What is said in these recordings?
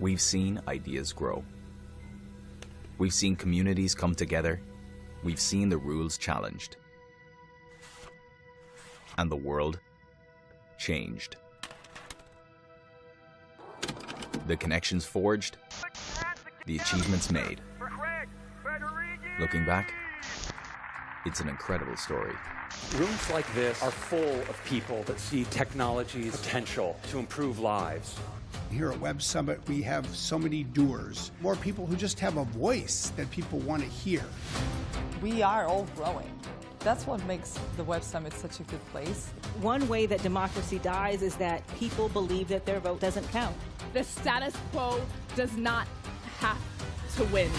We've seen ideas grow. We've seen communities come together. We've seen the rules challenged. And the world changed. The connections forged, the achievements made. Looking back, it's an incredible story. Rooms like this are full of people that see technology's potential to improve lives. Here at Web Summit, we have so many doers, more people who just have a voice that people want to hear. We are all growing. That's what makes the Web Summit such a good place. One way that democracy dies is that people believe that their vote doesn't count. The status quo does not have to win.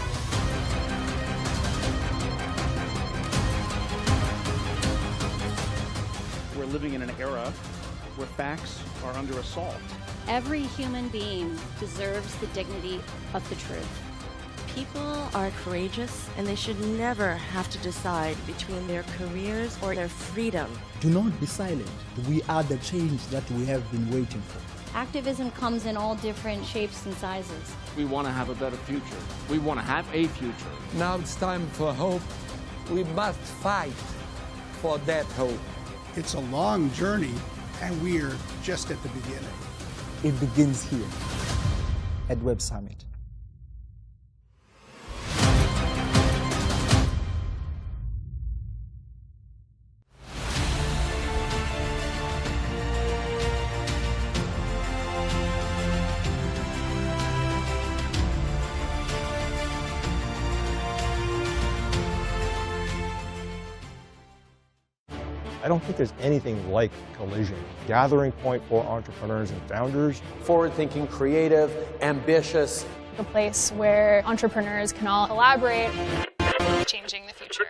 We're living in an era where facts are under assault. Every human being deserves the dignity of the truth. People are courageous and they should never have to decide between their careers or their freedom. Do not be silent. We are the change that we have been waiting for. Activism comes in all different shapes and sizes. We want to have a better future. We want to have a future. Now it's time for hope. We must fight for that hope. It's a long journey, and we're just at the beginning. It begins here at Web Summit. I don't think there's anything like Collision, gathering point for entrepreneurs and founders. Forward-thinking, creative, ambitious. A place where entrepreneurs can all collaborate, changing the future.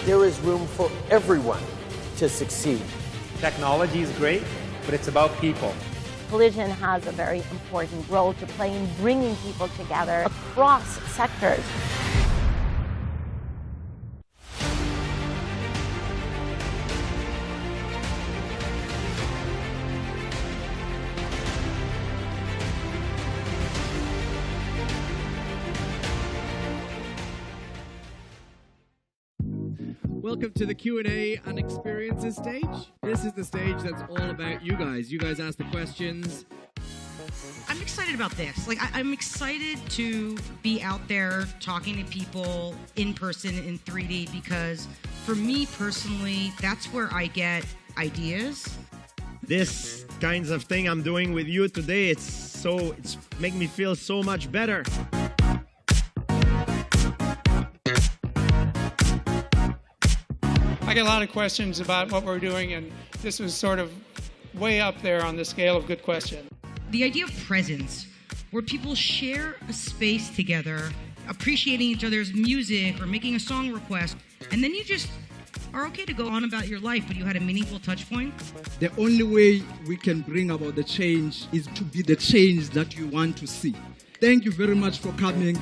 There is room for everyone to succeed. Technology is great, but it's about people. Collision has a very important role to play in bringing people together across sectors. Welcome to the Q&A and experiences stage. This is the stage that's all about you guys. You guys ask the questions. I'm excited about this. I'm excited to be out there talking to people in person in 3D because for me personally, that's where I get ideas. This kinds of thing I'm doing with you today, it's making me feel so much better. I get a lot of questions about what we're doing, and this was sort of way up there on the scale of good question. The idea of presence, where people share a space together, appreciating each other's music or making a song request, and then you just are okay to go on about your life, but you had a meaningful touch point. The only way we can bring about the change is to be the change that you want to see. Thank you very much for coming.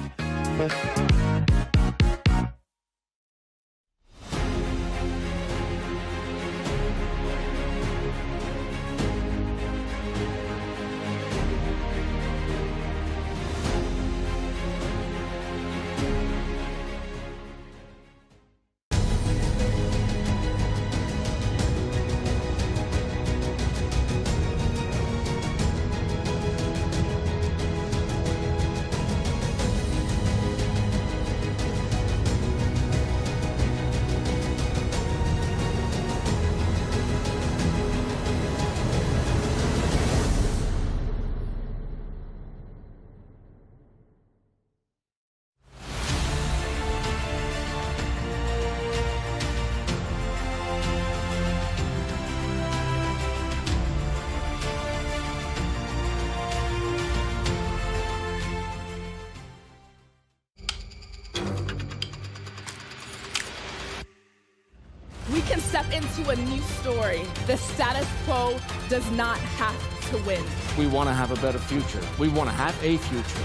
We can step into a new story. The status quo does not have to win. We want to have a better future. We want to have a future.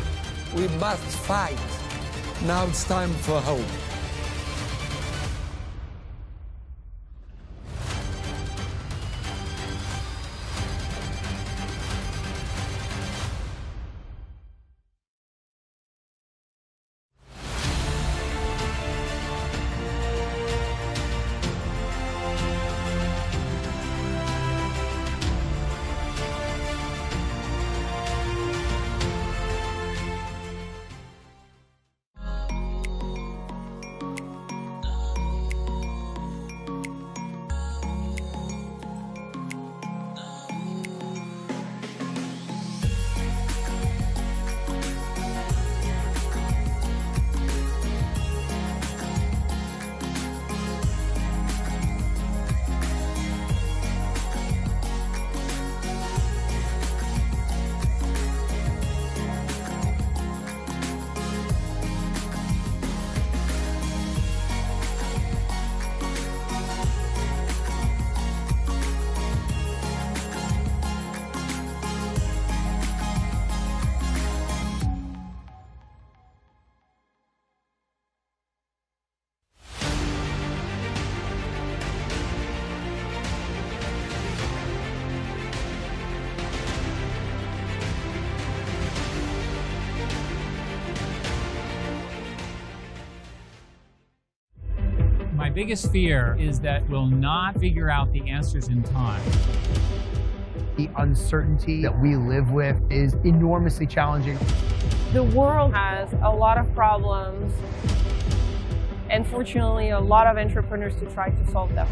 We must fight. Now it's time for hope. biggest fear is that we'll not figure out the answers in time. The uncertainty that we live with is enormously challenging. The world has a lot of problems, and fortunately, a lot of entrepreneurs to try to solve them.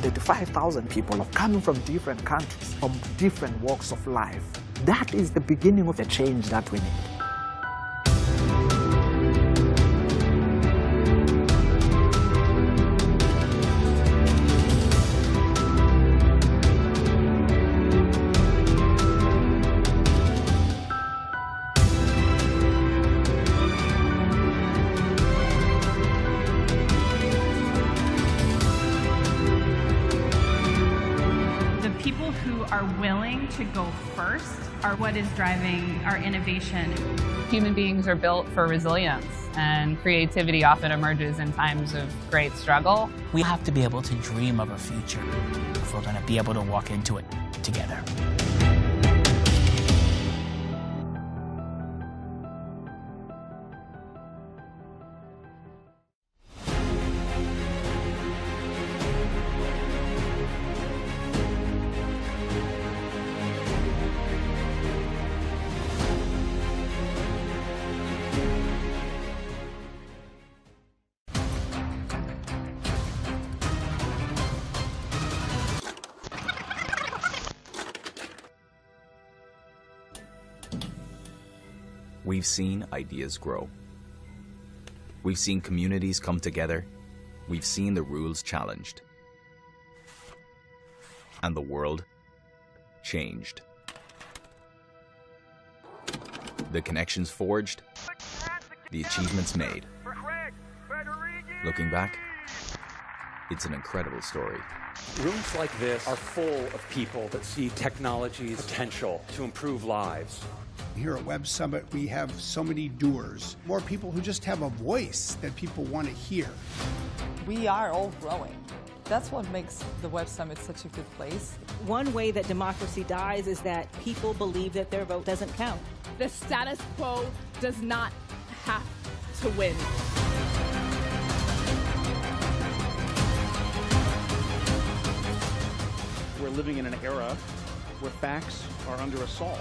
The 5,000 people are coming from different countries, from different walks of life. That is the beginning of the change that we need. People who are willing to go first are what is driving our innovation. Human beings are built for resilience, and creativity often emerges in times of great struggle. We have to be able to dream of a future if we're going to be able to walk into it together. We've seen ideas grow. We've seen communities come together. We've seen the rules challenged. And the world changed. The connections forged. The achievements made. Looking back, it's an incredible story. Rooms like this are full of people that see technology's potential to improve lives. Here at Web Summit, we have so many doers, more people who just have a voice that people want to hear. We are all growing. That's what makes the Web Summit such a good place. One way that democracy dies is that people believe that their vote doesn't count. The status quo does not have to win. We're living in an era where facts are under assault.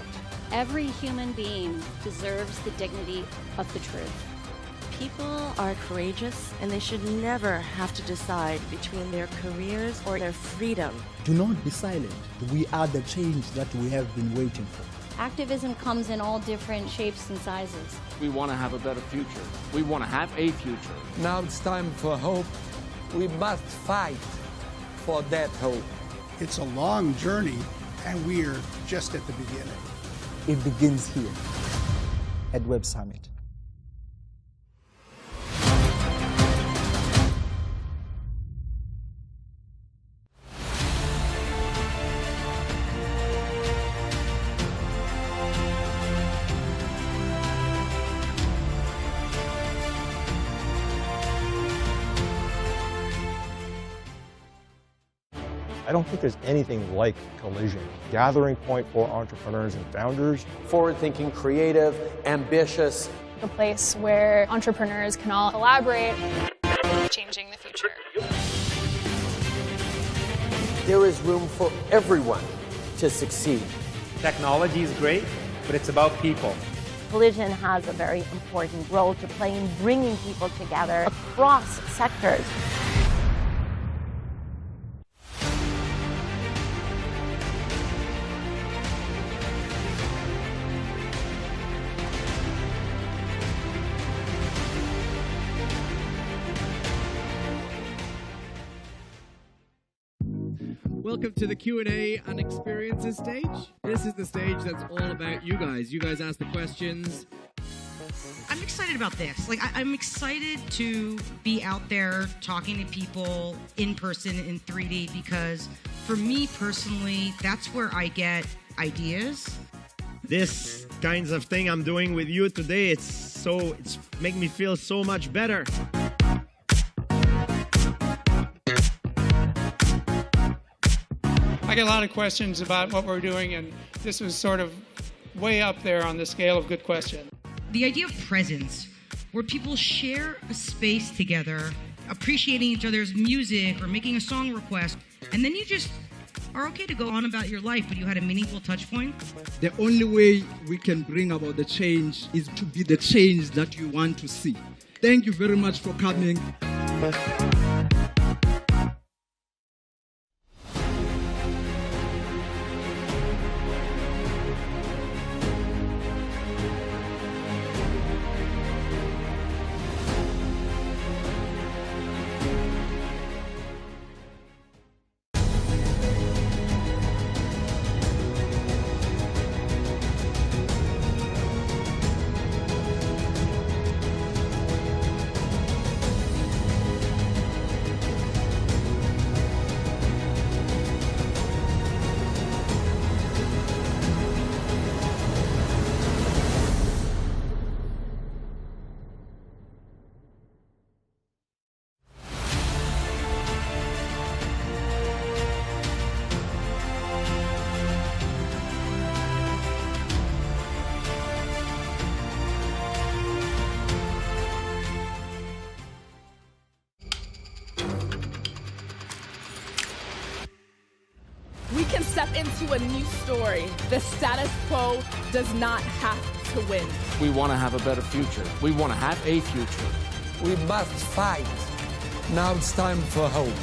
Every human being deserves the dignity of the truth. People are courageous, and they should never have to decide between their careers or their freedom. Do not be silent. We are the change that we have been waiting for. Activism comes in all different shapes and sizes. We want to have a better future. We want to have a future. Now it's time for hope. We must fight for that hope. It's a long journey, and we're just at the beginning. It begins here at Web Summit. I don't think there's anything like Collision, gathering point for entrepreneurs and founders. Forward-thinking, creative, ambitious. A place where entrepreneurs can all collaborate, changing the future. There is room for everyone to succeed. Technology is great, but it's about people. Collision has a very important role to play in bringing people together across sectors. Welcome to the Q&A and experiences stage. This is the stage that's all about you guys. You guys ask the questions. I'm excited about this. I'm excited to be out there talking to people in person in 3D because for me personally, that's where I get ideas. This kinds of thing I'm doing with you today, it's making me feel so much better. I get a lot of questions about what we're doing, and this was sort of way up there on the scale of good question. The idea of presence, where people share a space together, appreciating each other's music or making a song request, and then you just are okay to go on about your life, but you had a meaningful touch point. The only way we can bring about the change is to be the change that you want to see. Thank you very much for coming. We can step into a new story. The status quo does not have to win. We want to have a better future. We want to have a future. We must fight. Now it's time for hope.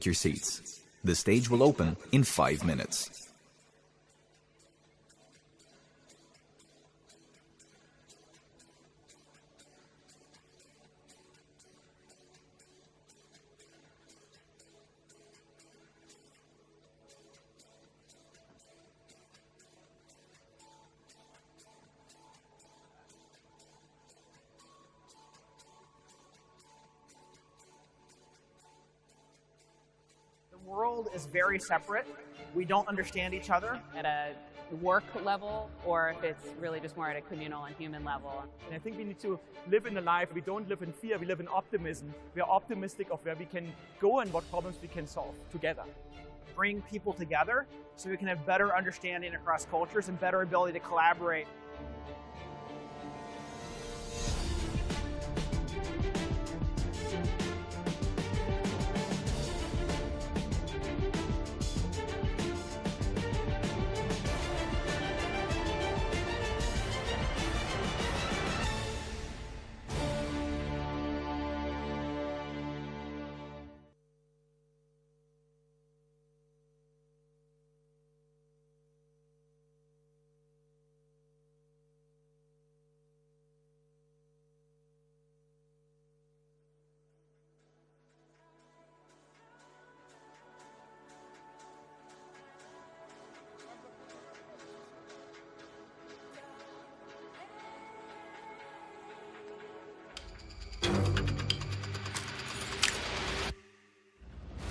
Take your seats. The stage will open in 5 minutes. The world is very separate. We don't understand each other. At a work level, or if it's really just more at a communal and human level. And I think we need to live in a life. We don't live in fear, we live in optimism. We are optimistic of where we can go and what problems we can solve together. Bring people together so we can have better understanding across cultures and better ability to collaborate.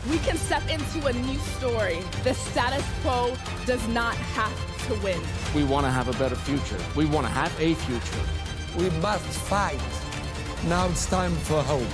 We can step into a new story. The status quo does not have to win. We want to have a better future. We want to have a future. We must fight. Now it's time for hope.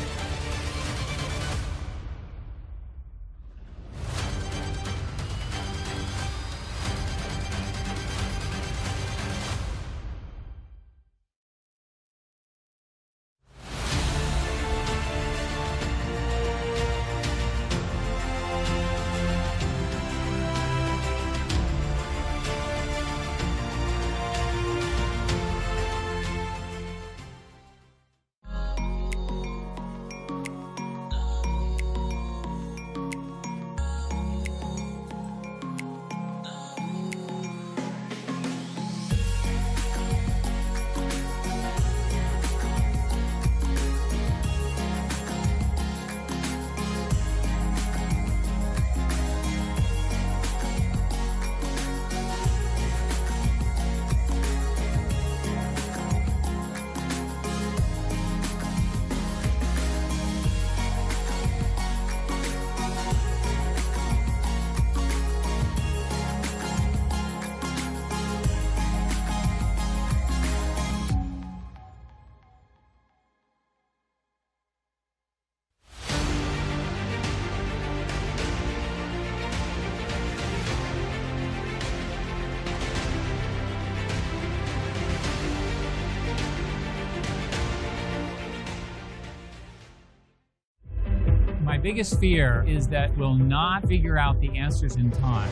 My biggest fear is that we'll not figure out the answers in time.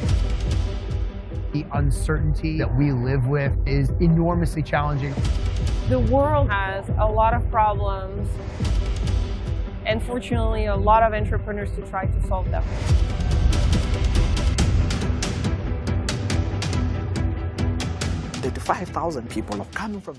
The uncertainty that we live with is enormously challenging. The world has a lot of problems, and fortunately, a lot of entrepreneurs to try to solve them. The 5,000 people have come from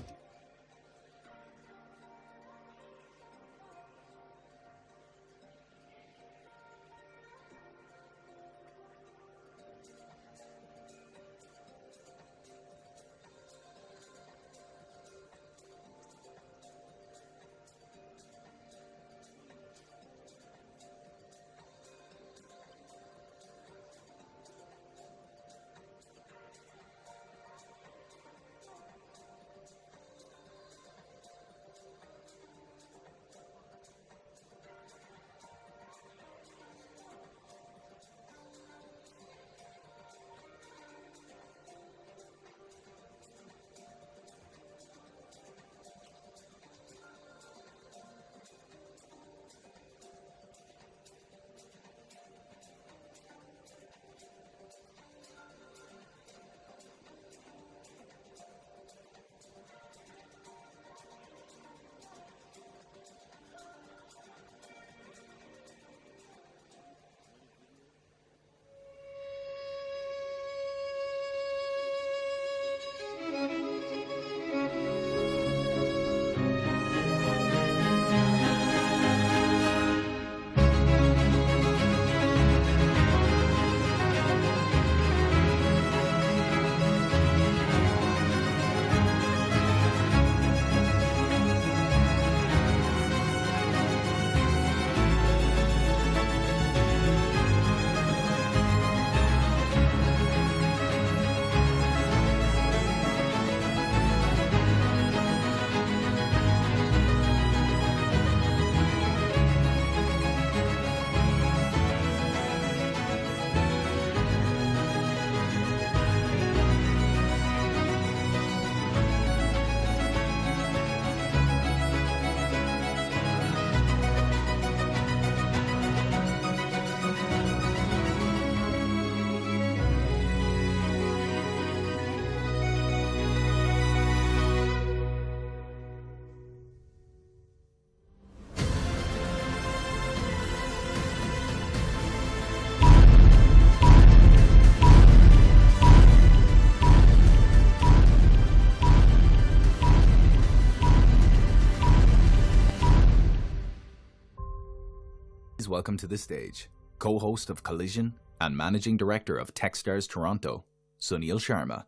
Please welcome to the stage, co-host of Collision and managing director of Techstars Toronto, Sunil Sharma.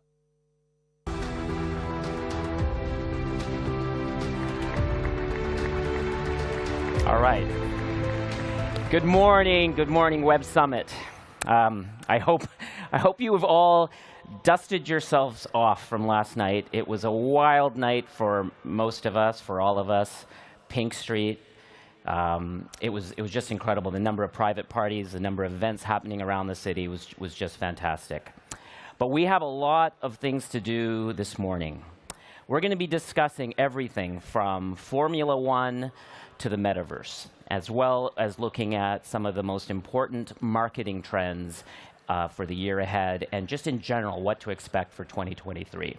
All right. Good morning, Web Summit. I hope you have all dusted yourselves off from last night. It was a wild night for most of us, for all of us. Pink Street. It was just incredible. The number of private parties, the number of events happening around the city was just fantastic. But we have a lot of things to do this morning. We're going to be discussing everything from Formula One to the metaverse, as well as looking at some of the most important marketing trends for the year ahead, and just in general, what to expect for 2023.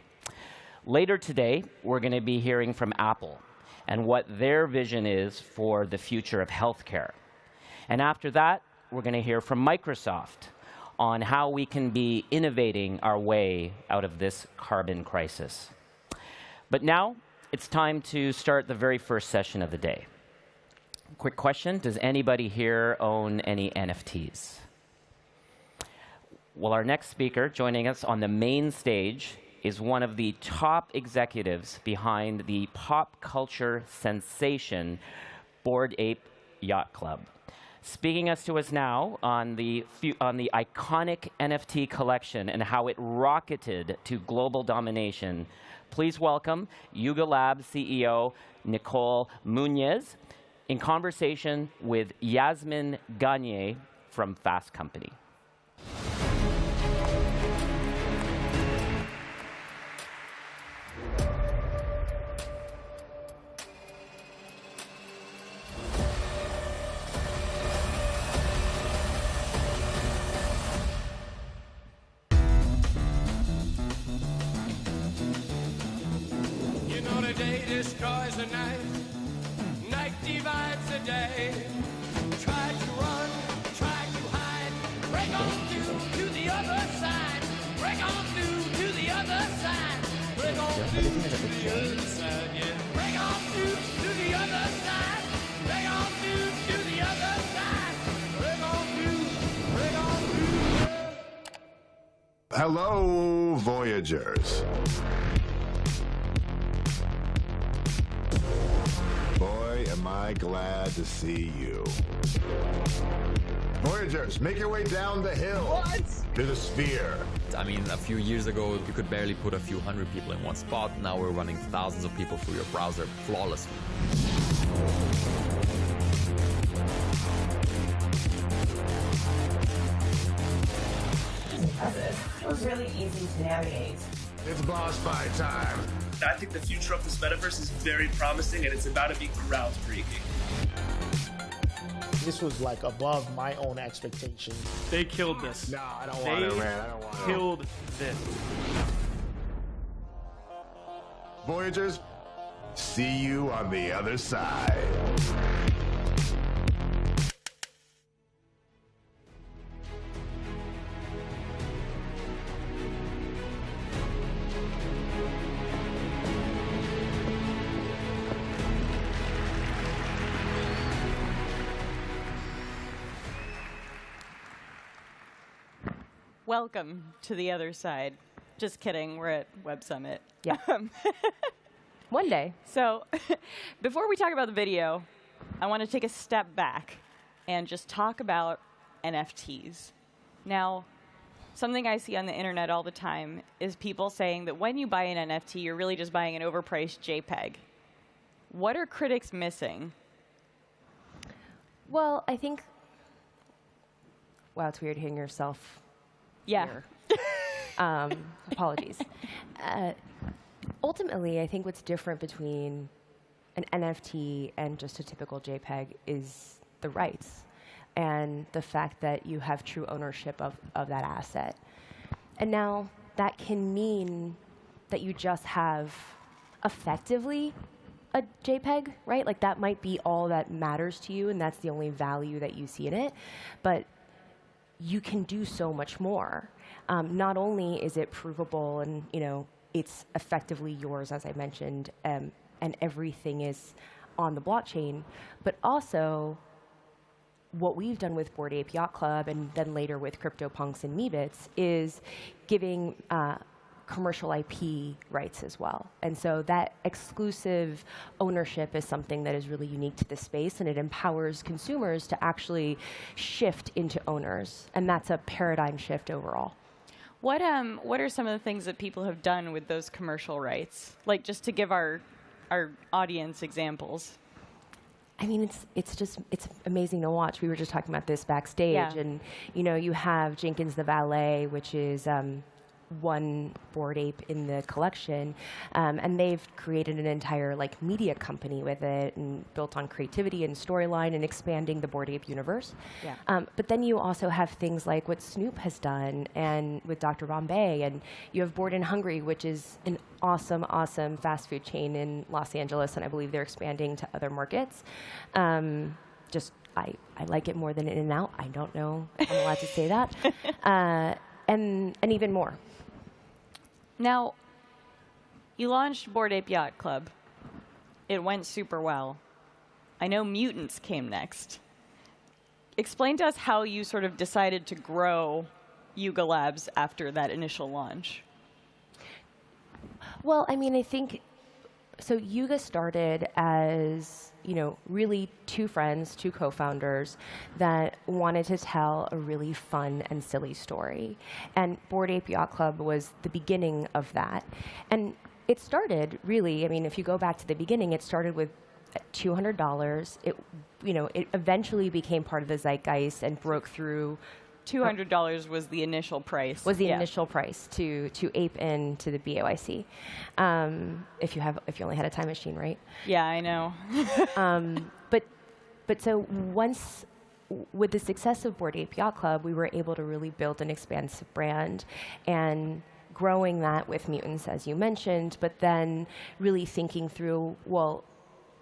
Later today, we're going to be hearing from Apple and what their vision is for the future of healthcare. And after that, we're going to hear from Microsoft on how we can be innovating our way out of this carbon crisis. But now, it's time to start the very first session of the day. Quick question, does anybody here own any NFTs? Well, our next speaker joining us on the main stage is one of the top executives behind the pop culture sensation Bored Ape Yacht Club. Speaking to us now on the iconic NFT collection and how it rocketed to global domination, please welcome Yuga Labs CEO Nicole Muñez in conversation with Yasmin Gagne from Fast Company. You know the day destroys the night. Night divides the day. Try to run, try to hide. Break on through to the other side. Break on through to the other side. Break on through to the other side, yeah. Break on through to the other side. Break on through to the other side. Break on through, break on through. Hello, Voyagers. Boy, am I glad to see you. Voyagers, make your way down the hill. What? To the sphere. I mean, a few years ago, you could barely put a few hundred people in one spot. Now we're running thousands of people through your browser flawlessly. Impressive. It was really easy to navigate. It's boss fight time. I think the future of this metaverse is very promising, and it's about to be groundbreaking. This was like above my own expectations. They killed this. No, I don't want it, man. I don't want it. Killed this. Voyagers, see you on the other side. Welcome to the other side. Just kidding, we're at Web Summit. Yeah. One day. So before we talk about the video, I want to take a step back and just talk about NFTs. Now, something I see on the internet all the time is people saying that when you buy an NFT, you're really just buying an overpriced JPEG. What are critics missing? Well, I think, wow, it's weird hearing yourself. Yeah. Apologies. Ultimately, I think what's different between an NFT and just a typical JPEG is the rights and the fact that you have true ownership of that asset. And now that can mean that you just have effectively a JPEG, right? Like that might be all that matters to you and that's the only value that you see in it. But you can do so much more. Not only is it provable and, you know, it's effectively yours, as I mentioned, and everything is on the blockchain, but also what we've done with Bored Ape Yacht Club and then later with CryptoPunks and Meebits is giving commercial IP rights as well. And so that exclusive ownership is something that is really unique to this space, and it empowers consumers to actually shift into owners. And that's a paradigm shift overall. What are some of the things that people have done with those commercial rights? Like, just to give our audience examples. I mean, it's amazing to watch. We were just talking about this backstage, and you know, you have Jenkins the Valet, which is one Bored Ape in the collection, and they've created an entire like media company with it, and built on creativity and storyline and expanding the Bored Ape universe. Yeah. But then you also have things like what Snoop has done, and with Dr. Bombay, and you have Bored and Hungry, which is an awesome fast food chain in Los Angeles, and I believe they're expanding to other markets. I like it more than In-N-Out. I don't know if I'm allowed to say that. And even more. Now, you launched Bored Ape Yacht Club. It went super well. I know Mutants came next. Explain to us how you sort of decided to grow Yuga Labs after that initial launch. Well, I mean, I think, so Yuga started as, you know, really two friends, two co-founders that wanted to tell a really fun and silly story. And Bored Ape Yacht Club was the beginning of that. And it started really, I mean, if you go back to the beginning, it started with $200. It eventually became part of the zeitgeist and broke through. $200 was the initial price. Was the initial price to ape into the BAYC. If you only had a time machine, right? Yeah, I know. But so once, with the success of Bored Ape Yacht Club, we were able to really build an expansive brand, and growing that with Mutants, as you mentioned, but then really thinking through, well,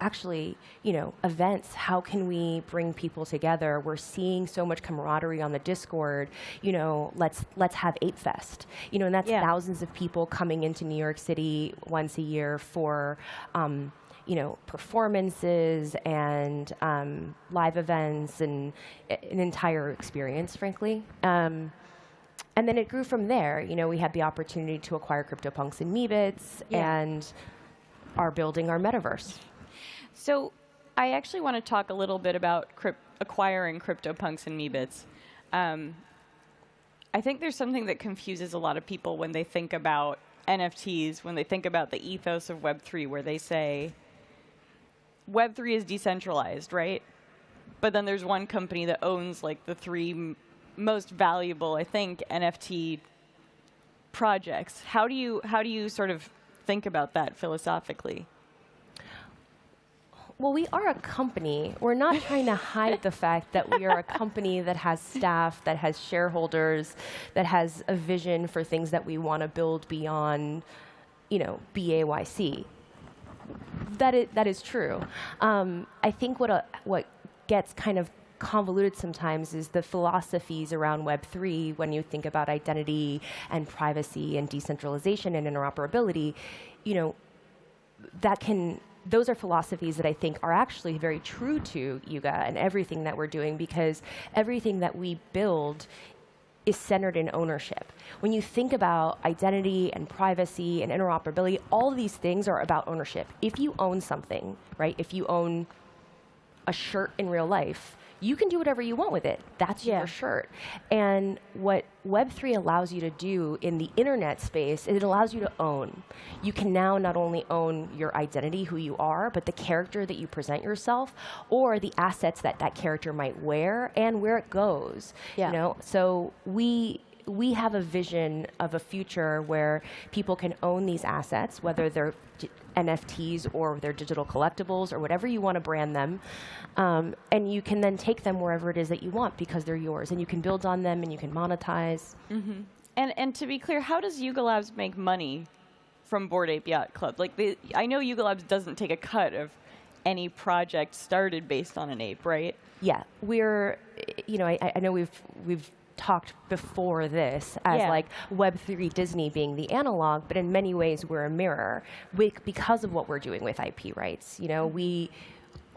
actually, you know, events, how can we bring people together? We're seeing so much camaraderie on the Discord, you know, let's have Ape Fest. You know, and that's thousands of people coming into New York City once a year for, you know, performances and live events and an entire experience, frankly. And then it grew from there. You know, we had the opportunity to acquire CryptoPunks and Meebits and are building our metaverse. So I actually want to talk a little bit about acquiring CryptoPunks and Meebits. I think there's something that confuses a lot of people when they think about NFTs, when they think about the ethos of Web3, where they say, Web3 is decentralized, right? But then there's one company that owns like the three most valuable, I think, NFT projects. How do you sort of think about that philosophically? Well, we are a company. We're not trying to hide the fact that we are a company that has staff, that has shareholders, that has a vision for things that we want to build beyond, you know, BAYC. That is true. I think what gets kind of convoluted sometimes is the philosophies around Web3 when you think about identity and privacy and decentralization and interoperability. You know, those are philosophies that I think are actually very true to Yuga and everything that we're doing, because everything that we build is centered in ownership. When you think about identity and privacy and interoperability, all of these things are about ownership. If you own something, right? If you own a shirt in real life, you can do whatever you want with it. That's your shirt. And what Web3 allows you to do in the internet space is it allows you to own. You can now not only own your identity, who you are, but the character that you present yourself, or the assets that that character might wear and where it goes. You know? So we have a vision of a future where people can own these assets, whether they're NFTs or they're digital collectibles or whatever you want to brand them, and you can then take them wherever it is that you want because they're yours, and you can build on them and you can monetize. Mm-hmm. And to be clear, how does Yuga Labs make money from Bored Ape Yacht Club? Like, I know Yuga Labs doesn't take a cut of any project started based on an ape, right? Yeah, we're, you know, I know we've talked before this as like Web3 Disney being the analog, but in many ways we're a mirror because of what we're doing with IP rights. You know,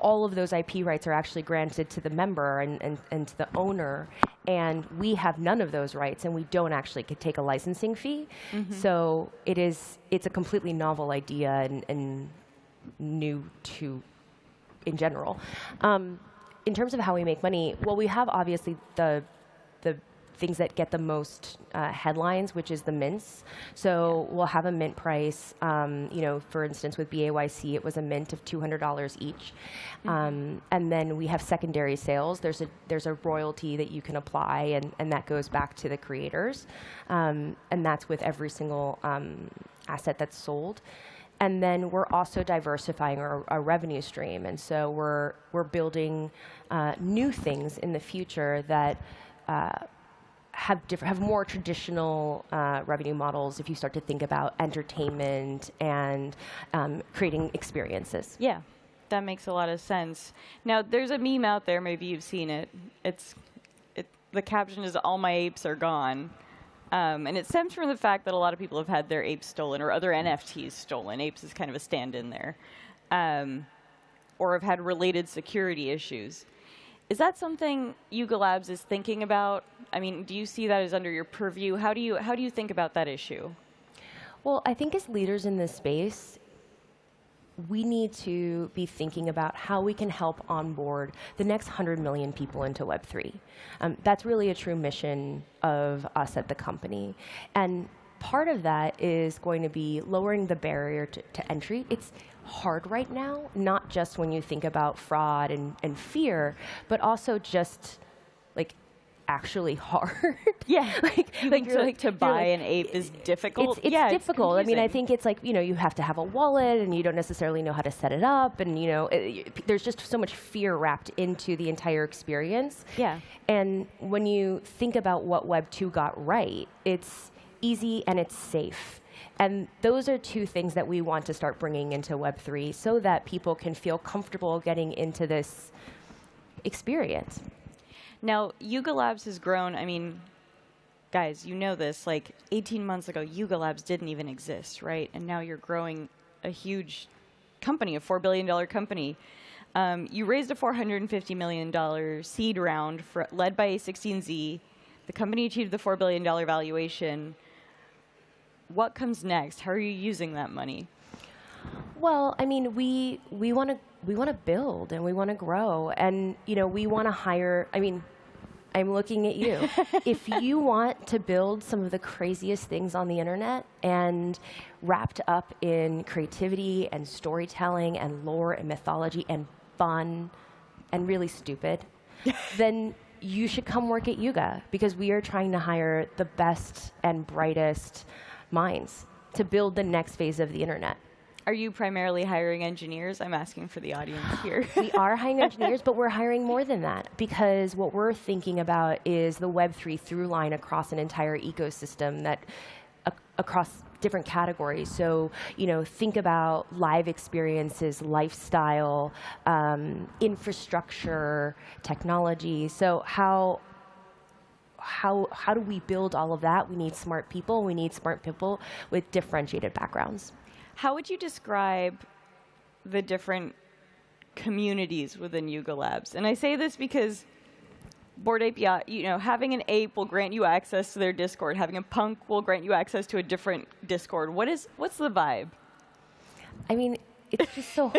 all of those IP rights are actually granted to the member and to the owner, and we have none of those rights, and we don't actually take a licensing fee. So it's a completely novel idea and new to in general. In terms of how we make money, well, we have obviously the things that get the most headlines, which is the mints. So we'll have a mint price. For instance, with BAYC, it was a mint of $200 each. And then we have secondary sales. There's a royalty that you can apply, and that goes back to the creators. And that's with every single asset that's sold. And then we're also diversifying our revenue stream. And so we're building new things in the future that have more traditional revenue models if you start to think about entertainment and creating experiences. Yeah, that makes a lot of sense. Now, there's a meme out there, maybe you've seen it. The caption is, "All my apes are gone." And it stems from the fact that a lot of people have had their apes stolen or other NFTs stolen. Apes is kind of a stand-in there. Or have had related security issues. Is that something Yuga Labs is thinking about? I mean, do you see that as under your purview? How do you think about that issue? Well, I think as leaders in this space, we need to be thinking about how we can help onboard the next 100 million people into Web3. That's really a true mission of us at the company. And part of that is going to be lowering the barrier to entry. It's hard right now, not just when you think about fraud and fear, but also just like actually hard. Yeah, to buy an ape is difficult. It's difficult. I mean, I think it's like, you have to have a wallet and you don't necessarily know how to set it up, and there's just so much fear wrapped into the entire experience. Yeah. And when you think about what Web 2 got right, it's easy and it's safe. And those are two things that we want to start bringing into Web 3 so that people can feel comfortable getting into this experience. Now, Yuga Labs has grown. I mean, guys, you know this. Like 18 months ago, Yuga Labs didn't even exist, right? And now you're growing a huge company, a $4 billion company. You raised a $450 million seed round led by A16Z. The company achieved the $4 billion valuation. What comes next? How are you using that money? Well, I mean, we want to build and we want to grow, and we want to hire. I mean, I'm looking at you. If you want to build some of the craziest things on the internet and wrapped up in creativity and storytelling and lore and mythology and fun and really stupid, then you should come work at Yuga, because we are trying to hire the best and brightest minds to build the next phase of the internet. Are you primarily hiring engineers? I'm asking for the audience here. We are hiring engineers, but we're hiring more than that, because what we're thinking about is the Web3 through line across an entire ecosystem that across different categories. So, think about live experiences, lifestyle, infrastructure, technology. So how do we build all of that? We need smart people. We need smart people with differentiated backgrounds. How would you describe the different communities within Yuga Labs? And I say this because Bored Ape Yacht, having an ape will grant you access to their Discord. Having a punk will grant you access to a different Discord. What's the vibe? I mean, it's just so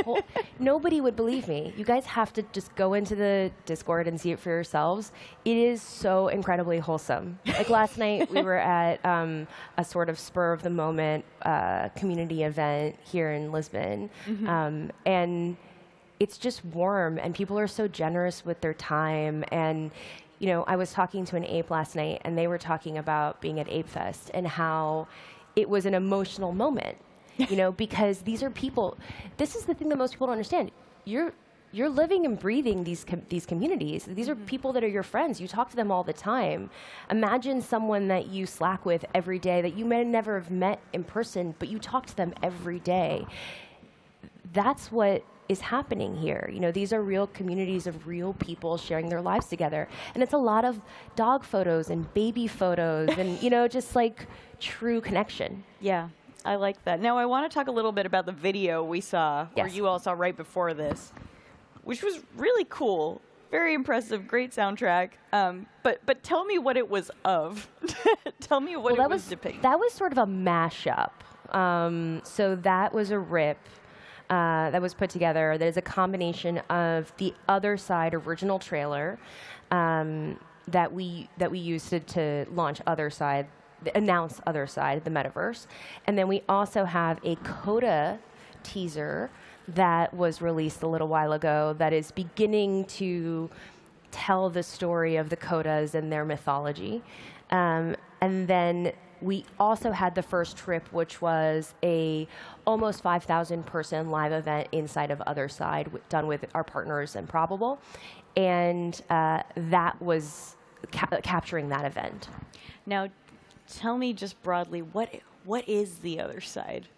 nobody would believe me. You guys have to just go into the Discord and see it for yourselves. It is so incredibly wholesome. Like last night, we were at a sort of spur of the moment community event here in Lisbon, and it's just warm, and people are so generous with their time. And I was talking to an ape last night, and they were talking about being at Ape Fest and how it was an emotional moment. Because these are people. This is the thing that most people don't understand. You're living and breathing these communities. These are people that are your friends. You talk to them all the time. Imagine someone that you Slack with every day that you may never have met in person, but you talk to them every day. That's what is happening here. These are real communities of real people sharing their lives together. And it's a lot of dog photos and baby photos and, just like true connection. Yeah. I like that. Now, I want to talk a little bit about the video we saw, or you all saw right before this. which was really cool. Very impressive, great soundtrack. But tell me what it was of. Tell me what it was depicting. That was sort of a mashup. So that was a rip that was put together. There's a combination of the Other Side original trailer that we used to launch Other Side, announce Other Side, the metaverse, and then we also have a Coda teaser that was released a little while ago that is beginning to tell the story of the Codas and their mythology. And then we also had the first trip, which was a almost 5,000 person live event inside of Other Side, done with our partners and Probable. And that was capturing that event. Now, tell me just broadly, what is the Other Side?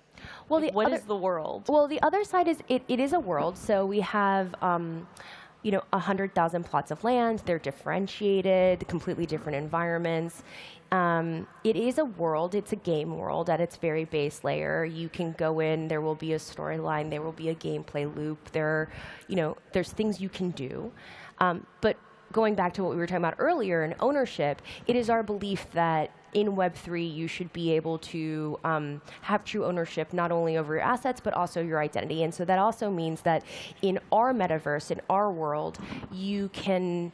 Well, what is the world? Well, the Other Side is it is a world. So we have 100,000 plots of land. They're differentiated, completely different environments. It is a world. It's a game world at its very base layer. You can go in. There will be a storyline. There will be a gameplay loop. There's things you can do. But going back to what we were talking about earlier in ownership, it is our belief that in Web3, you should be able to have true ownership not only over your assets, but also your identity. And so that also means that in our metaverse, in our world, you can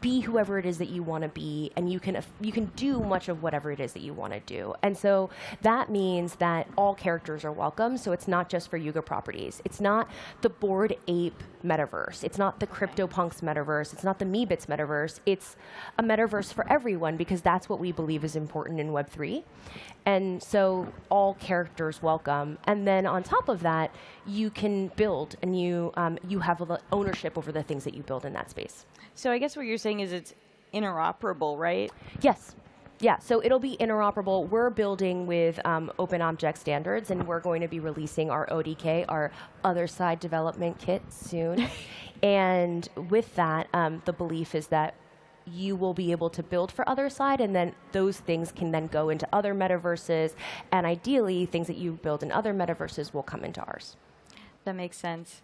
be whoever it is that you want to be, and you can do much of whatever it is that you want to do. And so that means that all characters are welcome. So it's not just for Yuga properties. It's not the Bored Ape metaverse. It's not the CryptoPunks metaverse. It's not the Meebits metaverse. It's a metaverse for everyone, because that's what we believe is important in Web3. And so all characters welcome. And then on top of that, you can build, and you have ownership over the things that you build in that space. So I guess what you're saying is it's interoperable, right? Yes. Yeah, so it'll be interoperable. We're building with open object standards, and we're going to be releasing our ODK, our Other Side development kit, soon. And with that, the belief is that you will be able to build for Other Side, and then those things can then go into other metaverses, and ideally, things that you build in other metaverses will come into ours. That makes sense.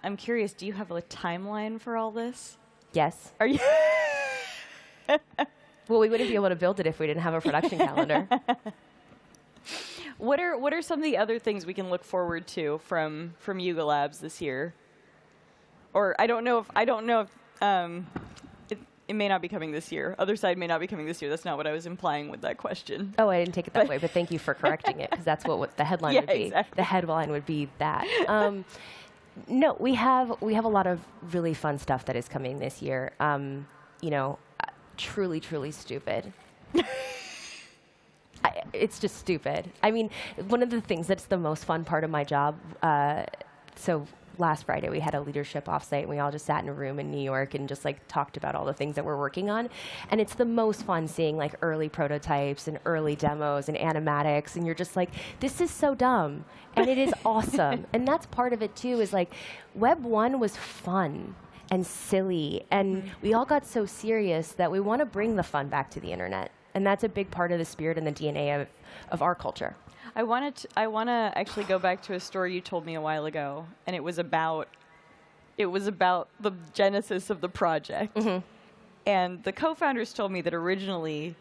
I'm curious, do you have a timeline for all this? Yes. Are you? Well, we wouldn't be able to build it if we didn't have a production calendar. What are some of the other things we can look forward to from Yuga Labs this year? Or I don't know if it may not be coming this year. Other Side may not be coming this year. That's not what I was implying with that question. Oh, I didn't take it that way, but thank you for correcting it, because that's what the headline would be. Exactly. The headline would be that. No, we have a lot of really fun stuff that is coming this year. Truly, truly stupid. It's just stupid. I mean, one of the things that's the most fun part of my job, so last Friday we had a leadership offsite, and we all just sat in a room in New York and just talked about all the things that we're working on. And it's the most fun seeing early prototypes and early demos and animatics, and you're just like, this is so dumb. And it is awesome. And that's part of it too, is Web 1 was fun and silly, and we all got so serious that we want to bring the fun back to the internet. And that's a big part of the spirit and the DNA of our culture. I want to actually go back to a story you told me a while ago, and it was about the genesis of the project. Mm-hmm. And the co-founders told me that originally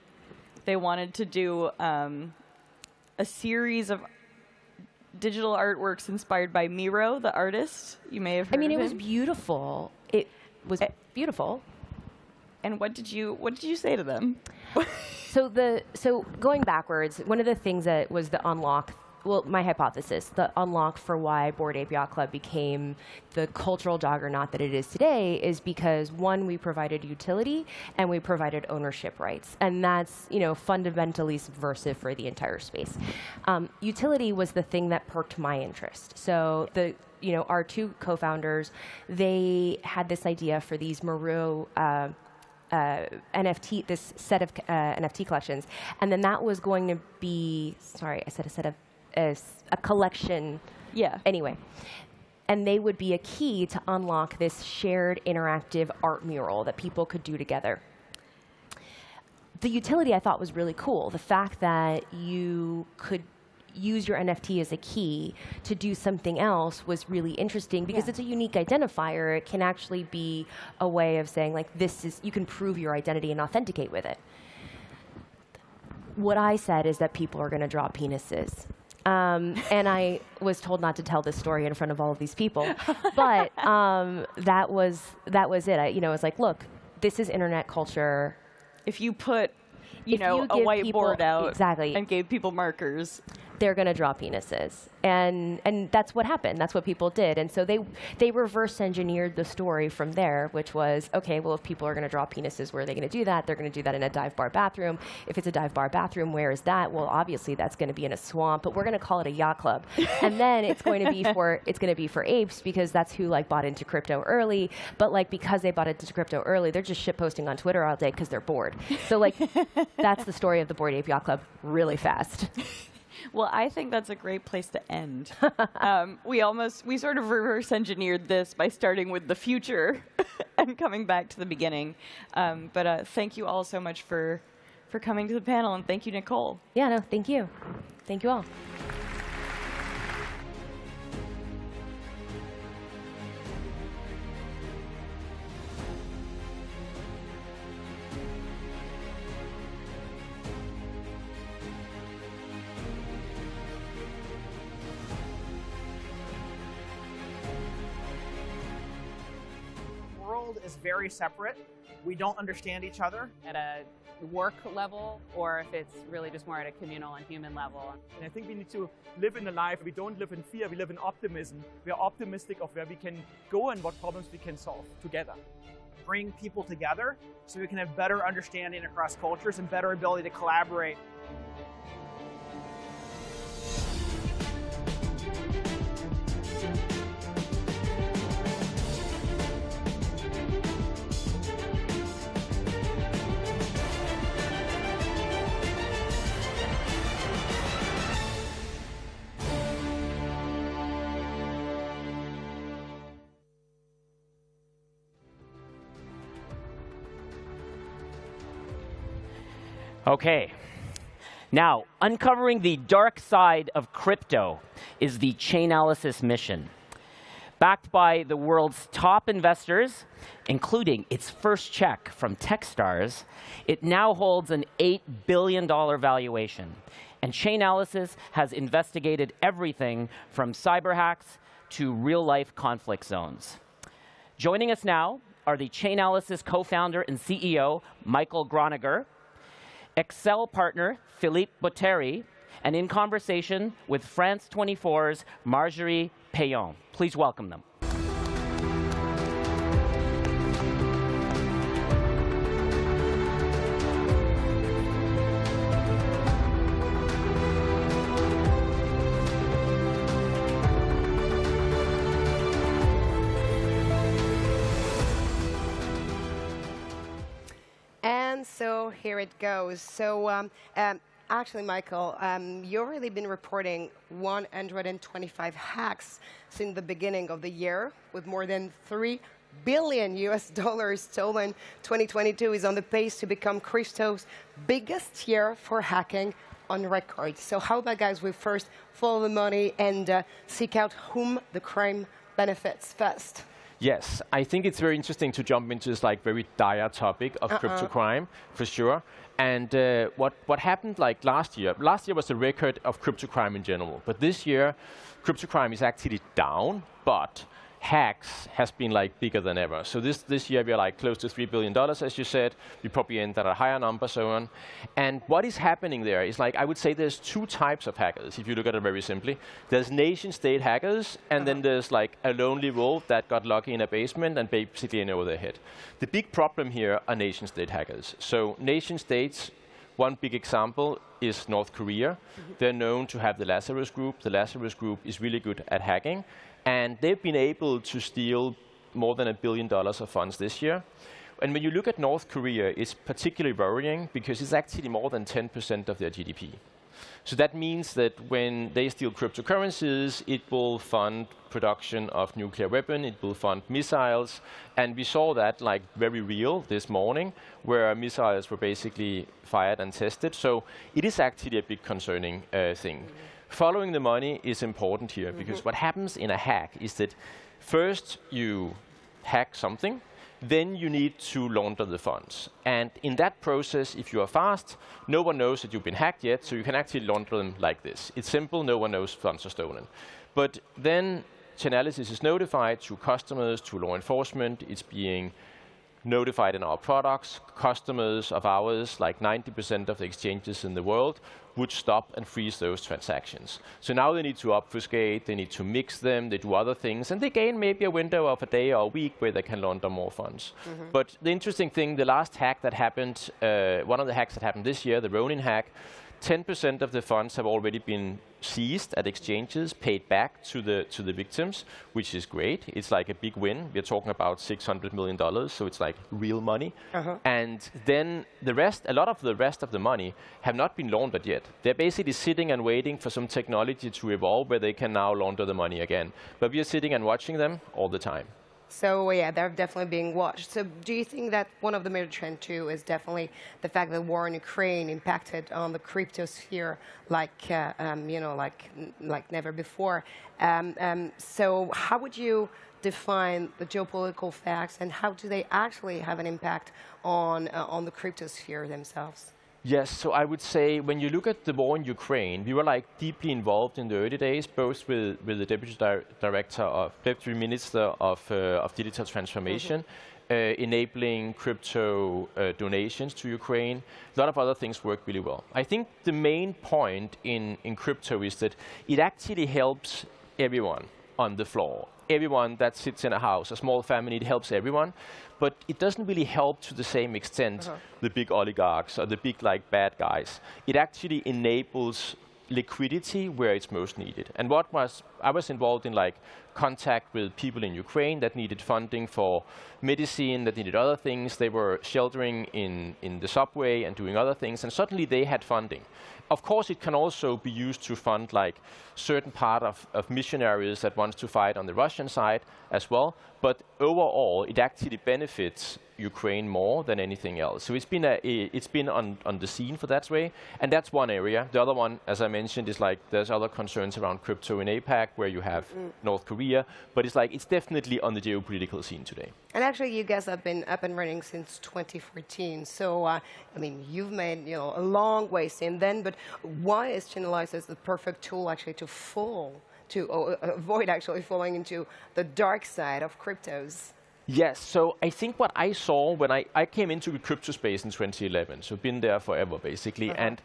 they wanted to do a series of digital artworks inspired by Miro, the artist. You may have heard of him. It was beautiful. It was beautiful. And what did you say to them? So going backwards, one of the things that was the unlock, well, my hypothesis, the unlock for why Bored Ape Yacht Club became the cultural juggernaut that it is today is because, one, we provided utility and we provided ownership rights. And that's, fundamentally subversive for the entire space. Utility was the thing that perked my interest. So our two co-founders, they had this idea for these Maru NFT, this set of NFT collections, and then that was going to be, a collection. Yeah. Anyway, and they would be a key to unlock this shared interactive art mural that people could do together. The utility I thought was really cool. The fact that you use your NFT as a key to do something else was really interesting because it's a unique identifier. It can actually be a way of saying, like, this is, you can prove your identity and authenticate with it. What I said is that people are going to draw penises. And I was told not to tell this story in front of all of these people, but that was it. I was like, look, this is internet culture. If you put, a whiteboard out and gave people markers, they're going to draw penises. And that's what happened. That's what people did. And so they reverse engineered the story from there, which was, okay, well, if people are going to draw penises, where are they going to do that? They're going to do that in a dive bar bathroom. If it's a dive bar bathroom, where is that? Well, obviously that's going to be in a swamp, but we're going to call it a yacht club. And then it's going to be for apes because that's who bought into crypto early. But because they bought into crypto early, they're just shit posting on Twitter all day because they're bored. So that's the story of the Bored Ape Yacht Club really fast. Well, I think that's a great place to end. We sort of reverse engineered this by starting with the future and coming back to the beginning. But thank you all so much for coming to the panel, and thank you, Nicole. Yeah, no, thank you. Thank you all. Is very separate. We don't understand each other at a work level, or if it's really just more at a communal and human level. And I think we need to live in a life. We don't live in fear, we live in optimism. We are optimistic of where we can go and what problems we can solve together. Bring people together so we can have better understanding across cultures and better ability to collaborate. Okay. Now, uncovering the dark side of crypto is the Chainalysis mission. Backed by the world's top investors, including its first check from Techstars, it now holds an $8 billion valuation. And Chainalysis has investigated everything from cyber hacks to real-life conflict zones. Joining us now are the Chainalysis co-founder and CEO, Michael Groniger, Excel partner, Philippe Botteri, and in conversation with France 24's Marjorie Payon. Please welcome them. And so here it goes. So actually, Michael, you've really been reporting 125 hacks since the beginning of the year, with more than $3 billion stolen. 2022 is on the pace to become crypto's biggest year for hacking on record. So how about, guys, we first follow the money and seek out whom the crime benefits first? Yes, I think it's very interesting to jump into this very dire topic of crypto crime, for sure. And what happened last year? Last year was a record of crypto crime in general, but this year, crypto crime is actually down, but hacks has been bigger than ever. So this year we are close to $3 billion, as you said. We probably end at a higher number, so on. And what is happening there is I would say there's two types of hackers, if you look at it very simply. There's nation-state hackers, and then there's a lonely wolf that got lucky in a basement and basically in over their head. The big problem here are nation-state hackers. So nation-states, one big example is North Korea. They're known to have the Lazarus Group. The Lazarus Group is really good at hacking. And they've been able to steal more than $1 billion of funds this year. And when you look at North Korea, it's particularly worrying because it's actually more than 10% of their GDP. So that means that when they steal cryptocurrencies, it will fund production of nuclear weapons, it will fund missiles. And we saw that very real this morning, where missiles were basically fired and tested. So it is actually a big concerning thing. Following the money is important here because what happens in a hack is that first you hack something, then you need to launder the funds. And in that process, if you are fast, no one knows that you've been hacked yet, so you can actually launder them like this. It's simple, no one knows funds are stolen. But then Chainalysis is notified to customers, to law enforcement, it's being notified in our products. Customers of ours, like 90% of the exchanges in the world, would stop and freeze those transactions. So now they need to obfuscate, they need to mix them, they do other things, and they gain maybe a window of a day or a week where they can launder more funds. But the interesting thing, the last hack that happened, one of the hacks that happened this year, the Ronin hack, 10% of the funds have already been seized at exchanges, paid back to the victims, which is great. It's like a big win. We're talking about $600 million, so it's like real money. And then the rest, a lot of the rest of the money have not been laundered yet. They're basically sitting and waiting for some technology to evolve where they can now launder the money again. But we are sitting and watching them all the time. So yeah, they're definitely being watched. So do you think that one of the major trends too is definitely the fact that the war in Ukraine impacted on the crypto sphere like like never before? So how would you define the geopolitical facts, and how do they actually have an impact on the crypto sphere themselves? Yes, so I would say when you look at the war in Ukraine, we were like deeply involved in the early days, both with the Deputy Minister of Digital Transformation, enabling crypto donations to Ukraine. A lot of other things work really well. I think the main point in crypto is that it actually helps everyone on the floor. Everyone that sits in a house, a small family, it helps everyone. But it doesn't really help to the same extent the big oligarchs or the big bad guys. It actually enables liquidity where it's most needed. And I was involved in contact with people in Ukraine that needed funding for medicine, that needed other things. They were sheltering in the subway and doing other things, and suddenly they had funding. Of course, it can also be used to fund certain part of missionaries that wants to fight on the Russian side as well. But overall, it actually benefits Ukraine more than anything else. So it's been on the scene for that way, and that's one area. The other one, as I mentioned, is there's other concerns around crypto in APAC, where you have North Korea, but it's definitely on the geopolitical scene today. And actually, you guys have been up and running since 2014. So, I mean, you've made a long way since then. But why is Chainalysis the perfect tool actually to avoid actually falling into the dark side of cryptos? Yes, so I think what I saw when I came into the crypto space in 2011, so been there forever basically, and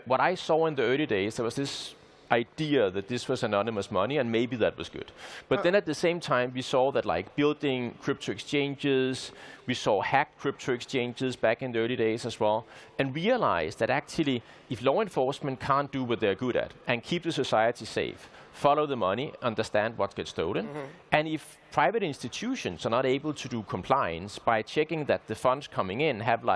what I saw in the early days, there was this idea that this was anonymous money, and maybe that was good. But then at the same time, we saw that building crypto exchanges, we saw hacked crypto exchanges back in the early days as well, and realized that actually, if law enforcement can't do what they're good at and keep the society safe, follow the money, understand what gets stolen, and if private institutions are not able to do compliance by checking that the funds coming in have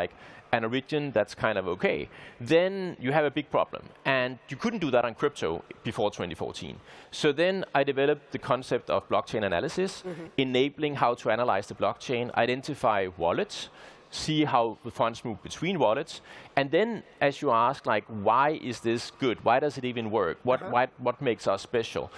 an origin that's kind of okay, then you have a big problem. And you couldn't do that on crypto before 2014. So then I developed the concept of blockchain analysis, enabling how to analyze the blockchain, identify wallets, see how the funds move between wallets, and then, as you ask, why is this good? Why does it even work? What makes us special?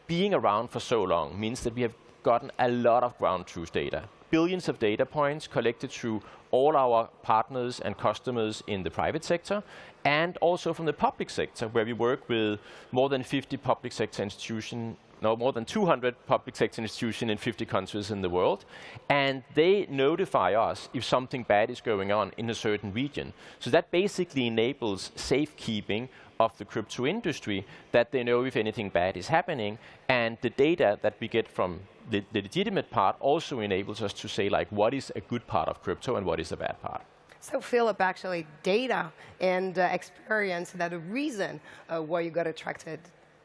Being around for so long means that we have gotten a lot of ground truth data. Billions of data points collected through all our partners and customers in the private sector, and also from the public sector, where we work with more than 50 public sector institutions, more than 200 public sector institutions in 50 countries in the world, and they notify us if something bad is going on in a certain region. So that basically enables safekeeping of the crypto industry, that they know if anything bad is happening, and the data that we get from the legitimate part also enables us to say what is a good part of crypto and what is a bad part. So Philip, actually data and experience, that a reason why you got attracted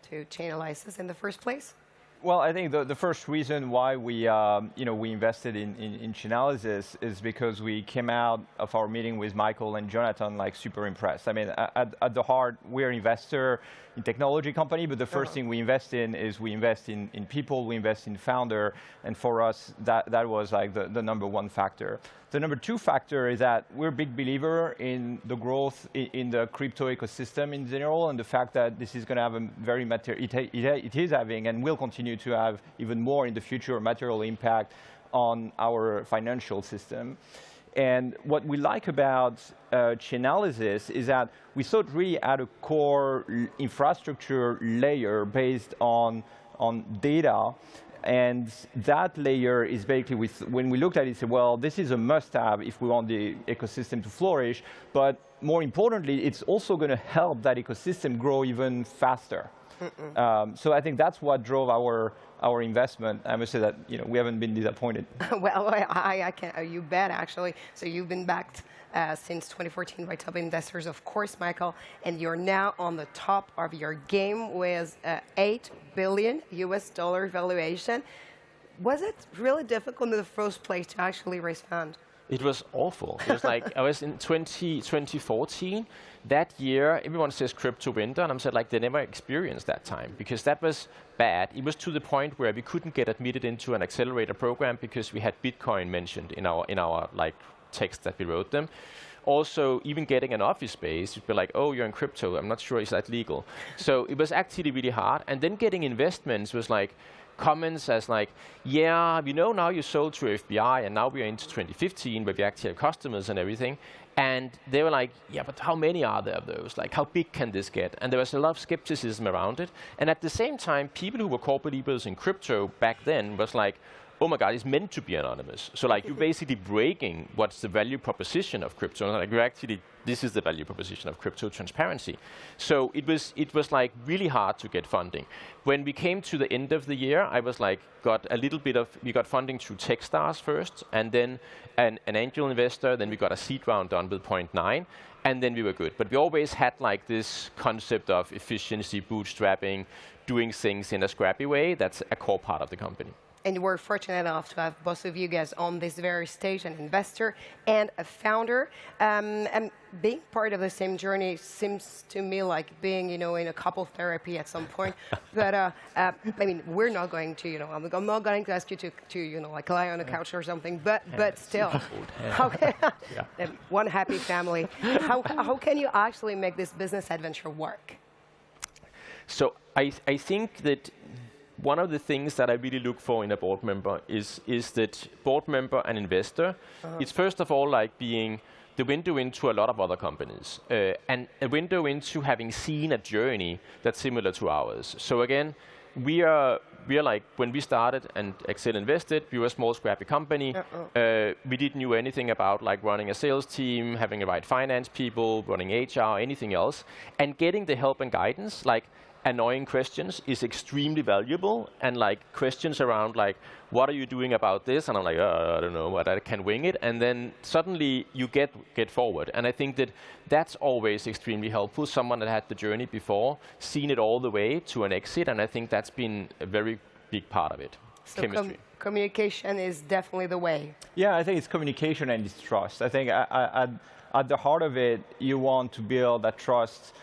to Chainalysis in the first place? Well, I think the first reason why we invested in Chainalysis is because we came out of our meeting with Michael and Jonathan like super impressed. I mean, at the heart, we're an investor in technology company, but the first thing we invest in is we invest in people, we invest in founder, and for us, that was like the number one factor. The number two factor is that we're a big believer in the growth in the crypto ecosystem in general, and the fact that this is going to have a very it is having and will continue to have even more in the future material impact on our financial system. And what we like about Chainalysis is that we thought really at a core infrastructure layer based on data. And that layer is basically, when we looked at it, said, well, this is a must-have if we want the ecosystem to flourish. But more importantly, it's also going to help that ecosystem grow even faster. So I think that's what drove our investment. I must say that we haven't been disappointed. Well, I can't. You bet, actually. So you've been backed since 2014 by top investors, of course, Michael, and you're now on the top of your game with $8 billion valuation. Was it really difficult in the first place to actually raise funds? It was awful. It was like, I was in 2014. That year, everyone says crypto winter, and I'm said like they never experienced that time because that was bad. It was to the point where we couldn't get admitted into an accelerator program because we had Bitcoin mentioned in our like text that we wrote them. Also, even getting an office space, you'd be like, oh, you're in crypto. I'm not sure is that legal. So it was actually really hard. And then getting investments was like, comments as like, yeah, now you sold to FBI and now we're into 2015 where we actually have customers and everything. And they were like, yeah, but how many are there of those? Like, how big can this get? And there was a lot of skepticism around it. And at the same time, people who were core believers in crypto back then was like, oh my God, it's meant to be anonymous. So like, you're basically breaking what's the value proposition of crypto. And like, you're actually, this is the value proposition of crypto transparency. So it was like really hard to get funding. When we came to the end of the year, I was like, we got funding through Techstars first, and then an angel investor, then we got a seed round done with 0.9, and then we were good. But we always had like this concept of efficiency, bootstrapping, doing things in a scrappy way. That's a core part of the company. And we're fortunate enough to have both of you guys on this very stage, an investor and a founder. And being part of the same journey seems to me like being, in a couple therapy at some point. But I mean, we're not going to, I'm not going to ask you to like lie on a couch or something. But still, one happy family. How can you actually make this business adventure work? So I think that one of the things that I really look for in a board member is that board member and investor, it's first of all like being the window into a lot of other companies and a window into having seen a journey that's similar to ours. So again, we are like, when we started and Excel invested, we were a small scrappy company. We didn't know anything about like running a sales team, having the right finance people, running HR, anything else. And getting the help and guidance, like annoying questions is extremely valuable, and like questions around like, what are you doing about this? And I'm like, I don't know, but I can wing it. And then suddenly you get forward. And I think that that's always extremely helpful. Someone that had the journey before, seen it all the way to an exit, and I think that's been a very big part of it. So communication is definitely the way. Yeah, I think it's communication and it's trust. I think at the heart of it, you want to build that trust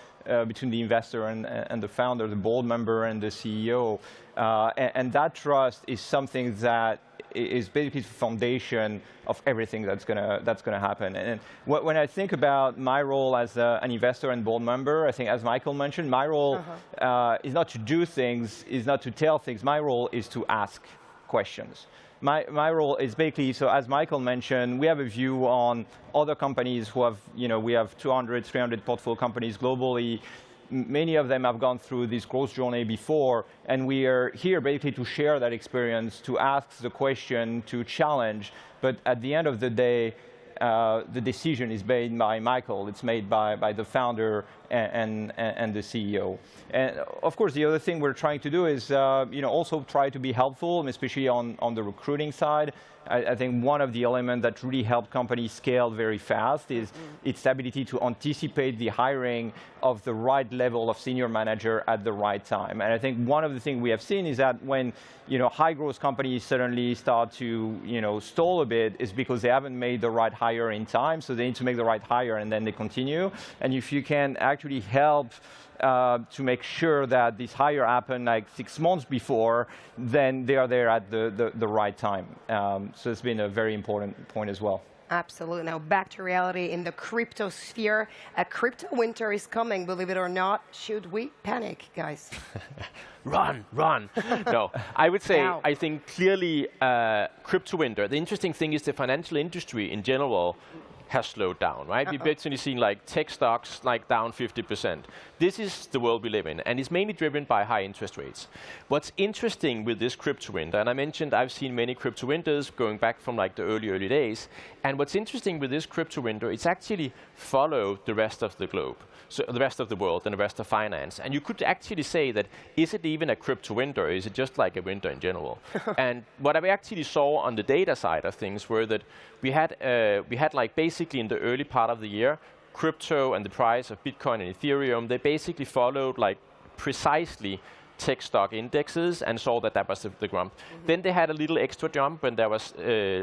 between the investor and the founder, the board member and the CEO. And that trust is something that is basically the foundation of everything that's gonna happen. And when I think about my role as an investor and board member, I think as Michael mentioned, my role is not to do things, is not to tell things. My role is to ask questions. My role is basically, so as Michael mentioned, we have a view on other companies who have, we have 200, 300 portfolio companies globally. Many of them have gone through this growth journey before, and we are here basically to share that experience, to ask the question, to challenge. But at the end of the day, the decision is made by Michael. It's made by the founder, and the CEO. And of course, the other thing we're trying to do is also try to be helpful, especially on the recruiting side. I think one of the elements that really helped companies scale very fast is its ability to anticipate the hiring of the right level of senior manager at the right time. And I think one of the things we have seen is that when high growth companies suddenly start to stall a bit, is because they haven't made the right hire in time, so they need to make the right hire and then they continue. And if you can actually help to make sure that this hire happened like 6 months before, then they are there at the right time. So it's been a very important point as well. Absolutely. Now back to reality in the crypto sphere. A crypto winter is coming, believe it or not. Should we panic, guys? Run. No, I would say, I think clearly crypto winter. The interesting thing is the financial industry in general has slowed down, right? We've basically seen like tech stocks like down 50%. This is the world we live in, and it's mainly driven by high interest rates. What's interesting with this crypto winter, and I mentioned I've seen many crypto winters going back from like the early days, and what's interesting with this crypto winter, it's actually followed the rest of the globe. So the rest of the world and the rest of finance. And you could actually say that, is it even a crypto winter, or is it just like a winter in general? And what I actually saw on the data side of things were that we had like basically in the early part of the year, crypto and the price of Bitcoin and Ethereum, they basically followed like precisely tech stock indexes and saw that was the jump. Then they had a little extra jump when there was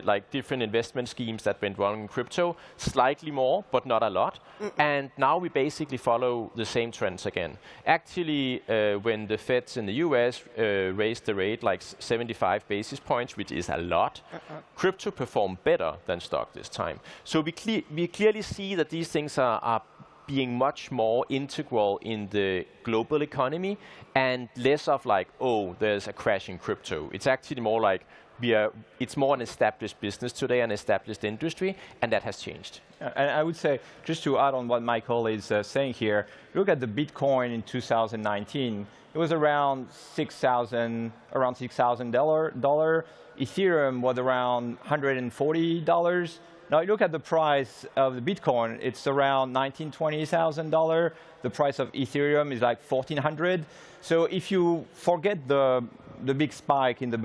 like different investment schemes that went wrong in crypto, slightly more, but not a lot. And now we basically follow the same trends again. Actually, when the Feds in the US raised the rate like 75 basis points, which is a lot, crypto performed better than stock this time. So we clearly see that these things are being much more integral in the global economy and less of like, oh, there's a crash in crypto. It's actually more like it's more an established business today, an established industry, and that has changed. And I would say, just to add on what Michael is saying here, look at the Bitcoin in 2019. It was around $6,000. Ethereum was around $140. Now, you look at the price of the Bitcoin, it's around $19,000, $20,000. The price of Ethereum is like $1,400. So if you forget the big spike in the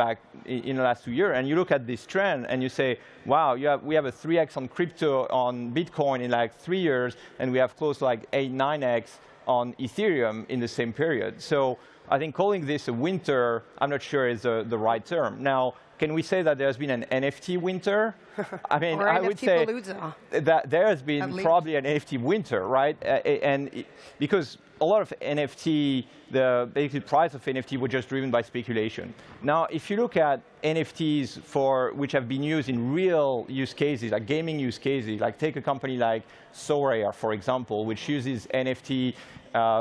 last 2 years, and you look at this trend and you say, wow, we have a 3x on crypto on Bitcoin in like 3 years, and we have close to like 8, 9x on Ethereum in the same period. So I think calling this a winter, I'm not sure is the right term. Now, can we say that there's been an NFT winter? I mean, I would say that there has been probably an NFT winter, right? Because a lot of NFT, the basic price of NFT was just driven by speculation. Now, if you look at NFTs which have been used in real use cases, like gaming use cases, like take a company like Sorrell, for example, which uses NFT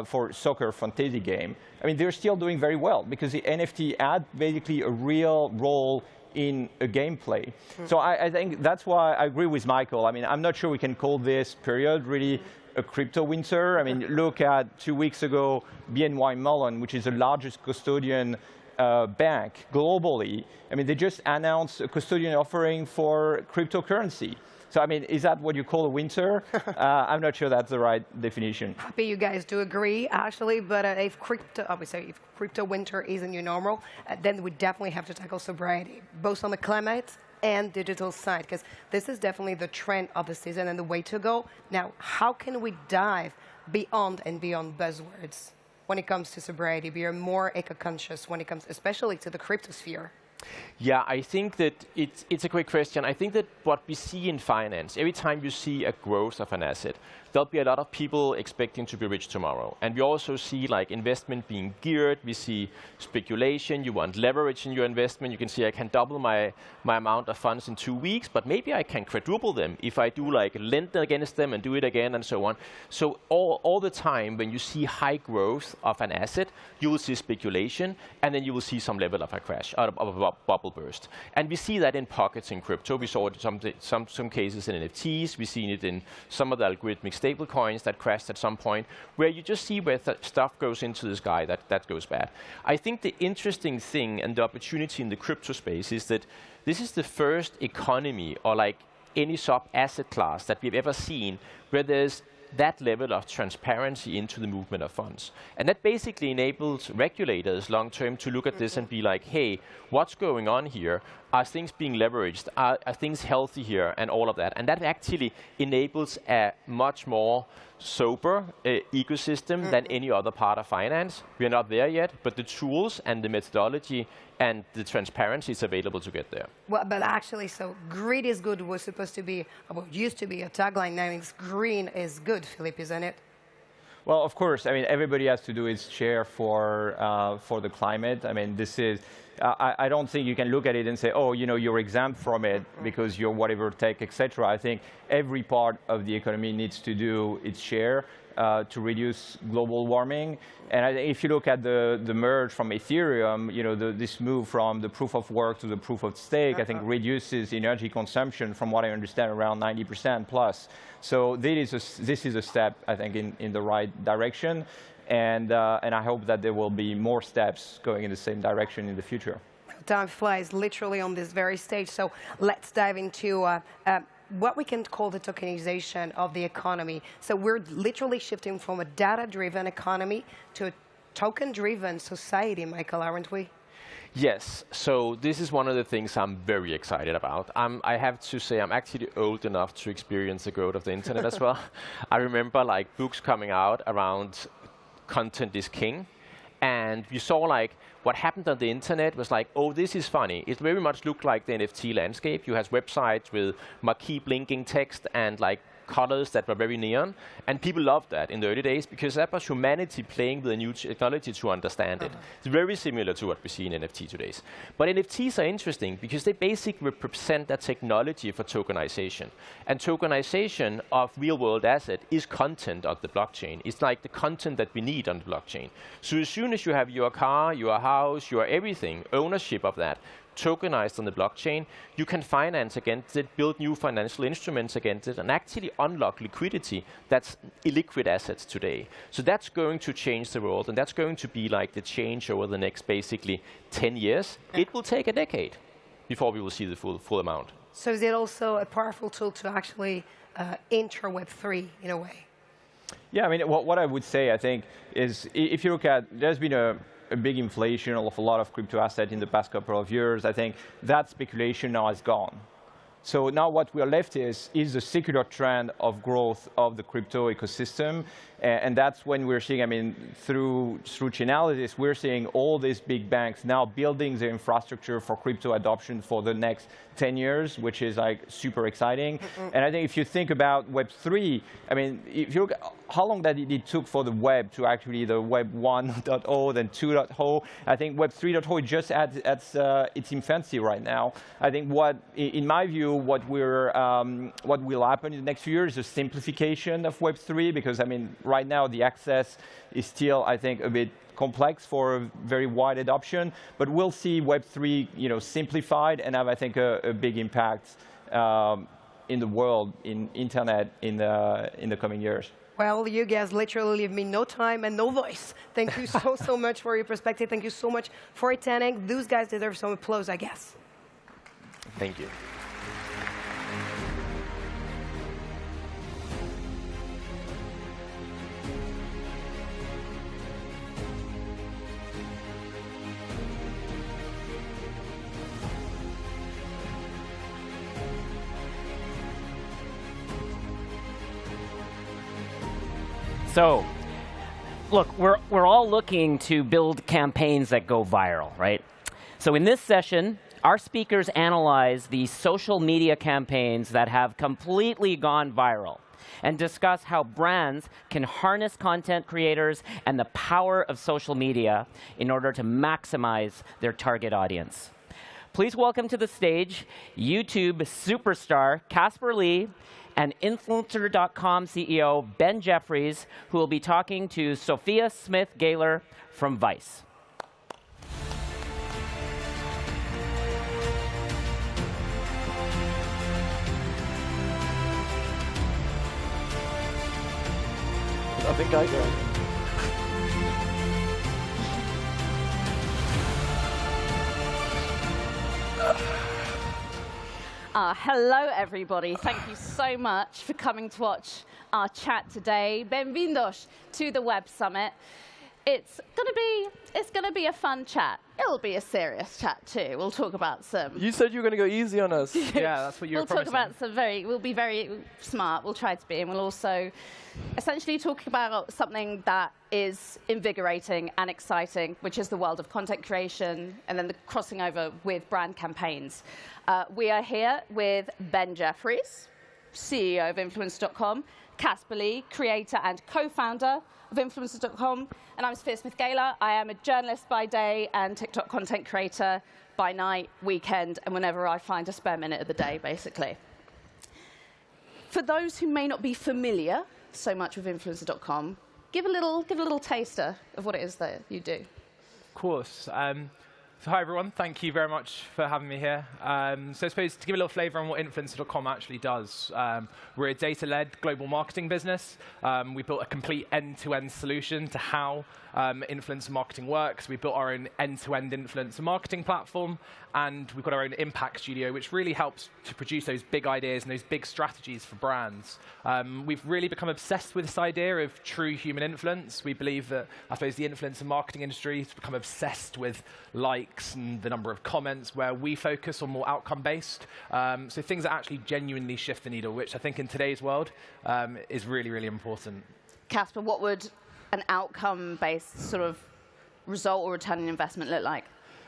for soccer fantasy game. I mean, they're still doing very well because the NFT had basically a real role in a gameplay. So I think that's why I agree with Michael. I mean, I'm not sure we can call this period really a crypto winter. I mean, look at 2 weeks ago, BNY Mellon, which is the largest custodian bank globally. I mean, they just announced a custodian offering for cryptocurrency. So, I mean, is that what you call a winter? I'm not sure that's the right definition. Happy you guys do agree, actually. But if crypto winter isn't your normal, then we definitely have to tackle sobriety, both on the climate and digital side, because this is definitely the trend of the season and the way to go. Now, how can we dive beyond and beyond buzzwords when it comes to sobriety, be more eco-conscious when it comes especially to the crypto sphere? Yeah, I think that it's a great question. I think that what we see in finance, every time you see a growth of an asset, there'll be a lot of people expecting to be rich tomorrow. And we also see like investment being geared. We see speculation. You want leverage in your investment. You can see I can double my amount of funds in 2 weeks, but maybe I can quadruple them if I do like lend against them and do it again and so on. So all the time when you see high growth of an asset, you will see speculation, and then you will see some level of a crash, of a bubble burst. And we see that in pockets in crypto. We saw it in some cases in NFTs. We've seen it in some of the algorithmic stable coins that crashed at some point, where you just see where stuff goes into the sky that goes bad. I think the interesting thing and the opportunity in the crypto space is that this is the first economy or like any sub-asset class that we've ever seen where there's that level of transparency into the movement of funds. And that basically enables regulators long-term to look at this and be like, hey, what's going on here? Are things being leveraged? Are things healthy here? And all of that. And that actually enables a much more sober ecosystem than any other part of finance. We are not there yet, but the tools and the methodology and the transparency is available to get there. Well, but actually, so greed is good was supposed to be, well, used to be a tagline. Now it's green is good, Philippe, isn't it? Well, of course. I mean, everybody has to do its share for the climate. I mean, this is. I don't think you can look at it and say, oh, you know, you're exempt from it because you're whatever tech, etc. I think every part of the economy needs to do its share to reduce global warming. And if you look at the merge from Ethereum, you know, this move from the proof of work to the proof of stake, I think reduces energy consumption, from what I understand, around 90% plus. So this is a step, I think, in the right direction. And I hope that there will be more steps going in the same direction in the future. Time flies literally on this very stage. So let's dive into what we can call the tokenization of the economy. So we're literally shifting from a data-driven economy to a token-driven society, Michael, aren't we? Yes, so this is one of the things I'm very excited about. I have to say I'm actually old enough to experience the growth of the internet as well. I remember like books coming out around content is king. And you saw like what happened on the internet was like, oh, this is funny. It very much looked like the NFT landscape. You had websites with marquee blinking text and like colors that were very neon. And people loved that in the early days because that was humanity playing with a new technology to understand it. It's very similar to what we see in NFT today. But NFTs are interesting because they basically represent that technology for tokenization. And tokenization of real-world asset is content of the blockchain. It's like the content that we need on the blockchain. So as soon as you have your car, your house, your everything, ownership of that, tokenized on the blockchain, you can finance against it, build new financial instruments against it, and actually unlock liquidity that's illiquid assets today. So that's going to change the world, and that's going to be like the change over the next basically 10 years. It will take a decade before we will see the full amount. So is it also a powerful tool to actually enter Web3 in a way? Yeah, I mean, what I would say, I think, is if you look at, there's been a big inflation of a lot of crypto assets in the past couple of years. I think that speculation now is gone. So now what we are left is the secular trend of growth of the crypto ecosystem. And that's when we're seeing, I mean, through Chainalysis, we're seeing all these big banks now building their infrastructure for crypto adoption for the next 10 years, which is like super exciting. And I think if you think about Web3, I mean, if you look at how long that it took for the web to actually the Web 1.0, then 2.0, I think Web 3.0 is just at its infancy right now. I think in my view, what will happen in the next few years is a simplification of Web 3, because I mean, right now the access is still, I think, a bit complex for a very wide adoption, but we'll see Web 3, you know, simplified and have, I think, a big impact in the world, in internet, in the coming years. Well, you guys literally leave me no time and no voice. Thank you so much for your perspective. Thank you so much for attending. Those guys deserve some applause, I guess. Thank you. So, look, we're all looking to build campaigns that go viral, right? So in this session, our speakers analyze the social media campaigns that have completely gone viral and discuss how brands can harness content creators and the power of social media in order to maximize their target audience. Please welcome to the stage YouTube superstar Casper Lee and Influencer.com CEO Ben Jeffries, who will be talking to Sophia Smith-Gaylor from Vice. I think I got it. Hello, everybody. Thank you so much for coming to watch our chat today. Bienvenidos to the Web Summit. It's gonna be a fun chat. It'll be a serious chat too. We'll talk about some. You said you were going to go easy on us. Yeah, that's what you were promising. We'll talk about some we'll be very smart. We'll try to be, and we'll also essentially talk about something that is invigorating and exciting, which is the world of content creation, and then the crossing over with brand campaigns. We are here with Ben Jeffries, CEO of Influencer.com, Casper Lee, creator and co-founder of Influencer.com, and I'm Sophia Smith-Gaylor. I am a journalist by day and TikTok content creator by night, weekend, and whenever I find a spare minute of the day, basically. For those who may not be familiar so much with Influencer.com, give a little taster of what it is that you do. Of course. So hi everyone, thank you very much for having me here. So I suppose to give a little flavor on what Influencer.com actually does, we're a data-led global marketing business. We built a complete end-to-end solution to how influencer marketing works. We built our own end-to-end influencer marketing platform, and we've got our own impact studio, which really helps to produce those big ideas and those big strategies for brands. We've really become obsessed with this idea of true human influence. We believe that, I suppose, the influencer marketing industry has become obsessed with likes and the number of comments, where we focus on more outcome-based. So things that actually genuinely shift the needle, which I think in today's world is really, really important. Casper, what would an outcome-based sort of result or return on investment look like?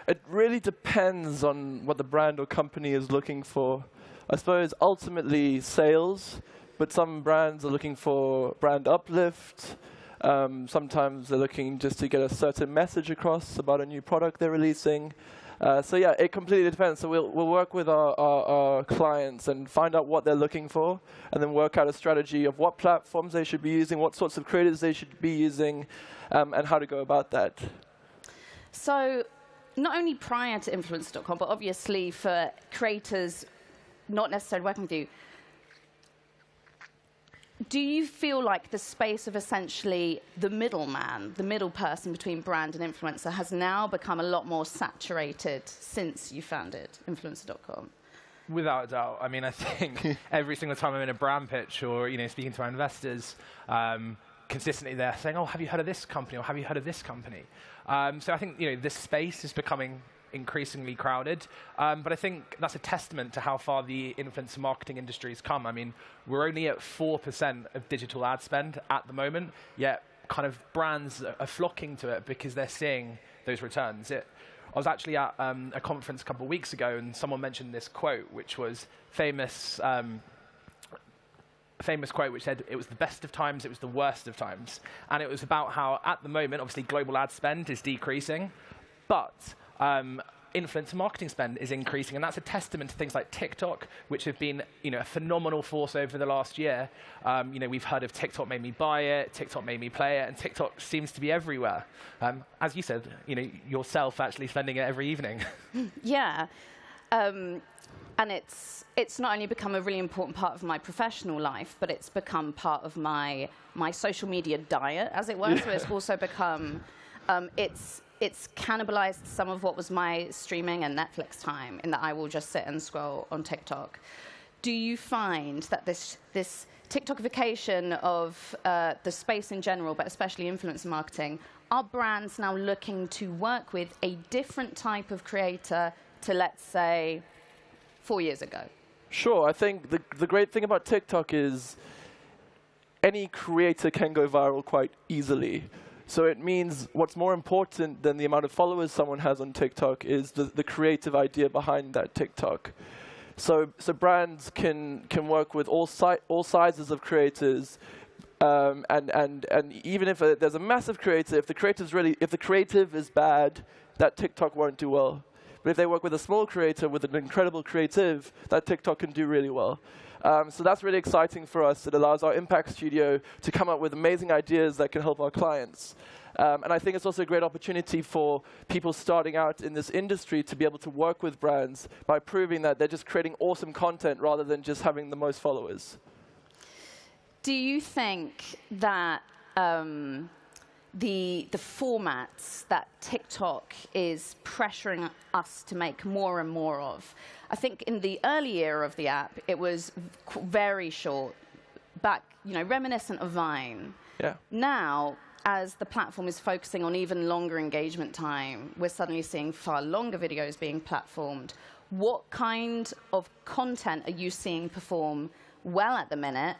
It really depends on what the brand or company is looking for. I suppose ultimately sales, but some brands are looking for brand uplift. Sometimes they're looking just to get a certain message across about a new product they're releasing. So yeah, it completely depends. So we'll work with our clients and find out what they're looking for, and then work out a strategy of what platforms they should be using, what sorts of creators they should be using, and how to go about that. So not only prior to Influencer.com, but obviously for creators not necessarily working with you, do you feel like the space of essentially the middleman, the middle person between brand and influencer, has now become a lot more saturated since you founded Influencer.com? Without a doubt. I mean, I think every single time I'm in a brand pitch or speaking to our investors, consistently they're saying, "Oh, have you heard of this company?" or "Have you heard of this company?" So I think this space is becoming increasingly crowded, but I think that's a testament to how far the influencer marketing industry has come. I mean, we're only at 4% of digital ad spend at the moment, yet kind of brands are flocking to it because they're seeing those returns. I was actually at a conference a couple of weeks ago, and someone mentioned this quote, which was famous quote, which said, "It was the best of times, it was the worst of times." And it was about how, at the moment, obviously global ad spend is decreasing, but influencer marketing spend is increasing, and that's a testament to things like TikTok, which have been a phenomenal force over the last year. We've heard of TikTok made me buy it, TikTok made me play it, and TikTok seems to be everywhere. As you said, yourself actually spending it every evening. Yeah. And it's not only become a really important part of my professional life, but it's become part of my social media diet, as it were. So it's also become, it's cannibalized some of what was my streaming and Netflix time, in that I will just sit and scroll on TikTok. Do you find that this TikTokification of the space in general, but especially influencer marketing, are brands now looking to work with a different type of creator to, let's say, 4 years ago? Sure. I think the great thing about TikTok is any creator can go viral quite easily. So it means what's more important than the amount of followers someone has on TikTok is the creative idea behind that TikTok. So brands can work with all sizes of creators, and even if there's a massive creator, if the creative is bad, that TikTok won't do well. But if they work with a small creator with an incredible creative, that TikTok can do really well. So that's really exciting for us. It allows our impact studio to come up with amazing ideas that can help our clients. And I think it's also a great opportunity for people starting out in this industry to be able to work with brands by proving that they're just creating awesome content rather than just having the most followers. Do you think that the formats that TikTok is pressuring us to make more and more of? I think in the early era of the app, it was very short back, reminiscent of Vine. Yeah. Now, as the platform is focusing on even longer engagement time, we're suddenly seeing far longer videos being platformed. What kind of content are you seeing perform well at the minute?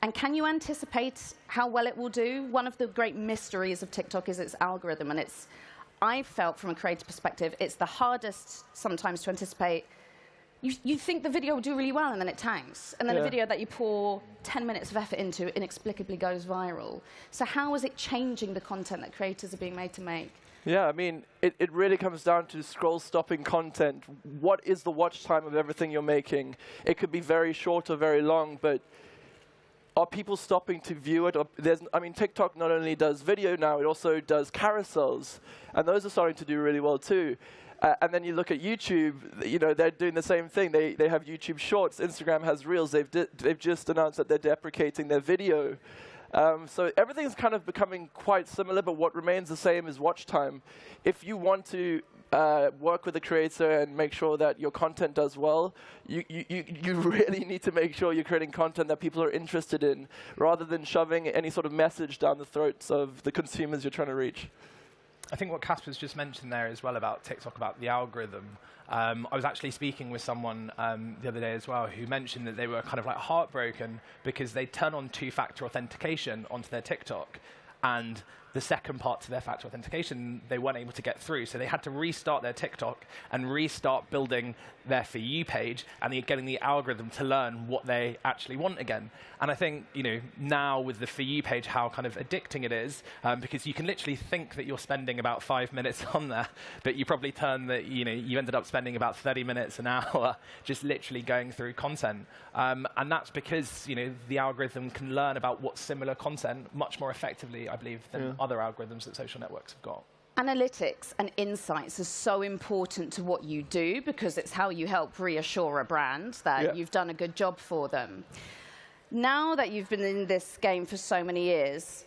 And can you anticipate how well it will do? One of the great mysteries of TikTok is its algorithm, and I felt from a creator perspective, it's the hardest sometimes to anticipate. You think the video will do really well, and then it tanks. And then a video that you pour 10 minutes of effort into inexplicably goes viral. So how is it changing the content that creators are being made to make? Yeah, I mean, it really comes down to scroll-stopping content. What is the watch time of everything you're making? It could be very short or very long, but are people stopping to view it? TikTok not only does video now, it also does carousels, and those are starting to do really well too. And then you look at YouTube, they're doing the same thing. They have YouTube Shorts, Instagram has Reels. They've just announced that they're deprecating their video. So everything's kind of becoming quite similar, but what remains the same is watch time. If you want to work with a creator and make sure that your content does well, you really need to make sure you're creating content that people are interested in, rather than shoving any sort of message down the throats of the consumers you're trying to reach. I think what Casper's just mentioned there as well about TikTok, about the algorithm. I was actually speaking with someone the other day as well who mentioned that they were kind of like heartbroken because they turn on two-factor authentication onto their TikTok, and the second part to their factor authentication they weren't able to get through. So they had to restart their TikTok and restart building their For You page and getting the algorithm to learn what they actually want again. And I think, now with the For You page, how kind of addicting it is, because you can literally think that you're spending about 5 minutes on there, but you probably you ended up spending about 30 minutes, an hour, just literally going through content. And that's because, the algorithm can learn about what's similar content much more effectively, I believe, than other algorithms that social networks have got. Analytics and insights are so important to what you do because it's how you help reassure a brand that you've done a good job for them. Now that you've been in this game for so many years,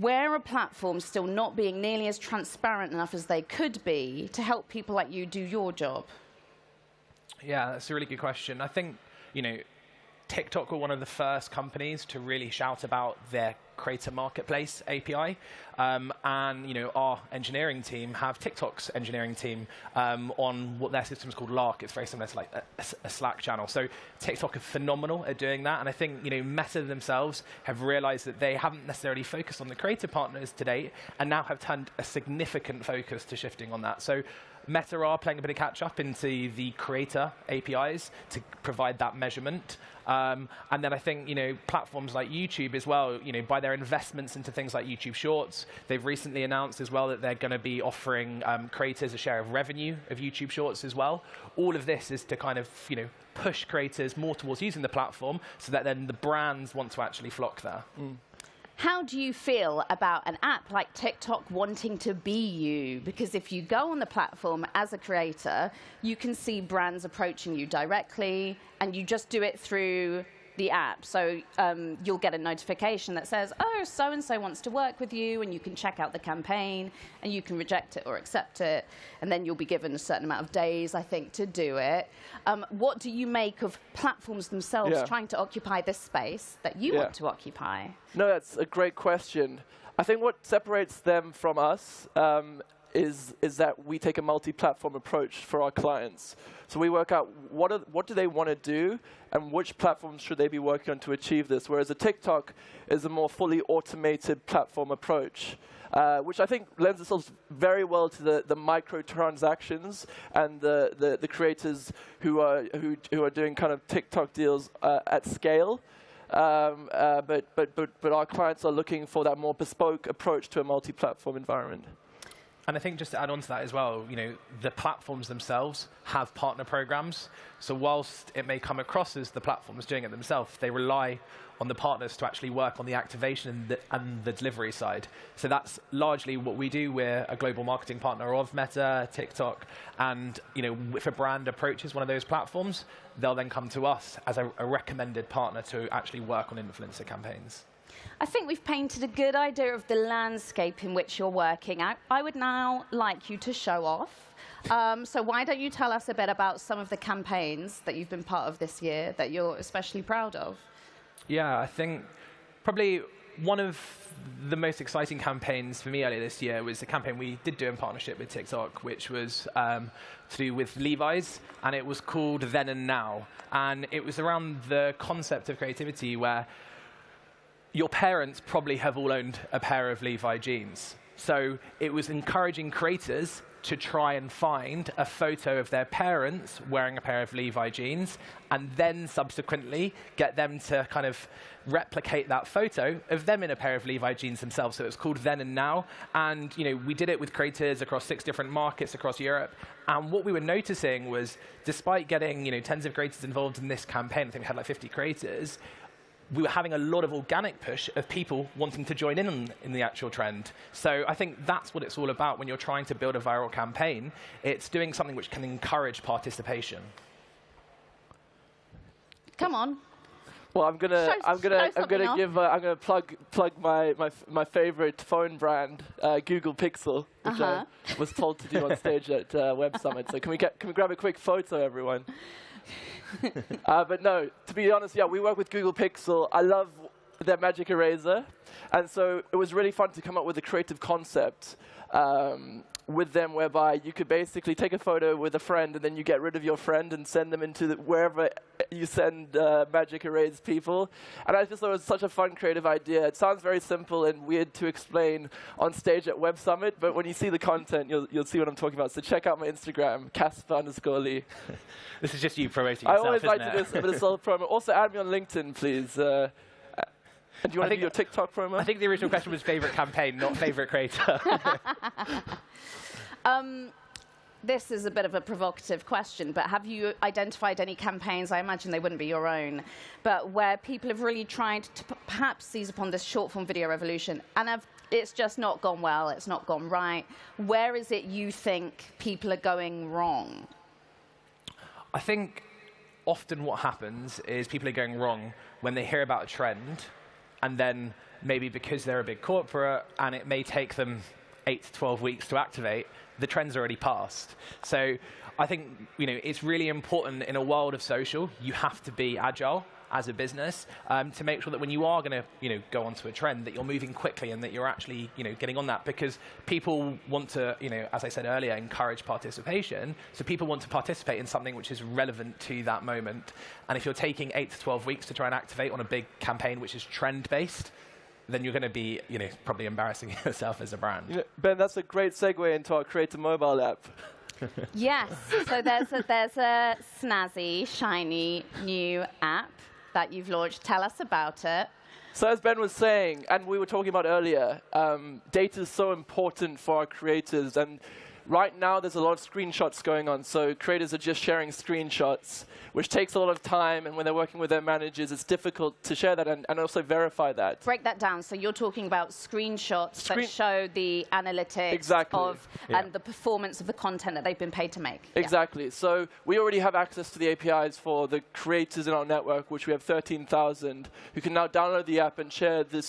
where are platforms still not being nearly as transparent enough as they could be to help people like you do your job? Yeah, that's a really good question. I think, TikTok were one of the first companies to really shout about their Creator Marketplace API. And our engineering team have TikTok's engineering team on what their system is called Lark. It's very similar to like a Slack channel. So TikTok are phenomenal at doing that. And I think Meta themselves have realized that they haven't necessarily focused on the creator partners to date and now have turned a significant focus to shifting on that. So Meta are playing a bit of catch up into the creator APIs to provide that measurement. And then I think, platforms like YouTube as well, by their investments into things like YouTube Shorts, they've recently announced as well that they're going to be offering creators a share of revenue of YouTube Shorts as well. All of this is to kind of, push creators more towards using the platform so that then the brands want to actually flock there. How do you feel about an app like TikTok wanting to be you? Because if you go on the platform as a creator, you can see brands approaching you directly, and you just do it through the app. So you'll get a notification that says, oh, so-and-so wants to work with you, and you can check out the campaign, and you can reject it or accept it, and then you'll be given a certain amount of days, I think, to do it. What do you make of platforms themselves trying to occupy this space that you want to occupy? No, that's a great question. I think what separates them from us is that we take a multi-platform approach for our clients. So we work out what do they want to do and which platforms should they be working on to achieve this, whereas a TikTok is a more fully automated platform approach, which I think lends itself very well to the microtransactions and the creators who are doing kind of TikTok deals at scale. But our clients are looking for that more bespoke approach to a multi-platform environment. And I think just to add on to that as well, the platforms themselves have partner programs. So whilst it may come across as the platforms doing it themselves, they rely on the partners to actually work on the activation and the delivery side. So that's largely what we do. We're a global marketing partner of Meta, TikTok, and if a brand approaches one of those platforms, they'll then come to us as a recommended partner to actually work on influencer campaigns. I think we've painted a good idea of the landscape in which you're working. I would now like you to show off. So why don't you tell us a bit about some of the campaigns that you've been part of this year that you're especially proud of? Yeah, I think probably one of the most exciting campaigns for me earlier this year was a campaign we did do in partnership with TikTok, which was to do with Levi's, and it was called Then and Now. And it was around the concept of creativity where your parents probably have all owned a pair of Levi jeans. So it was encouraging creators to try and find a photo of their parents wearing a pair of Levi jeans, and then subsequently get them to kind of replicate that photo of them in a pair of Levi jeans themselves. So it's called Then and Now. And we did it with creators across 6 different markets across Europe. And what we were noticing was, despite getting tens of creators involved in this campaign, I think we had like 50 creators, we were having a lot of organic push of people wanting to join in the actual trend. So I think that's what it's all about when you're trying to build a viral campaign. It's doing something which can encourage participation. Come on. Well, I'm gonna plug my favorite phone brand, Google Pixel, which I was told to do on stage at Web Summit. So can we grab a quick photo, everyone? But no, to be honest, yeah, we work with Google Pixel. I love their Magic Eraser, and so it was really fun to come up with a creative concept with them, whereby you could basically take a photo with a friend, and then you get rid of your friend and send them into wherever you send Magic Erase people. And I just thought it was such a fun, creative idea. It sounds very simple and weird to explain on stage at Web Summit, but when you see the content, you'll see what I'm talking about. So check out my Instagram, Casper_Lee. This is just you promoting yourself, I always like to do a bit of self-promo. Also, add me on LinkedIn, please. And do you want to do your TikTok promo? I think the original question was favorite campaign, not favorite creator. This is a bit of a provocative question, but have you identified any campaigns, I imagine they wouldn't be your own, but where people have really tried to perhaps seize upon this short-form video revolution, and it's just not gone well, it's not gone right? Where is it you think people are going wrong? I think often what happens is people are going wrong when they hear about a trend, and then maybe because they're a big corporate and it may take them 8 to 12 weeks to activate, the trend's already passed. So I think it's really important in a world of social, you have to be agile as a business to make sure that when you are going to go onto a trend, that you're moving quickly and that you're actually getting on that, because people want to, as I said earlier, encourage participation. So people want to participate in something which is relevant to that moment. And if you're taking 8 to 12 weeks to try and activate on a big campaign which is trend-based, then you're going to be probably embarrassing yourself as a brand. Ben, that's a great segue into our Creator mobile app. Yes, so there's a snazzy, shiny new app that you've launched. Tell us about it. So as Ben was saying, and we were talking about earlier, data is so important for our creators. And right now, there's a lot of screenshots going on. So creators are just sharing screenshots, which takes a lot of time. And when they're working with their managers, it's difficult to share that and also verify that. Break that down. So you're talking about screenshots that show the analytics of and the performance of the content that they've been paid to make. Exactly. So we already have access to the APIs for the creators in our network, which we have 13,000, who can now download the app and share the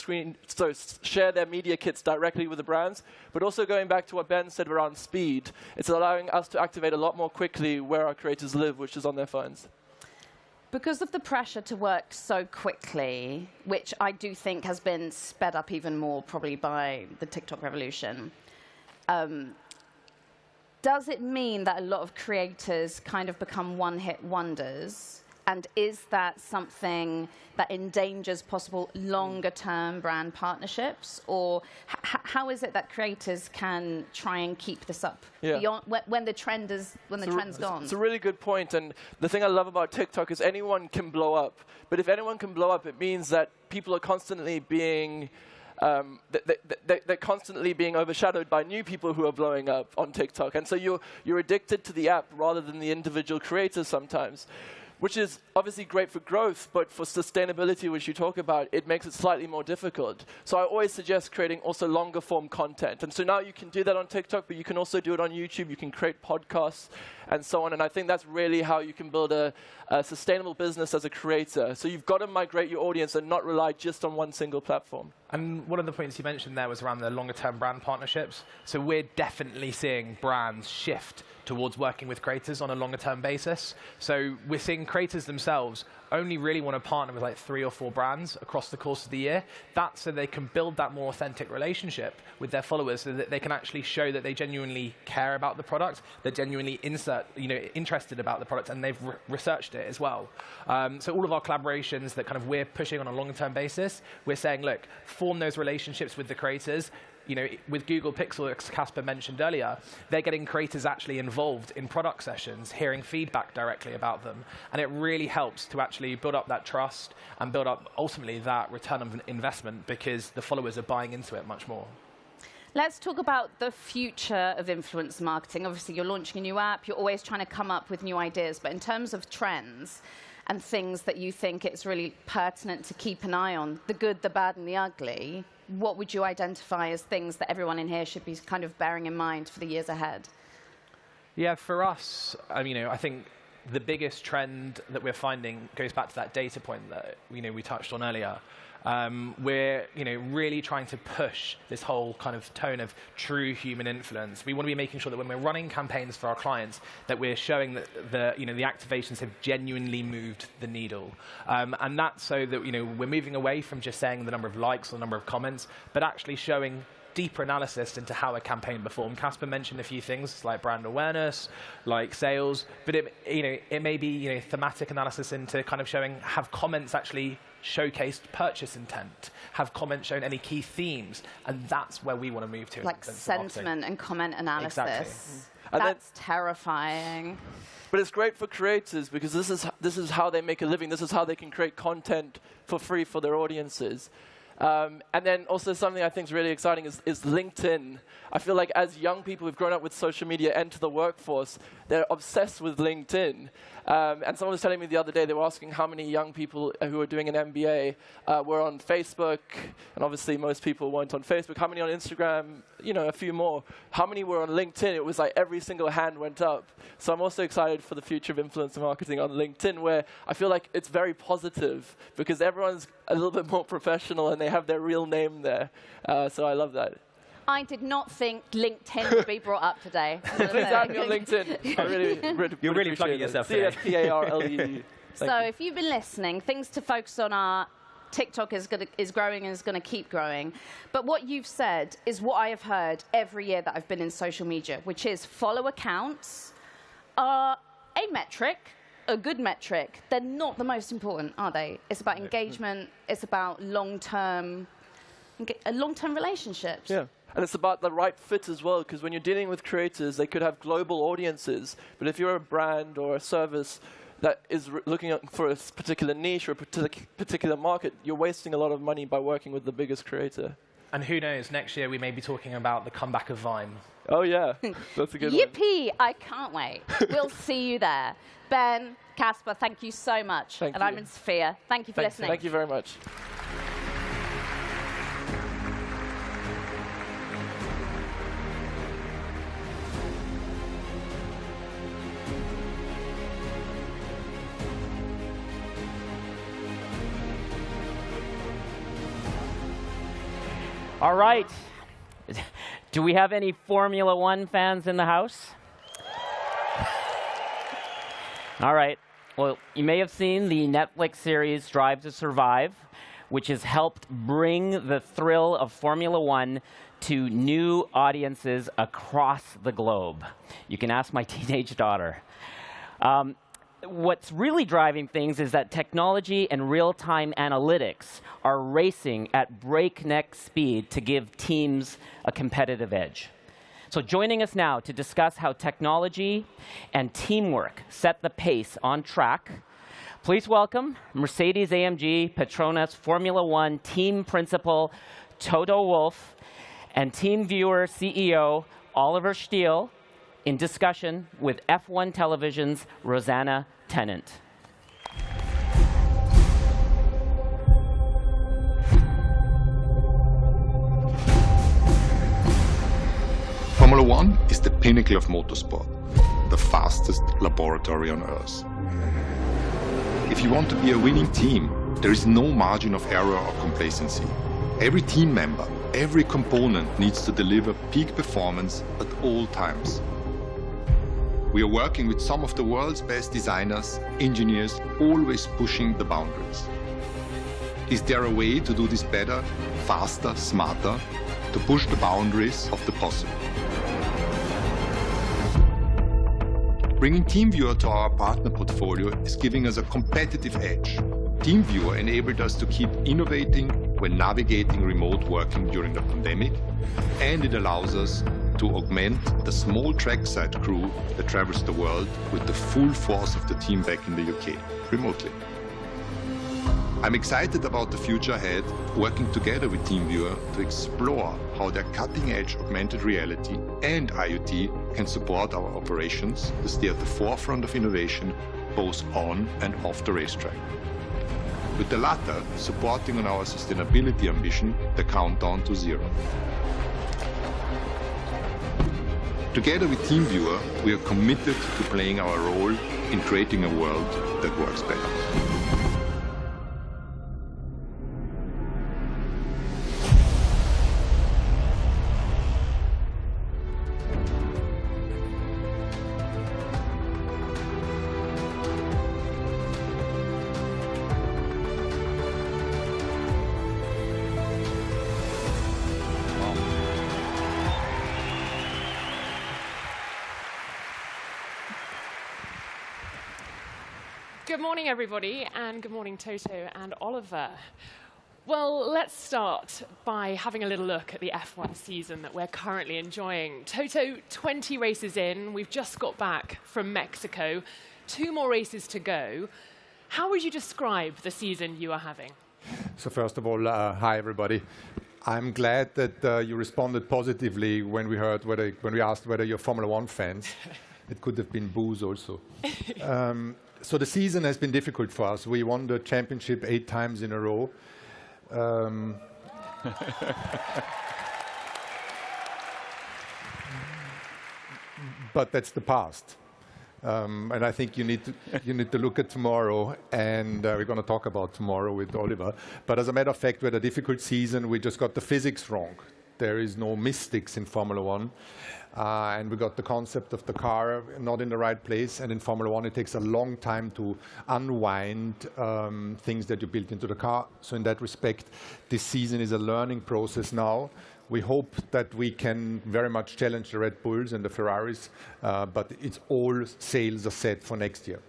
share their media kits directly with the brands. But also going back to what Ben said around speed, it's allowing us to activate a lot more quickly where our creators live, which is on their phones. Because of the pressure to work so quickly, which I do think has been sped up even more probably by the TikTok revolution, does it mean that a lot of creators kind of become one-hit wonders? And is that something that endangers possible longer-term brand partnerships? Or how is it that creators can try and keep this up beyond when the trend's gone? It's a really good point. And the thing I love about TikTok is anyone can blow up. But if anyone can blow up, it means that people are constantly being they're constantly being overshadowed by new people who are blowing up on TikTok. And so you're addicted to the app rather than the individual creators sometimes, which is obviously great for growth, but for sustainability, which you talk about, it makes it slightly more difficult. So I always suggest creating also longer form content. And so now you can do that on TikTok, but you can also do it on YouTube. You can create podcasts and so on. And I think that's really how you can build a sustainable business as a creator. So you've got to migrate your audience and not rely just on one single platform. And one of the points you mentioned there was around the longer term brand partnerships. So we're definitely seeing brands shift towards working with creators on a longer term basis. So we're seeing creators themselves only really want to partner with like 3 or 4 brands across the course of the year. That's so they can build that more authentic relationship with their followers, so that they can actually show that they genuinely care about the product, they're genuinely interested about the product, and they've researched it as well. So all of our collaborations that kind of we're pushing on a long-term basis, we're saying, look, form those relationships with the creators. With Google Pixel, as Casper mentioned earlier, they're getting creators actually involved in product sessions, hearing feedback directly about them. And it really helps to actually build up that trust and build up, ultimately, that return on investment, because the followers are buying into it much more. Let's talk about the future of influencer marketing. Obviously, you're launching a new app. You're always trying to come up with new ideas. But in terms of trends and things that you think it's really pertinent to keep an eye on, the good, the bad, and the ugly, what would you identify as things that everyone in here should be kind of bearing in mind for the years ahead? Yeah, for us, I think the biggest trend that we're finding goes back to that data point that we touched on earlier. We're really trying to push this whole kind of tone of true human influence. We want to be making sure that when we're running campaigns for our clients, that we're showing that the activations have genuinely moved the needle, and that's so that we're moving away from just saying the number of likes or the number of comments, but actually showing deeper analysis into how a campaign performed. Casper mentioned a few things like brand awareness, like sales, but it may be thematic analysis into kind of showing, have comments actually showcased purchase intent, have comments shown any key themes, and that's where we want to move to. Like sentiment and comment analysis. Exactly. That's terrifying. But it's great for creators, because this is how they make a living. This is how they can create content for free for their audiences. And then also something I think is really exciting is LinkedIn. I feel like as young people who've grown up with social media enter the workforce, they're obsessed with LinkedIn. And someone was telling me the other day, they were asking how many young people who are doing an MBA were on Facebook. And obviously most people weren't on Facebook. How many on Instagram? A few more. How many were on LinkedIn? It was like every single hand went up. So I'm also excited for the future of influencer marketing on LinkedIn, where I feel like it's very positive, because everyone's a little bit more professional and they have their real name there. So I love that. I did not think LinkedIn would be brought up today. Please add me on LinkedIn. You're really plugging yourself today. CSPARLE. So if you've been listening, things to focus on are TikTok is growing and is going to keep growing. But what you've said is what I have heard every year that I've been in social media, which is follow accounts are a metric, a good metric. They're not the most important, are they? It's about engagement. It's about long-term relationships. Yeah. And it's about the right fit as well, because when you're dealing with creators, they could have global audiences. But if you're a brand or a service that is looking for a particular niche or a particular market, you're wasting a lot of money by working with the biggest creator. And who knows, next year we may be talking about the comeback of Vine. Oh, yeah. That's a good one. Yippee! I can't wait. We'll see you there. Ben, Casper, thank you so much. Thank you. I'm in Sophia. Thank you for listening. Thank you very much. All right. Do we have any Formula One fans in the house? All right. Well, you may have seen the Netflix series Drive to Survive, which has helped bring the thrill of Formula One to new audiences across the globe. You can ask my teenage daughter. What's really driving things is that technology and real-time analytics are racing at breakneck speed to give teams a competitive edge. So joining us now to discuss how technology and teamwork set the pace on track, please welcome Mercedes-AMG PETRONAS Formula One team principal Toto Wolff and TeamViewer CEO Oliver Steil in discussion with F1 Television's Rosanna Tennant. Formula One is the pinnacle of motorsport, the fastest laboratory on Earth. If you want to be a winning team, there is no margin of error or complacency. Every team member, every component needs to deliver peak performance at all times. We are working with some of the world's best designers, engineers, always pushing the boundaries. Is there a way to do this better, faster, smarter, to push the boundaries of the possible? Bringing TeamViewer to our partner portfolio is giving us a competitive edge. TeamViewer enabled us to keep innovating when navigating remote working during the pandemic, and it allows us to augment the small trackside crew that travels the world with the full force of the team back in the UK, remotely. I'm excited about the future ahead, working together with TeamViewer to explore how their cutting-edge augmented reality and IoT can support our operations to stay at the forefront of innovation, both on and off the racetrack. With the latter supporting on our sustainability ambition, the countdown to zero. Together with TeamViewer, we are committed to playing our role in creating a world that works better. Good morning, everybody, and good morning, Toto and Oliver. Well, let's start by having a little look at the F1 season that we're currently enjoying. Toto, 20 races in. We've just got back from Mexico. 2 more races to go. How would you describe the season you are having? So first of all, hi, everybody. I'm glad that you responded positively when we asked whether you're Formula One fans. It could have been booze also. So the season has been difficult for us. We won the championship 8 times in a row. But that's the past. And I think you need to look at tomorrow, and we're going to talk about tomorrow with Oliver. But as a matter of fact, we had a difficult season. We just got the physics wrong. There is no mystics in Formula One. And we got the concept of the car not in the right place. And in Formula One, it takes a long time to unwind things that you built into the car. So in that respect, this season is a learning process now. We hope that we can very much challenge the Red Bulls and the Ferraris, but it's all sails are set for next year.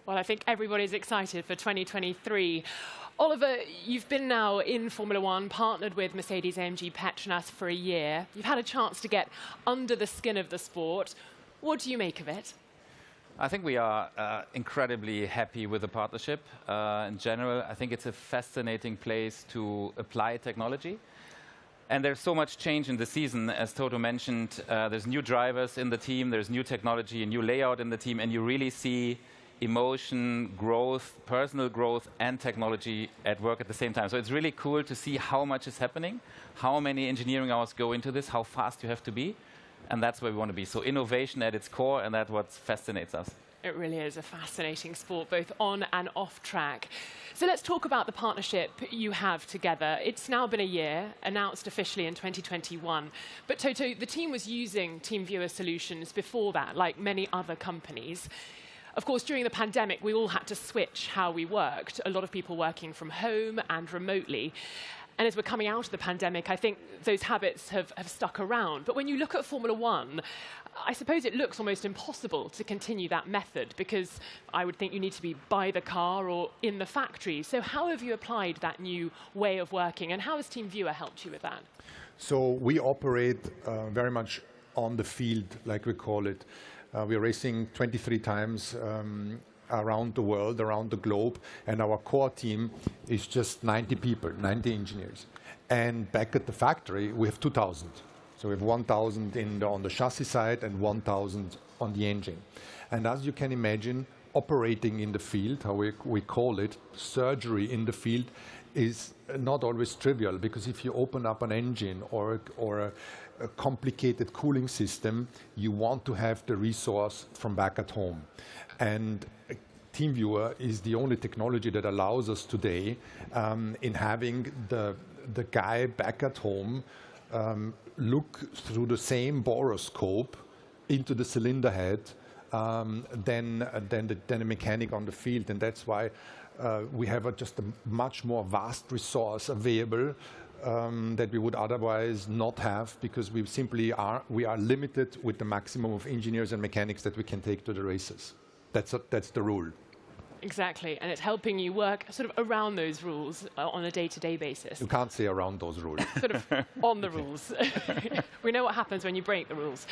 Well, I think everybody's excited for 2023. Oliver, you've been now in Formula One, partnered with Mercedes-AMG PETRONAS for a year. You've had a chance to get under the skin of the sport. What do you make of it? I think we are incredibly happy with the partnership. In general, I think it's a fascinating place to apply technology. And there's so much change in the season, as Toto mentioned. There's new drivers in the team, there's new technology, a new layout in the team, and you really see emotion, growth, personal growth, and technology at work at the same time. So it's really cool to see how much is happening, how many engineering hours go into this, how fast you have to be, and that's where we want to be. So innovation at its core, and that's what fascinates us. It really is a fascinating sport, both on and off track. So let's talk about the partnership you have together. It's now been a year, announced officially in 2021. But Toto, the team was using TeamViewer solutions before that, like many other companies. Of course, during the pandemic, we all had to switch how we worked, a lot of people working from home and remotely. And as we're coming out of the pandemic, I think those habits have stuck around. But when you look at Formula One, I suppose it looks almost impossible to continue that method, because I would think you need to be by the car or in the factory. So how have you applied that new way of working, and how has TeamViewer helped you with that? So we operate very much on the field, like we call it. We're racing 23 times around the world, around the globe, and our core team is just 90 people, 90 engineers. And back at the factory, we have 2,000. So we have 1,000 on the chassis side and 1,000 on the engine. And as you can imagine, operating in the field, how we call it, surgery in the field, is not always trivial, because if you open up an engine or a complicated cooling system, you want to have the resource from back at home. And TeamViewer is the only technology that allows us today in having the guy back at home look through the same boroscope into the cylinder head than a mechanic on the field, and that's why we have just a much more vast resource available that we would otherwise not have, because we are limited with the maximum of engineers and mechanics that we can take to the races. That's the rule. Exactly, and it's helping you work sort of around those rules on a day-to-day basis. You can't say around those rules. Sort of on the rules. We know what happens when you break the rules.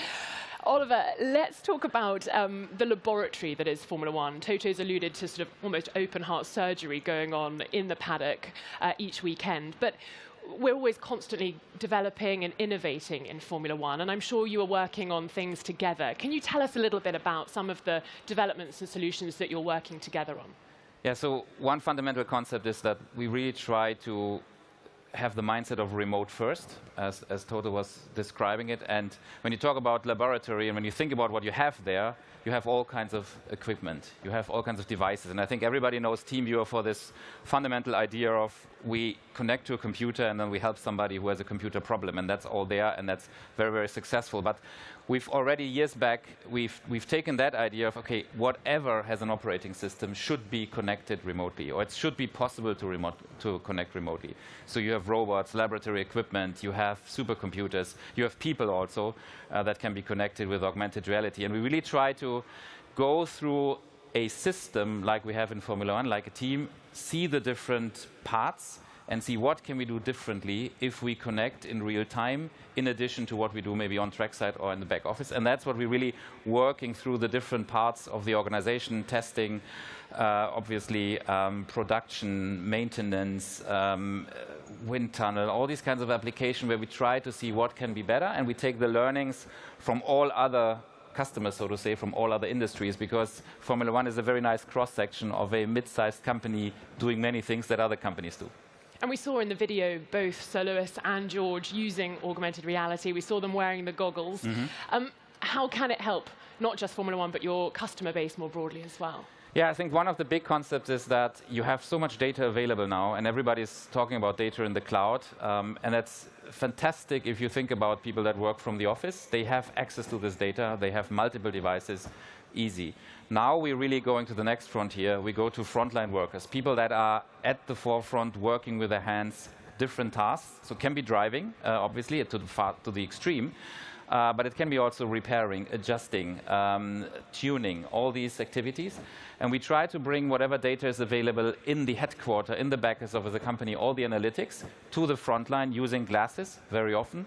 Oliver, let's talk about the laboratory that is Formula One. Toto's alluded to sort of almost open-heart surgery going on in the paddock each weekend, but we're always constantly developing and innovating in Formula One, and I'm sure you are working on things together. Can you tell us a little bit about some of the developments and solutions that you're working together on? Yeah, so one fundamental concept is that we really try to have the mindset of remote first, as Toto was describing it. And when you talk about laboratory and when you think about what you have there, you have all kinds of equipment, you have all kinds of devices. And I think everybody knows TeamViewer for this fundamental idea of we connect to a computer and then we help somebody who has a computer problem, and that's all there, and that's very, very successful. But we've already, years back, we've taken that idea of, okay, whatever has an operating system should be connected remotely, or it should be possible to connect remotely. So you have robots, laboratory equipment, you have supercomputers, you have people also that can be connected with augmented reality. And we really try to go through a system like we have in Formula One, like a team, see the different parts and see what can we do differently if we connect in real time, in addition to what we do maybe on trackside or in the back office. And that's what we're really working through the different parts of the organization, testing, obviously production, maintenance, wind tunnel, all these kinds of applications where we try to see what can be better, and we take the learnings from all other customers, so to say, from all other industries, because Formula One is a very nice cross-section of a mid-sized company doing many things that other companies do. And we saw in the video both Sir Lewis and George using augmented reality. We saw them wearing the goggles. Mm-hmm. How can it help not just Formula One, but your customer base more broadly as well? Yeah, I think one of the big concepts is that you have so much data available now, and everybody's talking about data in the cloud, and that's fantastic if you think about people that work from the office. They have access to this data, they have multiple devices, easy. Now we're really going to the next frontier. We go to frontline workers, people that are at the forefront working with their hands, different tasks. So it can be driving, obviously, to the extreme, but it can be also repairing, adjusting, tuning, all these activities. And we try to bring whatever data is available in the headquarter, in the back office of the company, all the analytics, to the front line using glasses very often,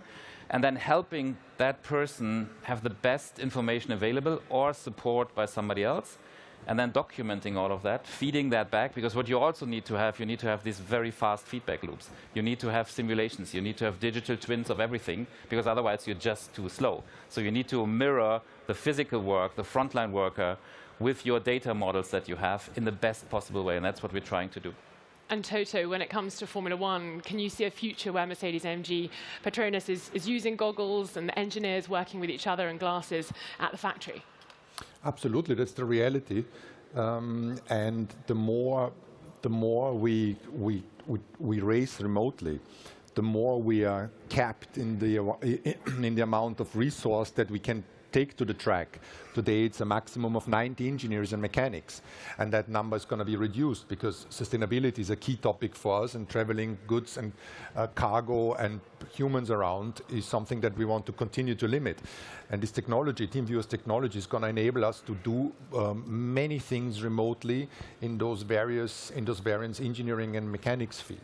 and then helping that person have the best information available or support by somebody else, and then documenting all of that, feeding that back, because what you also need to have, you need to have these very fast feedback loops. You need to have simulations, you need to have digital twins of everything, because otherwise you're just too slow. So you need to mirror the physical work, the frontline worker, with your data models that you have in the best possible way, and that's what we're trying to do. And Toto, when it comes to Formula One, can you see a future where Mercedes-AMG PETRONAS is using goggles and the engineers working with each other and glasses at the factory? Absolutely, that's the reality. And the more we race remotely, the more we are capped in the amount of resource that we can take to the track. Today it's a maximum of 90 engineers and mechanics, and that number is going to be reduced because sustainability is a key topic for us, and traveling goods and cargo and humans around is something that we want to continue to limit. And this technology, TeamViewer's technology, is going to enable us to do many things remotely in those various engineering and mechanics field.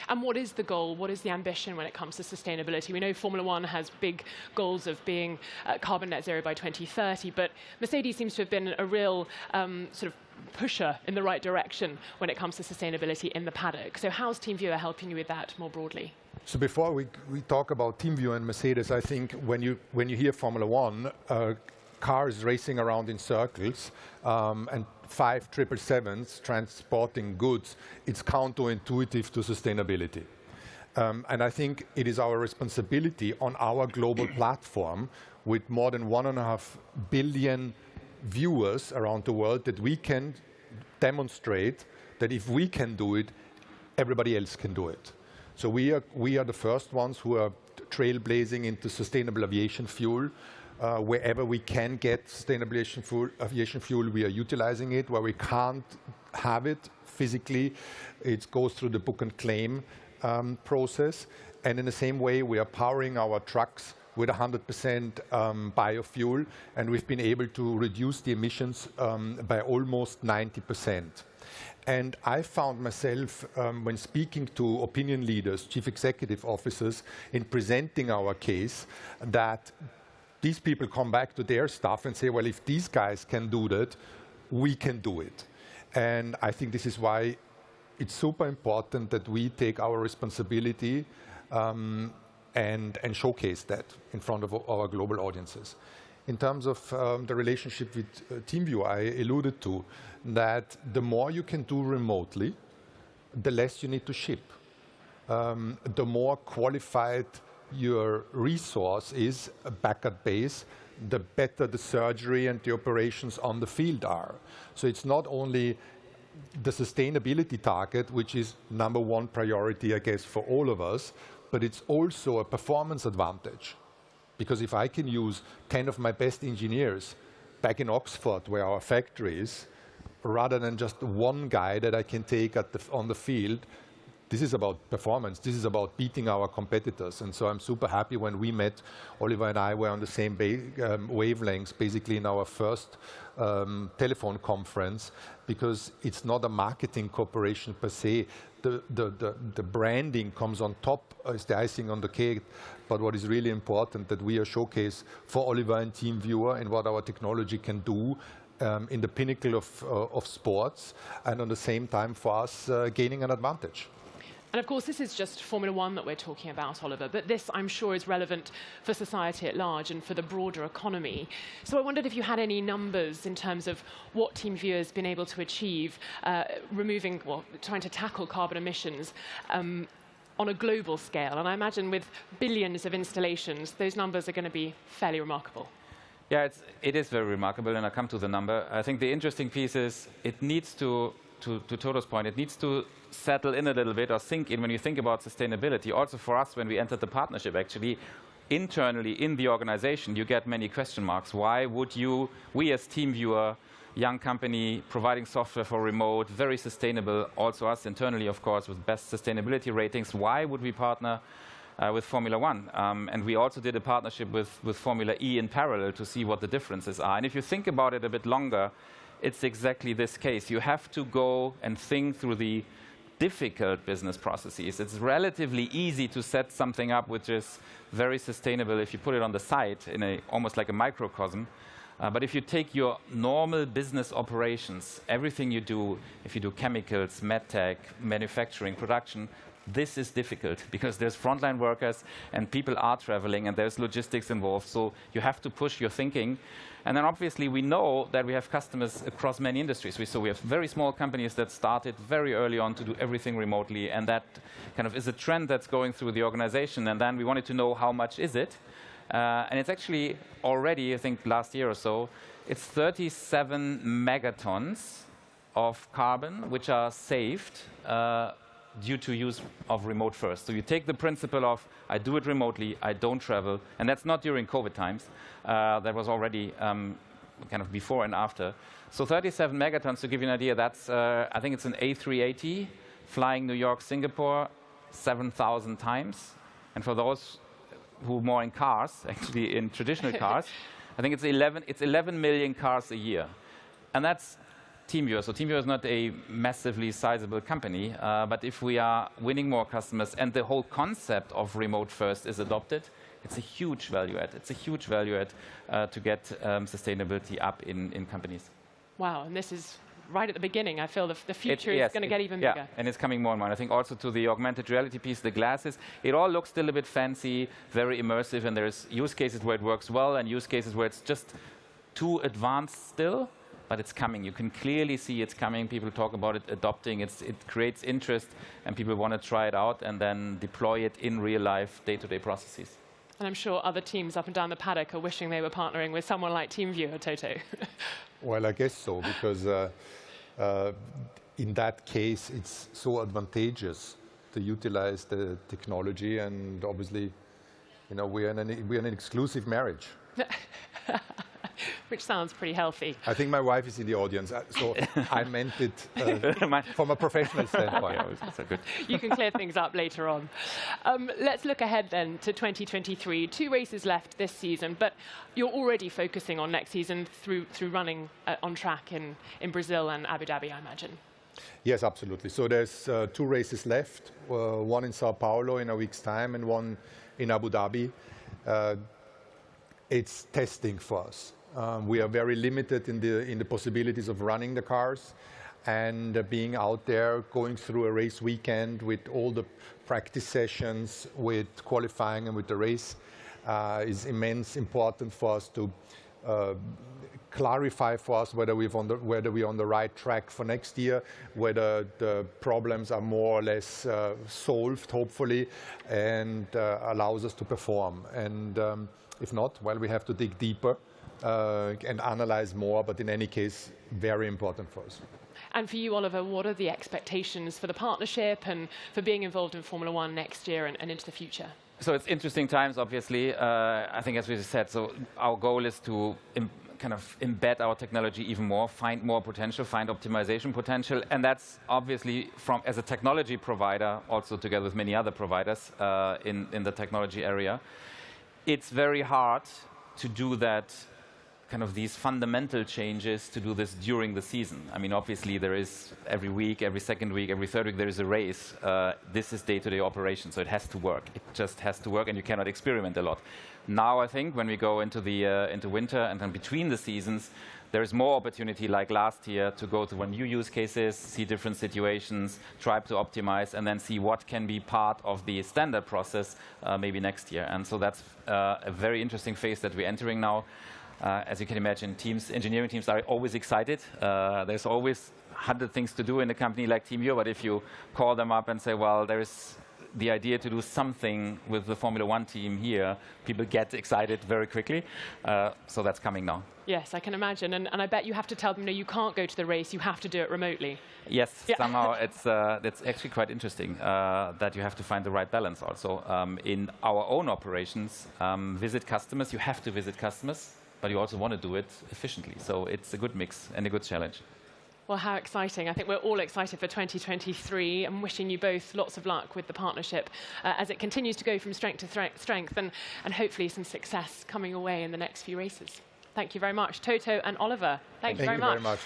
And what is the goal? What is the ambition when it comes to sustainability? We know Formula One has big goals of being carbon net zero by 2030, but Mercedes seems to have been a real sort of pusher in the right direction when it comes to sustainability in the paddock. So how's TeamViewer helping you with that more broadly? So before we talk about TeamViewer and Mercedes, I think when you hear Formula One, cars racing around in circles and 5 777s transporting goods, it's counterintuitive to sustainability. And I think it is our responsibility on our global platform with more than 1.5 billion viewers around the world that we can demonstrate that if we can do it, everybody else can do it. So we are the first ones who are trailblazing into sustainable aviation fuel. Wherever we can get sustainable aviation fuel, we are utilizing it. Where we can't have it physically, it goes through the book and claim process. And in the same way, we are powering our trucks with 100% biofuel, and we've been able to reduce the emissions by almost 90%. And I found myself, when speaking to opinion leaders, chief executive officers, in presenting our case, that these people come back to their staff and say, well, if these guys can do that, we can do it. And I think this is why it's super important that we take our responsibility and showcase that in front of our global audiences. In terms of the relationship with TeamViewer, I alluded to that the more you can do remotely, the less you need to ship. The more qualified your resource is back at base, the better the surgery and the operations on the field are. So it's not only the sustainability target, which is #1 priority, I guess, for all of us, but it's also a performance advantage. Because if I can use 10 of my best engineers back in Oxford, where our factory is, rather than just one guy that I can take on the field, this is about performance. This is about beating our competitors. And so I'm super happy when we met, Oliver and I were on the same wavelengths, basically in our first telephone conference, because it's not a marketing cooperation per se. The branding comes on top, is the icing on the cake. But what is really important that we are showcase for Oliver and TeamViewer and what our technology can do in the pinnacle of sports, and at the same time for us gaining an advantage. And of course, this is just Formula One that we're talking about, Oliver, but this, I'm sure, is relevant for society at large and for the broader economy. So I wondered if you had any numbers in terms of what TeamViewer has been able to achieve, trying to tackle carbon emissions on a global scale. And I imagine with billions of installations, those numbers are going to be fairly remarkable. Yeah, it is very remarkable, and I'll come to the number. I think the interesting piece is it needs to Toto's point, it needs to settle in a little bit or sink in when you think about sustainability. Also for us, when we entered the partnership, actually, internally in the organization, you get many question marks. Why would we as TeamViewer, young company, providing software for remote, very sustainable, also us internally, of course, with best sustainability ratings, why would we partner with Formula One? And we also did a partnership with Formula E in parallel to see what the differences are. And if you think about it a bit longer, it's exactly this case. You have to go and think through the difficult business processes. It's relatively easy to set something up which is very sustainable if you put it on the site in almost like a microcosm. But if you take your normal business operations, everything you do, if you do chemicals, medtech, manufacturing, production, this is difficult because there's frontline workers and people are traveling and there's logistics involved. So you have to push your thinking. And then obviously we know that we have customers across many industries. So we have very small companies that started very early on to do everything remotely. And that kind of is a trend that's going through the organization. And then we wanted to know how much is it. And it's actually already, I think last year or so, it's 37 megatons of carbon which are saved due to use of remote first. So you take the principle of, I do it remotely, I don't travel, and that's not during COVID times. That was already kind of before and after. So 37 megatons, to give you an idea, that's, I think it's an A380 flying New York, Singapore, 7,000 times. And for those who are more in cars, actually in traditional cars, I think it's 11 million cars a year. And that's TeamViewer. So TeamViewer is not a massively sizable company, but if we are winning more customers and the whole concept of remote first is adopted, it's a huge value add. It's a huge value add to get sustainability up in companies. Wow, and this is right at the beginning. I feel the future is going to get even bigger. Yeah, and it's coming more and more. I think also to the augmented reality piece, the glasses, it all looks still a bit fancy, very immersive, and there's use cases where it works well and use cases where it's just too advanced still. But it's coming. You can clearly see it's coming. People talk about it adopting. It creates interest, and people want to try it out and then deploy it in real life, day-to-day processes. And I'm sure other teams up and down the paddock are wishing they were partnering with someone like TeamViewer, Toto. Well, I guess so, because in that case, it's so advantageous to utilize the technology, and obviously, we're in an exclusive marriage. Which sounds pretty healthy. I think my wife is in the audience, so I meant it from a professional standpoint. So good. You can clear things up later on. Let's look ahead then to 2023. 2 races left this season, but you're already focusing on next season through running on track in Brazil and Abu Dhabi, I imagine. Yes, absolutely. So there's 2 races left, one in Sao Paulo in a week's time and one in Abu Dhabi. It's testing for us. We are very limited in the possibilities of running the cars, and being out there, going through a race weekend with all the practice sessions, with qualifying and with the race, is immense important for us to clarify for us whether we're on the right track for next year, whether the problems are more or less solved, hopefully, and allows us to perform. And if not, well, we have to dig deeper and analyze more, but in any case, very important for us. And for you, Oliver, what are the expectations for the partnership and for being involved in Formula One next year and into the future? So it's interesting times, obviously. I think, as we said, so our goal is to kind of embed our technology even more, find more potential, find optimization potential, and that's obviously as a technology provider, also together with many other providers in the technology area. It's very hard to do that, kind of these fundamental changes, to do this during the season. I mean, obviously there is every week, every second week, every third week there is a race. This is day-to-day operation, so it has to work. It just has to work, and you cannot experiment a lot. Now I think when we go into into winter and then between the seasons, there is more opportunity, like last year, to go to new use cases, see different situations, try to optimize, and then see what can be part of the standard process maybe next year. And so that's a very interesting phase that we're entering now. As you can imagine, engineering teams are always excited. There's always 100 things to do in a company like TeamViewer, but if you call them up and say, well, there is the idea to do something with the Formula One team here, people get excited very quickly. So that's coming now. Yes, I can imagine. And I bet you have to tell them, no, you can't go to the race, you have to do it remotely. Yes, yeah. Somehow it's actually quite interesting that you have to find the right balance also. In our own operations, visit customers, you have to visit customers, but you also want to do it efficiently. So it's a good mix and a good challenge. Well, how exciting. I think we're all excited for 2023. I'm wishing you both lots of luck with the partnership as it continues to go from strength to strength, and hopefully some success coming away in the next few races. Thank you very much, Toto and Oliver. Thank you very much.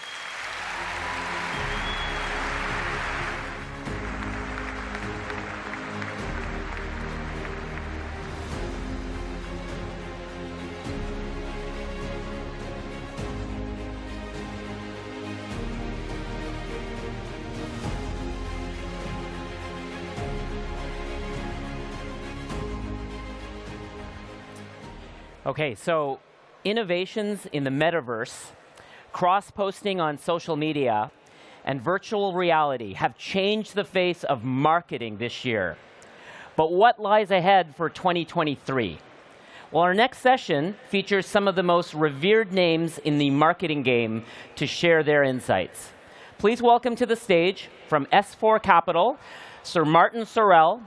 Okay, so innovations in the metaverse, cross-posting on social media, and virtual reality have changed the face of marketing this year. But what lies ahead for 2023? Well, our next session features some of the most revered names in the marketing game to share their insights. Please welcome to the stage from S4 Capital, Sir Martin Sorrell,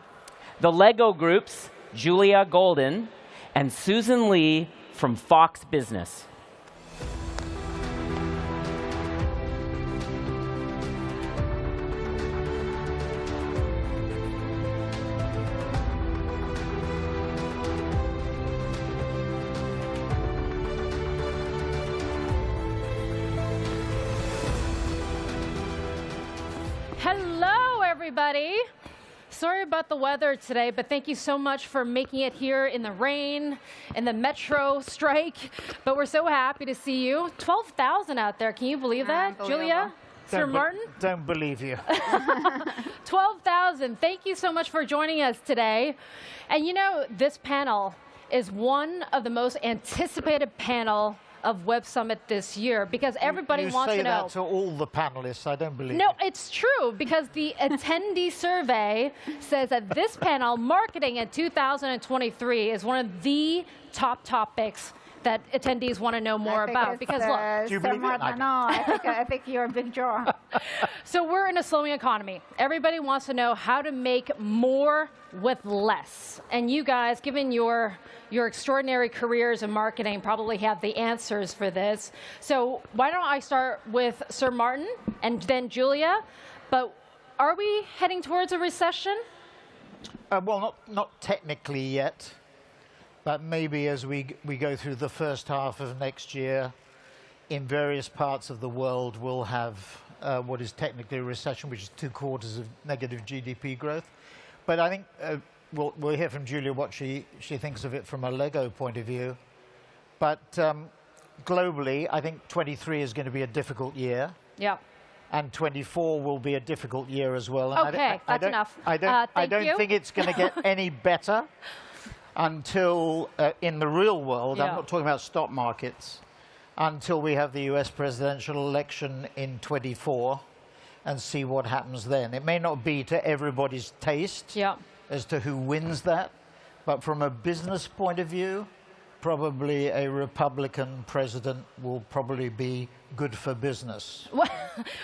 the Lego Group's Julia Goldin, and Susan Lee from Fox Business. Hello, everybody. Sorry about the weather today, but thank you so much for making it here in the rain, in the metro strike. But we're so happy to see you. 12,000 out there. Can you believe that, Julia? Sir Martin? Don't believe you. 12,000. Thank you so much for joining us today. And you know, this panel is one of the most anticipated panel of Web Summit this year, because everybody wants to know. You say that to all the panelists. I don't believe No, it. it's true, because the attendee survey says that this panel, marketing in 2023, is one of the top topics that attendees want to know more about? Because look, Sir Martin, no, I think you're a big draw. So we're in a slowing economy. Everybody wants to know how to make more with less. And you guys, given your extraordinary careers in marketing, probably have the answers for this. So why don't I start with Sir Martin and then Julia? But are we heading towards a recession? Well, not technically yet. But maybe as we go through the first half of next year, in various parts of the world, we'll have what is technically a recession, which is 2 quarters of negative GDP growth. But I think we'll hear from Julia what she thinks of it from a Lego point of view. But globally, I think 23 is going to be a difficult year. Yeah. And 24 will be a difficult year as well. And that's enough. I don't think it's going to get any better until, in the real world, I'm not talking about stock markets, until we have the US presidential election in 24 and see what happens then. It may not be to everybody's taste as to who wins that, but from a business point of view, probably a Republican president will probably be good for business.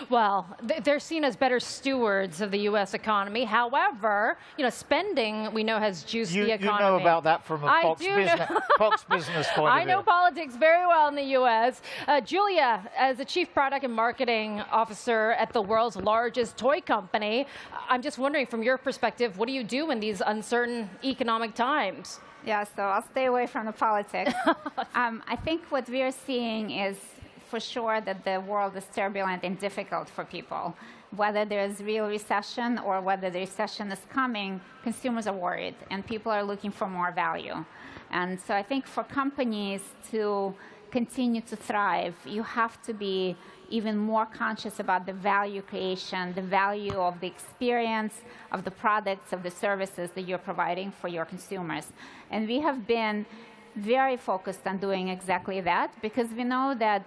Well, they're seen as better stewards of the U.S. economy. However, spending, we know, has juiced the economy. You know about that from a Fox Business point of view. I know politics very well in the U.S. Julia, as the Chief Product and Marketing Officer at the world's largest toy company, I'm just wondering, from your perspective, what do you do in these uncertain economic times? Yeah, so I'll stay away from the politics. I think what we're seeing is, for sure, that the world is turbulent and difficult for people. Whether there's real recession or whether the recession is coming, consumers are worried and people are looking for more value. And so I think for companies to continue to thrive, you have to be even more conscious about the value creation, the value of the experience, of the products, of the services that you're providing for your consumers. And we have been very focused on doing exactly that, because we know that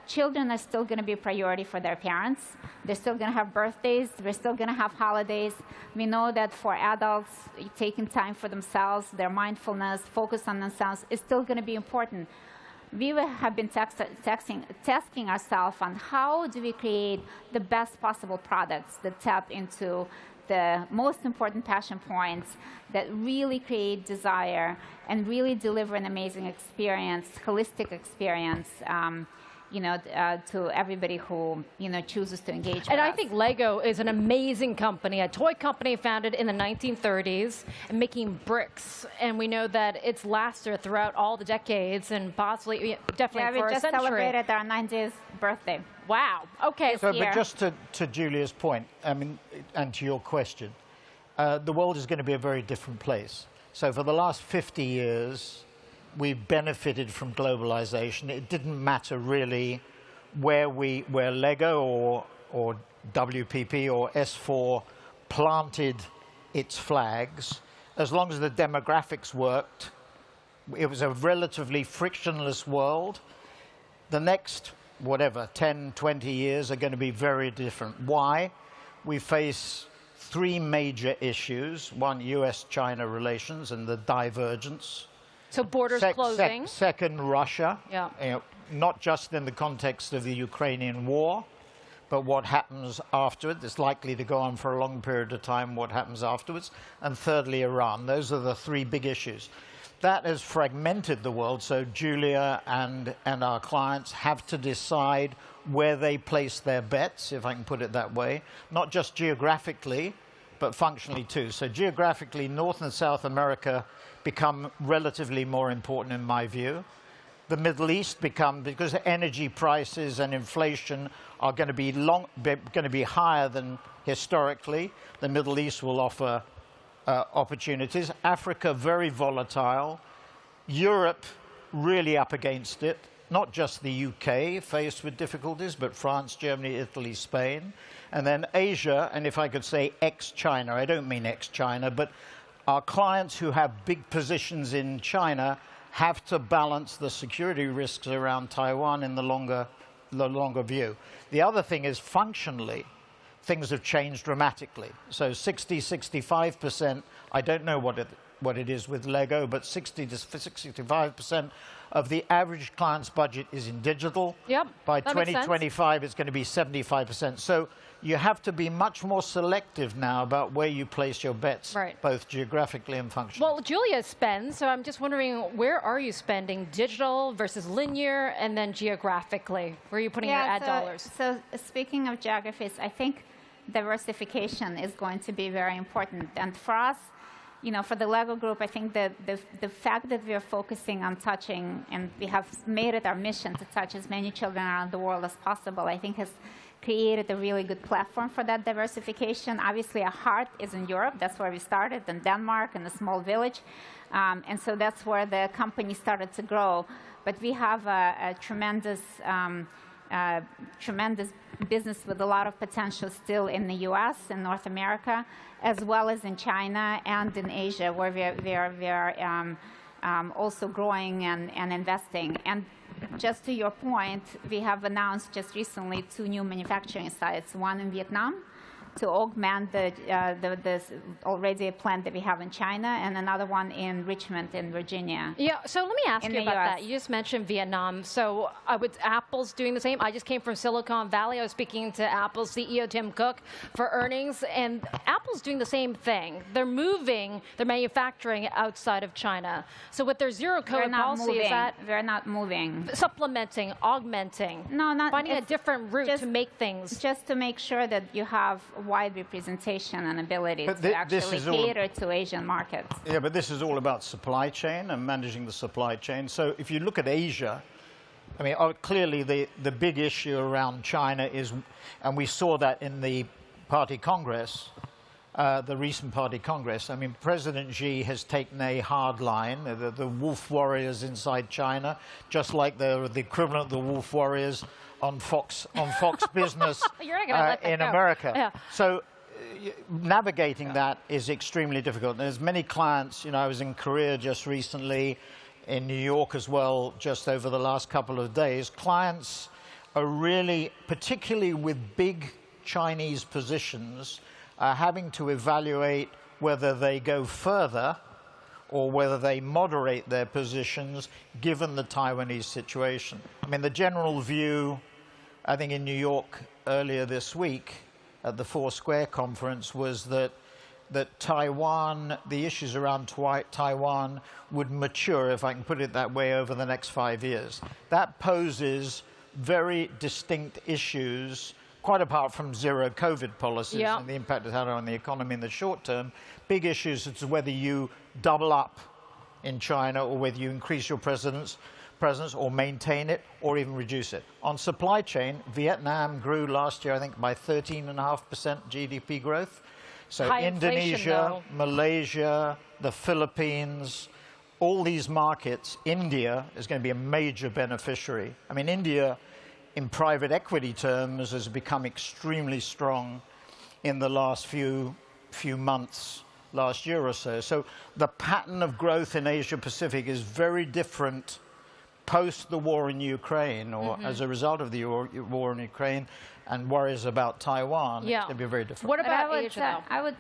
children are still going to be a priority for their parents. They're still going to have birthdays. We're still going to have holidays. We know that for adults, taking time for themselves, their mindfulness, focus on themselves is still going to be important. We have been testing ourselves on how do we create the best possible products that tap into the most important passion points that really create desire and really deliver an amazing experience, holistic experience, to everybody who chooses to engage with us. And I think Lego is an amazing company, a toy company founded in the 1930s and making bricks. And we know that it's lasted throughout all the decades and possibly, definitely for a century. We just celebrated our 90th birthday. Wow. Okay. So, but just to Julia's point, and to your question, the world is going to be a very different place. So for the last 50 years, we've benefited from globalization. It didn't matter really where Lego or WPP or S4 planted its flags. As long as the demographics worked, it was a relatively frictionless world. The next, 10, 20 years are going to be very different. Why? We face 3 major issues. One, US-China relations and the divergence. So borders closing. Second, Russia. Yeah. Not just in the context of the Ukrainian war, but what happens afterwards. It's likely to go on for a long period of time, what happens afterwards. And thirdly, Iran. Those are the 3 big issues. That has fragmented the world, so Julia and our clients have to decide where they place their bets, if I can put it that way, not just geographically, but functionally too. So geographically, North and South America become relatively more important in my view. The Middle East because energy prices and inflation are going to be higher than historically. The Middle East will offer opportunities. Africa, very volatile. Europe, really up against it. Not just the UK faced with difficulties, but France, Germany, Italy, Spain. And then Asia, and if I could say ex-China, I don't mean ex-China, but our clients who have big positions in China have to balance the security risks around Taiwan in the longer view. The other thing is functionally, things have changed dramatically. So 60, 65%, I don't know what what it is with Lego, but 60 to 65% of the average client's budget is in digital. Yep. By that makes sense. 2025, it's going to be 75%. So you have to be much more selective now about where you place your bets, Right. both geographically and functionally. Well, Julia spends, so I'm just wondering, where are you spending digital versus linear, and then geographically? Where are you putting your ad dollars? So speaking of geographies, I think diversification is going to be very important. And for us, you know, for the Lego Group, I think that the fact that we are focusing on touching, and we have made it our mission to touch as many children around the world as possible, I think has created a really good platform for that diversification. Obviously, our heart is in Europe. That's where we started, in Denmark, in a small village. And so that's where the company started to grow. But we have a tremendous business with a lot of potential still in the US and North America, as well as in China and in Asia, where we are also growing and investing. And just to your point, we have announced just recently 2 new manufacturing sites, one in Vietnam to augment the already a plant that we have in China, and another one in Richmond in Virginia. Yeah, so let me ask in you the about US. that. You just mentioned Vietnam. So Apple's doing the same. I just came from Silicon Valley. I was speaking to Apple's CEO, Tim Cook, for earnings, and Apple's doing the same thing. They're moving their manufacturing outside of China. So with their zero COVID policy, is that... We're not moving. Supplementing, augmenting. No, not... Finding a different route to make things. Just to make sure that you have wide representation and ability But to actually all cater to Asian markets. Yeah, but this is all about supply chain and managing the supply chain. So if you look at Asia, I mean, clearly the big issue around China is, and we saw that in the Party Congress, the recent Party Congress. I mean, President Xi has taken a hard line. The wolf warriors inside China, just like the equivalent of the wolf warriors on Fox Business You're not gonna let that in go. America. Yeah. So navigating that is extremely difficult. There's many clients, you know, I was in Korea just recently, in New York as well, just over the last couple of days. Clients are really, particularly with big Chinese positions, having to evaluate whether they go further or whether they moderate their positions given the Taiwanese situation. I mean, the general view, I think in New York earlier this week at the Four Square conference, was that Taiwan, the issues around Taiwan would mature, if I can put it that way, over the next 5 years. That poses very distinct issues, quite apart from zero COVID policies and the impact it had on the economy in the short term. Big issues as to whether you double up in China or whether you increase your presence or maintain it or even reduce it. On supply chain, Vietnam grew last year, I think, by 13.5% GDP growth. So High inflation, Indonesia, though. Malaysia, the Philippines, all these markets, India is going to be a major beneficiary. I mean, India, in private equity terms, has become extremely strong in the last few months, last year or so. So the pattern of growth in Asia Pacific is very different post the war in Ukraine, or as a result of the war in Ukraine, and worries about Taiwan. It's going to be very different. What about But Asia, though?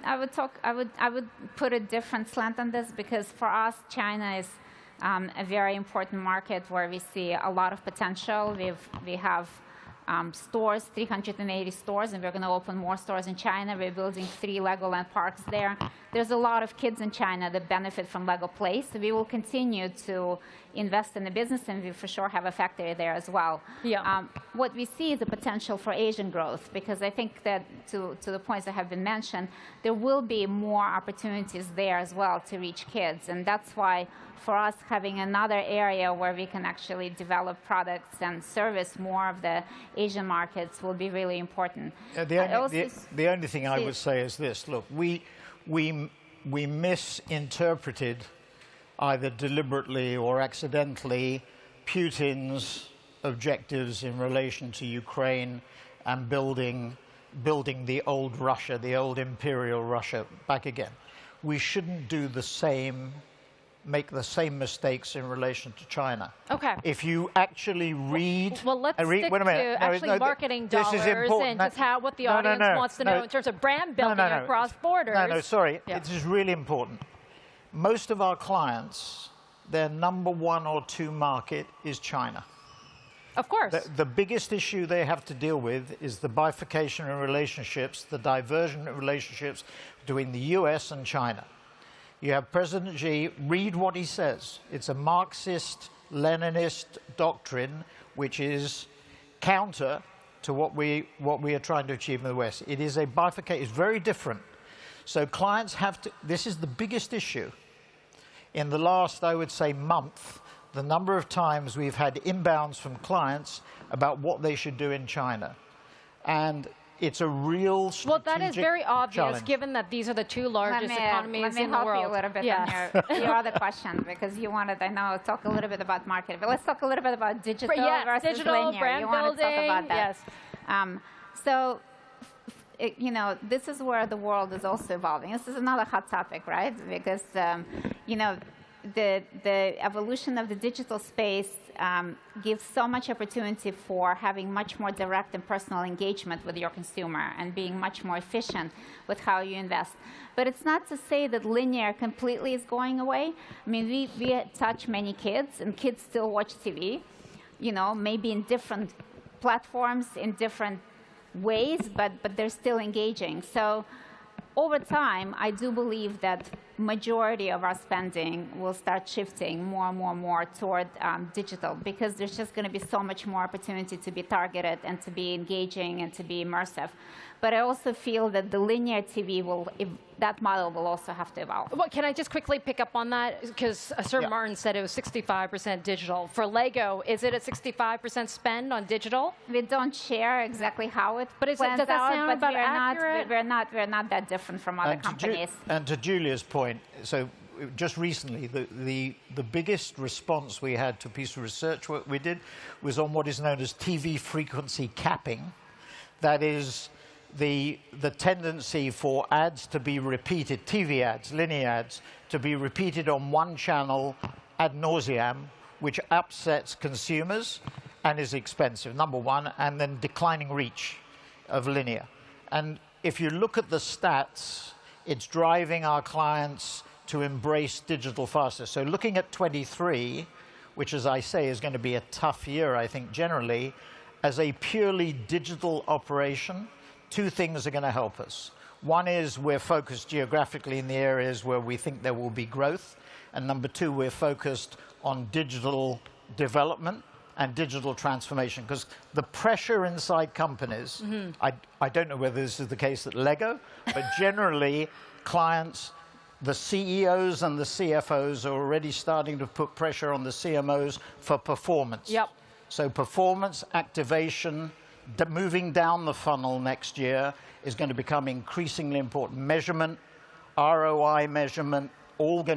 I would put a different slant on this, because for us, China is a very important market where we see a lot of potential. We have stores, 380 stores, and we're going to open more stores in China. We're building 3 Legoland parks there. There's a lot of kids in China that benefit from Lego Play, so we will continue to invest in the business, and we for sure have a factory there as well. Yeah. What we see is a potential for Asian growth, because I think that to the points that have been mentioned, there will be more opportunities there as well to reach kids, and that's why for us, having another area where we can actually develop products and service more of the Asian markets will be really important. The only thing I would say is this: look, we misinterpreted, either deliberately or accidentally, Putin's objectives in relation to Ukraine and building the old Russia, the old imperial Russia, back again. We shouldn't do the same. Make the same mistakes in relation to China. Okay. If you actually read... Well, let's stick to actually marketing dollars and just what the audience wants to know in terms of brand building across borders. Sorry. It is really important. most of our clients, their number 1 or 2 market is China. Of course. The biggest issue they have to deal with is the bifurcation in relationships, the diversion of relationships between the US and China. You have President Xi, read what he says. It's a Marxist, Leninist doctrine, which is counter to what we are trying to achieve in the West. It is a bifurcation, it's very different. So clients have to, this is the biggest issue. In the last, I would say, month, the number of times we've had inbounds from clients about what they should do in China. And it's a real strategic Well, that is very obvious, challenge. given that these are the 2 largest economies let in me the help world. you a little bit on your other question, because you wanted, I know, talk a little bit about marketing, but let's talk a little bit about digital versus digital, linear. brand you want to talk building, about that. yes. So, you know, this is where the world is also evolving. This is another hot topic, right? Because, you know, the evolution of the digital space gives so much opportunity for having much more direct and personal engagement with your consumer and being much more efficient with how you invest. But it's not to say that linear completely is going away. I mean, we touch many kids, and kids still watch TV, you know, maybe in different platforms, in different ways, but they're still engaging. So over time, I do believe that majority of our spending will start shifting more and more toward digital, because there's just going to be so much more opportunity to be targeted and to be engaging and to be immersive. But I also feel that the linear TV will, that model will also have to evolve. Well, can I just quickly pick up on that? Because Sir Martin said it was 65% digital. For Lego, is it a 65% spend on digital? We don't share exactly how it does that sound about accurate? We're not that different from other companies. And to Julia's point, so just recently, the biggest response we had to a piece of research work we did was on what is known as TV frequency capping. That is the tendency for ads to be repeated, TV ads, linear ads, to be repeated on one channel ad nauseam, which upsets consumers and is expensive, number one, and then declining reach of linear. And if you look at the stats, it's driving our clients to embrace digital faster. So looking at 23, which, as I say, is going to be a tough year, I think, generally, as a purely digital operation, 2 things are going to help us. One is we're focused geographically in the areas where we think there will be growth. And number 2, we're focused on digital development and digital transformation. Because the pressure inside companies, I don't know whether this is the case at Lego, but generally clients, the CEOs and the CFOs are already starting to put pressure on the CMOs for performance. Yep. So performance, activation, moving down the funnel next year is going to become increasingly important. Measurement, ROI measurement,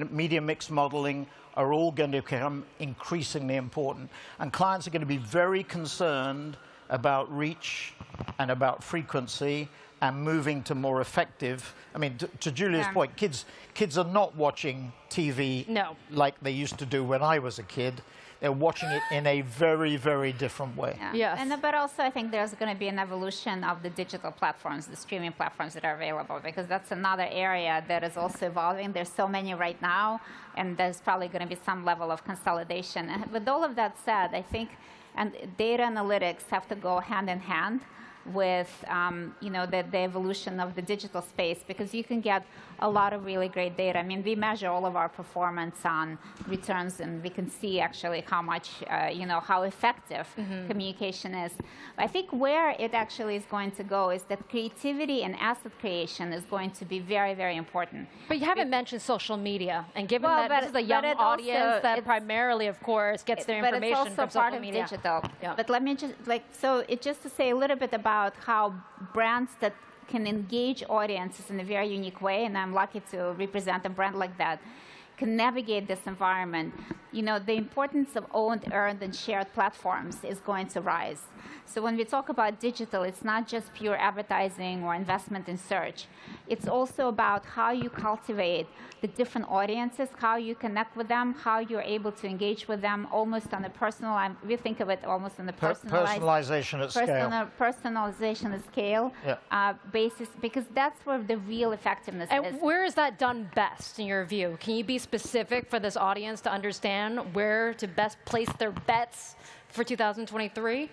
media mix modeling are all going to become increasingly important. And clients are going to be very concerned about reach and about frequency and moving to more effective. I mean, to Julia's point, kids are not watching TV like they used to do when I was a kid. They're watching it in a very, very different way. Yes. But also, I think there's going to be an evolution of the digital platforms, the streaming platforms that are available, because that's another area that is also evolving. There's so many right now, and there's probably going to be some level of consolidation. And with all of that said, I think data analytics have to go hand in hand with you know, the evolution of the digital space, because you can get a lot of really great data. I mean, we measure all of our performance on returns, and we can see actually how much, you know, how effective communication is. I think where it actually is going to go is that creativity and asset creation is going to be very, very important. But you haven't mentioned social media, and given that this is a young audience that primarily, of course, gets their information from social media. But it's also part of digital. But let me just, so it's just to say a little bit about how brands that can engage audiences in a very unique way, and I'm lucky to represent a brand like that, can navigate this environment. You know, the importance of owned, earned, and shared platforms is going to rise. So when we talk about digital, it's not just pure advertising or investment in search. It's also about how you cultivate the different audiences, how you connect with them, how you're able to engage with them almost on a personal, we think of it almost on a personalization at scale. Personalization at scale basis, because that's where the real effectiveness is. And where is that done best, in your view? Can you be specific? specific for this audience to understand where to best place their bets for 2023?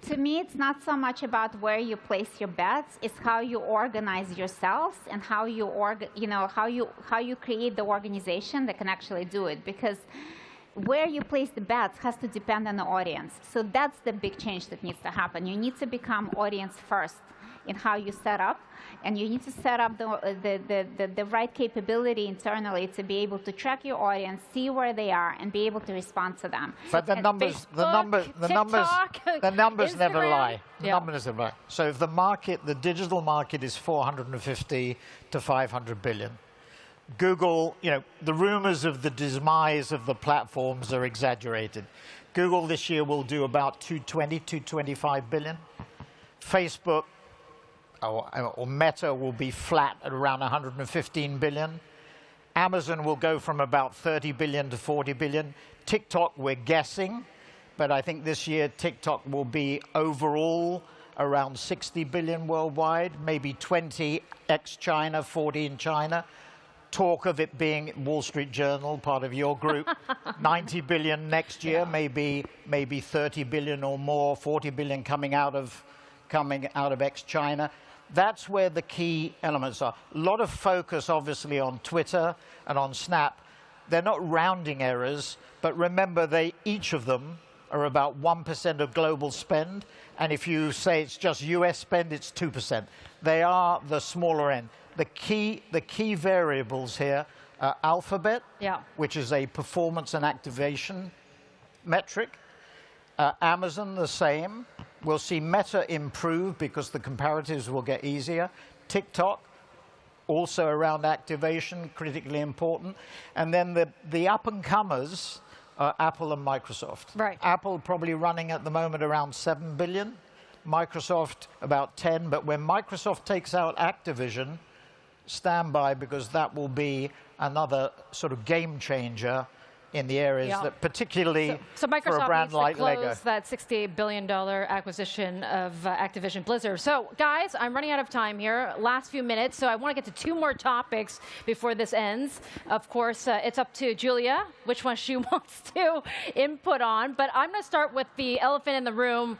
To me, it's not so much about where you place your bets; it's how you organize yourselves and how you how you create the organization that can actually do it. Because where you place the bets has to depend on the audience. So that's the big change that needs to happen. You need to become audience first in how you set up, and you need to set up the right capability internally to be able to track your audience, see where they are, and be able to respond to them. But the numbers never lie. The numbers never lie. So if the digital market is 450 to 500 billion, Google, the rumors of the demise of the platforms are exaggerated. Google this year will do about 220, 225 billion. Facebook or Meta will be flat at around 115 billion. Amazon will go from about 30 billion to 40 billion. TikTok, we're guessing, but I think this year TikTok will be overall around 60 billion worldwide, maybe 20 ex-China, 40 in China. Talk of it being Wall Street Journal, part of your group, 90 billion next year, maybe 30 billion or more, 40 billion coming out of ex-China. That's where the key elements are. A lot of focus, obviously, on Twitter and on Snap. They're not rounding errors, but remember, each of them are about 1% of global spend. And if you say it's just US spend, it's 2%. They are the smaller end. The key variables here are Alphabet, which is a performance and activation metric. Amazon, the same. We'll see Meta improve because the comparatives will get easier. TikTok, also around activation, critically important. And then the up-and-comers are Apple and Microsoft. Right. Apple probably running at the moment around 7 billion. Microsoft about 10. But when Microsoft takes out Activision, stand by, because that will be another sort of game changer in the areas that particularly so for a brand like Lego. Microsoft needs to close that $68 billion acquisition of Activision Blizzard. So guys, I'm running out of time here, last few minutes, so I want to get to 2 more topics before this ends. Of course, it's up to Julia which one she wants to input on, but I'm going to start with the elephant in the room,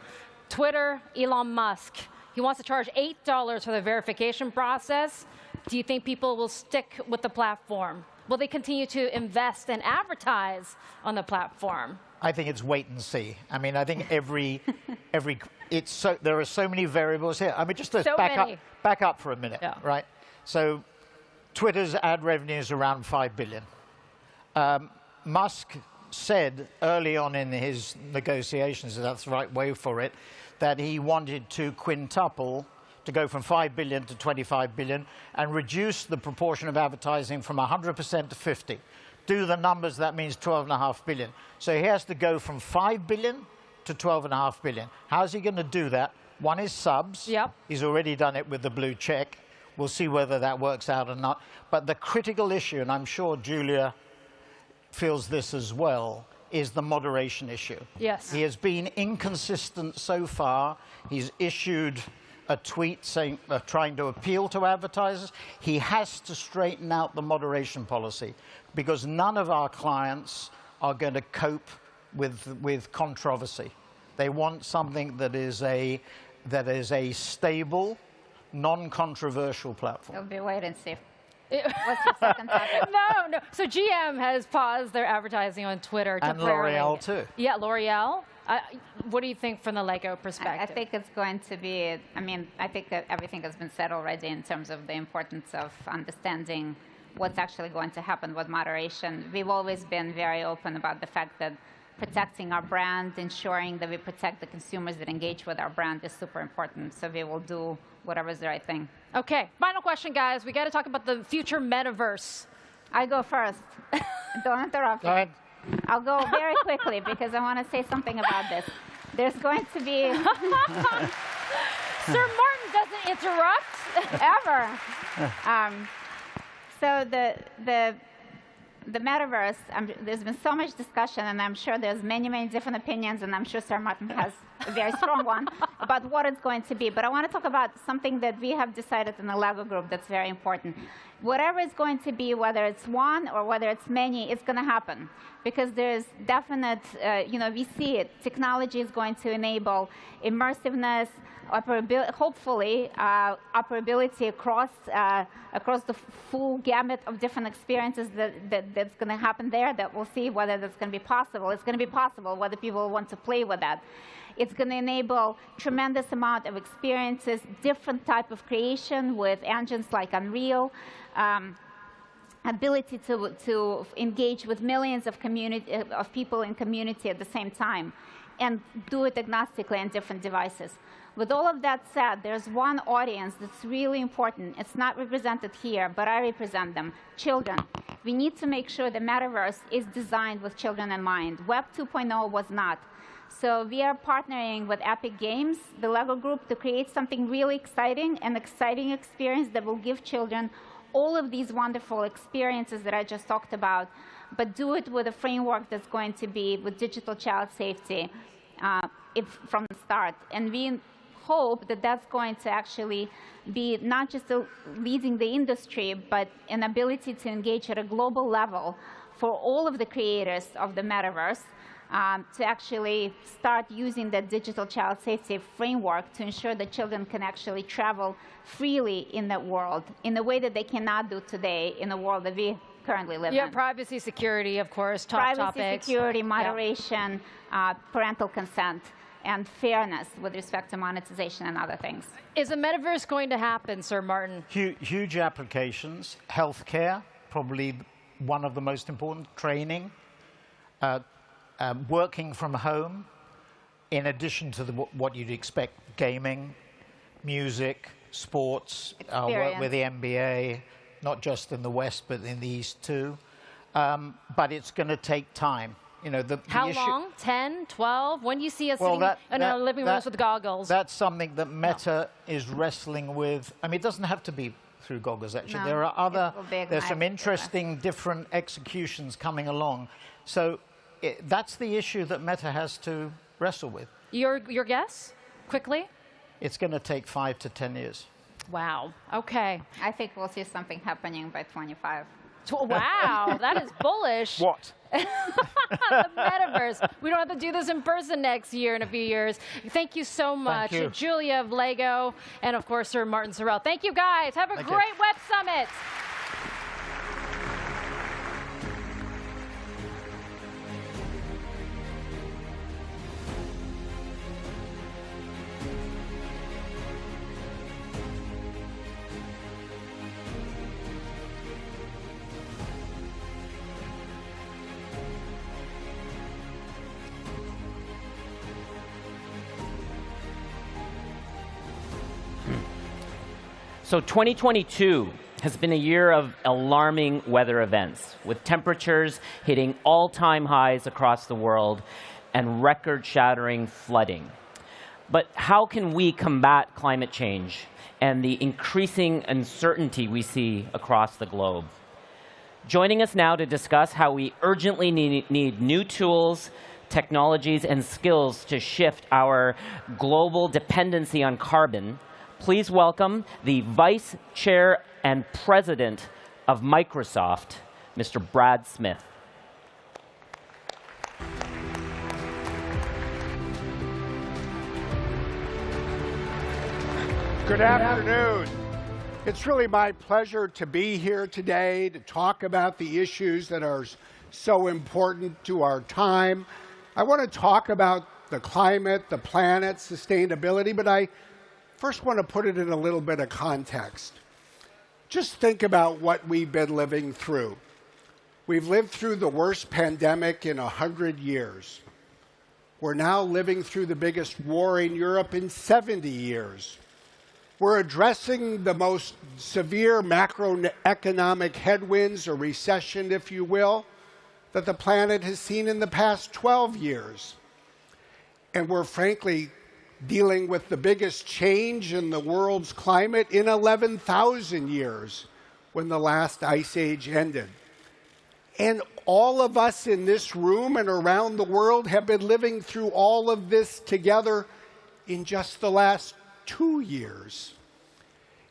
Twitter, Elon Musk. He wants to charge $8 for the verification process. Do you think people will stick with the platform? Will they continue to invest and advertise on the platform? I think it's wait and see. I mean, I think there are so many variables here. I mean, just to back up for a minute, right? So Twitter's ad revenue is around 5 billion. Musk said early on in his negotiations, and that's the right way for it, that he wanted to quintuple, to go from 5 billion to 25 billion and reduce the proportion of advertising from 100% to 50. Do the numbers, that means 12.5 billion. So he has to go from 5 billion to 12.5 billion. How's he going to do that? One is subs. Yep. He's already done it with the blue check. We'll see whether that works out or not. But the critical issue, and I'm sure Julia feels this as well, is the moderation issue. Yes. He has been inconsistent so far. He's issued a tweet saying, trying to appeal to advertisers. He has to straighten out the moderation policy, because none of our clients are going to cope with controversy. They want something that is a stable, non-controversial platform. It'll be wait and see. What's your second topic? No. So GM has paused their advertising on Twitter temporarily. And L'Oreal too. Yeah, L'Oreal. What do you think from the Lego perspective? I think it's going to be, I think that everything has been said already in terms of the importance of understanding what's actually going to happen with moderation. We've always been very open about the fact that protecting our brand, ensuring that we protect the consumers that engage with our brand is super important. So we will do whatever is the right thing. Okay, final question, guys. We got to talk about the future metaverse. I go first. Don't interrupt me. Go ahead. I'll go very quickly because I want to say something about this. There's going to be... Sir Martin doesn't interrupt. Ever. So the metaverse, there's been so much discussion, and I'm sure there's many different opinions, and I'm sure Sir Martin has a very strong one about what it's going to be. But I want to talk about something that we have decided in the Lego group that's very important. whatever it's going to be, whether it's one or whether it's many, it's going to happen. Because there's definite, we see it. Technology is going to enable immersiveness, hopefully operability across the full gamut of different experiences that's going to happen there. That we'll see whether that's going to be possible. It's going to be possible whether people want to play with that. It's going to enable tremendous amount of experiences, different type of creation with engines like Unreal, ability to engage with millions of people in community at the same time, and do it agnostically on different devices. With all of that said, there's one audience that's really important. It's not represented here, but I represent them, children. We need to make sure the metaverse is designed with children in mind. Web 2.0 was not. So we are partnering with Epic Games, the LEGO Group, to create something really exciting, an exciting experience that will give children all of these wonderful experiences that I just talked about, but do it with a framework that's going to be with digital child safety from the start. And we hope that that's going to actually be not just leading the industry, but an ability to engage at a global level for all of the creators of the metaverse to actually start using that digital child safety framework to ensure that children can actually travel freely in that world in a way that they cannot do today in the world that we currently live in. Yeah, privacy, security, of course, top topics. Privacy, security, moderation, parental consent, and fairness with respect to monetization and other things. Is the metaverse going to happen, Sir Martin? Huge applications. Healthcare, probably one of the most important. Training. Working from home, in addition to what you'd expect, gaming, music, sports, work with the NBA, not just in the West, but in the East too. But it's going to take time. How long? 10, 12? When do you see us sitting in our living rooms with goggles? That's something that Meta is wrestling with. I mean, it doesn't have to be through goggles, actually. No, there's some interesting different executions coming along. So that's the issue that Meta has to wrestle with. Your guess, quickly? It's going to take 5 to 10 years. Wow. Okay. I think we'll see something happening by 25. Wow, that is bullish. What? The metaverse. We don't have to do this in person next year in a few years. Thank you so much, Julia of LEGO, and of course, Sir Martin Sorrell. Thank you, guys. Have a great Web Summit. So 2022 has been a year of alarming weather events, with temperatures hitting all-time highs across the world and record-shattering flooding. But how can we combat climate change and the increasing uncertainty we see across the globe? Joining us now to discuss how we urgently need new tools, technologies, and skills to shift our global dependency on carbon, please welcome the Vice Chair and President of Microsoft, Mr. Brad Smith. Good afternoon. It's really my pleasure to be here today to talk about the issues that are so important to our time. I want to talk about the climate, the planet, sustainability, but I first want to put it in a little bit of context. Just think about what we've been living through. We've lived through the worst pandemic in 100 years. We're now living through the biggest war in Europe in 70 years. We're addressing the most severe macroeconomic headwinds, or recession, if you will, that the planet has seen in the past 12 years. And we're frankly dealing with the biggest change in the world's climate in 11,000 years, when the last ice age ended. And all of us in this room and around the world have been living through all of this together in just the last 2 years.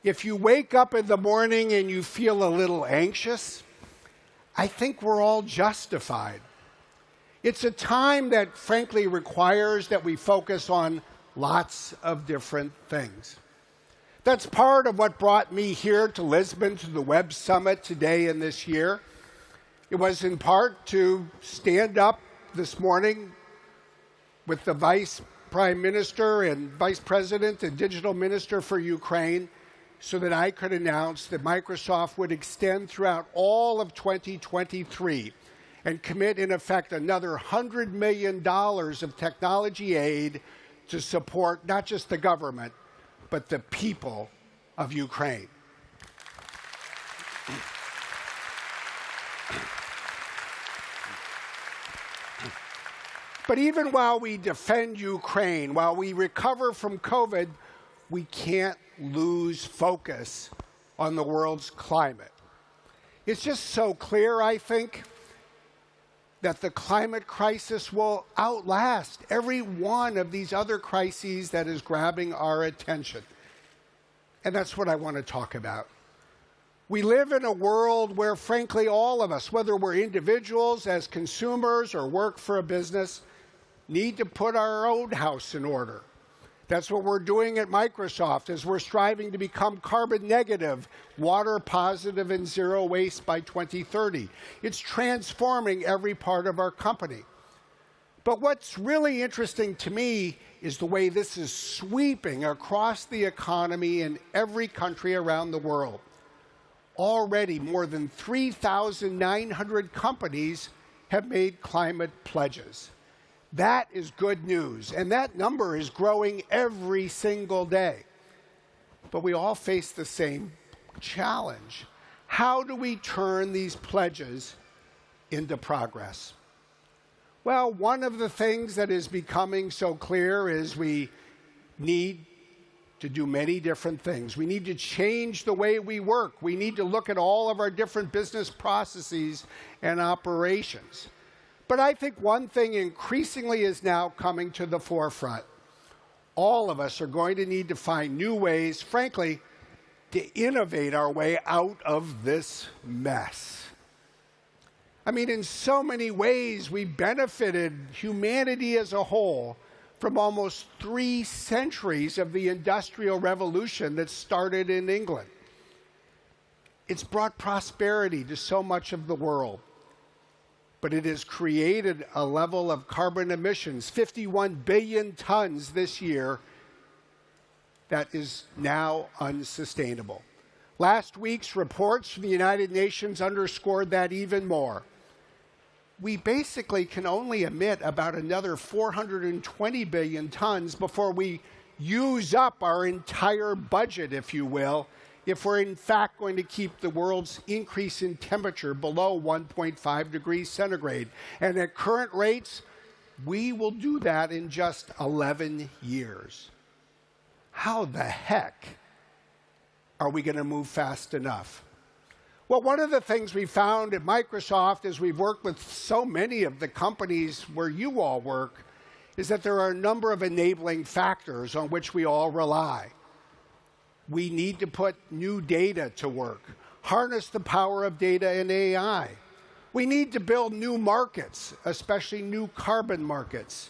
If you wake up in the morning and you feel a little anxious, I think we're all justified. It's a time that frankly requires that we focus on lots of different things. That's part of what brought me here to Lisbon to the Web Summit today and this year. It was in part to stand up this morning with the Vice Prime Minister and Vice President and Digital Minister for Ukraine so that I could announce that Microsoft would extend throughout all of 2023 and commit, in effect, another $100 million of technology aid to support not just the government, but the people of Ukraine. But even while we defend Ukraine, while we recover from COVID, we can't lose focus on the world's climate. It's just so clear, I think, that the climate crisis will outlast every one of these other crises that is grabbing our attention. And that's what I want to talk about. We live in a world where, frankly, all of us, whether we're individuals, as consumers, or work for a business, need to put our own house in order. That's what we're doing at Microsoft as we're striving to become carbon negative, water positive, and zero waste by 2030. It's transforming every part of our company. But what's really interesting to me is the way this is sweeping across the economy in every country around the world. Already, more than 3,900 companies have made climate pledges. That is good news, and that number is growing every single day. But we all face the same challenge. How do we turn these pledges into progress? Well, one of the things that is becoming so clear is we need to do many different things. We need to change the way we work. We need to look at all of our different business processes and operations. But I think one thing increasingly is now coming to the forefront. All of us are going to need to find new ways, frankly, to innovate our way out of this mess. I mean, in so many ways, we benefited, humanity as a whole, from almost 3 centuries of the Industrial Revolution that started in England. It's brought prosperity to so much of the world. But it has created a level of carbon emissions, 51 billion tons this year, that is now unsustainable. Last week's reports from the United Nations underscored that even more. We basically can only emit about another 420 billion tons before we use up our entire budget, if you will, if we're in fact going to keep the world's increase in temperature below 1.5 degrees centigrade. And at current rates, we will do that in just 11 years. How the heck are we going to move fast enough? Well, one of the things we found at Microsoft as we've worked with so many of the companies where you all work is that there are a number of enabling factors on which we all rely. We need to put new data to work, harness the power of data and AI. We need to build new markets, especially new carbon markets.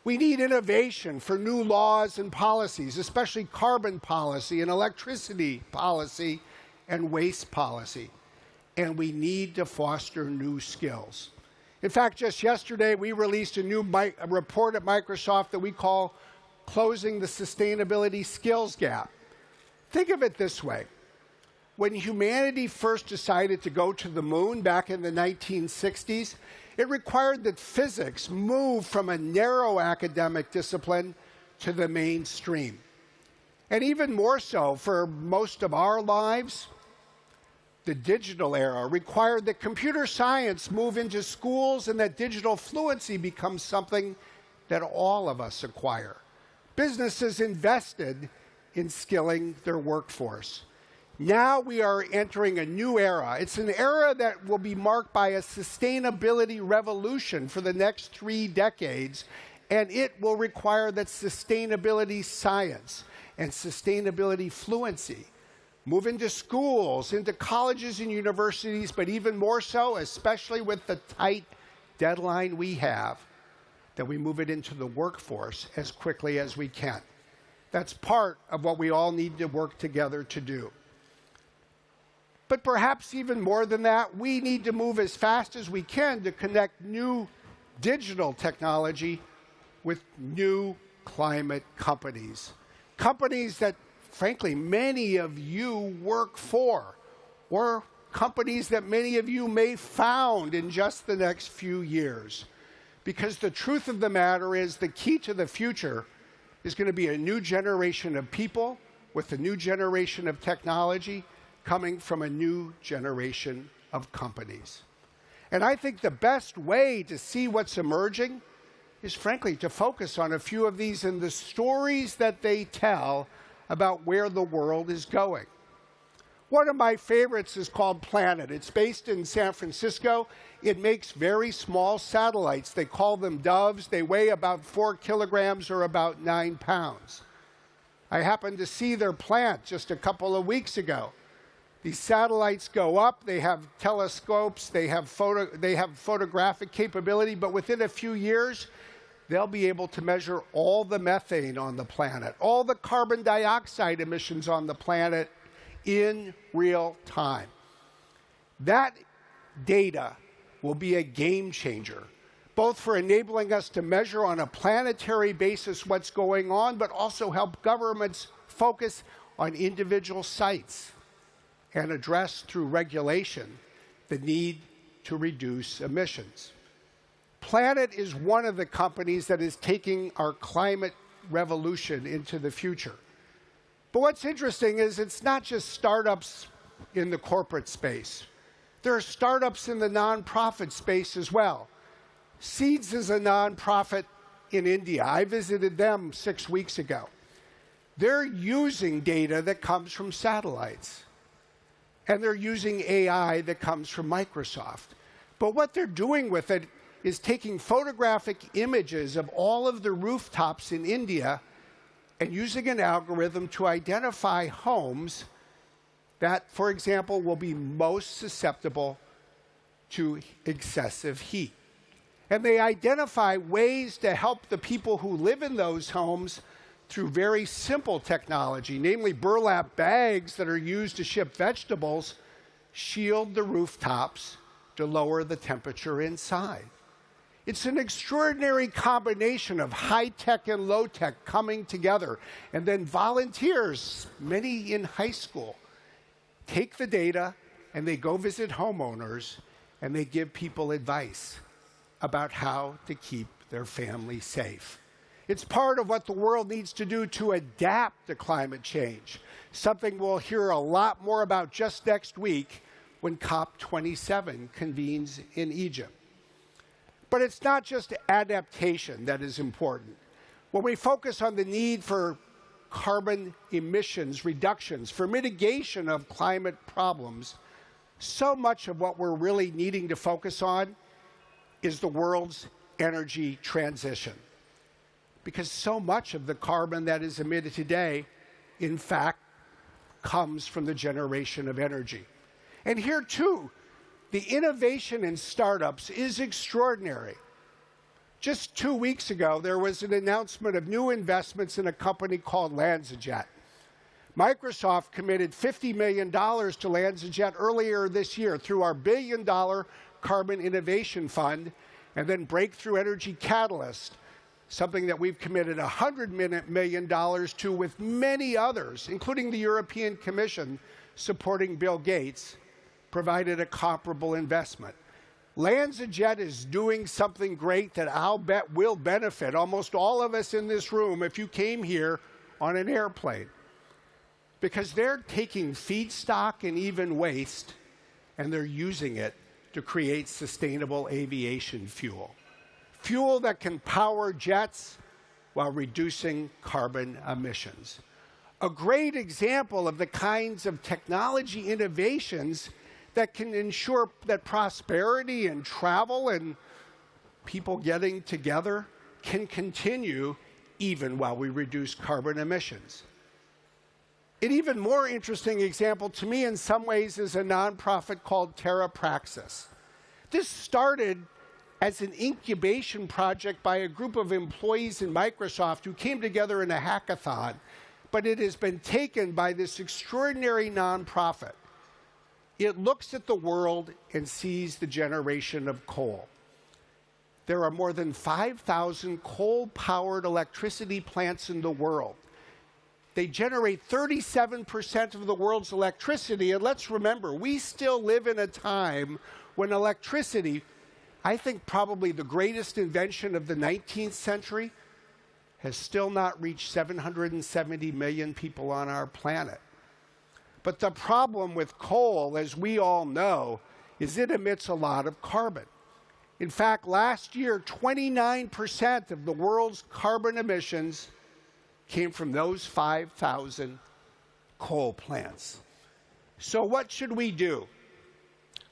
We need innovation for new laws and policies, especially carbon policy and electricity policy and waste policy. And we need to foster new skills. In fact, just yesterday, we released a new report at Microsoft that we call Closing the Sustainability Skills Gap. Think of it this way. When humanity first decided to go to the moon back in the 1960s, it required that physics move from a narrow academic discipline to the mainstream. And even more so for most of our lives, the digital era required that computer science move into schools and that digital fluency becomes something that all of us acquire. Businesses invested in skilling their workforce. Now we are entering a new era. It's an era that will be marked by a sustainability revolution for the next 3 decades, and it will require that sustainability science and sustainability fluency move into schools, into colleges and universities, but even more so, especially with the tight deadline we have, that we move it into the workforce as quickly as we can. That's part of what we all need to work together to do. But perhaps even more than that, we need to move as fast as we can to connect new digital technology with new climate companies. Companies that, frankly, many of you work for, or companies that many of you may found in just the next few years. Because the truth of the matter is the key to the future is going to be a new generation of people with a new generation of technology coming from a new generation of companies. And I think the best way to see what's emerging is, frankly, to focus on a few of these and the stories that they tell about where the world is going. One of my favorites is called Planet. It's based in San Francisco. It makes very small satellites. They call them doves. They weigh about 4 kilograms or about 9 pounds. I happened to see their plant just a couple of weeks ago. These satellites go up, they have telescopes, they have photographic capability, but within a few years, they'll be able to measure all the methane on the planet, all the carbon dioxide emissions on the planet in real time. That data will be a game changer, both for enabling us to measure on a planetary basis what's going on, but also help governments focus on individual sites and address through regulation the need to reduce emissions. Planet is one of the companies that is taking our climate revolution into the future. But what's interesting is it's not just startups in the corporate space. There are startups in the nonprofit space as well. Seeds is a nonprofit in India. I visited them 6 weeks ago. They're using data that comes from satellites. And they're using AI that comes from Microsoft. But what they're doing with it is taking photographic images of all of the rooftops in India and using an algorithm to identify homes that, for example, will be most susceptible to excessive heat. And they identify ways to help the people who live in those homes through very simple technology, namely burlap bags that are used to ship vegetables, shield the rooftops to lower the temperature inside. It's an extraordinary combination of high-tech and low-tech coming together. And then volunteers, many in high school, take the data and they go visit homeowners and they give people advice about how to keep their family safe. It's part of what the world needs to do to adapt to climate change, something we'll hear a lot more about just next week when COP27 convenes in Egypt. But it's not just adaptation that is important. When we focus on the need for carbon emissions reductions, for mitigation of climate problems, so much of what we're really needing to focus on is the world's energy transition. Because so much of the carbon that is emitted today, in fact, comes from the generation of energy. And here, too, the innovation in startups is extraordinary. Just 2 weeks ago, there was an announcement of new investments in a company called LanzaJet. Microsoft committed $50 million to LanzaJet earlier this year through our $1 billion Carbon Innovation Fund, and then Breakthrough Energy Catalyst, something that we've committed $100 million to with many others, including the European Commission supporting Bill Gates, provided a comparable investment. LanzaJet is doing something great that I'll bet will benefit almost all of us in this room if you came here on an airplane. Because they're taking feedstock and even waste, and they're using it to create sustainable aviation fuel. Fuel that can power jets while reducing carbon emissions. A great example of the kinds of technology innovations that can ensure that prosperity and travel and people getting together can continue even while we reduce carbon emissions. An even more interesting example to me in some ways is a nonprofit called Terra Praxis. This started as an incubation project by a group of employees in Microsoft who came together in a hackathon, but it has been taken by this extraordinary nonprofit. It looks at the world and sees the generation of coal. There are more than 5,000 coal-powered electricity plants in the world. They generate 37% of the world's electricity, and let's remember, we still live in a time when electricity, I think probably the greatest invention of the 19th century, has still not reached 770 million people on our planet. But the problem with coal, as we all know, is it emits a lot of carbon. In fact, last year, 29% of the world's carbon emissions came from those 5,000 coal plants. So what should we do?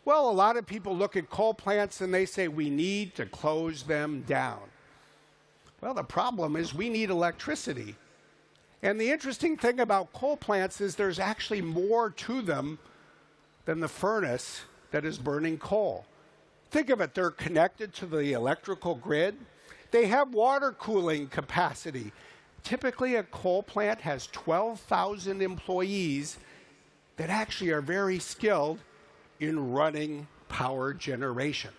Well, a lot of people look at coal plants and they say we need to close them down. Well, the problem is we need electricity. And the interesting thing about coal plants is there's actually more to them than the furnace that is burning coal. Think of it, they're connected to the electrical grid. They have water cooling capacity. Typically, a coal plant has 12,000 employees that actually are very skilled in running power generation.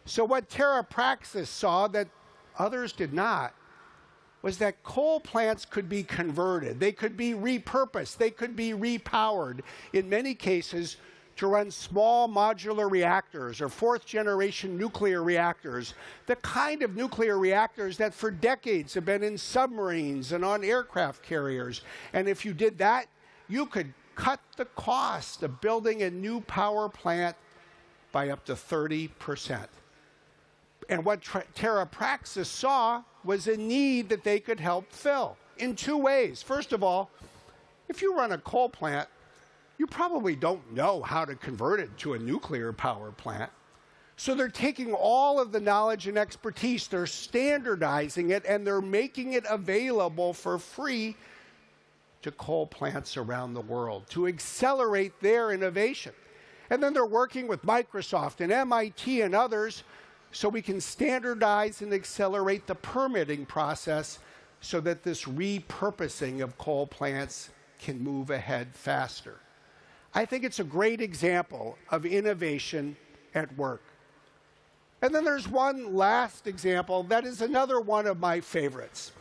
So what Terra Praxis saw that others did not was that coal plants could be converted. They could be repurposed. They could be repowered, in many cases, to run small modular reactors or fourth-generation nuclear reactors, the kind of nuclear reactors that for decades have been in submarines and on aircraft carriers. And if you did that, you could cut the cost of building a new power plant by up to 30%. And what Terra Praxis saw was a need that they could help fill in two ways. First of all, if you run a coal plant, you probably don't know how to convert it to a nuclear power plant. So they're taking all of the knowledge and expertise, they're standardizing it, and they're making it available for free to coal plants around the world to accelerate their innovation. And then they're working with Microsoft and MIT and others so we can standardize and accelerate the permitting process so that this repurposing of coal plants can move ahead faster. I think it's a great example of innovation at work. And then there's one last example that is another one of my favorites.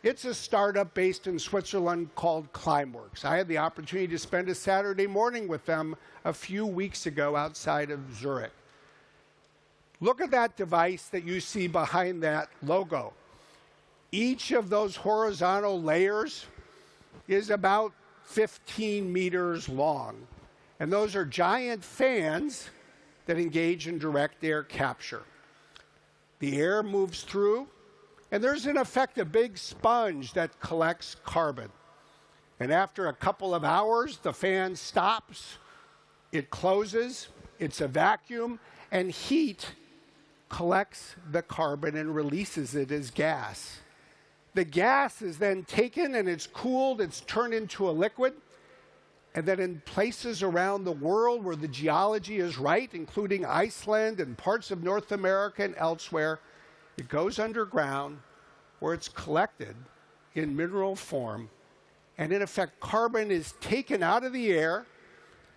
It's a startup based in Switzerland called Climeworks. I had the opportunity to spend a Saturday morning with them a few weeks ago outside of Zurich. Look at that device that you see behind that logo. Each of those horizontal layers is about 15 meters long. And those are giant fans that engage in direct air capture. The air moves through, and there's in effect a big sponge that collects carbon. And after a couple of hours, the fan stops, it closes, it's a vacuum, and heat collects the carbon and releases it as gas. The gas is then taken and it's cooled, it's turned into a liquid, and then in places around the world where the geology is right, including Iceland and parts of North America and elsewhere, it goes underground where it's collected in mineral form, and in effect carbon is taken out of the air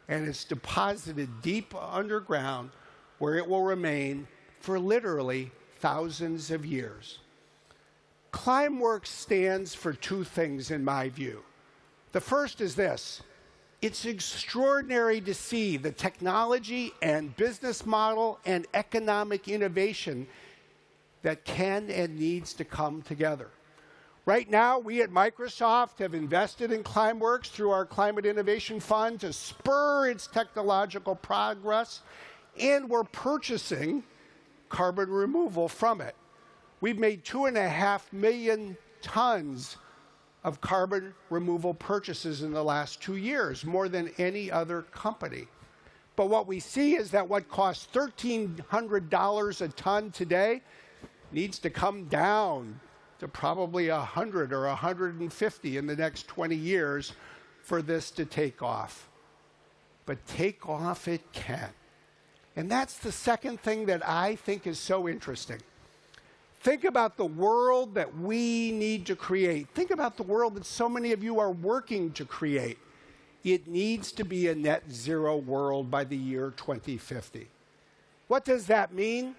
and it's deposited deep underground where it will remain for literally thousands of years. Climeworks stands for two things in my view. The first is this: it's extraordinary to see the technology and business model and economic innovation that can and needs to come together. Right now, we at Microsoft have invested in Climeworks through our Climate Innovation Fund to spur its technological progress, and we're purchasing carbon removal from it. We've made 2.5 million tons of carbon removal purchases in the last 2 years, more than any other company. But what we see is that what costs $1,300 a ton today needs to come down to probably 100 or 150 in the next 20 years for this to take off. But take off it can. And that's the second thing that I think is so interesting. Think about the world that we need to create. Think about the world that so many of you are working to create. It needs to be a net zero world by the year 2050. What does that mean?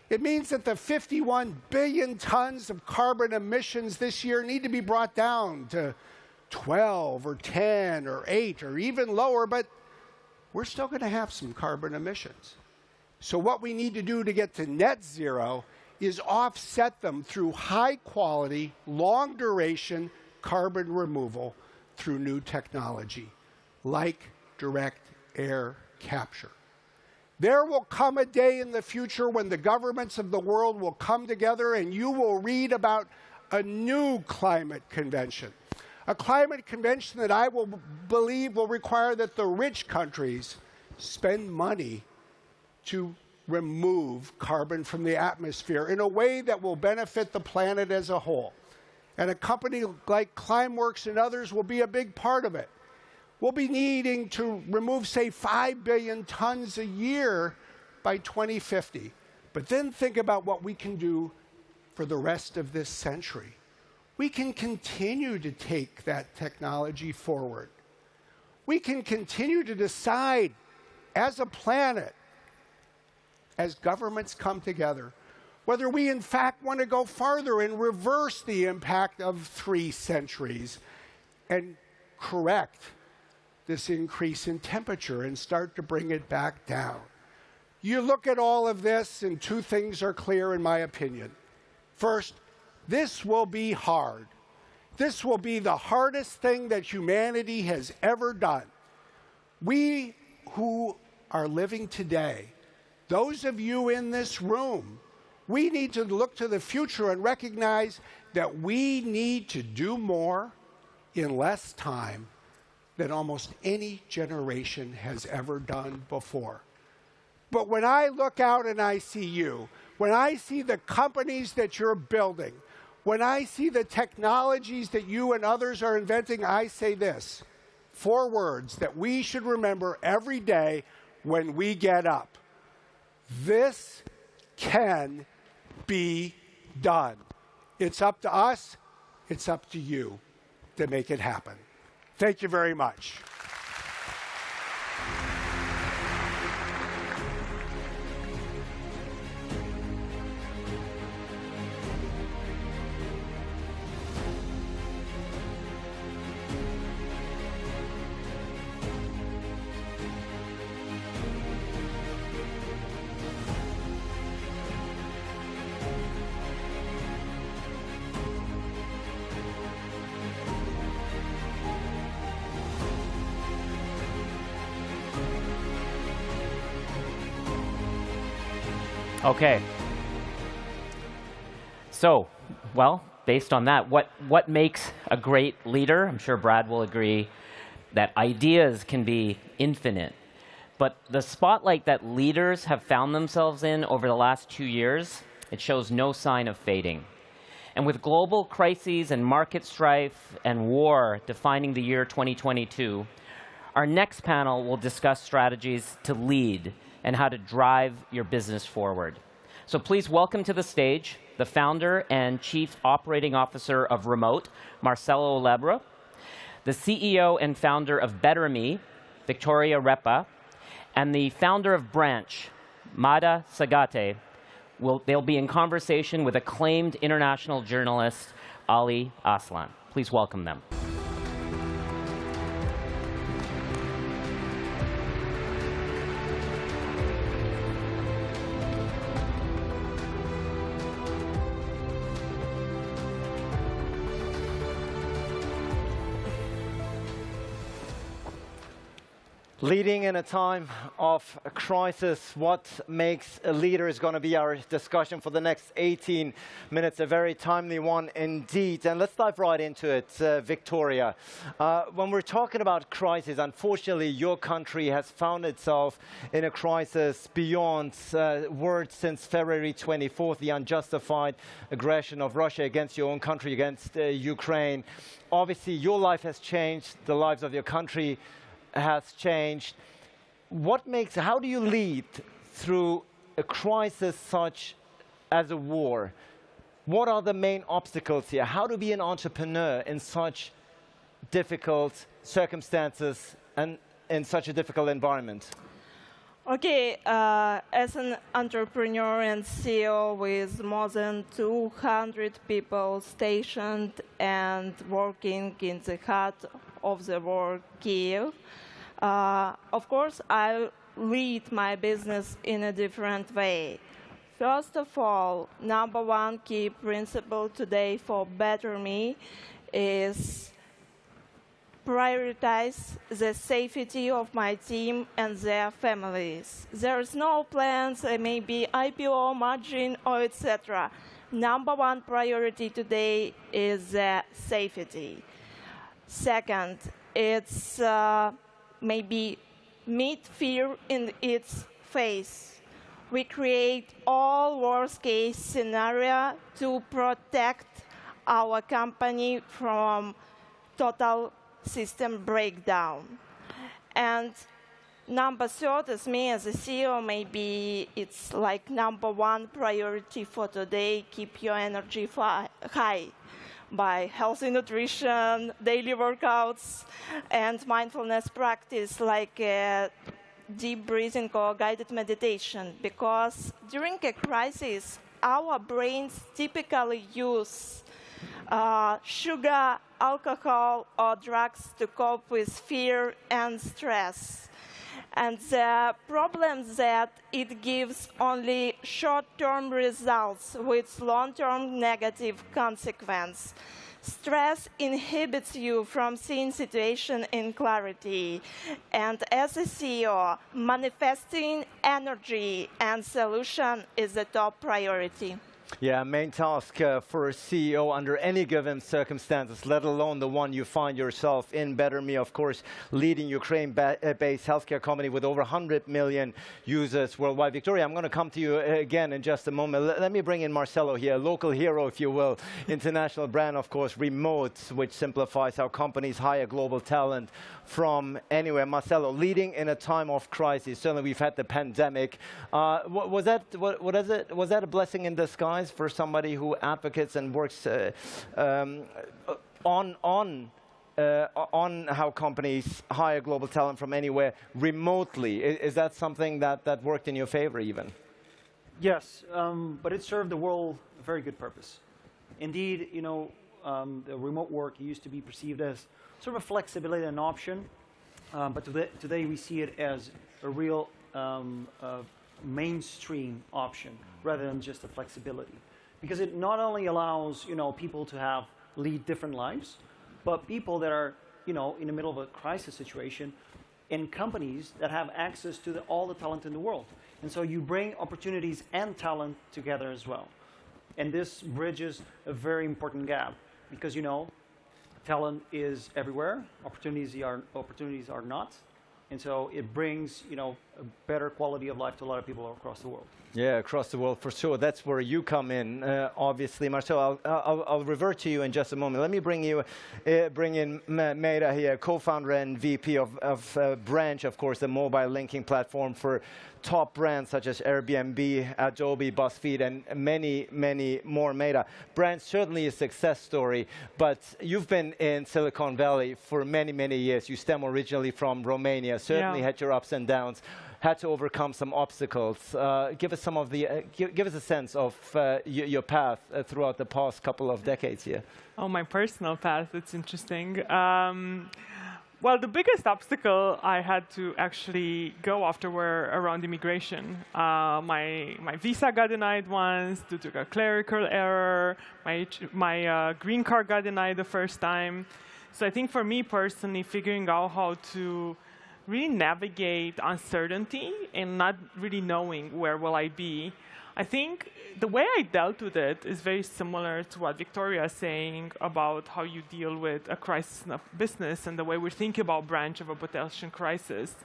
It means that the 51 billion tons of carbon emissions this year need to be brought down to 12 or 10 or 8 or even lower, but we're still going to have some carbon emissions. So what we need to do to get to net zero is offset them through high quality, long duration carbon removal through new technology, like direct air capture. There will come a day in the future when the governments of the world will come together and you will read about a new climate convention. A climate convention that I will believe will require that the rich countries spend money to remove carbon from the atmosphere in a way that will benefit the planet as a whole. And a company like Climeworks and others will be a big part of it. We'll be needing to remove, say, 5 billion tons a year by 2050. But then think about what we can do for the rest of this century. We can continue to take that technology forward. We can continue to decide as a planet, as governments come together, whether we in fact want to go farther and reverse the impact of 3 centuries and correct this increase in temperature and start to bring it back down. You look at all of this and 2 things are clear in my opinion. First, this will be hard. This will be the hardest thing that humanity has ever done. We who are living today, those of you in this room, we need to look to the future and recognize that we need to do more in less time than almost any generation has ever done before. But when I look out and I see you, when I see the companies that you're building, when I see the technologies that you and others are inventing, I say this, 4 words that we should remember every day when we get up. This can be done. It's up to us, it's up to you to make it happen. Thank you very much. Okay. So, well, based on that, what makes a great leader? I'm sure Brad will agree that ideas can be infinite. But the spotlight that leaders have found themselves in over the last 2 years, it shows no sign of fading. And with global crises and market strife and war defining the year 2022, our next panel will discuss strategies to lead and how to drive your business forward. So please welcome to the stage the founder and chief operating officer of Remote, Marcelo Lebre, the CEO and founder of BetterMe, Victoria Repa, and the founder of Branch, Mada Sagate. They'll be in conversation with acclaimed international journalist Ali Aslan. Please welcome them. Leading in a time of a crisis, what makes a leader is going to be our discussion for the next 18 minutes, a very timely one indeed. And let's dive right into it, Victoria. When we're talking about crisis, unfortunately, your country has found itself in a crisis beyond words since February 24th, the unjustified aggression of Russia against your own country, against Ukraine. Obviously, your life has changed, the lives of your country has changed. How do you lead through a crisis such as a war? What are the main obstacles here? How to be an entrepreneur in such difficult circumstances and in such a difficult environment? Okay, as an entrepreneur and CEO with more than 200 people stationed and working in the heart of the war, Kiev, of course, I lead my business in a different way. First of all, number one key principle today for Better Me is prioritize the safety of my team and their families. There is no plans, maybe IPO, margin, or etc. Number one priority today is safety. Second, it's maybe meet fear in its face. We create all worst-case scenario to protect our company from total system breakdown. And number third is me as a CEO, maybe it's like number one priority for today, keep your energy high by healthy nutrition, daily workouts, and mindfulness practice like deep breathing or guided meditation. Because during a crisis, our brains typically use sugar, alcohol, or drugs to cope with fear and stress. And the problem is that it gives only short-term results with long-term negative consequence. Stress inhibits you from seeing situation in clarity. And as a CEO, manifesting energy and solution is the top priority. Yeah, main task for a CEO under any given circumstances, let alone the one you find yourself in. Better Me, of course, leading Ukraine-based healthcare company with over 100 million users worldwide. Victoria, I'm going to come to you again in just a moment. Let me bring in Marcelo here, a local hero, if you will. International brand, of course, Remote, which simplifies how companies hire global talent from anywhere. Marcelo, leading in a time of crisis. Certainly, we've had the pandemic. Was that a blessing in disguise for somebody who advocates and works on how companies hire global talent from anywhere remotely? Is that something that worked in your favor even? Yes, but it served the world a very good purpose. Indeed, the remote work used to be perceived as sort of a flexibility and option, but today we see it as a real mainstream option rather than just a flexibility, because it not only allows people to lead different lives, but people that are in the middle of a crisis situation in companies that have access to all the talent in the world, and so you bring opportunities and talent together as well, and this bridges a very important gap because talent is everywhere, opportunities are not. And so it brings, a better quality of life to a lot of people across the world. Yeah, across the world, for sure. That's where you come in, obviously. Marcel, I'll revert to you in just a moment. Let me bring in Maida here, co-founder and VP of Branch, of course, the mobile linking platform for top brands such as Airbnb, Adobe, BuzzFeed, and many, many more. Maida, Branch certainly a success story, but you've been in Silicon Valley for many, many years. You stem originally from Romania, certainly had your ups and downs, had to overcome some obstacles. Give us a sense of your path throughout the past couple of decades here. Oh, my personal path, it's interesting. Well, the biggest obstacle I had to actually go after were around immigration. My visa got denied once due to a clerical error. My green card got denied the first time. So I think for me personally, figuring out how to really navigate uncertainty and not really knowing where will I be. I think the way I dealt with it is very similar to what Victoria is saying about how you deal with a crisis in a business and the way we think about branch of a potential crisis.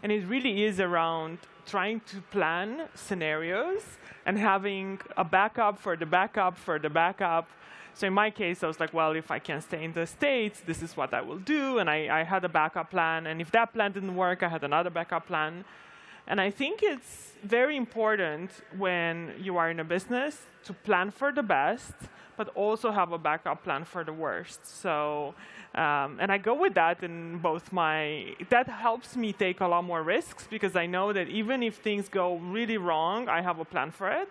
And it really is around trying to plan scenarios and having a backup for the backup for the backup. So in my case, I was like, well, if I can stay in the States, this is what I will do. And I had a backup plan. And if that plan didn't work, I had another backup plan. And I think it's very important when you are in a business to plan for the best, but also have a backup plan for the worst. So, and I go with that in both that helps me take a lot more risks because I know that even if things go really wrong, I have a plan for it.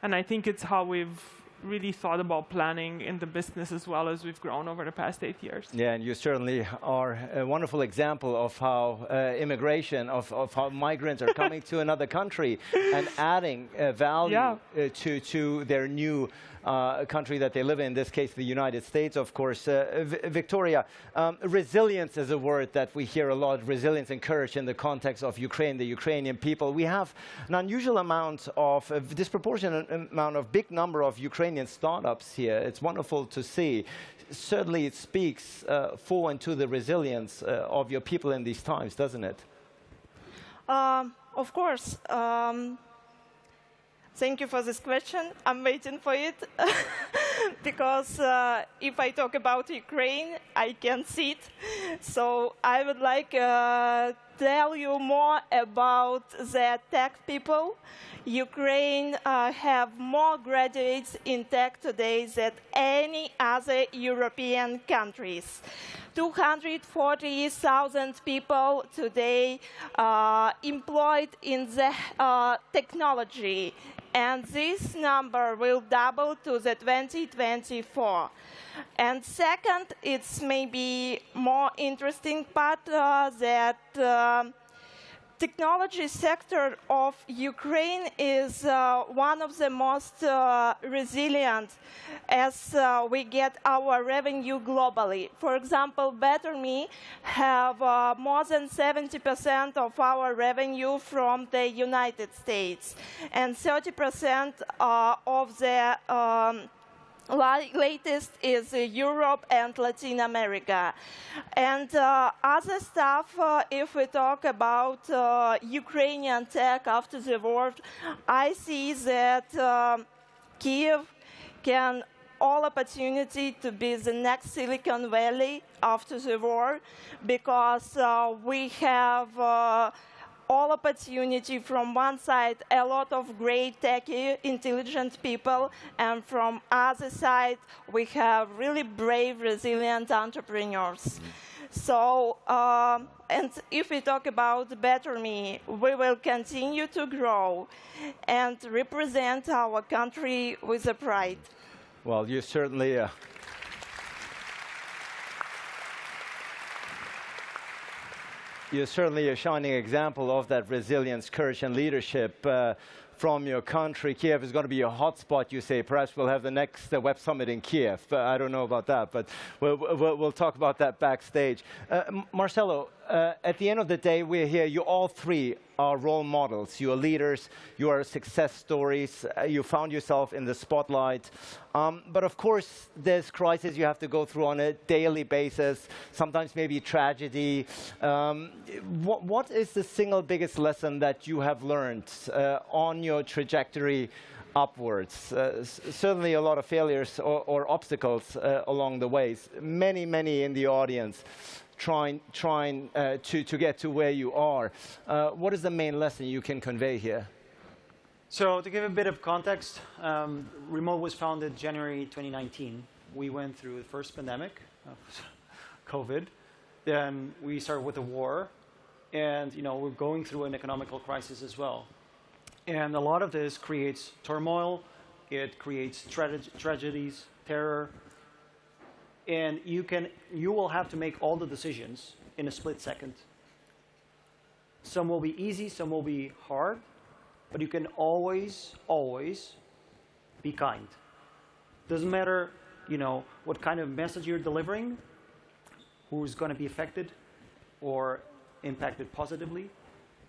And I think it's how we've really thought about planning in the business as well as we've grown over the past 8 years. Yeah, and you certainly are a wonderful example of how immigration, of how migrants are coming to another country and adding value to their new country that they live in this case, the United States, of course. Victoria, resilience is a word that we hear a lot, resilience and courage in the context of Ukraine, the Ukrainian people. We have an unusual amount of, a disproportionate amount of big number of Ukrainian startups here. It's wonderful to see. Certainly it speaks for and to the resilience of your people in these times, doesn't it? Of course. Thank you for this question. I'm waiting for it because if I talk about Ukraine, I can see it. So I would like to tell you more about the tech people. Ukraine have more graduates in tech today than any other European countries. 240,000 people today employed in the technology. And this number will double to the 2024. And second, it's maybe more interesting part that technology sector of Ukraine is one of the most resilient as we get our revenue globally. For example, BetterMe have more than 70% of our revenue from the United States and 30% of the latest is Europe and Latin America. And other stuff, if we talk about Ukrainian tech after the war, I see that Kyiv can all opportunity to be the next Silicon Valley after the war because we have all opportunity from one side, a lot of great techy, intelligent people, and from other side, we have really brave, resilient entrepreneurs. So, and if we talk about BetterMe, we will continue to grow and represent our country with a pride. Well, you certainly you're certainly a shining example of that resilience, courage, and leadership from your country. Kiev is going to be a hotspot, you say. Perhaps we'll have the next Web Summit in Kiev. I don't know about that, but we'll talk about that backstage. Marcelo, at the end of the day, we're here. You all three are role models. You are leaders. You are success stories. You found yourself in the spotlight. But of course, there's crises you have to go through on a daily basis, sometimes maybe tragedy. What is the single biggest lesson that you have learned on your trajectory upwards? Certainly a lot of failures or obstacles along the ways. Many in the audience trying to get to where you are. What is the main lesson you can convey here? So to give a bit of context, Remote was founded January 2019. We went through the first pandemic, COVID. Then we started with the war. And we're going through an economical crisis as well. And a lot of this creates turmoil. It creates tragedies, terror. And you will have to make all the decisions in a split second. Some will be easy, some will be hard, but you can always be kind. Doesn't matter, what kind of message you're delivering, who's going to be affected, or impacted positively,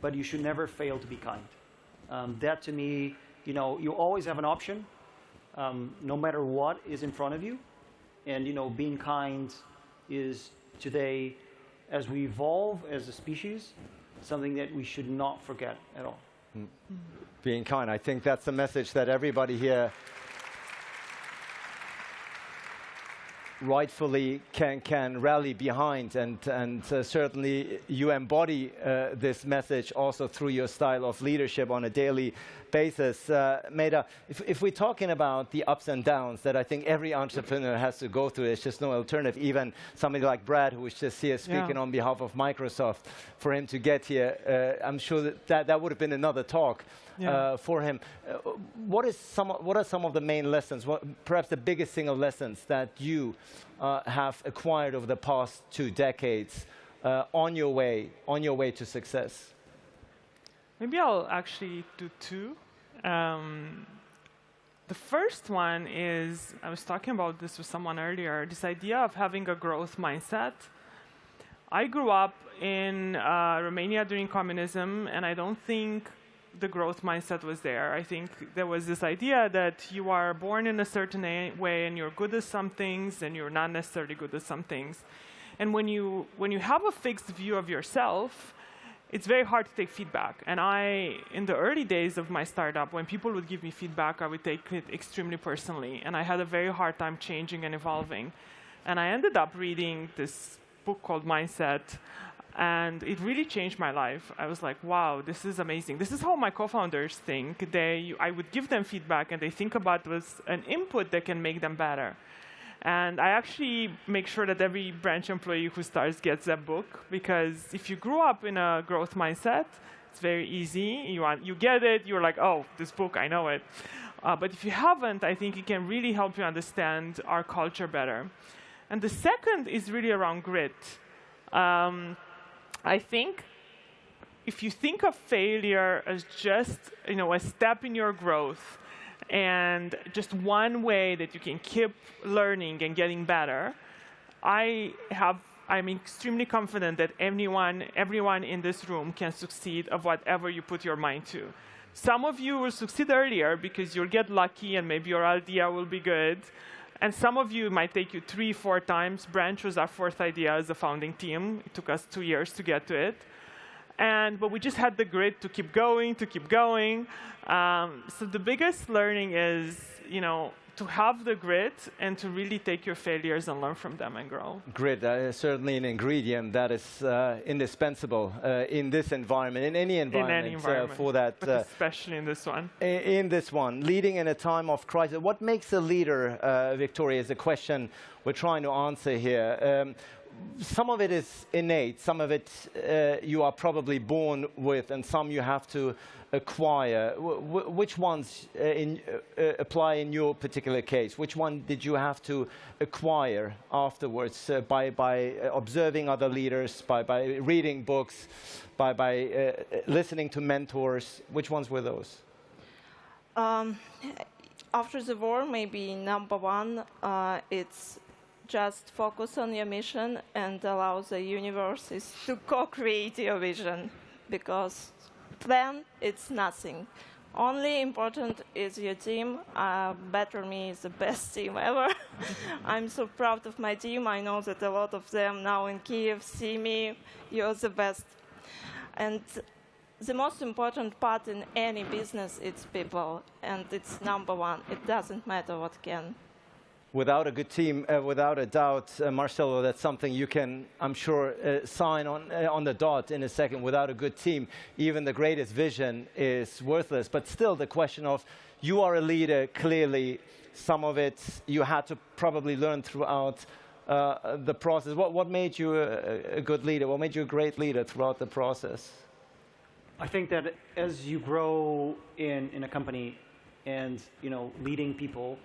but you should never fail to be kind. That to me, you always have an option, no matter what is in front of you. And being kind is today, as we evolve as a species, something that we should not forget at all. Being kind, I think that's the message that everybody here rightfully can rally behind, and certainly you embody this message also through your style of leadership on a daily basis. Meda, if we're talking about the ups and downs that I think every entrepreneur has to go through, there's just no alternative. Even somebody like Brad, who was just here speaking on behalf of Microsoft, for him to get here, I'm sure that would have been another talk for him. What are some of the main lessons, perhaps the biggest single lessons that you have acquired over the past 2 decades on your way to success? Maybe I'll actually do 2. The first one is, I was talking about this with someone earlier, this idea of having a growth mindset. I grew up in Romania during communism, and I don't think the growth mindset was there. I think there was this idea that you are born in a certain way and you're good at some things and you're not necessarily good at some things. And when you have a fixed view of yourself, it's very hard to take feedback. And in the early days of my startup, when people would give me feedback, I would take it extremely personally. And I had a very hard time changing and evolving. And I ended up reading this book called Mindset, and it really changed my life. I was like, wow, this is amazing. This is how my co-founders think. I would give them feedback, and they think about it as an input that can make them better. And I actually make sure that every branch employee who starts gets that book, because if you grew up in a growth mindset, it's very easy. You get it. You're like, oh, this book, I know it. But if you haven't, I think it can really help you understand our culture better. And the second is really around grit. I think if you think of failure as just a step in your growth, and just one way that you can keep learning and getting better, I'm extremely confident that everyone in this room can succeed of whatever you put your mind to. Some of you will succeed earlier because you'll get lucky and maybe your idea will be good. And some of you might take you 3, 4 times. Branch was our 4th idea as a founding team. It took us 2 years to get to it. But we just had the grit to keep going, So the biggest learning is, to have the grit and to really take your failures and learn from them and grow. Grit is certainly an ingredient that is indispensable in this environment, in any environment, for that. But especially in this one. In this one, leading in a time of crisis. What makes a leader, Victoria, is a question we're trying to answer here. Some of it is innate, some of it you are probably born with, and some you have to acquire. Which ones apply in your particular case? Which one did you have to acquire afterwards by observing other leaders, by reading books, by listening to mentors? Which ones were those? After the war, maybe number 1, it's just focus on your mission and allow the universe to co-create your vision, because plan, it's nothing. Only important is your team. Better.me is the best team ever. I'm so proud of my team. I know that a lot of them now in Kyiv see me. You're the best. And the most important part in any business, it's people, and it's number 1. It doesn't matter what can. Without a good team, without a doubt, Marcelo, that's something you can, I'm sure, sign on the dot in a second. Without a good team, even the greatest vision is worthless. But still, the question of, you are a leader, clearly. Some of it you had to probably learn throughout the process. What made you a good leader? What made you a great leader throughout the process? I think that as you grow in a company and leading people,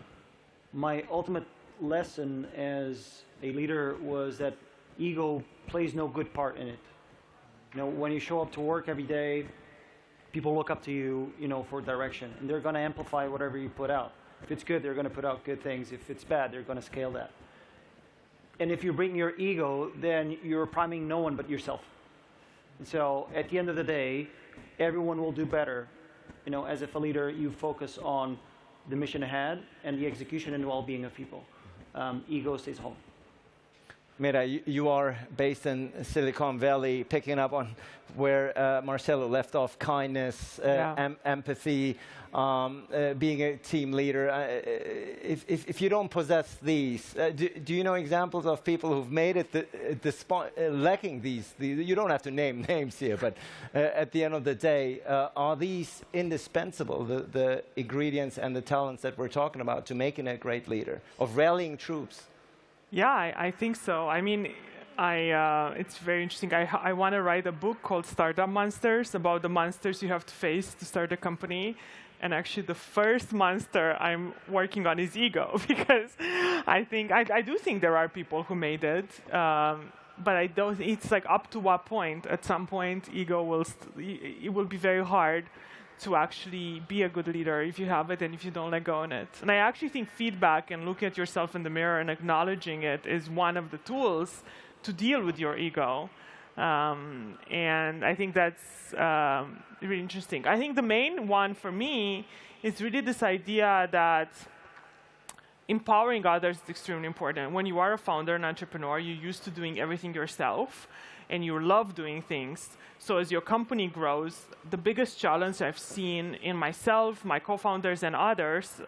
my ultimate lesson as a leader was that ego plays no good part in it. When you show up to work every day, people look up to you, for direction, and they're going to amplify whatever you put out. If it's good, they're going to put out good things. If it's bad, they're going to scale that. And if you bring your ego, then you're priming no one but yourself. And so at the end of the day, everyone will do better. You know, as if a leader, you focus on the mission ahead and the execution and well-being of people. Ego stays home. Meta, you are based in Silicon Valley, picking up on where Marcelo left off, kindness, empathy, being a team leader. If you don't possess these, do you know examples of people who've made it despite lacking these? You don't have to name names here, but at the end of the day, are these indispensable, the ingredients and the talents that we're talking about to making a great leader, of rallying troops? Yeah, I think so. I mean, it's very interesting. I want to write a book called Startup Monsters, about the monsters you have to face to start a company. And actually, the first monster I'm working on is ego, because I do think there are people who made it, but I don't. It's like up to what point? At some point, ego it will be very hard to actually be a good leader if you have it and if you don't let go on it. And I actually think feedback and looking at yourself in the mirror and acknowledging it is one of the tools to deal with your ego. And I think that's really interesting. I think the main one for me is really this idea that empowering others is extremely important. When you are a founder and entrepreneur, you're used to doing everything yourself, and you love doing things. So as your company grows, the biggest challenge I've seen in myself, my co-founders, and others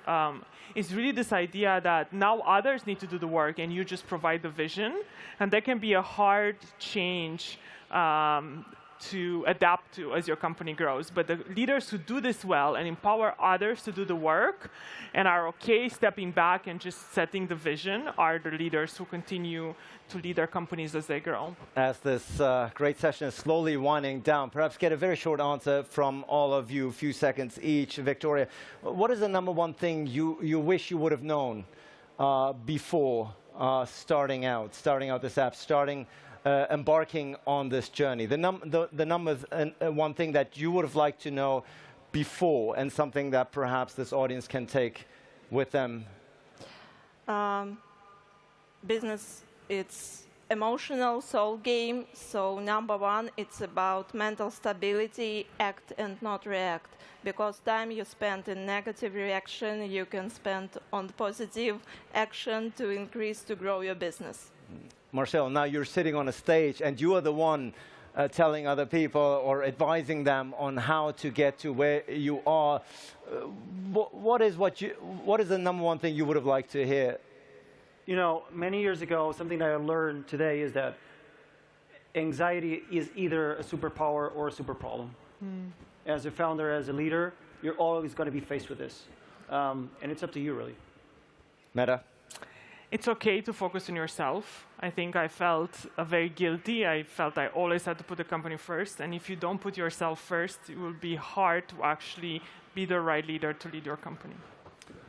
is really this idea that now others need to do the work, and you just provide the vision. And that can be a hard change to adapt to as your company grows. But the leaders who do this well and empower others to do the work and are okay stepping back and just setting the vision are the leaders who continue to lead their companies as they grow. As this great session is slowly winding down, perhaps get a very short answer from all of you, a few seconds each. Victoria, what is the number one thing you wish you would have known before starting out this app, embarking on this journey? The number one thing that you would have liked to know before, and something that perhaps this audience can take with them. Business, it's emotional soul game. So number one, it's about mental stability, act and not react. Because time you spend in negative reaction, you can spend on positive action to grow your business. Marcel, now you're sitting on a stage and you are the one telling other people or advising them on how to get to where you are. What is the number one thing you would have liked to hear? You know, many years ago, something that I learned today is that anxiety is either a superpower or a super problem. As a founder, as a leader, you're always going to be faced with this. And it's up to you, really. Meta? It's okay to focus on yourself. I think I felt very guilty. I felt I always had to put the company first. And if you don't put yourself first, it will be hard to actually be the right leader to lead your company.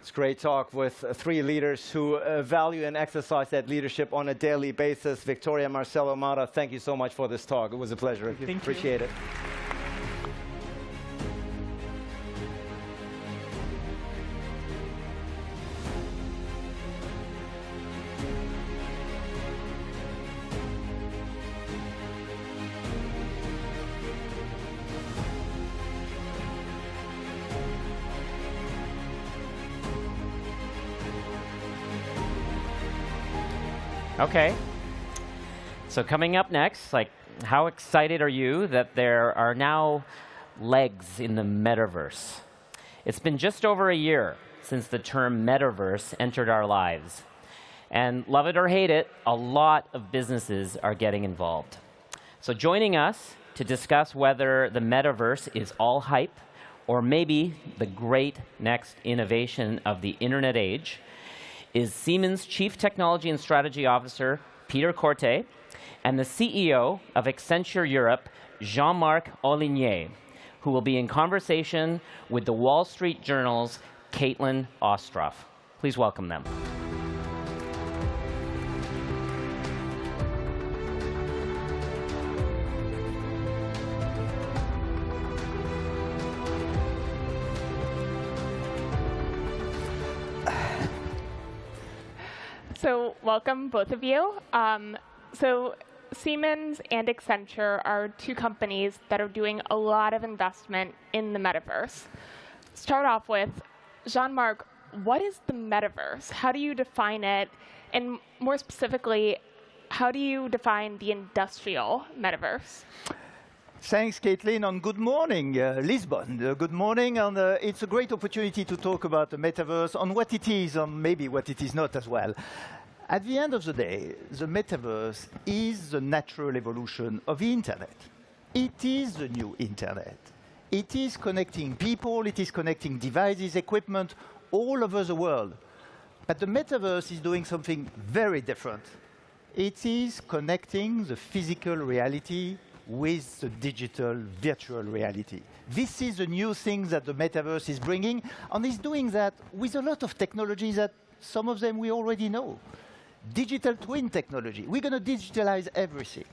It's great talk with three leaders who value and exercise that leadership on a daily basis. Victoria, Marcelo, Mara, thank you so much for this talk. It was a pleasure. Thank you. Appreciate it. Okay. So coming up next, how excited are you that there are now legs in the metaverse? It's been just over a year since the term metaverse entered our lives. And love it or hate it, a lot of businesses are getting involved. So joining us to discuss whether the metaverse is all hype or maybe the great next innovation of the internet age is Siemens Chief Technology and Strategy Officer, Peter Corte, and the CEO of Accenture Europe, Jean-Marc Aulinier, who will be in conversation with the Wall Street Journal's Caitlin Ostroff. Please welcome them. So welcome, both of you. So Siemens and Accenture are two companies that are doing a lot of investment in the metaverse. Start off with, Jean-Marc, what is the metaverse? How do you define it? And more specifically, how do you define the industrial metaverse? Thanks, Caitlin, and good morning, Lisbon. Good morning, and it's a great opportunity to talk about the metaverse, on what it is, and maybe what it is not as well. At the end of the day, the metaverse is the natural evolution of the internet. It is the new internet. It is connecting people, it is connecting devices, equipment, all over the world. But the metaverse is doing something very different. It is connecting the physical reality with the digital virtual reality. This is a new thing that the metaverse is bringing, and is doing that with a lot of technologies that some of them we already know. Digital twin technology. We're going to digitalize everything.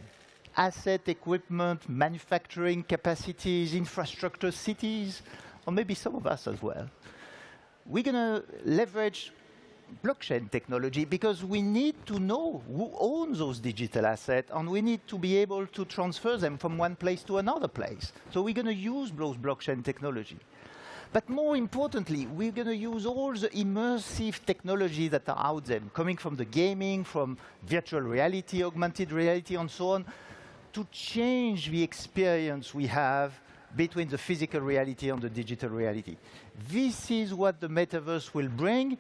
Asset, equipment, manufacturing capacities, infrastructure, cities, or maybe some of us as well. We're going to leverage blockchain technology because we need to know who owns those digital assets, and we need to be able to transfer them from one place to another place. So we're going to use those blockchain technology. But more importantly, we're going to use all the immersive technology that are out there, coming from the gaming, from virtual reality, augmented reality, and so on, to change the experience we have between the physical reality and the digital reality. This is what the metaverse will bring.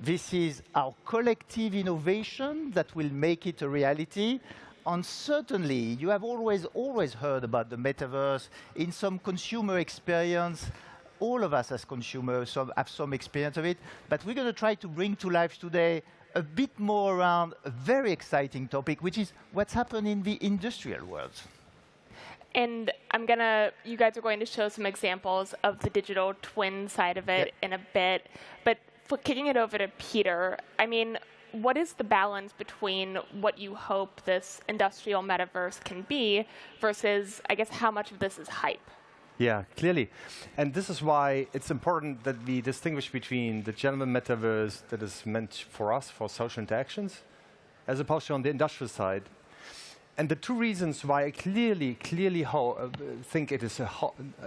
This is our collective innovation that will make it a reality. And certainly, you have always heard about the metaverse in some consumer experience. All of us as consumers have some experience of it, but we're going to try to bring to life today a bit more around a very exciting topic, which is what's happened in the industrial world. And you guys are going to show some examples of the digital twin side of it in a bit, but for kicking it over to Peter, I mean, what is the balance between what you hope this industrial metaverse can be versus, I guess, how much of this is hype? Yeah, clearly. And this is why it's important that we distinguish between the general metaverse that is meant for us, for social interactions, as opposed to on the industrial side. And the two reasons why I clearly think it is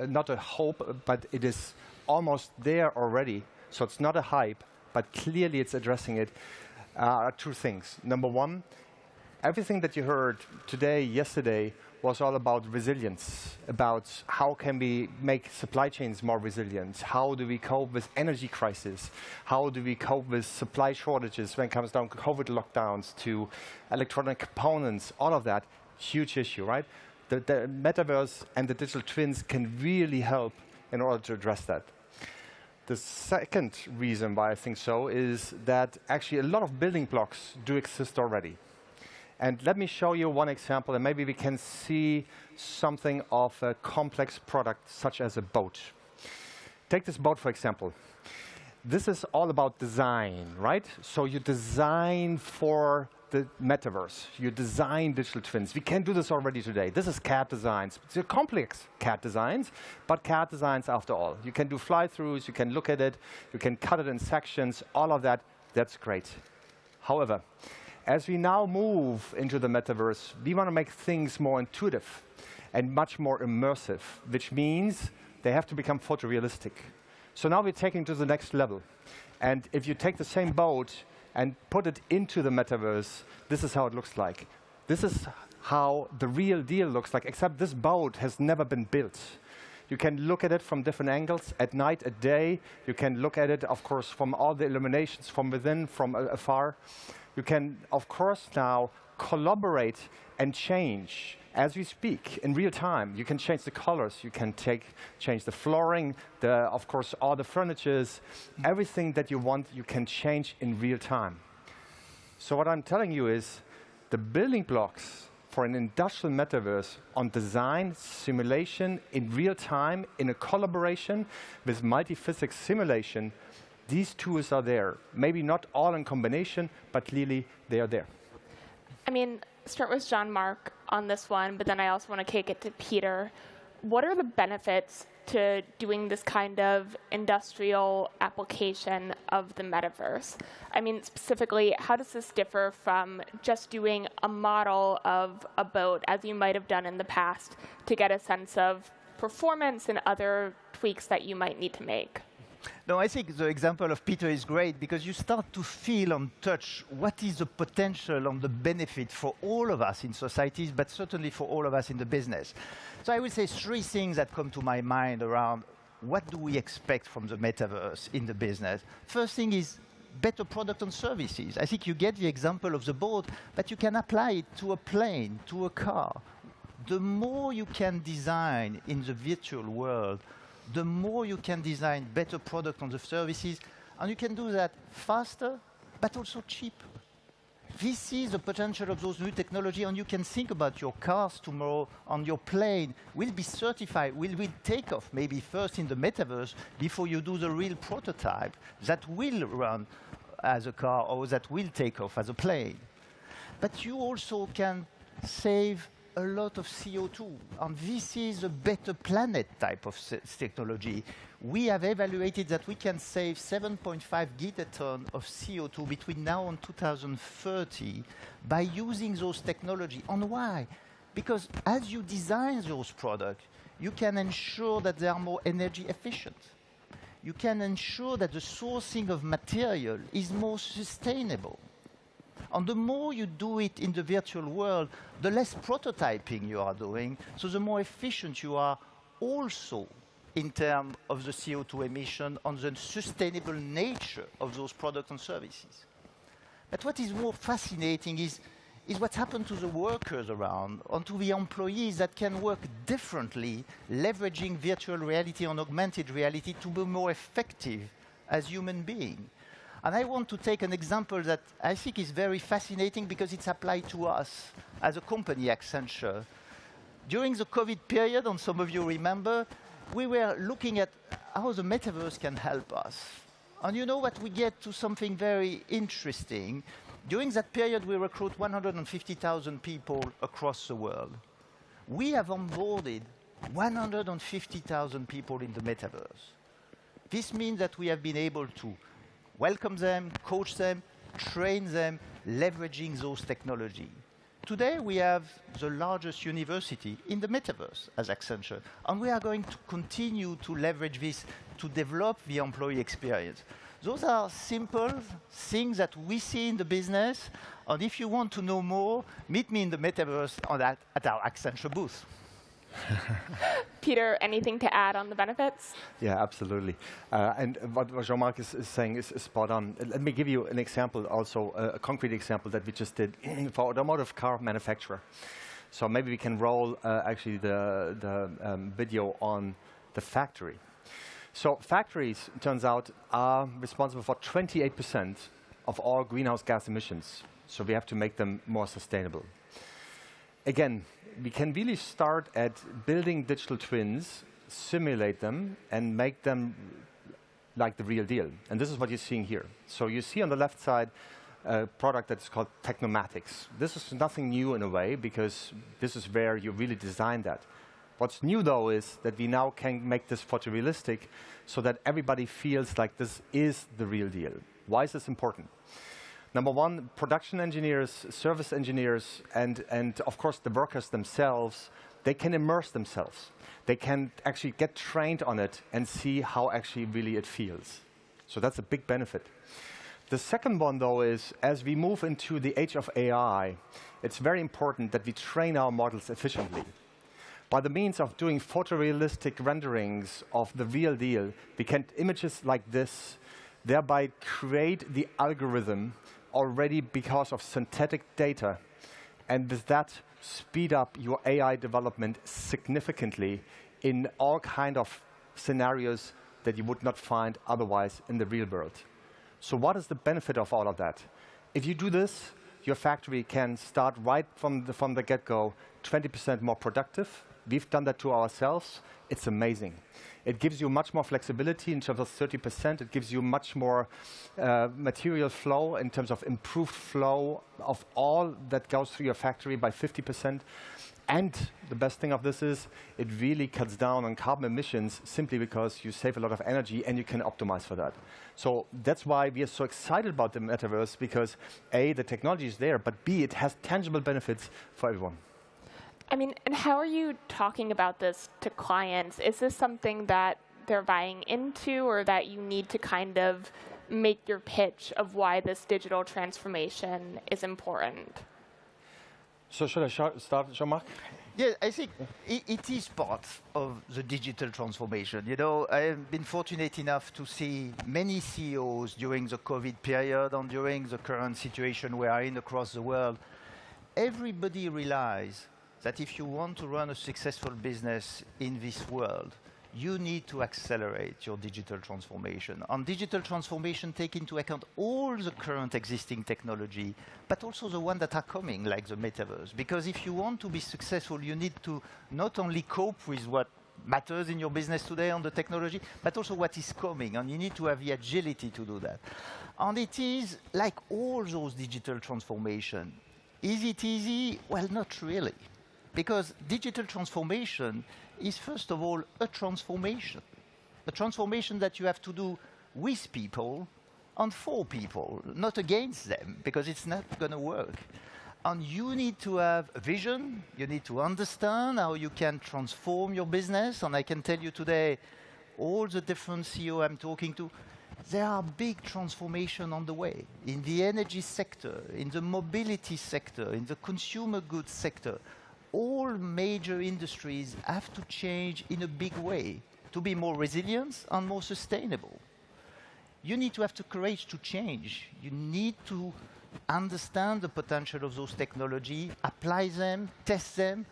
not a hope, but it is almost there already. So it's not a hype, but clearly it's addressing it, are two things. Number one, everything that you heard today, yesterday, was all about resilience, about how can we make supply chains more resilient, how do we cope with energy crisis, how do we cope with supply shortages when it comes down to COVID lockdowns, to electronic components, all of that, huge issue, right? The metaverse and the digital twins can really help in order to address that. The second reason why I think so is that actually a lot of building blocks do exist already. And let me show you one example, and maybe we can see something of a complex product, such as a boat. Take this boat, for example. This is all about design, right? So you design for the metaverse. You design digital twins. We can do this already today. This is CAD designs. They're complex CAD designs, but CAD designs after all. You can do fly-throughs, you can look at it, you can cut it in sections, all of that, that's great. However, as we now move into the metaverse, we want to make things more intuitive and much more immersive, which means they have to become photorealistic. So now we're taking to the next level. And if you take the same boat and put it into the metaverse, this is how it looks like. This is how the real deal looks like, except this boat has never been built. You can look at it from different angles, at night, at day. You can look at it, of course, from all the illuminations from within, from afar. You can, of course, now collaborate and change as we speak in real time. You can change the colors. You can change the flooring, of course, all the furnitures. Everything that you want, you can change in real time. So what I'm telling you is the building blocks for an industrial metaverse on design, simulation, in real time, in a collaboration with multi-physics simulation, these tools are there. Maybe not all in combination, but clearly they are there. I mean, start with Jean-Marc on this one, but then I also want to kick it to Peter. What are the benefits to doing this kind of industrial application of the metaverse? I mean, specifically, how does this differ from just doing a model of a boat, as you might have done in the past, to get a sense of performance and other tweaks that you might need to make? No, I think the example of Peter is great because you start to feel and touch what is the potential and the benefit for all of us in societies, but certainly for all of us in the business. So I would say 3 things that come to my mind around what do we expect from the metaverse in the business. First thing is better product and services. I think you get the example of the boat, but you can apply it to a plane, to a car. The more you can design in the virtual world, the more you can design better product and the services, and you can do that faster, but also cheaper. This is the potential of those new technology, and you can think about your cars tomorrow on your plane will be certified, will take off maybe first in the metaverse before you do the real prototype that will run as a car or that will take off as a plane. But you also can save a lot of CO2, and this is a better planet type of technology. We have evaluated that we can save 7.5 gigaton of CO2 between now and 2030 by using those technology. And why? Because as you design those products, you can ensure that they are more energy efficient. You can ensure that the sourcing of material is more sustainable. And the more you do it in the virtual world, the less prototyping you are doing, so the more efficient you are also in terms of the CO2 emission and the sustainable nature of those products and services. But what is more fascinating is what happened to the workers around and to the employees that can work differently, leveraging virtual reality and augmented reality to be more effective as human beings. And I want to take an example that I think is very fascinating because it's applied to us as a company, Accenture. During the COVID period, and some of you remember, we were looking at how the metaverse can help us. And you know what? We get to something very interesting. During that period, we recruit 150,000 people across the world. We have onboarded 150,000 people in the metaverse. This means that we have been able to welcome them, coach them, train them, leveraging those technology. Today, we have the largest university in the metaverse as Accenture, and we are going to continue to leverage this to develop the employee experience. Those are simple things that we see in the business, and if you want to know more, meet me in the metaverse at our Accenture booth. Peter, anything to add on the benefits? Yeah, absolutely. And what Jean-Marc is saying is spot on. Let me give you an example also, a concrete example that we just did for automotive car manufacturer. So maybe we can roll actually the video on the factory. So factories, it turns out, are responsible for 28% of all greenhouse gas emissions. So we have to make them more sustainable. Again, we can really start at building digital twins, simulate them, and make them like the real deal. And this is what you're seeing here. So you see on the left side a product that is called Technomatics. This is nothing new in a way, because this is where you really design that. What's new, though, is that we now can make this photorealistic so that everybody feels like this is the real deal. Why is this important? Number one, production engineers, service engineers, and of course the workers themselves, they can immerse themselves. They can actually get trained on it and see how actually really it feels. So that's a big benefit. The second one, though, is as we move into the age of AI, it's very important that we train our models efficiently. By the means of doing photorealistic renderings of the real deal, we can images like this, thereby create the algorithm already because of synthetic data, and with that speed up your AI development significantly in all kind of scenarios that you would not find otherwise in the real world. So what is the benefit of all of that? If you do this, your factory can start right from the get-go 20% more productive. We've done that to ourselves. It's amazing. It gives you much more flexibility in terms of 30%. It gives you much more material flow in terms of improved flow of all that goes through your factory by 50%. And the best thing of this is it really cuts down on carbon emissions simply because you save a lot of energy and you can optimize for that. So that's why we are so excited about the metaverse, because A, the technology is there, but B, it has tangible benefits for everyone. I mean, and how are you talking about this to clients? Is this something that they're buying into, or that you need to kind of make your pitch of why this digital transformation is important? So should I start, Jean-Marc? Yeah, I think it is part of the digital transformation. You know, I have been fortunate enough to see many CEOs during the COVID period and during the current situation we are in across the world. Everybody realizes that if you want to run a successful business in this world, you need to accelerate your digital transformation. And digital transformation take into account all the current existing technology, but also the ones that are coming, like the metaverse. Because if you want to be successful, you need to not only cope with what matters in your business today on the technology, but also what is coming. And you need to have the agility to do that. And it is like all those digital transformation. Is it easy? Well, not really. Because digital transformation is, first of all, a transformation that you have to do with people and for people, not against them, because it's not going to work. And you need to have a vision. You need to understand how you can transform your business. And I can tell you today, all the different CEOs I'm talking to, there are big transformations on the way in the energy sector, in the mobility sector, in the consumer goods sector. All major industries have to change in a big way to be more resilient and more sustainable. You need to have the courage to change. You need to understand the potential of those technologies, apply them, test them,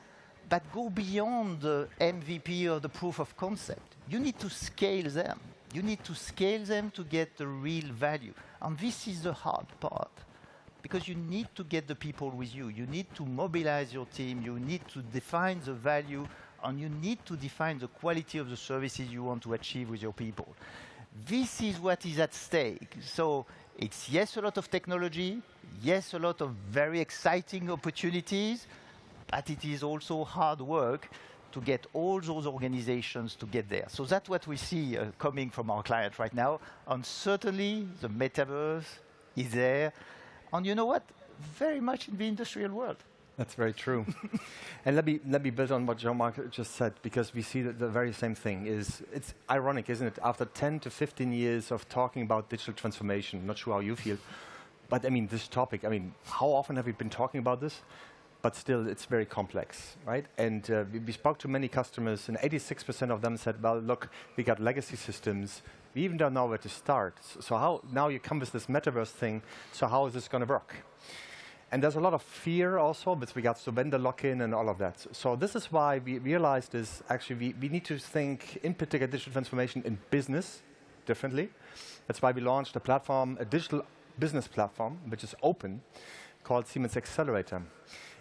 but go beyond the MVP or the proof of concept. You need to scale them. You need to scale them to get the real value. And this is the hard part. Because you need to get the people with you. You need to mobilize your team. You need to define the value, and you need to define the quality of the services you want to achieve with your people. This is what is at stake. So it's, yes, a lot of technology, yes, a lot of very exciting opportunities, but it is also hard work to get all those organizations to get there. So that's what we see coming from our clients right now. And certainly the metaverse is there. And you know what? Very much in the industrial world. That's very true. And let me build on what Jean-Marc just said, because we see the very same thing. It's ironic, isn't it? After 10 to 15 years of talking about digital transformation, not sure how you feel, but I mean, this topic, I mean, how often have we been talking about this? But still, it's very complex, right? And we spoke to many customers, and 86% of them said, well, look, we got legacy systems. We even don't know where to start. So how now you come with this metaverse thing, so how is this going to work? And there's a lot of fear also with regards to vendor lock-in and all of that. So this is why we realized is actually we need to think, in particular, digital transformation in business differently. That's why we launched a platform, a digital business platform, which is open, called Siemens Accelerator.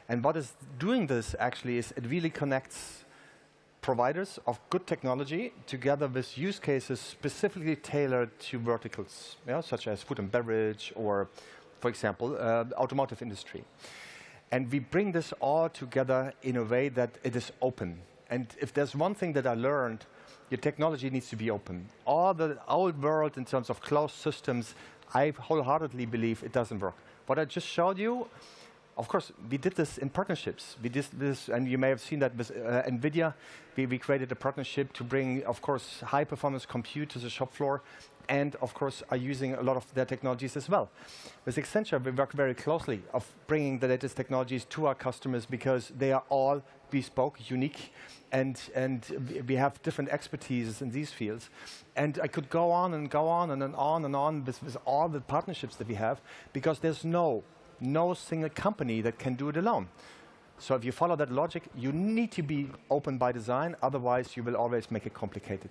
And what is doing this actually is it really connects providers of good technology together with use cases specifically tailored to verticals, such as food and beverage or, for example, automotive industry. And we bring this all together in a way that it is open. And if there's one thing that I learned, your technology needs to be open. All the old world in terms of closed systems, I wholeheartedly believe it doesn't work. What I just showed you, of course, we did this in partnerships. We did this, and you may have seen that with NVIDIA. We created a partnership to bring, of course, high-performance compute to the shop floor, and, of course, are using a lot of their technologies as well. With Accenture, we work very closely of bringing the latest technologies to our customers because they are all bespoke, unique, and we have different expertises in these fields. And I could go on and go on and on and on with all the partnerships that we have, because there's no single company that can do it alone. So if you follow that logic, you need to be open by design, otherwise you will always make it complicated.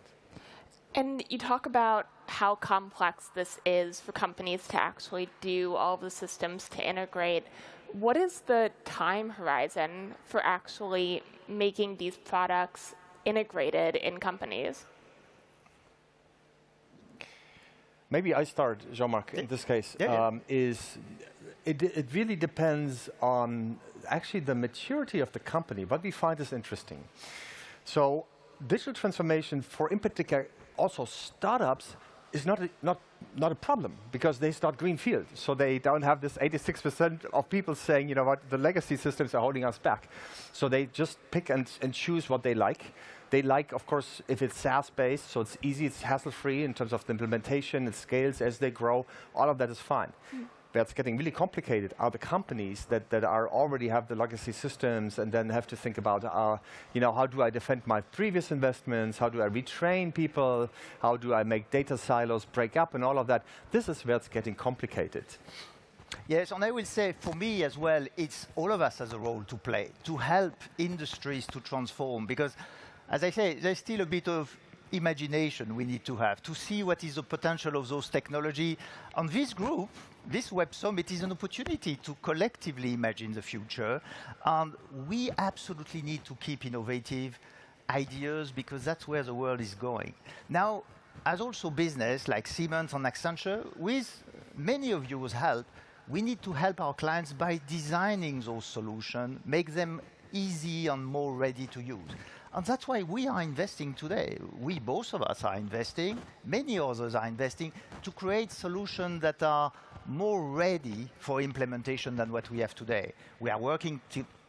And you talk about how complex this is for companies to actually do all the systems to integrate. What is the time horizon for actually making these products integrated in companies? Maybe I start, Jean-Marc, in this case. It really depends on actually the maturity of the company. What we find is interesting. So digital transformation for, in particular, also startups is not a problem because they start greenfield. So they don't have this 86% of people saying, you know what, the legacy systems are holding us back. So they just pick and choose what they like. They like, of course, if it's SaaS-based, so it's easy, it's hassle-free in terms of the implementation, it scales as they grow, all of that is fine. Where it's getting really complicated are the companies that already have the legacy systems and then have to think about, you know, how do I defend my previous investments? How do I retrain people? How do I make data silos break up and all of that? This is where it's getting complicated. Yes, and I will say for me as well, it's all of us has a role to play to help industries to transform because, as I say, there's still a bit of imagination we need to have to see what is the potential of those technology. And this group, this Web Summit is an opportunity to collectively imagine the future. And we absolutely need to keep innovative ideas because that's where the world is going. Now, as also business like Siemens and Accenture, with many of you's help, we need to help our clients by designing those solutions, make them easy and more ready to use. And that's why we are investing today. We, both of us, are investing. Many others are investing to create solutions that are more ready for implementation than what we have today. We are working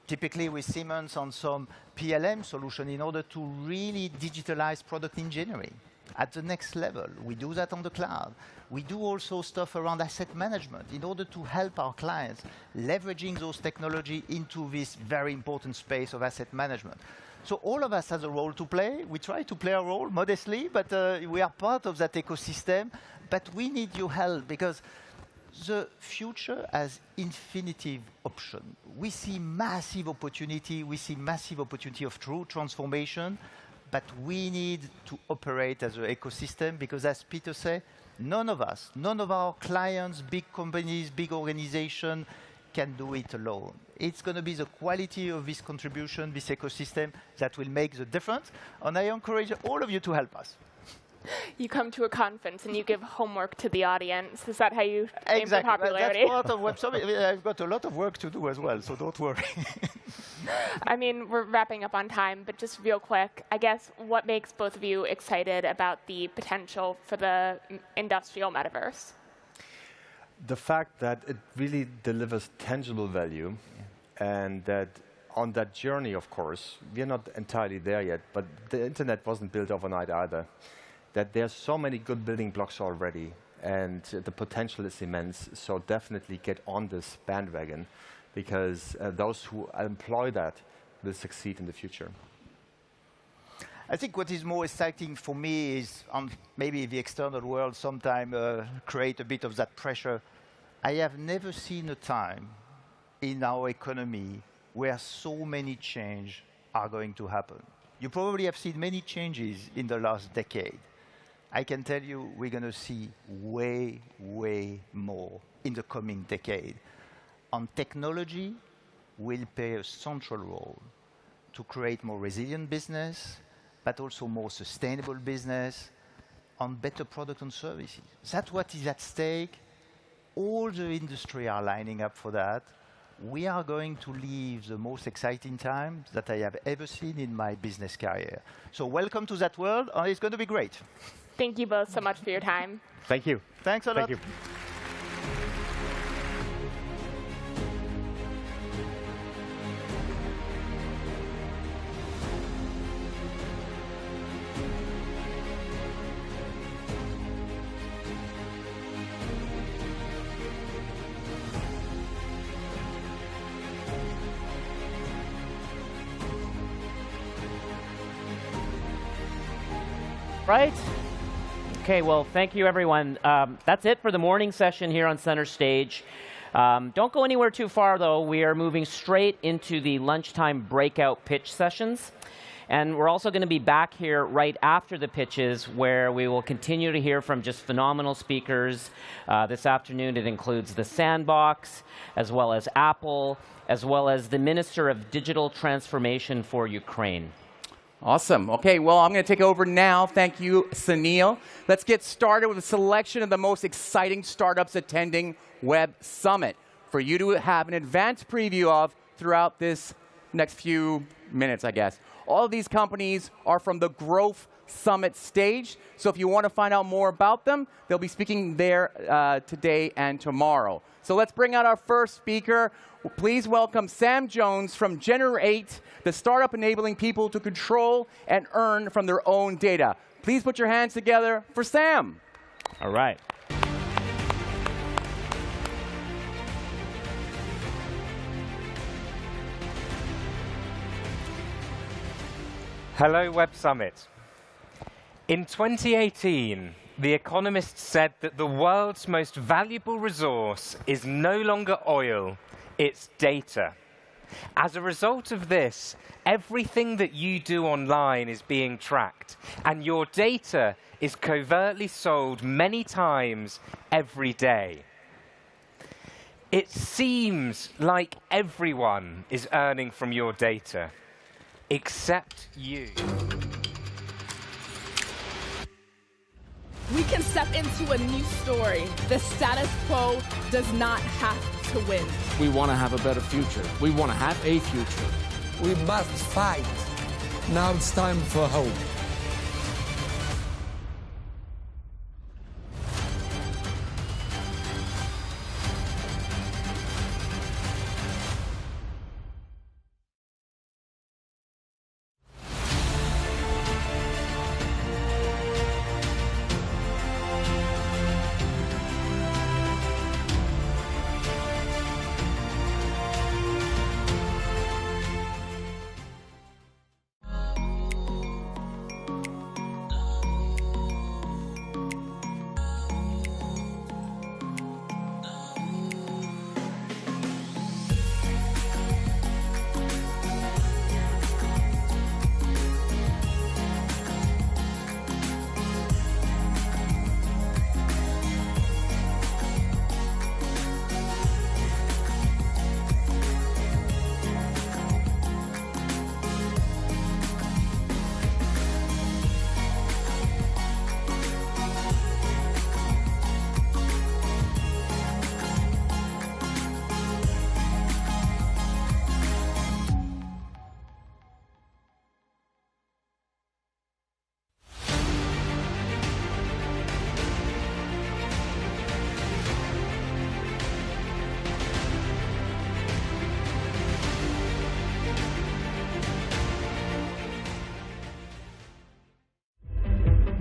typically with Siemens on some PLM solution in order to really digitalize product engineering at the next level. We do that on the cloud. We do also stuff around asset management in order to help our clients leveraging those technology into this very important space of asset management. So all of us has a role to play. We try to play our role modestly, but we are part of that ecosystem. But we need your help because the future has infinitive option. We see massive opportunity. We see massive opportunity of true transformation. But we need to operate as an ecosystem because, as Peter said, none of us, none of our clients, big companies, big organizations, can do it alone. It's going to be the quality of this contribution, this ecosystem, that will make the difference. And I encourage all of you to help us. You come to a conference and you give homework to the audience. Is that how you aim for Exactly. popularity? That's part of Web Summit. I've got a lot of work to do as well, so don't worry. I mean, we're wrapping up on time, but just real quick, I guess what makes both of you excited about the potential for the industrial metaverse? The fact that it really delivers tangible value and that on that journey, of course, we're not entirely there yet, but the internet wasn't built overnight either. That there's so many good building blocks already and the potential is immense. So definitely get on this bandwagon because those who employ that will succeed in the future. I think what is more exciting for me is maybe the external world sometimes create a bit of that pressure. I have never seen a time in our economy where so many changes are going to happen. You probably have seen many changes in the last decade. I can tell you we're going to see way, way more in the coming decade. And technology will play a central role to create more resilient business, but also more sustainable business and better product and services. That's what is at stake. All the industry are lining up for that. We are going to live the most exciting times that I have ever seen in my business career. So welcome to that world, and it's going to be great. Thank you both so much for your time. Thank you. Thanks a lot. Thank you. Right? Okay, well, thank you, everyone. That's it for the morning session here on Center Stage. Don't go anywhere too far, though. We are moving straight into the lunchtime breakout pitch sessions. And we're also going to be back here right after the pitches, where we will continue to hear from just phenomenal speakers. This afternoon, it includes the Sandbox, as well as Apple, as well as the Minister of Digital Transformation for Ukraine. Awesome. Okay, well, I'm going to take over now. Thank you, Sunil. Let's get started with a selection of the most exciting startups attending Web Summit for you to have an advanced preview of throughout this next few minutes, I guess. All of these companies are from the Growth Summit stage. So if you want to find out more about them, they'll be speaking there today and tomorrow. So let's bring out our first speaker. Please welcome Sam Jones from Generate, the startup enabling people to control and earn from their own data. Please put your hands together for Sam. All right. Hello, Web Summit. In 2018, The Economist said that the world's most valuable resource is no longer oil, it's data. As a result of this, everything that you do online is being tracked, and your data is covertly sold many times every day. It seems like everyone is earning from your data, except you. We can step into a new story. The status quo does not have to win. We want to have a better future. We want to have a future. We must fight. Now it's time for hope.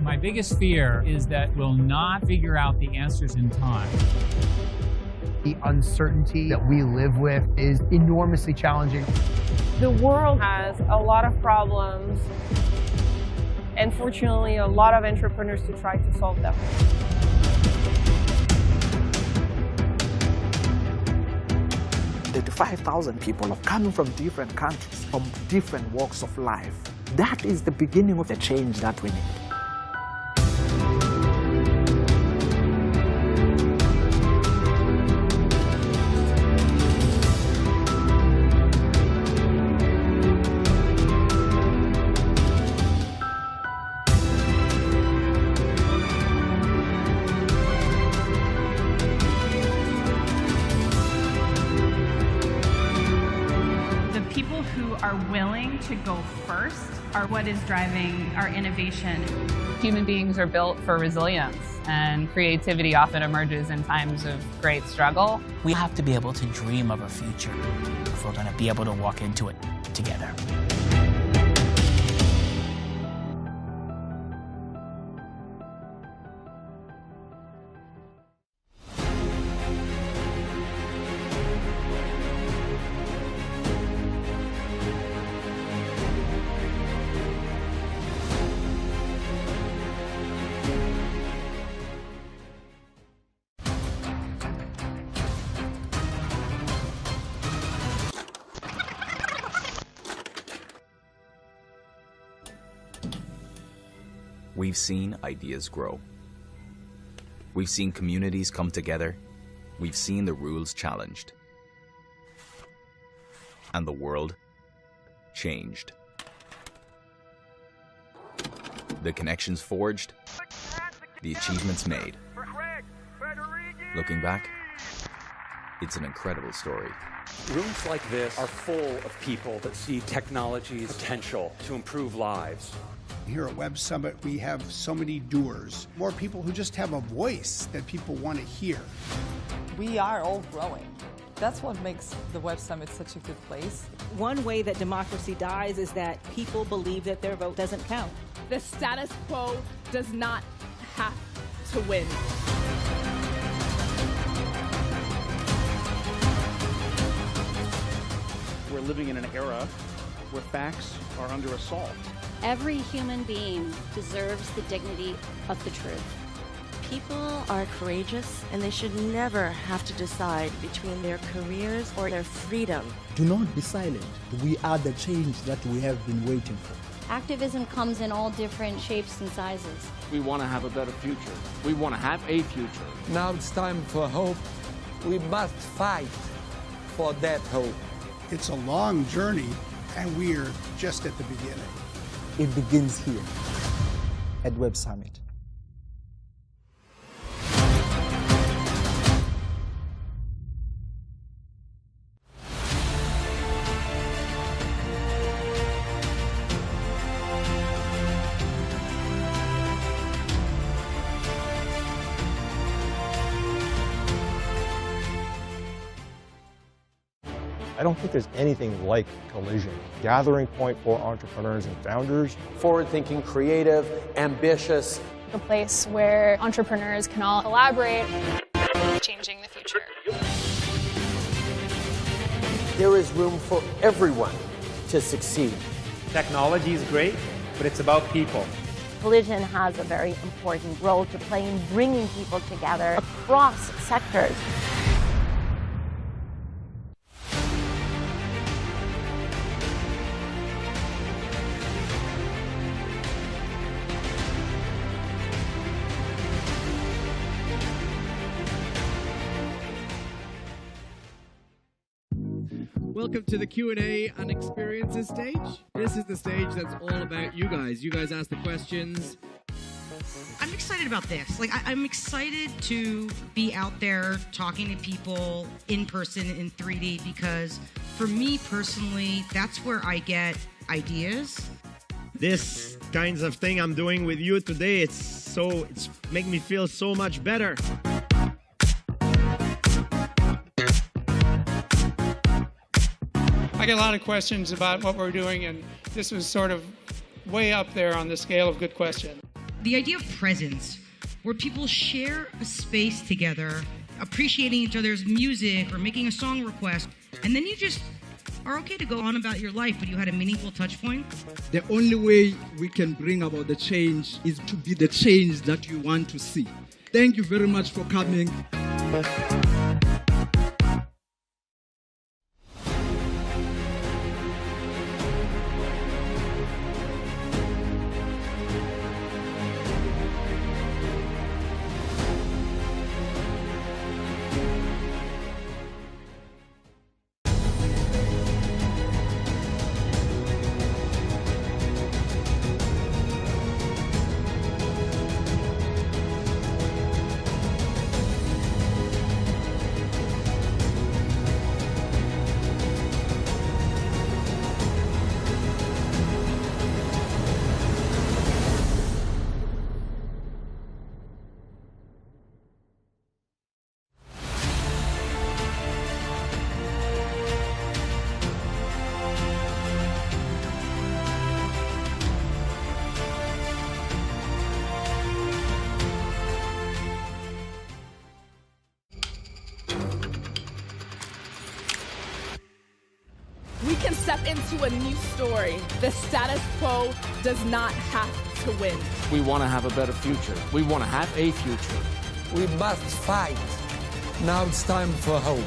My biggest fear is that we'll not figure out the answers in time. The uncertainty that we live with is enormously challenging. The world has a lot of problems, and fortunately, a lot of entrepreneurs to try to solve them. The 5,000 people have come from different countries, from different walks of life. That is the beginning of the change that we need. To go first are what is driving our innovation. Human beings are built for resilience, and creativity often emerges in times of great struggle. We have to be able to dream of a future if we're going to be able to walk into it together. We've seen ideas grow. We've seen communities come together. We've seen the rules challenged. And the world changed. The connections forged. The achievements made. Looking back, It's an incredible story. Rooms like this are full of people that see technology's potential to improve lives. Here at Web Summit, we have so many doers, more people who just have a voice that people want to hear. We are all growing. That's what makes the Web Summit such a good place. One way that democracy dies is that people believe that their vote doesn't count. The status quo does not have to win. We're living in an era where facts are under assault. Every human being deserves the dignity of the truth. People are courageous, and they should never have to decide between their careers or their freedom. Do not be silent. We are the change that we have been waiting for. Activism comes in all different shapes and sizes. We want to have a better future. We want to have a future. Now it's time for hope. We must fight for that hope. It's a long journey, and we are just at the beginning. It begins here at Web Summit. I don't think there's anything like Collision, gathering point for entrepreneurs and founders. Forward-thinking, creative, ambitious. A place where entrepreneurs can all collaborate, changing the future. There is room for everyone to succeed. Technology is great, but it's about people. Collision has a very important role to play in bringing people together across sectors. Welcome to the Q&A and experiences stage. This is the stage that's all about you guys. You guys ask the questions. I'm excited about this. I'm excited to be out there talking to people in person in 3D because for me personally, that's where I get ideas. This kinds of thing I'm doing with you today, it's making me feel so much better. I get a lot of questions about what we're doing, and this was sort of way up there on the scale of good question. The idea of presence, where people share a space together, appreciating each other's music or making a song request, and then you just are okay to go on about your life, but you had a meaningful touch point. The only way we can bring about the change is to be the change that you want to see. Thank you very much for coming. We can step into a new story. The status quo does not have to win. We want to have a better future. We want to have a future. We must fight. Now it's time for hope.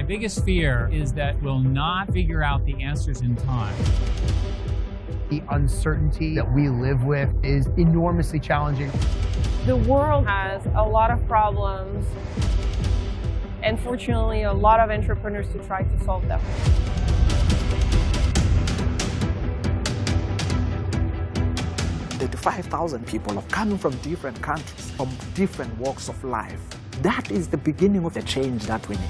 biggest fear is that we'll not figure out the answers in time. The uncertainty that we live with is enormously challenging. The world has a lot of problems, and fortunately, a lot of entrepreneurs to try to solve them. The 5,000 people are coming from different countries, from different walks of life. That is the beginning of the change that we need.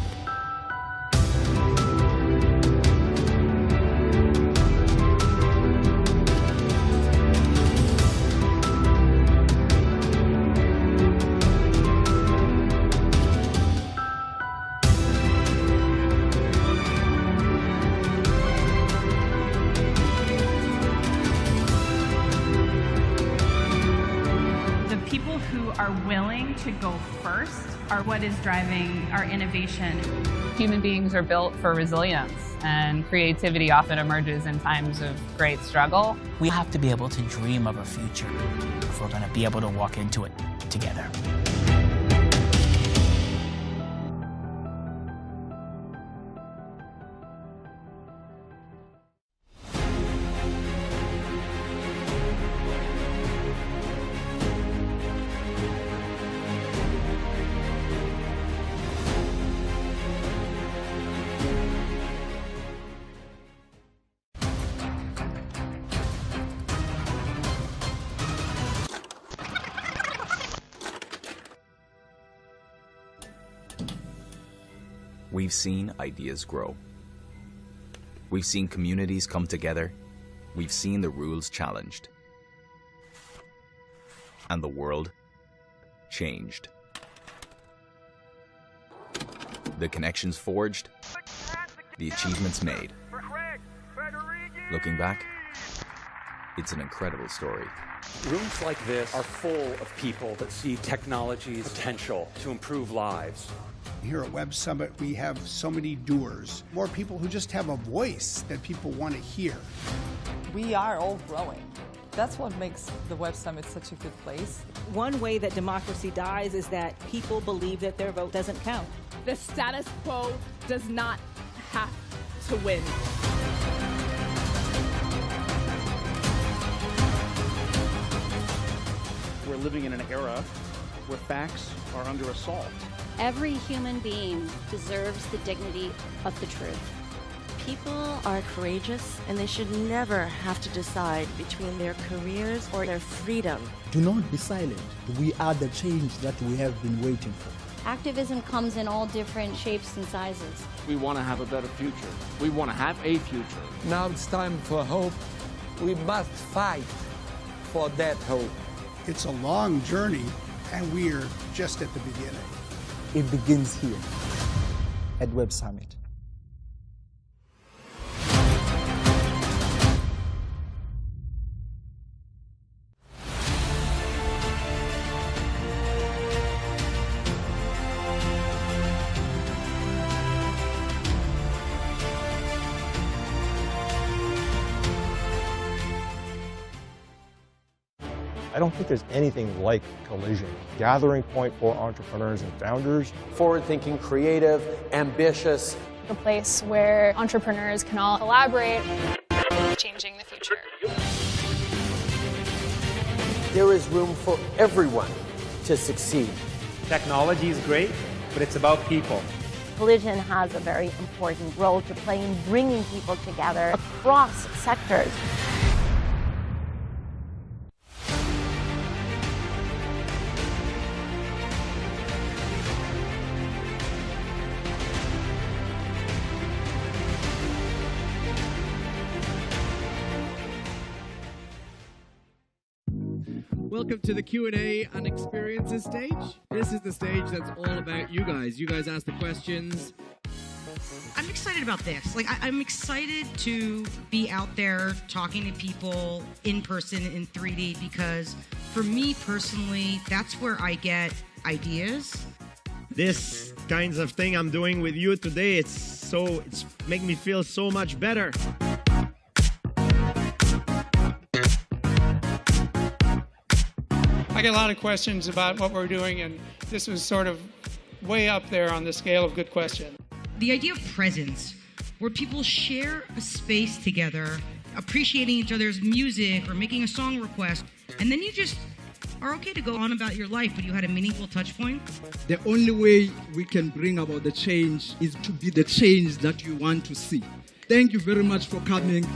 People who are willing to go first are what is driving our innovation. Human beings are built for resilience, and creativity often emerges in times of great struggle. We have to be able to dream of a future if we're going to be able to walk into it together. We've seen ideas grow. We've seen communities come together. We've seen the rules challenged. And the world changed. The connections forged. The achievements made. Looking back, it's an incredible story. Rooms like this are full of people that see technology's potential to improve lives. Here at Web Summit, we have so many doers, more people who just have a voice that people want to hear. We are all growing. That's what makes the Web Summit such a good place. One way that democracy dies is that people believe that their vote doesn't count. The status quo does not have to win. We're living in an era where facts are under assault. Every human being deserves the dignity of the truth. People are courageous, and they should never have to decide between their careers or their freedom. Do not be silent. We are the change that we have been waiting for. Activism comes in all different shapes and sizes. We want to have a better future. We want to have a future. Now it's time for hope. We must fight for that hope. It's a long journey, and we are just at the beginning. It begins here at Web Summit. I don't think there's anything like Collision, gathering point for entrepreneurs and founders. Forward-thinking, creative, ambitious. A place where entrepreneurs can all collaborate, changing the future. There is room for everyone to succeed. Technology is great, but it's about people. Collision has a very important role to play in bringing people together across sectors. Welcome to the Q&A and experiences stage. This is the stage that's all about you guys. You guys ask the questions. I'm excited about this. I'm excited to be out there talking to people in person in 3D because for me personally, that's where I get ideas. This kinds of thing I'm doing with you today, it's making me feel so much better. I get a lot of questions about what we're doing, and this was sort of way up there on the scale of good question. The idea of presence, where people share a space together, appreciating each other's music or making a song request, and then you just are okay to go on about your life, but you had a meaningful touch point. The only way we can bring about the change is to be the change that you want to see. Thank you very much for coming.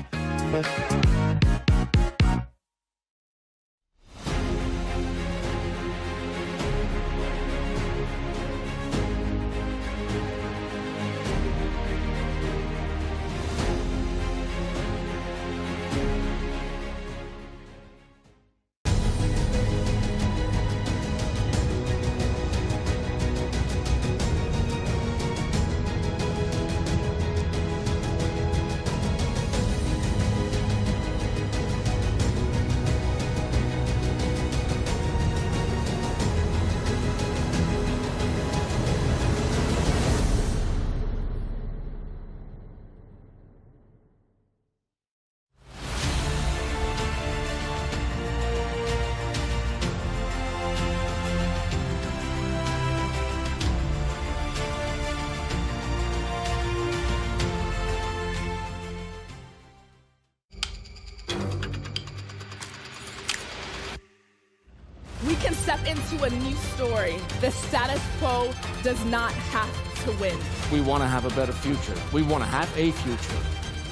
We can step into a new story. The status quo does not have to win. We want to have a better future. We want to have a future.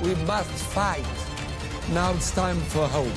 We must fight. Now it's time for hope.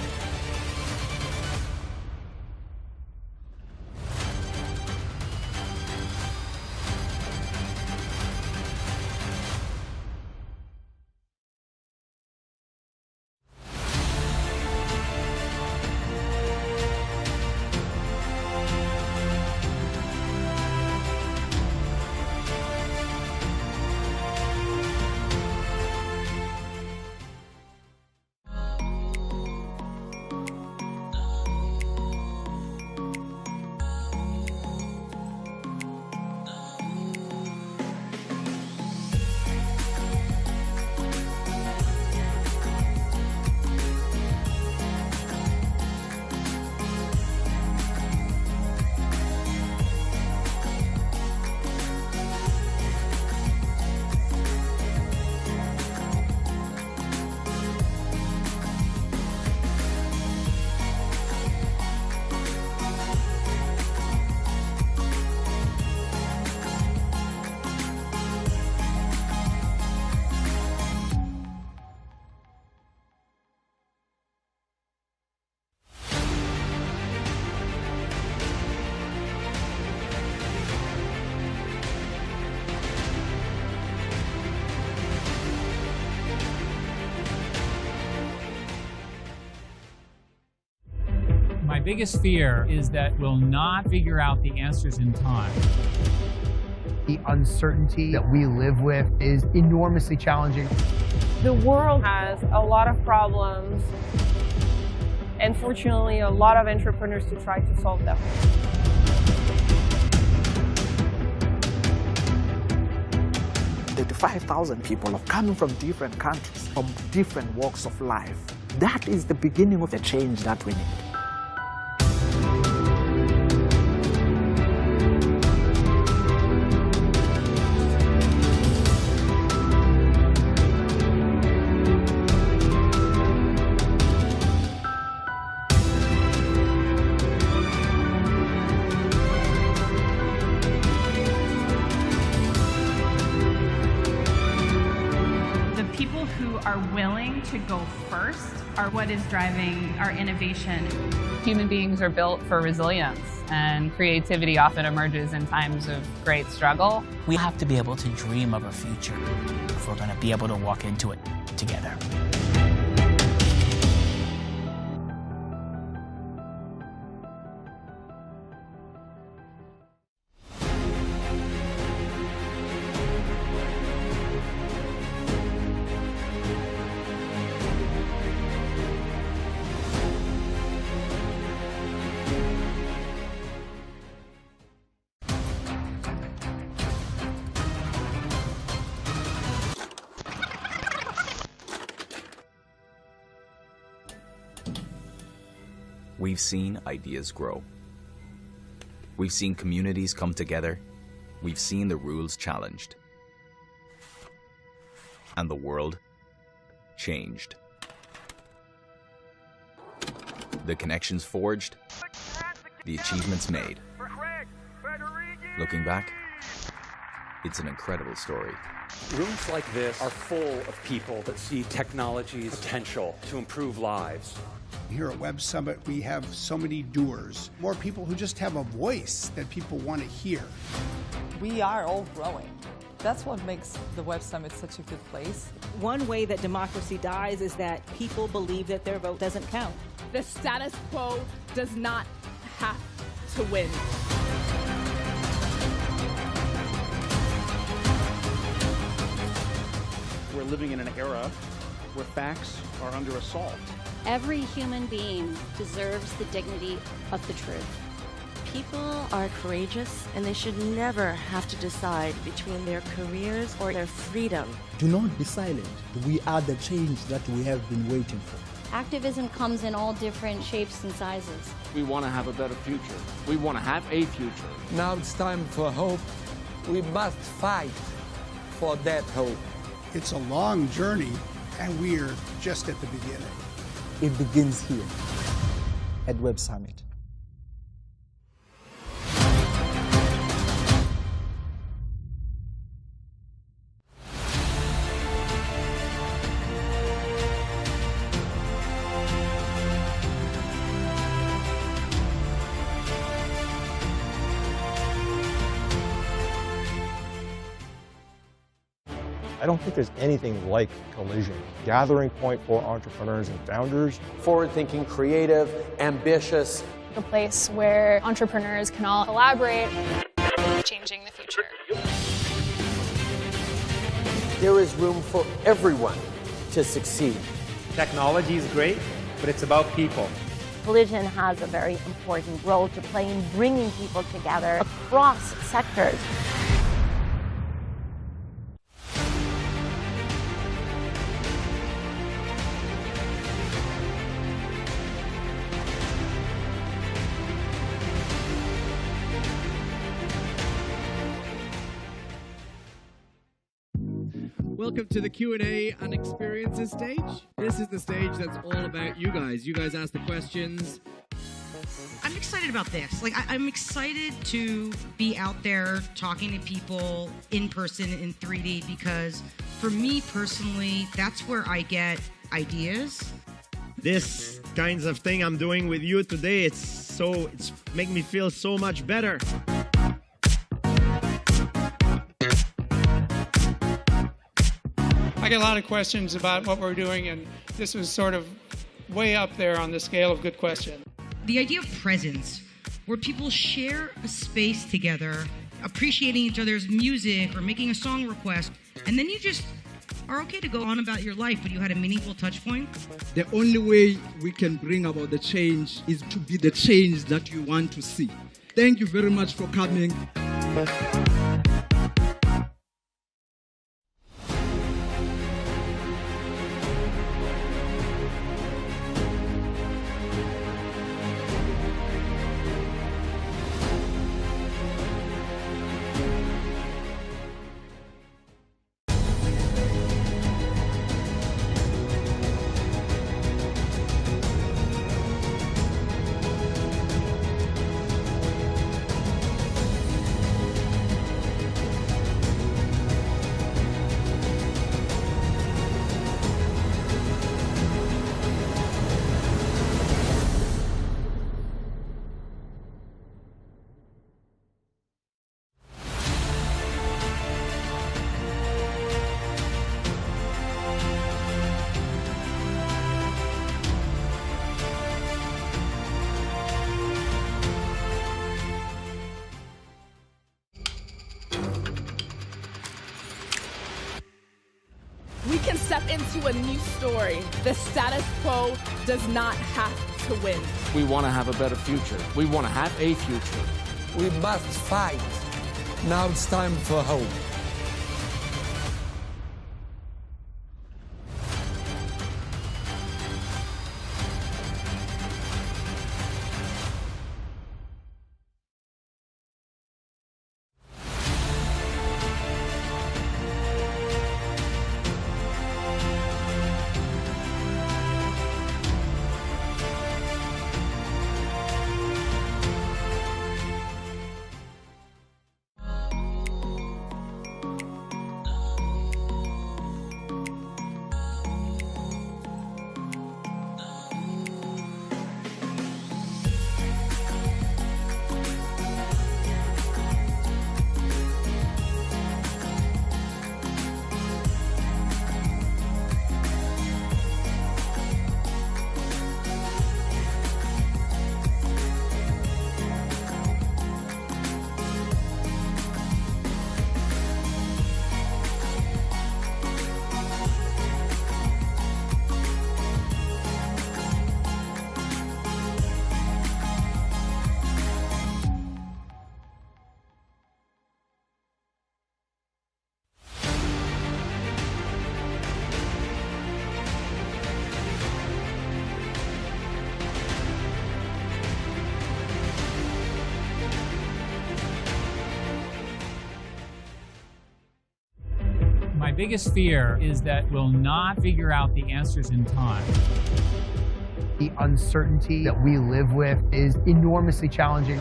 My biggest fear is that we'll not figure out the answers in time. The uncertainty that we live with is enormously challenging. The world has a lot of problems, and fortunately, a lot of entrepreneurs to try to solve them. The 5,000 people are coming from different countries, from different walks of life. That is the beginning of the change that we need. Willing to go first are what is driving our innovation. Human beings are built for resilience, and creativity often emerges in times of great struggle. We have to be able to dream of a future if we're going to be able to walk into it together. We've seen ideas grow. We've seen communities come together. We've seen the rules challenged. and the world changed. The connections forged, the achievements made. Looking back, it's an incredible story. Rooms like this are full of people that see technology's potential to improve lives. Here at Web Summit, we have so many doers, more people who just have a voice that people want to hear. We are all growing. That's what makes the Web Summit such a good place. One way that democracy dies is that people believe that their vote doesn't count. The status quo does not have to win. We're living in an era where facts are under assault. Every human being deserves the dignity of the truth. People are courageous, and they should never have to decide between their careers or their freedom. Do not be silent. We are the change that we have been waiting for. Activism comes in all different shapes and sizes. We want to have a better future. We want to have a future. Now it's time for hope. We must fight for that hope. It's a long journey, and we are just at the beginning. It begins here at Web Summit. I don't think there's anything like Collision, gathering point for entrepreneurs and founders. Forward-thinking, creative, ambitious. A place where entrepreneurs can all collaborate, changing the future. There is room for everyone to succeed. Technology is great, but it's about people. Collision has a very important role to play in bringing people together across sectors. Welcome to the Q&A and experiences stage. This is the stage that's all about you guys. You guys ask the questions. I'm excited about this. I'm excited to be out there talking to people in person in 3D because for me personally, that's where I get ideas. This kinds of thing I'm doing with you today, it's make me feel so much better. I get a lot of questions about what we're doing, and this was sort of way up there on the scale of good question. The idea of presence, where people share a space together, appreciating each other's music or making a song request, and then you just are okay to go on about your life, but you had a meaningful touch point. The only way we can bring about the change is to be the change that you want to see. Thank you very much for coming. We can step into a new story. The status quo does not have to win. We want to have a better future. We want to have a future. We must fight. Now it's time for hope. biggest fear is that we'll not figure out the answers in time. The uncertainty that we live with is enormously challenging.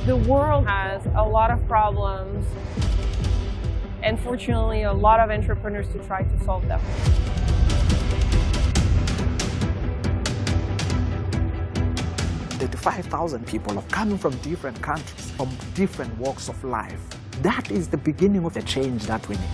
The world has a lot of problems, and fortunately, a lot of entrepreneurs to try to solve them. The 5,000 people are coming from different countries, from different walks of life. That is the beginning of the change that we need.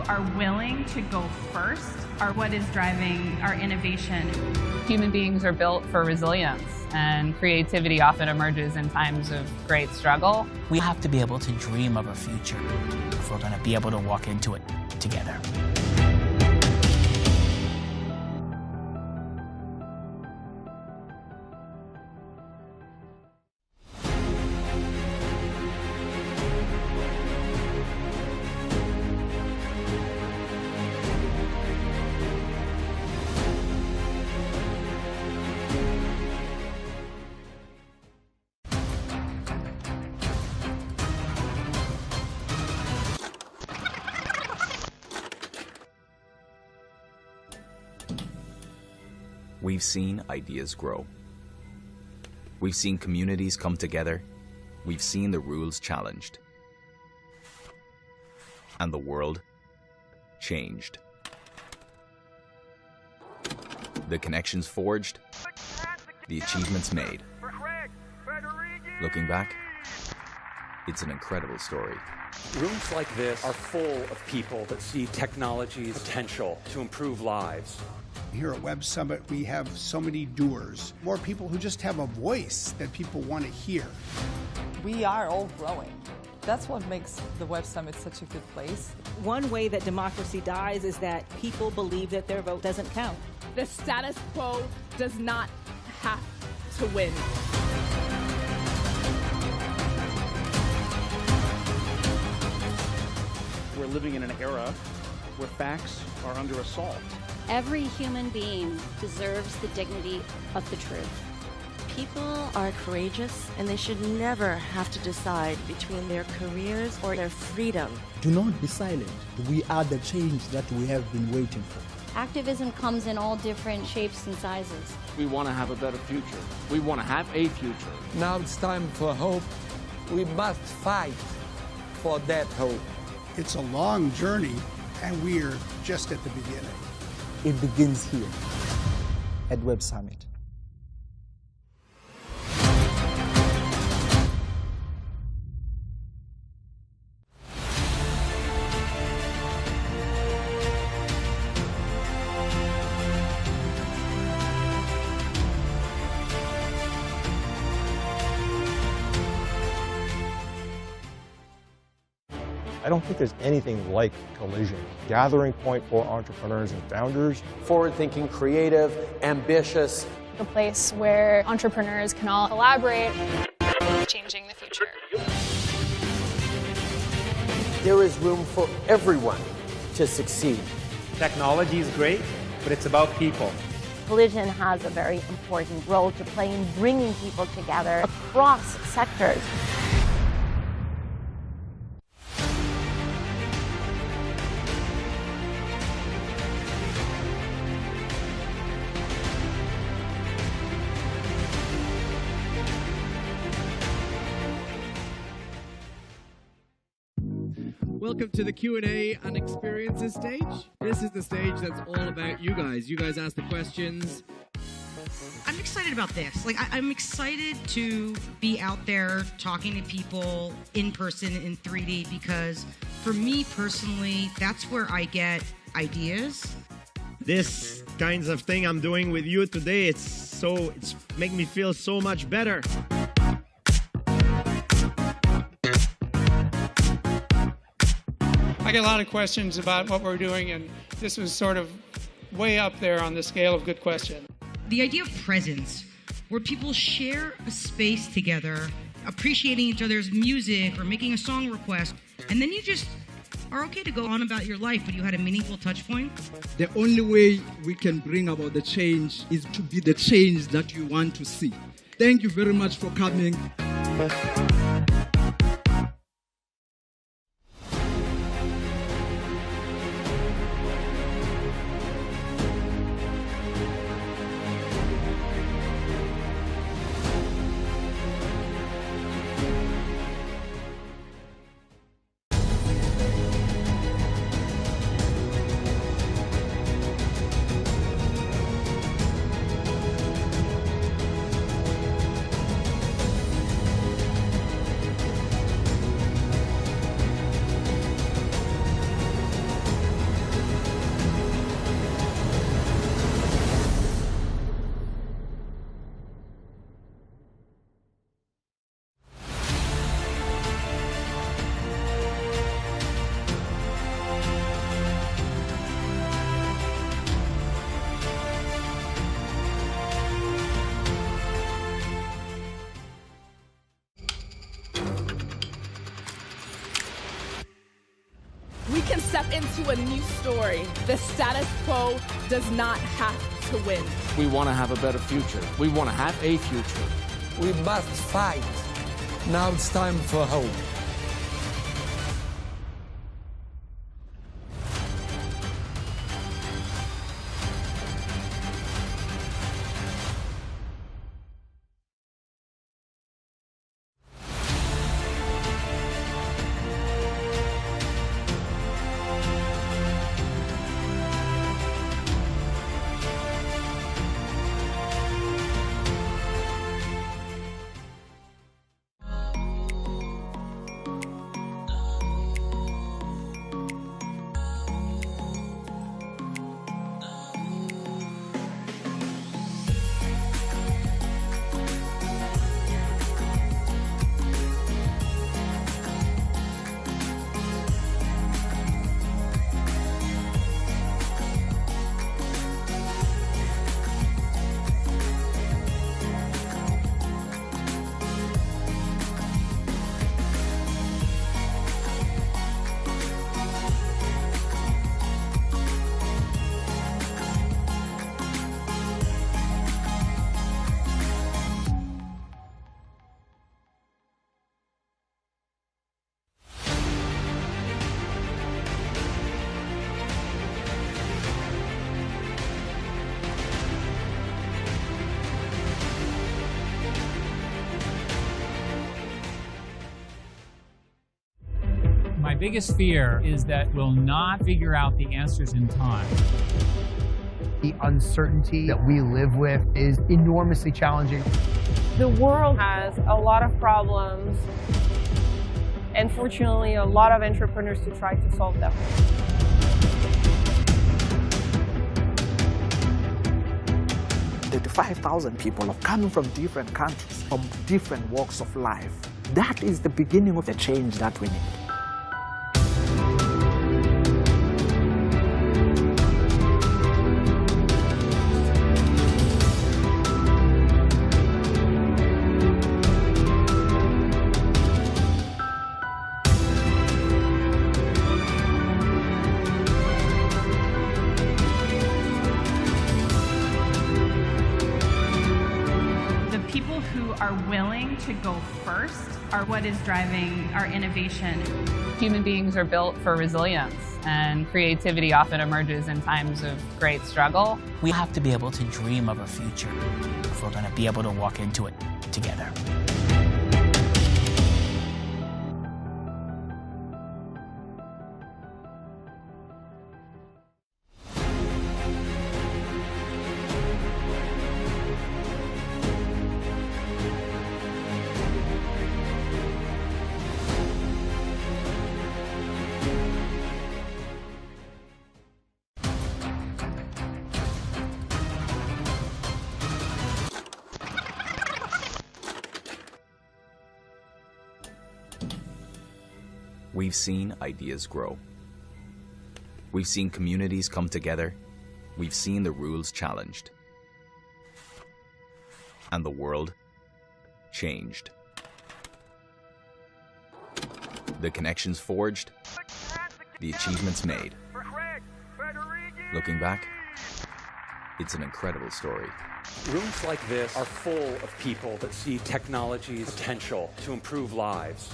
Are willing to go first are what is driving our innovation. Human beings are built for resilience, and creativity often emerges in times of great struggle. We have to be able to dream of a future if we're going to be able to walk into it together. We've seen ideas grow. We've seen communities come together. We've seen the rules challenged. And the world changed. The connections forged. The achievements made. Looking back, it's an incredible story. Rooms like this are full of people that see technology's potential to improve lives. Here at Web Summit, we have so many doers, more people who just have a voice that people want to hear. We are all growing. That's what makes the Web Summit such a good place. One way that democracy dies is that people believe that their vote doesn't count. The status quo does not have to win. We're living in an era where facts are under assault. Every human being deserves the dignity of the truth. People are courageous, and they should never have to decide between their careers or their freedom. Do not be silent. We are the change that we have been waiting for. Activism comes in all different shapes and sizes. We want to have a better future. We want to have a future. Now it's time for hope. We must fight for that hope. It's a long journey, and we're just at the beginning. It begins here at Web Summit. I don't think there's anything like Collision, gathering point for entrepreneurs and founders. Forward-thinking, creative, ambitious. A place where entrepreneurs can all collaborate, changing the future. There is room for everyone to succeed. Technology is great, but it's about people. Collision has a very important role to play in bringing people together across sectors. Welcome to the Q&A and experiences stage. This is the stage that's all about you guys. You guys ask the questions. I'm excited about this. I'm excited to be out there talking to people in person in 3D because for me personally, that's where I get ideas. This kinds of thing I'm doing with you today, it's make me feel so much better. I get a lot of questions about what we're doing, and this was sort of way up there on the scale of good question. The idea of presence, where people share a space together, appreciating each other's music or making a song request, and then you just are okay to go on about your life, but you had a meaningful touch point. The only way we can bring about the change is to be the change that you want to see. Thank you very much for coming. We can step into a new story. The status quo does not have to win. We want to have a better future. We want to have a future. We must fight. Now it's time for hope. My biggest fear is that we'll not figure out the answers in time. The uncertainty that we live with is enormously challenging. The world has a lot of problems, and fortunately, a lot of entrepreneurs to try to solve them. The 5,000 people are coming from different countries, from different walks of life. That is the beginning of the change that we need. To go first are what is driving our innovation. Human beings are built for resilience, and creativity often emerges in times of great struggle. We have to be able to dream of a future if we're going to be able to walk into it together. We've seen ideas grow. We've seen communities come together. We've seen the rules challenged. and the world changed. The connections forged, the achievements made. Looking back, it's an incredible story. Rooms like this are full of people that see technology's potential to improve lives.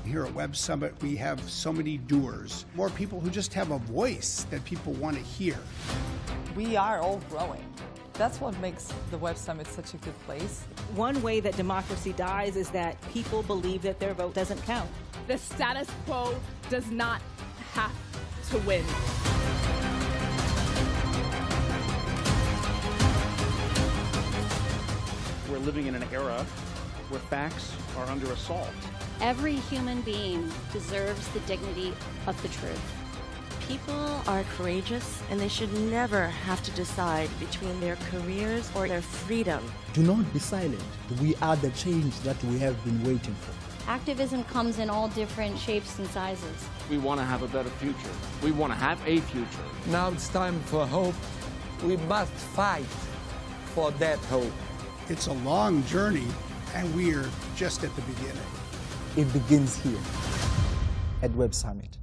Here at Web Summit, we have so many doers, more people who just have a voice that people want to hear. We are all growing. That's what makes the Web Summit such a good place. One way that democracy dies is that people believe that their vote doesn't count. The status quo does not have to win. We're living in an era where facts are under assault. Every human being deserves the dignity of the truth. People are courageous and they should never have to decide between their careers or their freedom. Do not be silent. We are the change that we have been waiting for. Activism comes in all different shapes and sizes. We want to have a better future. We want to have a future. Now it's time for hope. We must fight for that hope. It's a long journey, and we're just at the beginning. It begins here at Web Summit.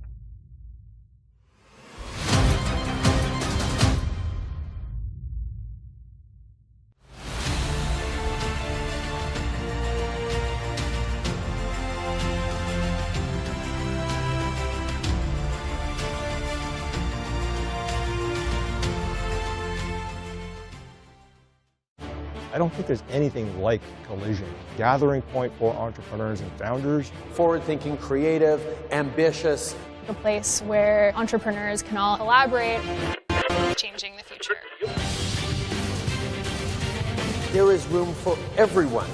I don't think there's anything like Collision, gathering point for entrepreneurs and founders. Forward-thinking, creative, ambitious. A place where entrepreneurs can all collaborate, changing the future. There is room for everyone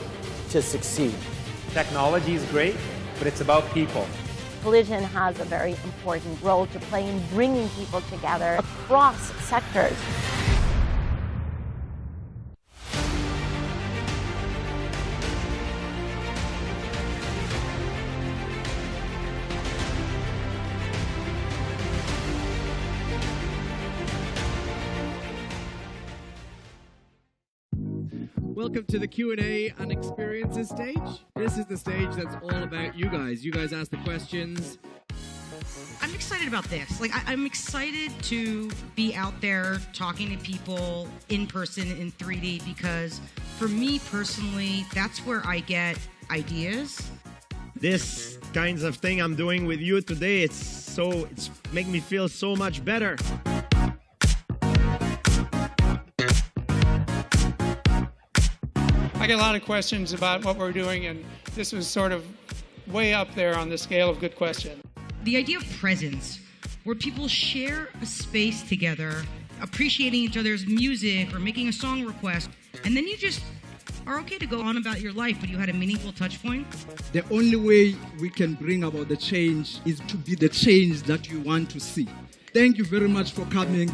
to succeed. Technology is great, but it's about people. Collision has a very important role to play in bringing people together across sectors. Welcome to the Q&A and experiences stage. This is the stage that's all about you guys. You guys ask the questions. I'm excited about this. I'm excited to be out there talking to people in person in 3D because for me personally, that's where I get ideas. This kinds of thing I'm doing with you today, it's make me feel so much better. I get a lot of questions about what we're doing, and this was sort of way up there on the scale of good question. The idea of presence, where people share a space together, appreciating each other's music or making a song request, and then you just are okay to go on about your life, but you had a meaningful touch point. The only way we can bring about the change is to be the change that you want to see. Thank you very much for coming.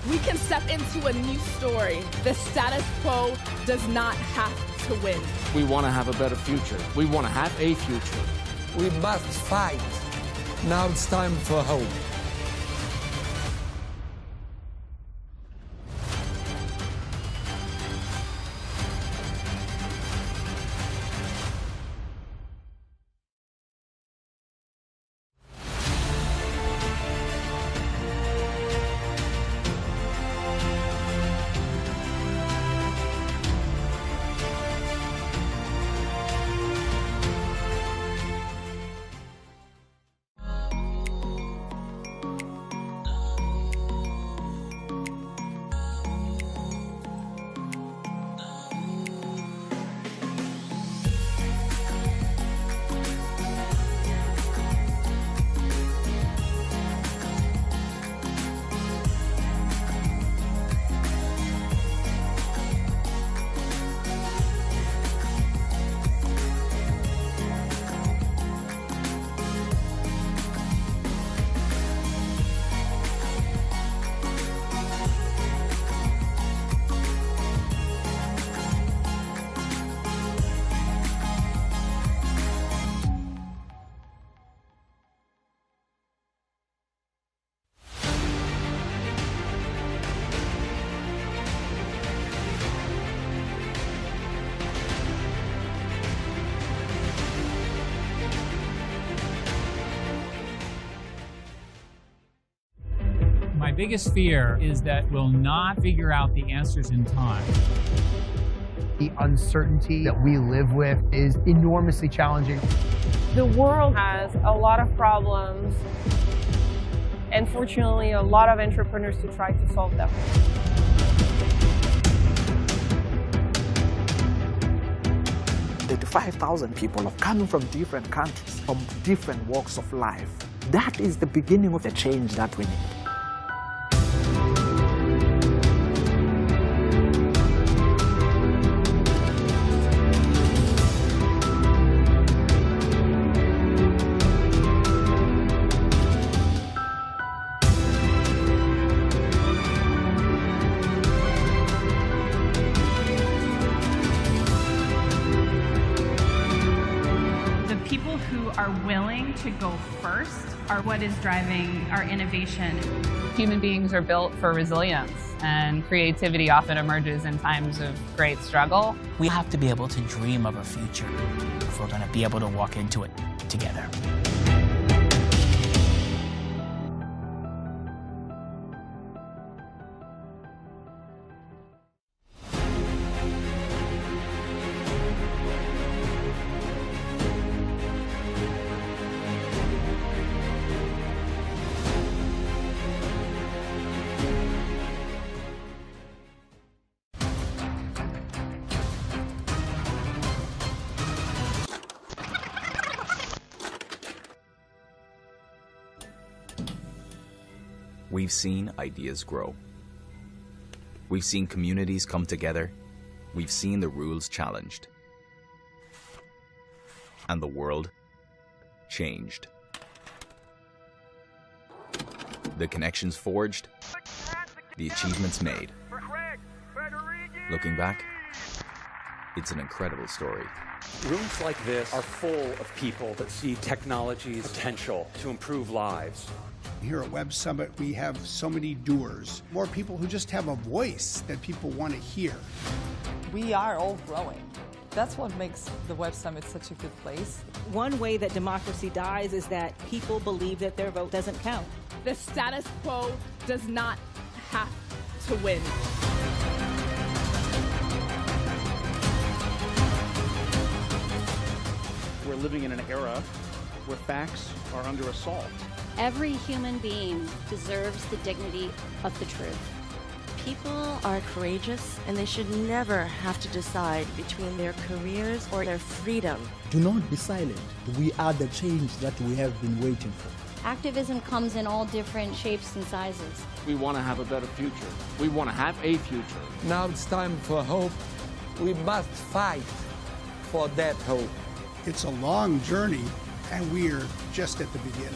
We can step into a new story. The status quo does not have to win. We want to have a better future. We want to have a future. We must fight. Now it's time for hope. biggest fear is that we'll not figure out the answers in time. The uncertainty that we live with is enormously challenging. The world has a lot of problems, and fortunately, a lot of entrepreneurs to try to solve them. The 5,000 people have come from different countries, from different walks of life. That is the beginning of the change that we need. Are willing to go first are what is driving our innovation. Human beings are built for resilience, and creativity often emerges in times of great struggle. We have to be able to dream of a future if we're going to be able to walk into it together. We've seen ideas grow. We've seen communities come together. We've seen the rules challenged. And the world changed. The connections forged. The achievements made. Looking back, it's an incredible story. Rooms like this are full of people that see technology's potential to improve lives. Here at Web Summit, we have so many doers, more people who just have a voice that people want to hear. We are all growing. That's what makes the Web Summit such a good place. One way that democracy dies is that people believe that their vote doesn't count. The status quo does not have to win. We're living in an era where facts are under assault. Every human being deserves the dignity of the truth. People are courageous, and they should never have to decide between their careers or their freedom. Do not be silent. We are the change that we have been waiting for. Activism comes in all different shapes and sizes. We want to have a better future. We want to have a future. Now it's time for hope. We must fight for that hope. It's a long journey, and we're just at the beginning.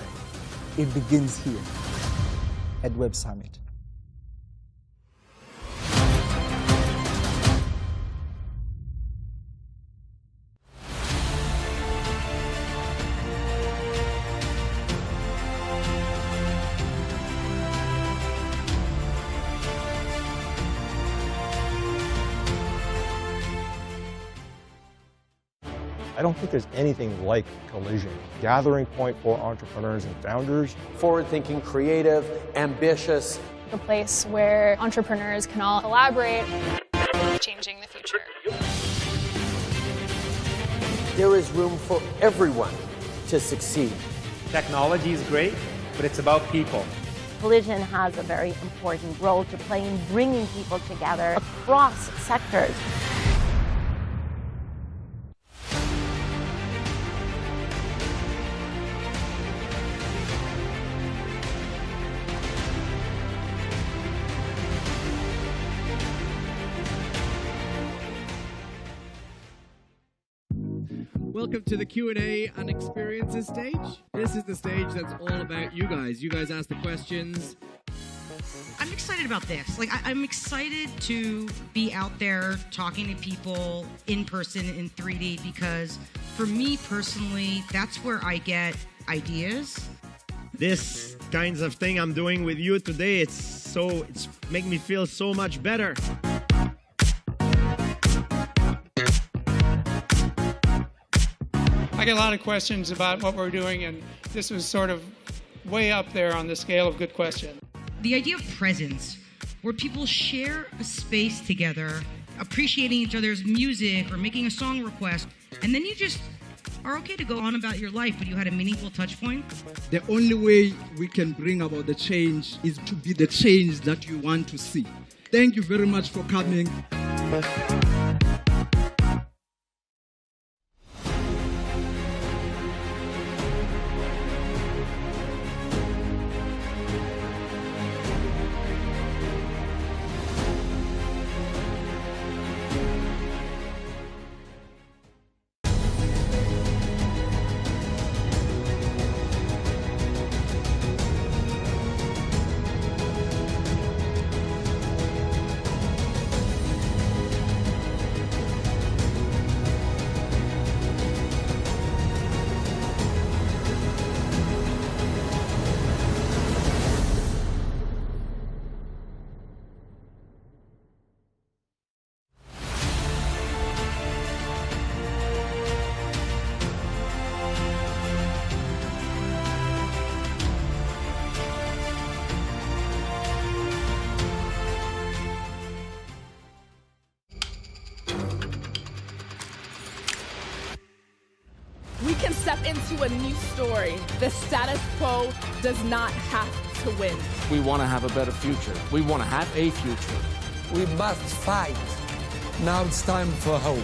It begins here at Web Summit. I don't think there's anything like Collision, gathering point for entrepreneurs and founders. Forward-thinking, creative, ambitious. A place where entrepreneurs can all collaborate, changing the future. There is room for everyone to succeed. Technology is great, but it's about people. Collision has a very important role to play in bringing people together across sectors. Welcome to the Q&A and experiences stage. This is the stage that's all about you guys. You guys ask the questions. I'm excited about this. I'm excited to be out there talking to people in person in 3D because for me personally, that's where I get ideas. This kinds of thing I'm doing with you today, it's making me feel so much better. I get a lot of questions about what we're doing, and this was sort of way up there on the scale of good question. The idea of presence, where people share a space together, appreciating each other's music or making a song request, and then you just are okay to go on about your life, but you had a meaningful touch point. The only way we can bring about the change is to be the change that you want to see. Thank you very much for coming. We can step into a new story. The status quo does not have to win. We want to have a better future. We want to have a future. We must fight. Now it's time for hope.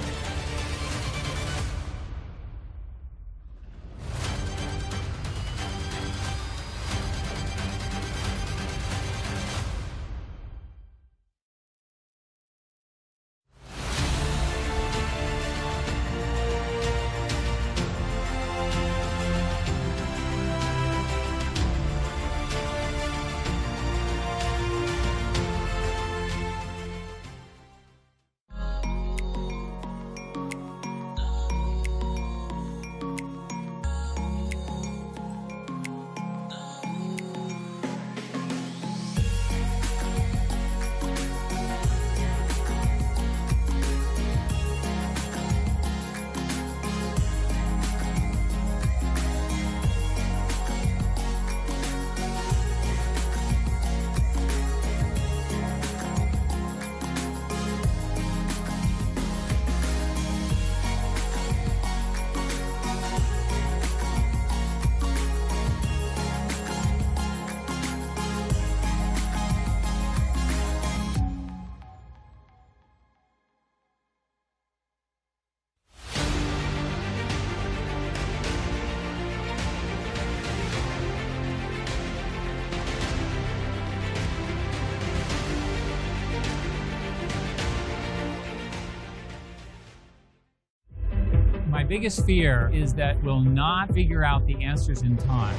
My biggest fear is that we'll not figure out the answers in time.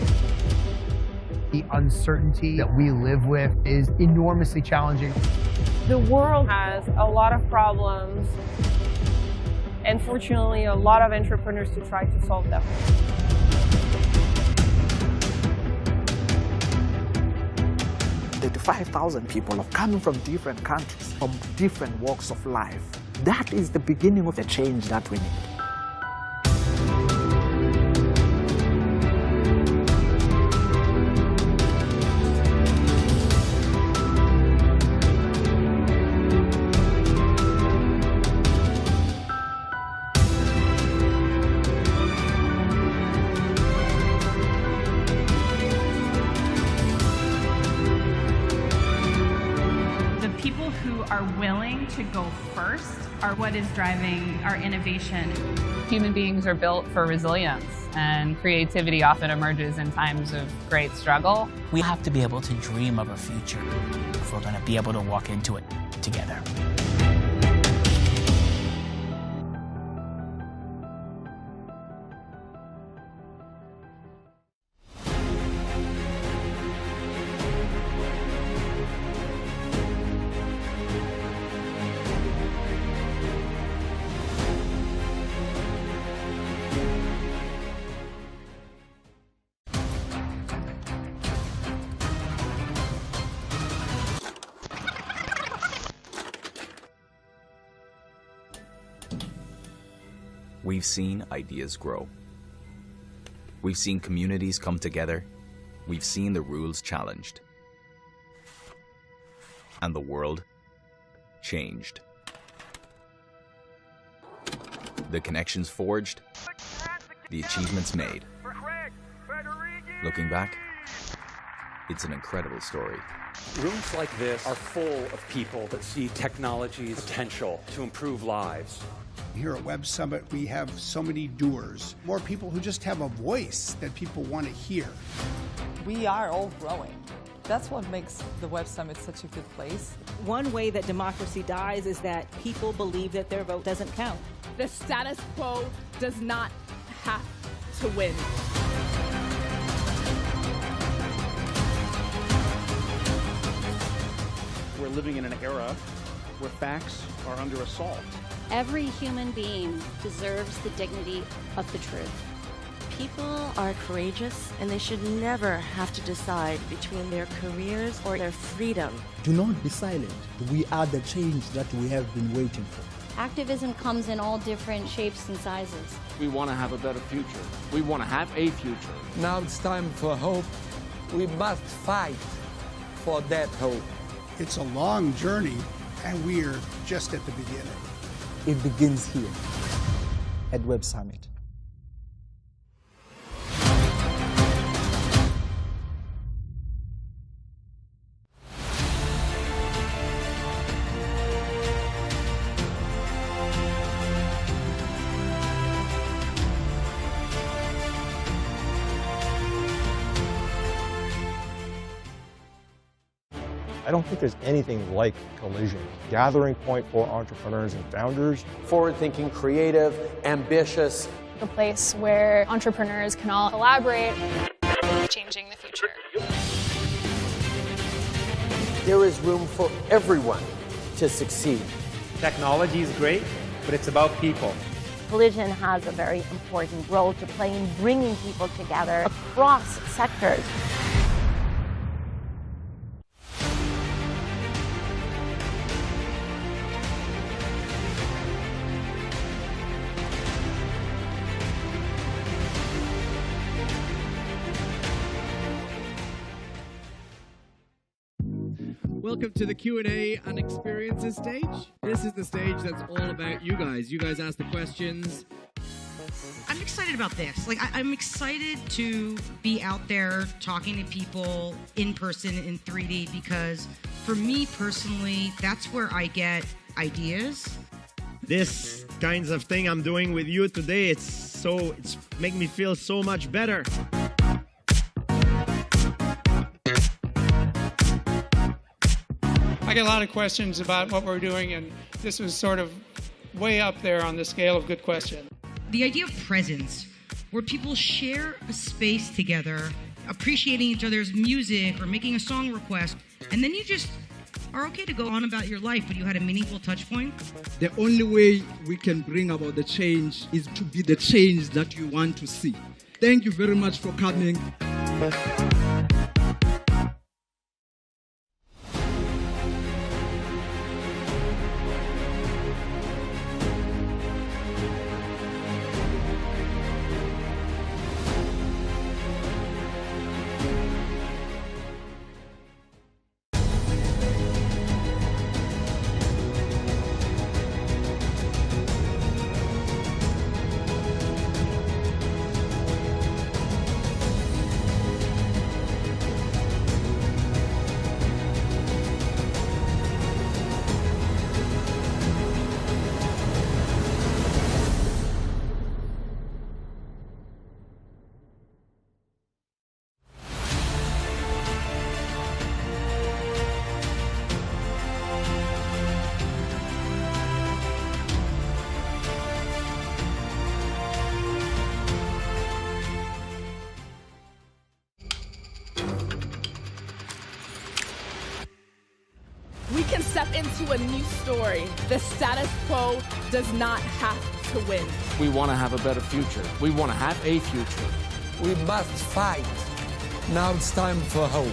The uncertainty that we live with is enormously challenging. The world has a lot of problems, and fortunately, a lot of entrepreneurs to try to solve them. The 5,000 people are coming from different countries, from different walks of life. That is the beginning of the change that we need. Willing to go first are what is driving our innovation. Human beings are built for resilience, and creativity often emerges in times of great struggle. We have to be able to dream of a future if we're going to be able to walk into it together. We've seen ideas grow. We've seen communities come together. We've seen the rules challenged. and the world changed. The connections forged, the achievements made. Looking back, it's an incredible story. Rooms like this are full of people that see technology's potential to improve lives. Here at Web Summit, we have so many doers, more people who just have a voice that people want to hear. We are all growing. That's what makes the Web Summit such a good place. One way that democracy dies is that people believe that their vote doesn't count. The status quo does not have to win. We're living in an era where facts are under assault. Every human being deserves the dignity of the truth. People are courageous, and they should never have to decide between their careers or their freedom. Do not be silent. We are the change that we have been waiting for. Activism comes in all different shapes and sizes. We want to have a better future. We want to have a future. Now it's time for hope. We must fight for that hope. It's a long journey, and we are just at the beginning. It begins here at Web Summit. I don't think there's anything like Collision, gathering point for entrepreneurs and founders. Forward-thinking, creative, ambitious. A place where entrepreneurs can all collaborate, changing the future. There is room for everyone to succeed. Technology is great, but it's about people. Collision has a very important role to play in bringing people together across sectors. Welcome to the Q&A and experiences stage. This is the stage that's all about you guys. You guys ask the questions. I'm excited about this. I'm excited to be out there talking to people in person in 3D because for me personally, that's where I get ideas. This kinds of thing I'm doing with you today, it's making me feel so much better. I get a lot of questions about what we're doing, and this was sort of way up there on the scale of good question. The idea of presence, where people share a space together, appreciating each other's music or making a song request, and then you just are okay to go on about your life, but you had a meaningful touch point. The only way we can bring about the change is to be the change that you want to see. Thank you very much for coming. We can step into a new story. The status quo does not have to win. We want to have a better future. We want to have a future. We must fight. Now it's time for hope.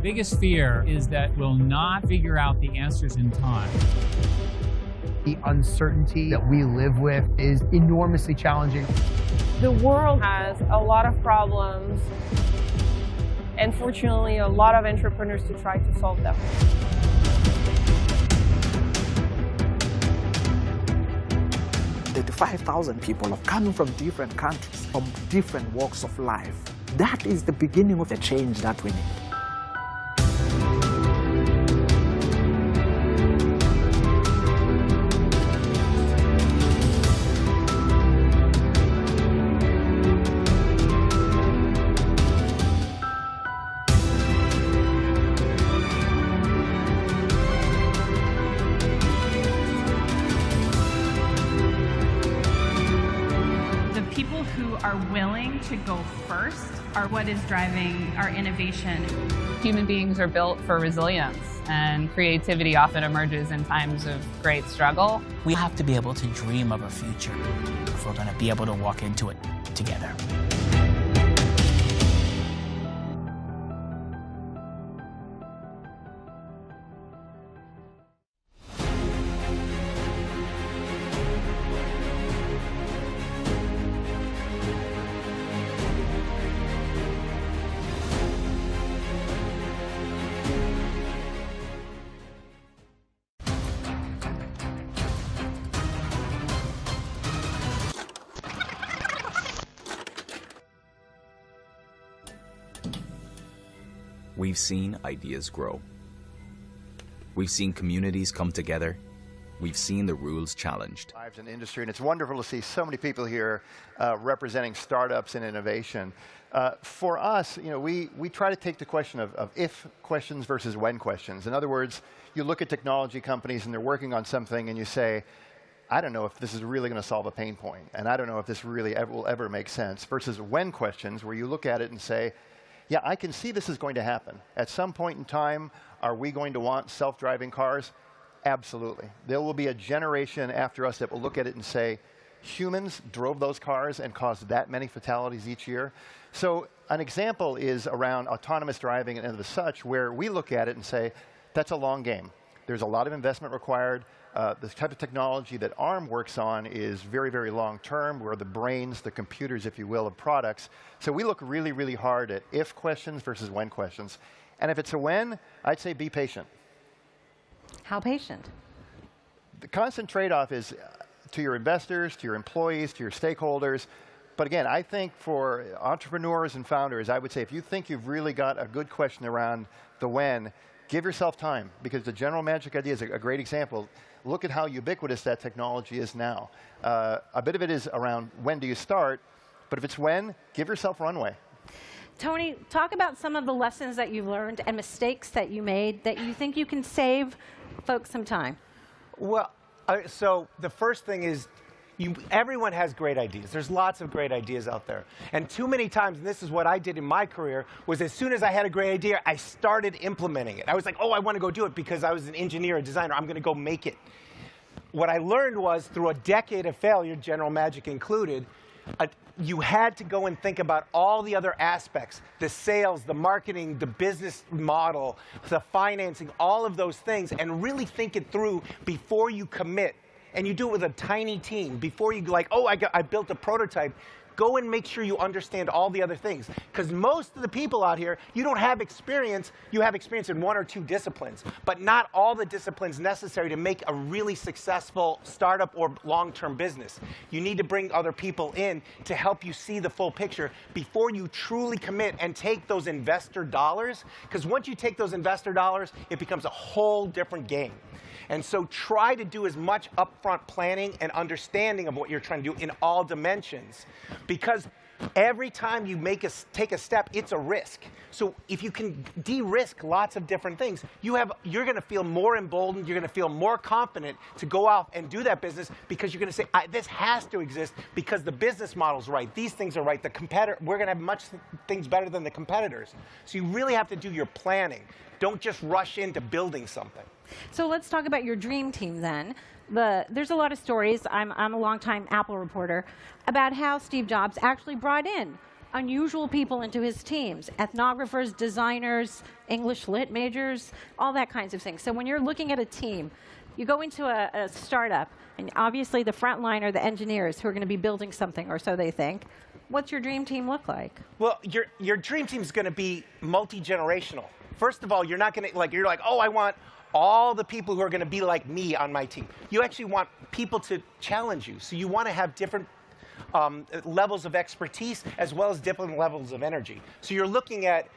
biggest fear is that we'll not figure out the answers in time. The uncertainty that we live with is enormously challenging. The world has a lot of problems, and fortunately, a lot of entrepreneurs to try to solve them. The 5,000 people are coming from different countries, from different walks of life. That is the beginning of the change that we need. To go first are what is driving our innovation. Human beings are built for resilience, and creativity often emerges in times of great struggle. We have to be able to dream of a future if we're going to be able to walk into it together. We've seen ideas grow. We've seen communities come together. We've seen the rules challenged. In the industry, and it's wonderful to see so many people here representing startups and innovation. For us, we try to take the question of if questions versus when questions. In other words, you look at technology companies and they're working on something and you say, I don't know if this is really going to solve a pain point, and I don't know if this really will ever make sense, versus when questions, where you look at it and say, yeah, I can see this is going to happen. At some point in time, are we going to want self-driving cars? Absolutely. There will be a generation after us that will look at it and say, humans drove those cars and caused that many fatalities each year. So an example is around autonomous driving and the such, where we look at it and say, that's a long game. There's a lot of investment required. The type of technology that ARM works on is very, very long term. We're the brains, the computers, if you will, of products. So we look really, really hard at if questions versus when questions. And if it's a when, I'd say be patient. How patient? The constant trade-off is to your investors, to your employees, to your stakeholders. But again, I think for entrepreneurs and founders, I would say if you think you've really got a good question around the when, give yourself time, because the general magic idea is a great example. Look at how ubiquitous that technology is now. A bit of it is around when do you start, but if it's when, give yourself runway. Tony, talk about some of the lessons that you've learned and mistakes that you made that you think you can save folks some time. Well, so the first thing is, everyone has great ideas. There's lots of great ideas out there. And too many times, and this is what I did in my career, was as soon as I had a great idea, I started implementing it. I was like, oh, I want to go do it because I was an engineer, a designer. I'm going to go make it. What I learned was, through a decade of failure, General Magic included, you had to go and think about all the other aspects, the sales, the marketing, the business model, the financing, all of those things, and really think it through before you commit. And you do it with a tiny team. Before you go like, oh, I built a prototype, go and make sure you understand all the other things. Because most of the people out here, you don't have experience. You have experience in one or two disciplines, but not all the disciplines necessary to make a really successful startup or long-term business. You need to bring other people in to help you see the full picture before you truly commit and take those investor dollars. Because once you take those investor dollars, it becomes a whole different game. And so try to do as much upfront planning and understanding of what you're trying to do in all dimensions. Because every time you take a step, it's a risk. So if you can de-risk lots of different things, you're going to feel more emboldened, you're going to feel more confident to go out and do that business, because you're going to say, this has to exist because the business model's right, these things are right, we're going to have things better than the competitors. So you really have to do your planning. Don't just rush into building something. So let's talk about your dream team then. There's a lot of stories, I'm a longtime Apple reporter, about how Steve Jobs actually brought in unusual people into his teams, ethnographers, designers, English lit majors, all that kinds of things. So when you're looking at a team, you go into a startup, and obviously the front line are the engineers who are going to be building something, or so they think. What's your dream team look like? Well, your dream team is going to be multi-generational. First of all, you're not going to, you're like, oh, I want all the people who are going to be like me on my team. You actually want people to challenge you. So you want to have different levels of expertise as well as different levels of energy. So you're looking at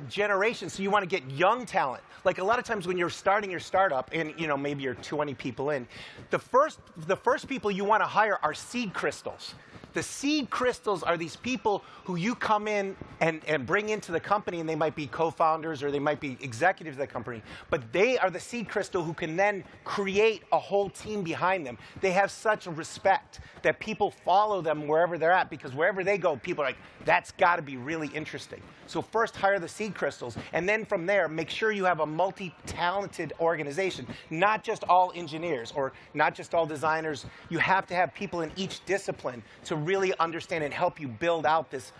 generations. So you want to get young talent. Like a lot of times when you're starting your startup and maybe you're 20 people in, the first people you want to hire are seed crystals. The seed crystals are these people who you come in and bring into the company, and they might be co-founders or they might be executives of the company, but they are the seed crystal who can then create a whole team behind them. They have such a respect that people follow them wherever they're at, because wherever they go, people are like, that's got to be really interesting. So first hire the seed crystals, and then from there, make sure you have a multi-talented organization, not just all engineers or not just all designers. You have to have people in each discipline to really understand and help you build out this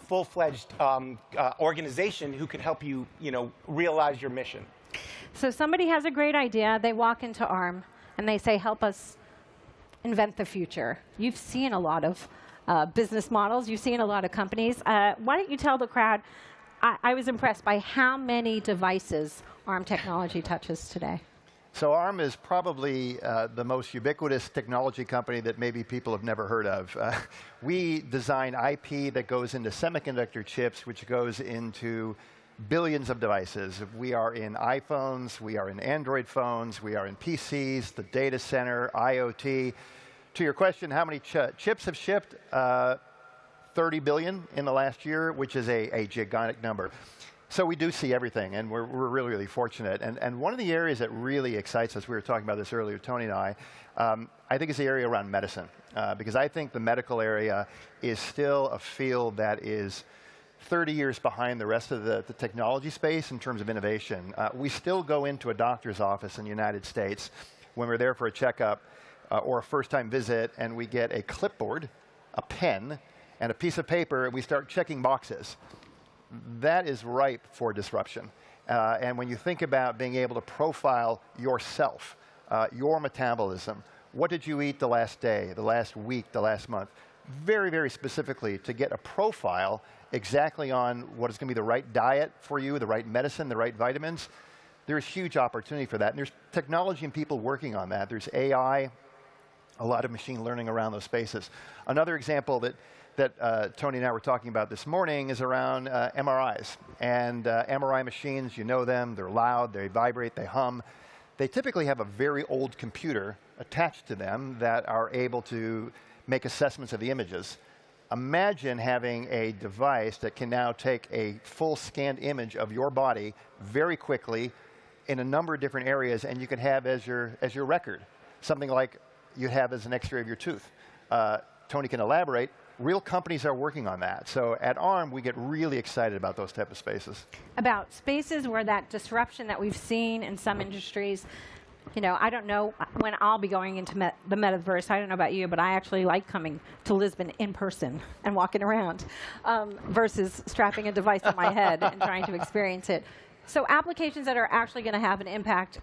full-fledged organization who can help you, realize your mission. So somebody has a great idea, they walk into ARM, and they say, help us invent the future. You've seen a lot of business models, you've seen a lot of companies. Why don't you tell the crowd, I was impressed by how many devices ARM technology touches today. So ARM is probably the most ubiquitous technology company that maybe people have never heard of. We design IP that goes into semiconductor chips, which goes into billions of devices. We are in iPhones, we are in Android phones, we are in PCs, the data center, IoT. To your question, how many chips have shipped? 30 billion in the last year, which is a gigantic number. So we do see everything, and we're really, really fortunate. And one of the areas that really excites us, we were talking about this earlier, Tony and I think is the area around medicine. Because I think the medical area is still a field that is 30 years behind the rest of the technology space in terms of innovation. We still go into a doctor's office in the United States when we're there for a checkup or a first-time visit, and we get a clipboard, a pen, and a piece of paper, and we start checking boxes. That is ripe for disruption. And when you think about being able to profile yourself, your metabolism, what did you eat the last day, the last week, the last month, very, very specifically to get a profile exactly on what is going to be the right diet for you, the right medicine, the right vitamins, there's huge opportunity for that. And there's technology and people working on that. There's AI, a lot of machine learning around those spaces. Another example that Tony and I were talking about this morning is around MRIs. And MRI machines, you know them, they're loud, they vibrate, they hum. They typically have a very old computer attached to them that are able to make assessments of the images. Imagine having a device that can now take a full scanned image of your body very quickly in a number of different areas, and you can have as your record, something like you have as an X-ray of your tooth. Tony can elaborate. Real companies are working on that. So at ARM, we get really excited about those type of spaces. About spaces where that disruption that we've seen in some industries, you know, I don't know when I'll be going into the metaverse. I don't know about you, but I actually like coming to Lisbon in person and walking around versus strapping a device on my head and trying to experience it. So applications that are actually going to have an impact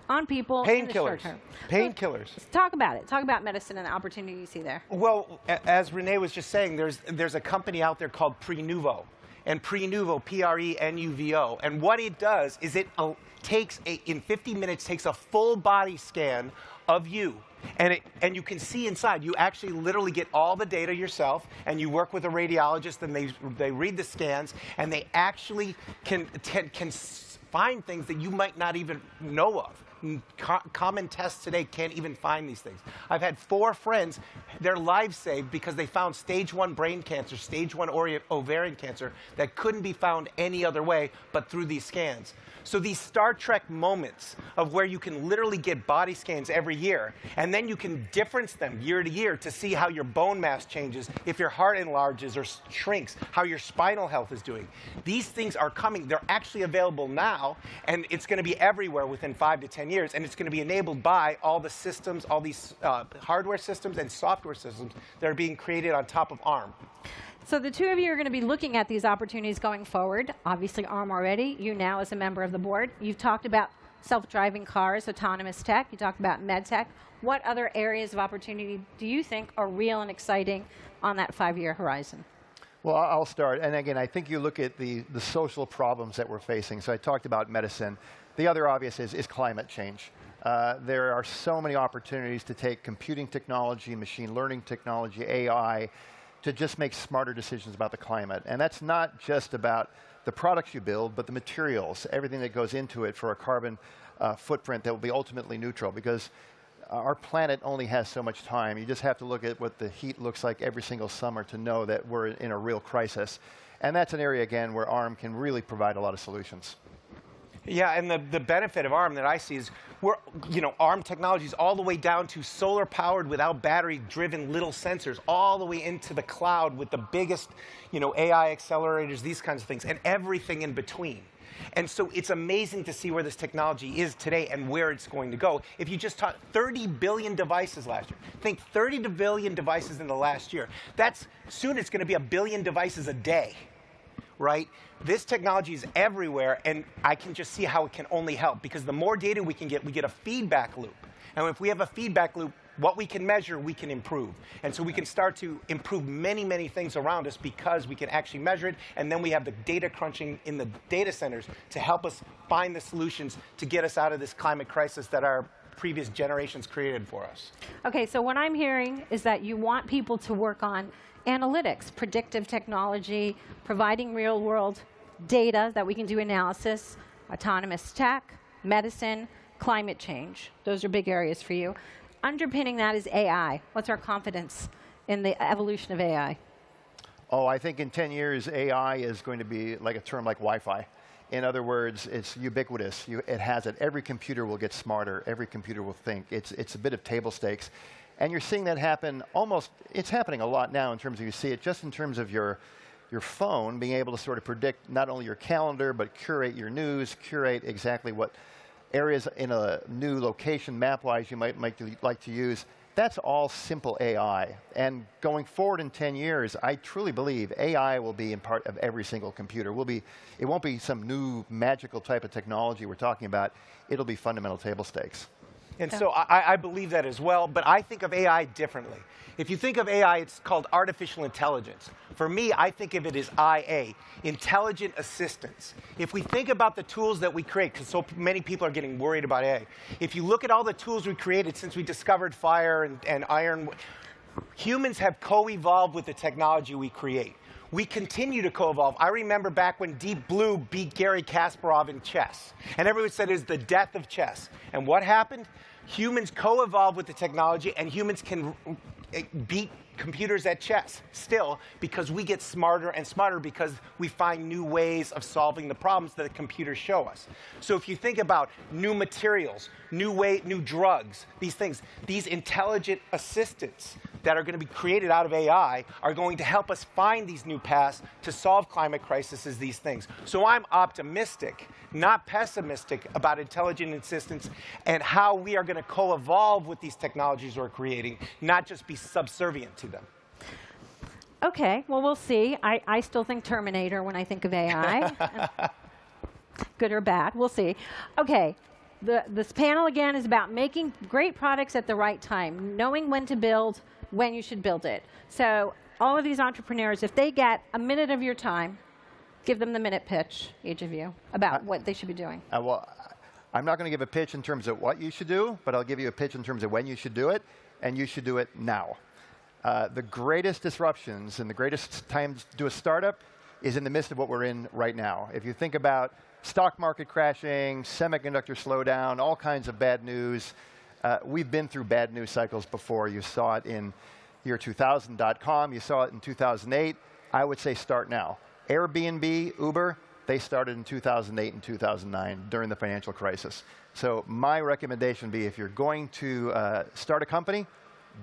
on people in the short term. Painkillers. Talk about it. Talk about medicine and the opportunity you see there. Well, as Renee was just saying, there's a company out there called Prenuvo. And Prenuvo, P-R-E-N-U-V-O. And what it does is it takes, in 50 minutes, takes a full body scan of you. And you can see inside. You actually literally get all the data yourself, and you work with a radiologist, and they read the scans, and they actually can find things that you might not even know of. Common tests today can't even find these things. I've had 4 friends, their lives saved because they found stage 1 brain cancer, stage 1 ovarian cancer that couldn't be found any other way but through these scans. So these Star Trek moments of where you can literally get body scans every year, and then you can difference them year to year to see how your bone mass changes, if your heart enlarges or shrinks, how your spinal health is doing. These things are coming. They're actually available now, and it's going to be everywhere within 5 to 10 years, and it's going to be enabled by all the systems, all these hardware systems and software systems that are being created on top of ARM. So the two of you are going to be looking at these opportunities going forward. Obviously, ARM already. You now as a member of the board. You've talked about self-driving cars, autonomous tech. You talked about med tech. What other areas of opportunity do you think are real and exciting on that 5-year horizon? Well, I'll start. And again, I think you look at the social problems that we're facing. So I talked about medicine. The other obvious is climate change. There are so many opportunities to take computing technology, machine learning technology, AI, to just make smarter decisions about the climate. And that's not just about the products you build, but the materials, everything that goes into it for a carbon footprint that will be ultimately neutral, because our planet only has so much time. You just have to look at what the heat looks like every single summer to know that we're in a real crisis. And that's an area, again, where ARM can really provide a lot of solutions. Yeah, and the benefit of ARM that I see is ARM technologies all the way down to solar-powered without battery-driven little sensors, all the way into the cloud with the biggest AI accelerators, these kinds of things, and everything in between. And so it's amazing to see where this technology is today and where it's going to go. If you just taught 30 billion devices last year, think 30 billion devices in the last year. Soon it's going to be 1 billion devices a day, right? This technology is everywhere, and I can just see how it can only help, because the more data we get a feedback loop. And if we have a feedback loop, what we can measure, we can improve. And so we can start to improve many, many things around us because we can actually measure it, and then we have the data crunching in the data centers to help us find the solutions to get us out of this climate crisis that our previous generations created for us. Okay, so what I'm hearing is that you want people to work on analytics, predictive technology, providing real-world data that we can do analysis, autonomous tech, medicine, climate change. Those are big areas for you. Underpinning that is AI. What's our confidence in the evolution of AI? Oh, I think in 10 years, AI is going to be like a term like Wi-Fi. In other words, it's ubiquitous. It has it. Every computer will get smarter. Every computer will think. It's a bit of table stakes. And you're seeing that happen it's happening a lot now in terms of, you see it just in terms of your phone being able to sort of predict not only your calendar, but curate your news, curate exactly what areas in a new location, map-wise, you might like to use. That's all simple AI. And going forward in 10 years, I truly believe AI will be in part of every single computer. It won't be some new magical type of technology we're talking about. It'll be fundamental table stakes. And so I believe that as well, but I think of AI differently. If you think of AI, it's called artificial intelligence. For me, I think of it as IA, intelligent assistance. If we think about the tools that we create, because so many people are getting worried about AI, if you look at all the tools we created since we discovered fire and iron, humans have co-evolved with the technology we create. We continue to co-evolve. I remember back when Deep Blue beat Garry Kasparov in chess. And everyone said it was the death of chess. And what happened? Humans co-evolve with the technology, and humans can beat computers at chess still, because we get smarter and smarter because we find new ways of solving the problems that the computers show us. So if you think about new materials, new drugs, these things, these intelligent assistants that are going to be created out of AI are going to help us find these new paths to solve climate crises, these things. So I'm optimistic, not pessimistic, about intelligent assistants and how we are going to co-evolve with these technologies we're creating, not just be subservient to them. Okay, well, we'll see. I still think Terminator when I think of AI. Good or bad, we'll see. Okay, this panel again is about making great products at the right time, knowing when to build, when you should build it. So all of these entrepreneurs, if they get a minute of your time, give them the minute pitch, each of you, about what they should be doing. Well, I'm not going to give a pitch in terms of what you should do, but I'll give you a pitch in terms of when you should do it, and you should do it now. The greatest disruptions and the greatest time to do a startup is in the midst of what we're in right now. If you think about stock market crashing, semiconductor slowdown, all kinds of bad news, we've been through bad news cycles before. You saw it in year 2000.com. You saw it in 2008. I would say start now. Airbnb, Uber, they started in 2008 and 2009 during the financial crisis. So my recommendation would be, if you're going to start a company,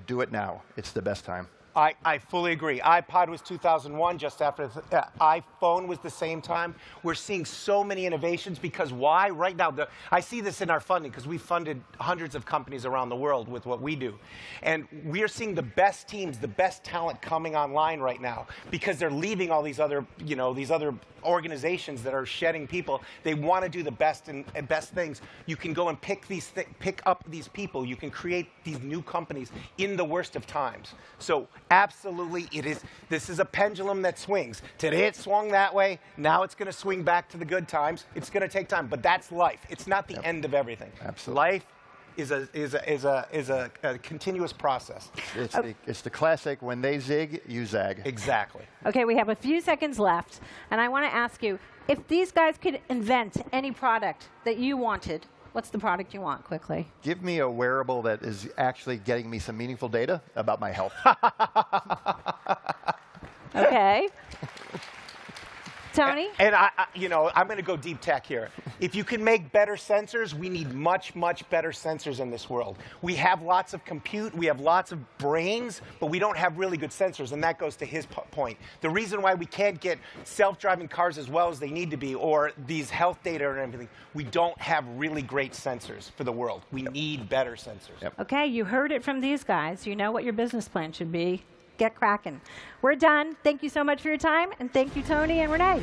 do it now. It's the best time. I fully agree. iPod was 2001, just after iPhone was the same time. We're seeing so many innovations because why? Right now, I see this in our funding because we funded hundreds of companies around the world with what we do. And we are seeing the best teams, the best talent coming online right now because they're leaving all these other, these other organizations that are shedding people. They want to do the best and best things. You can go and pick up these people. You can create these new companies in the worst of times. So absolutely, this is a pendulum that swings. Today it swung that way. Now it's going to swing back to the good times. It's going to take time, but that's life. It's not the end of everything. Absolutely. Life is a continuous process. It's the classic, when they zig, you zag. Exactly. Okay, we have a few seconds left, and I want to ask you, if these guys could invent any product that you wanted, what's the product you want, quickly? Give me a wearable that is actually getting me some meaningful data about my health. Okay. Tony? And I'm going to go deep tech here. If you can make better sensors, we need much, much better sensors in this world. We have lots of compute, we have lots of brains, but we don't have really good sensors, and that goes to his point. The reason why we can't get self-driving cars as well as they need to be, or these health data and everything, we don't have really great sensors for the world. We need better sensors. Yep. Okay, you heard it from these guys. You know what your business plan should be. Get cracking. We're done. Thank you so much for your time, and thank you, Tony and Renee.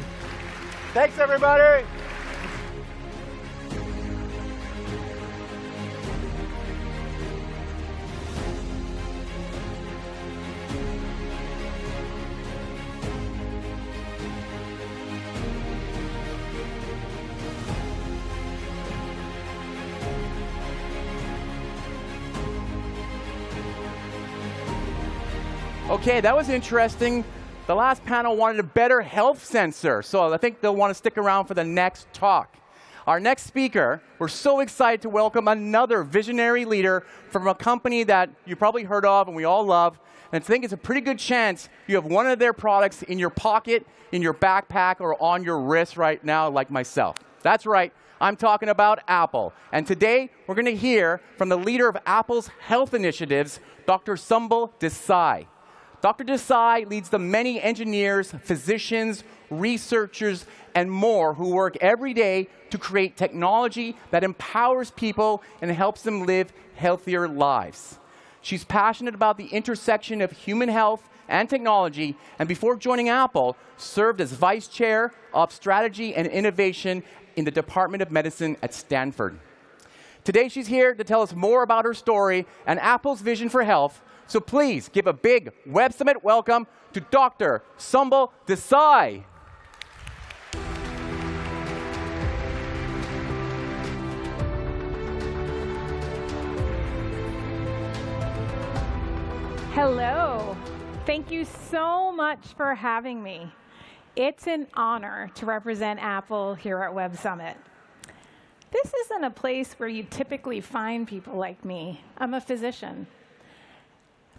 Thanks, everybody. Okay, that was interesting. The last panel wanted a better health sensor, so I think they'll want to stick around for the next talk. Our next speaker, we're so excited to welcome another visionary leader from a company that you probably heard of and we all love, and I think it's a pretty good chance you have one of their products in your pocket, in your backpack, or on your wrist right now, like myself. That's right, I'm talking about Apple. And today, we're going to hear from the leader of Apple's health initiatives, Dr. Sumbul Desai. Dr. Desai leads the many engineers, physicians, researchers, and more who work every day to create technology that empowers people and helps them live healthier lives. She's passionate about the intersection of human health and technology, and before joining Apple, served as vice chair of strategy and innovation in the Department of Medicine at Stanford. Today, she's here to tell us more about her story and Apple's vision for health. So please give a big Web Summit welcome to Dr. Sumbul Desai. Hello. Thank you so much for having me. It's an honor to represent Apple here at Web Summit. This isn't a place where you typically find people like me. I'm a physician.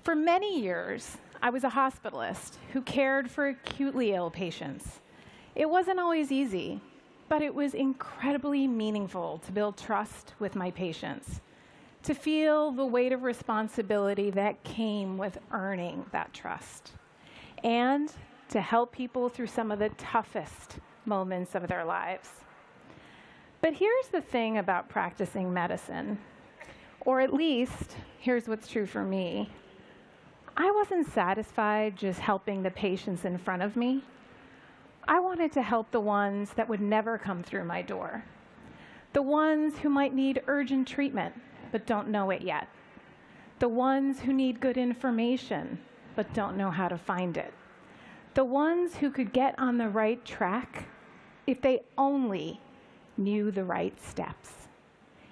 For many years, I was a hospitalist who cared for acutely ill patients. It wasn't always easy, but it was incredibly meaningful to build trust with my patients, to feel the weight of responsibility that came with earning that trust, and to help people through some of the toughest moments of their lives. But here's the thing about practicing medicine, or at least, here's what's true for me. I wasn't satisfied just helping the patients in front of me. I wanted to help the ones that would never come through my door. The ones who might need urgent treatment, but don't know it yet. The ones who need good information, but don't know how to find it. The ones who could get on the right track if they only knew the right steps.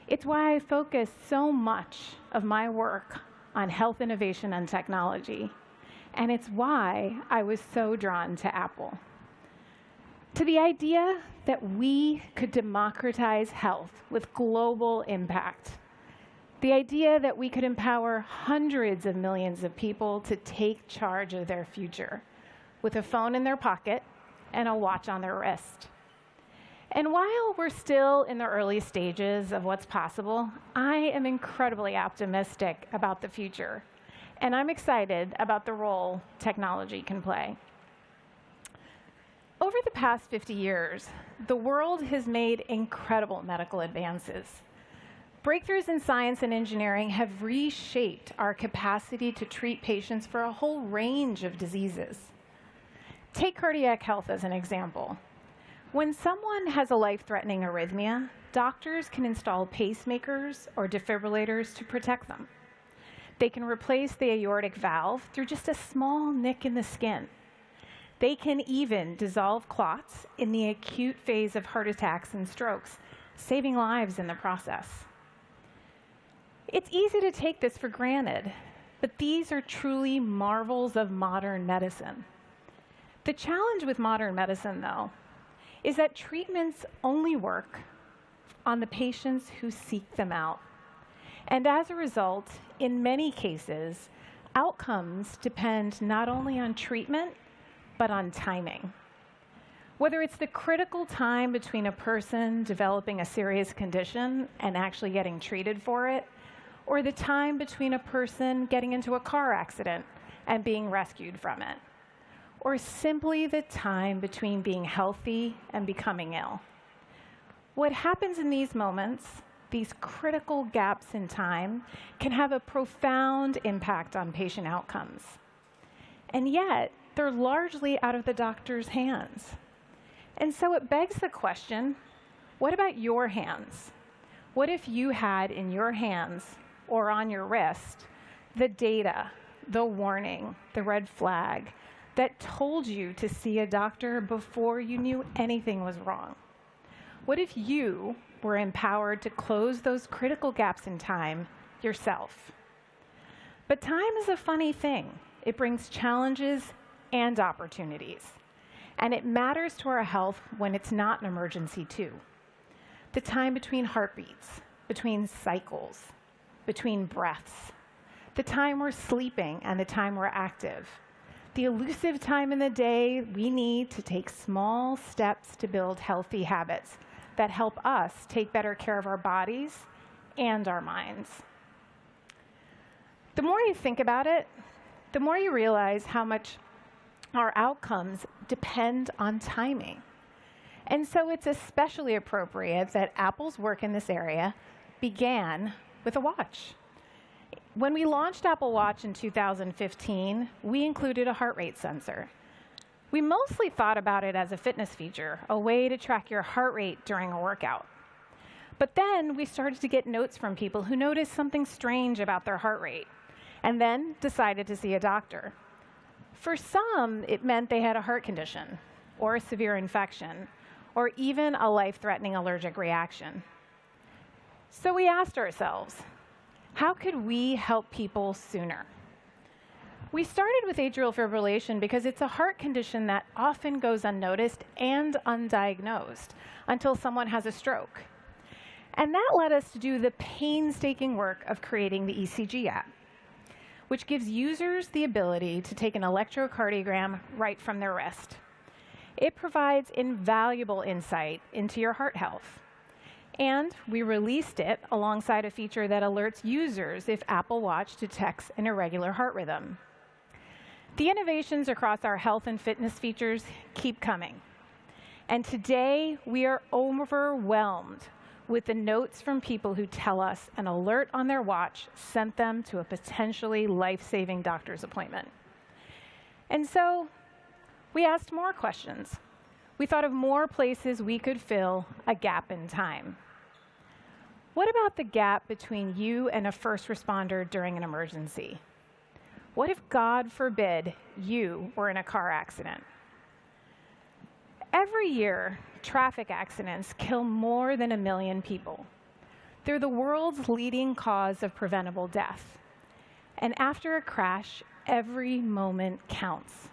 It's why I focus so much of my work on health innovation and technology. And it's why I was so drawn to Apple. To the idea that we could democratize health with global impact. The idea that we could empower hundreds of millions of people to take charge of their future with a phone in their pocket and a watch on their wrist. And while we're still in the early stages of what's possible, I am incredibly optimistic about the future. And I'm excited about the role technology can play. Over the past 50 years, the world has made incredible medical advances. Breakthroughs in science and engineering have reshaped our capacity to treat patients for a whole range of diseases. Take cardiac health as an example. When someone has a life-threatening arrhythmia, doctors can install pacemakers or defibrillators to protect them. They can replace the aortic valve through just a small nick in the skin. They can even dissolve clots in the acute phase of heart attacks and strokes, saving lives in the process. It's easy to take this for granted, but these are truly marvels of modern medicine. The challenge with modern medicine, though, is that treatments only work on the patients who seek them out. And as a result, in many cases, outcomes depend not only on treatment, but on timing. Whether it's the critical time between a person developing a serious condition and actually getting treated for it, or the time between a person getting into a car accident and being rescued from it, or simply the time between being healthy and becoming ill. What happens in these moments, these critical gaps in time, can have a profound impact on patient outcomes. And yet, they're largely out of the doctor's hands. And so it begs the question, what about your hands? What if you had in your hands or on your wrist the data, the warning, the red flag that told you to see a doctor before you knew anything was wrong? What if you were empowered to close those critical gaps in time yourself? But time is a funny thing. It brings challenges and opportunities. And it matters to our health when it's not an emergency too. The time between heartbeats, between cycles, between breaths, the time we're sleeping and the time we're active, the elusive time in the day we need to take small steps to build healthy habits that help us take better care of our bodies and our minds. The more you think about it, the more you realize how much our outcomes depend on timing. And so it's especially appropriate that Apple's work in this area began with a watch. When we launched Apple Watch in 2015, we included a heart rate sensor. We mostly thought about it as a fitness feature, a way to track your heart rate during a workout. But then we started to get notes from people who noticed something strange about their heart rate, and then decided to see a doctor. For some, it meant they had a heart condition, or a severe infection, or even a life-threatening allergic reaction. So we asked ourselves, how could we help people sooner? We started with atrial fibrillation because it's a heart condition that often goes unnoticed and undiagnosed until someone has a stroke. And that led us to do the painstaking work of creating the ECG app, which gives users the ability to take an electrocardiogram right from their wrist. It provides invaluable insight into your heart health. And we released it alongside a feature that alerts users if Apple Watch detects an irregular heart rhythm. The innovations across our health and fitness features keep coming. And today, we are overwhelmed with the notes from people who tell us an alert on their watch sent them to a potentially life-saving doctor's appointment. And so we asked more questions. We thought of more places we could fill a gap in time. What about the gap between you and a first responder during an emergency? What if, God forbid, you were in a car accident? Every year, traffic accidents kill more than 1 million people. They're the world's leading cause of preventable death. And after a crash, every moment counts.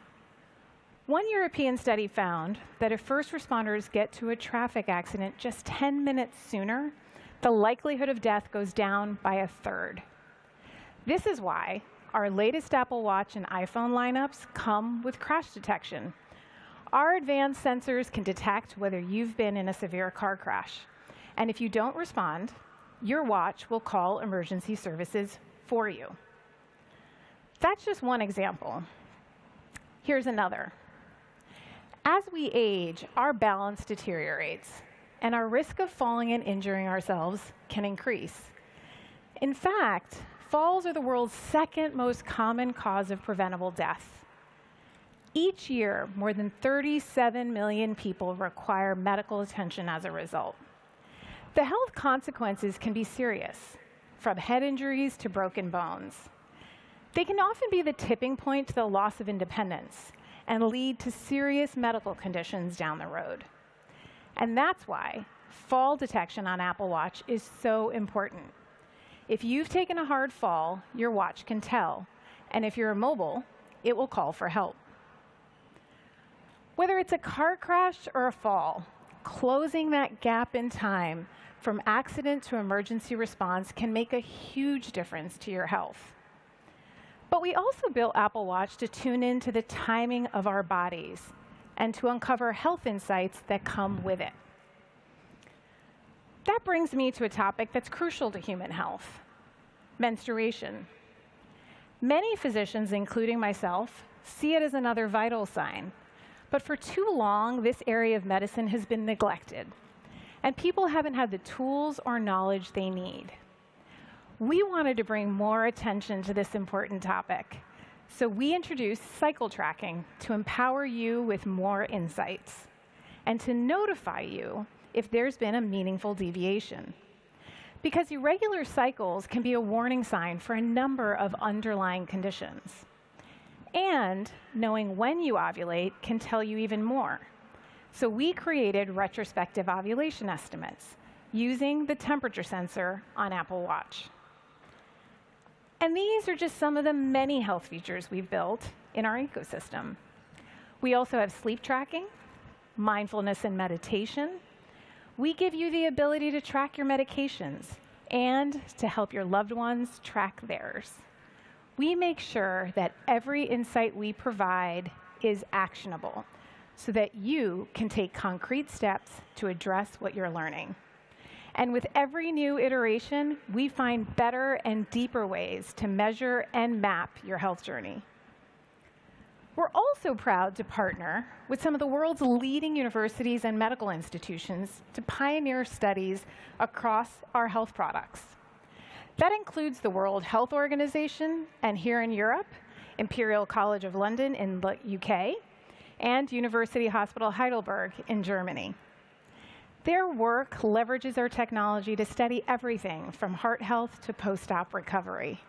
One European study found that if first responders get to a traffic accident just 10 minutes sooner, the likelihood of death goes down by 1/3. This is why our latest Apple Watch and iPhone lineups come with crash detection. Our advanced sensors can detect whether you've been in a severe car crash. And if you don't respond, your watch will call emergency services for you. That's just one example. Here's another. As we age, our balance deteriorates, and our risk of falling and injuring ourselves can increase. In fact, falls are the world's second most common cause of preventable death. Each year, more than 37 million people require medical attention as a result. The health consequences can be serious, from head injuries to broken bones. They can often be the tipping point to the loss of independence and lead to serious medical conditions down the road. And that's why fall detection on Apple Watch is so important. If you've taken a hard fall, your watch can tell. And if you're mobile, it will call for help. Whether it's a car crash or a fall, closing that gap in time from accident to emergency response can make a huge difference to your health. But we also built Apple Watch to tune into the timing of our bodies and to uncover health insights that come with it. That brings me to a topic that's crucial to human health: menstruation. Many physicians, including myself, see it as another vital sign. But for too long, this area of medicine has been neglected, and people haven't had the tools or knowledge they need. We wanted to bring more attention to this important topic, so we introduced cycle tracking to empower you with more insights and to notify you if there's been a meaningful deviation. Because irregular cycles can be a warning sign for a number of underlying conditions. And knowing when you ovulate can tell you even more. So we created retrospective ovulation estimates using the temperature sensor on Apple Watch. And these are just some of the many health features we've built in our ecosystem. We also have sleep tracking, mindfulness and meditation. We give you the ability to track your medications and to help your loved ones track theirs. We make sure that every insight we provide is actionable so that you can take concrete steps to address what you're learning. And with every new iteration, we find better and deeper ways to measure and map your health journey. We're also proud to partner with some of the world's leading universities and medical institutions to pioneer studies across our health products. That includes the World Health Organization, and here in Europe, Imperial College of London in the UK, and University Hospital Heidelberg in Germany. Their work leverages our technology to study everything from heart health to post-op recovery.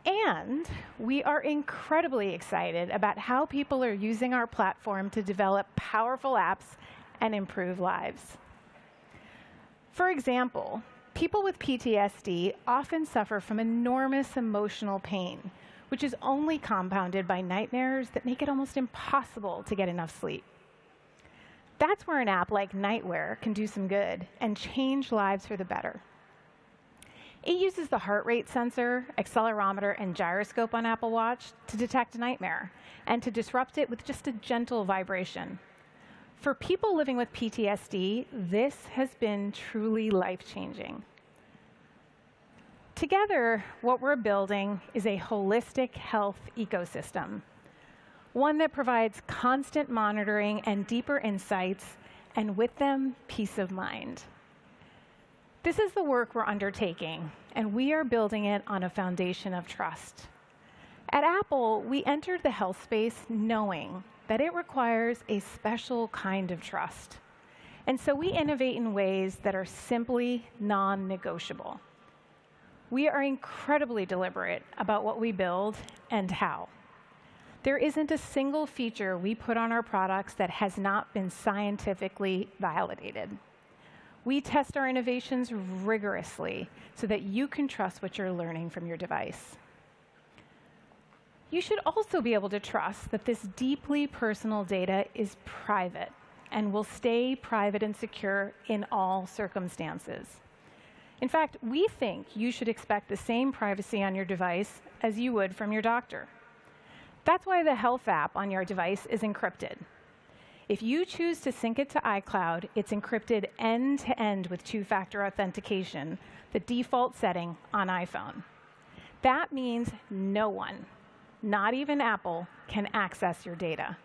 And we are incredibly excited about how people are using our platform to develop powerful apps and improve lives. For example, people with PTSD often suffer from enormous emotional pain, which is only compounded by nightmares that make it almost impossible to get enough sleep. That's where an app like Nightwear can do some good and change lives for the better. It uses the heart rate sensor, accelerometer, and gyroscope on Apple Watch to detect a nightmare and to disrupt it with just a gentle vibration. For people living with PTSD, this has been truly life-changing. Together, what we're building is a holistic health ecosystem, one that provides constant monitoring and deeper insights, and with them, peace of mind. This is the work we're undertaking, and we are building it on a foundation of trust. At Apple, we entered the health space knowing that it requires a special kind of trust. And so we innovate in ways that are simply non-negotiable. We are incredibly deliberate about what we build and how. There isn't a single feature we put on our products that has not been scientifically validated. We test our innovations rigorously so that you can trust what you're learning from your device. You should also be able to trust that this deeply personal data is private and will stay private and secure in all circumstances. In fact, we think you should expect the same privacy on your device as you would from your doctor. That's why the health app on your device is encrypted. If you choose to sync it to iCloud, it's encrypted end-to-end with two-factor authentication, the default setting on iPhone. That means no one, not even Apple, can access your data.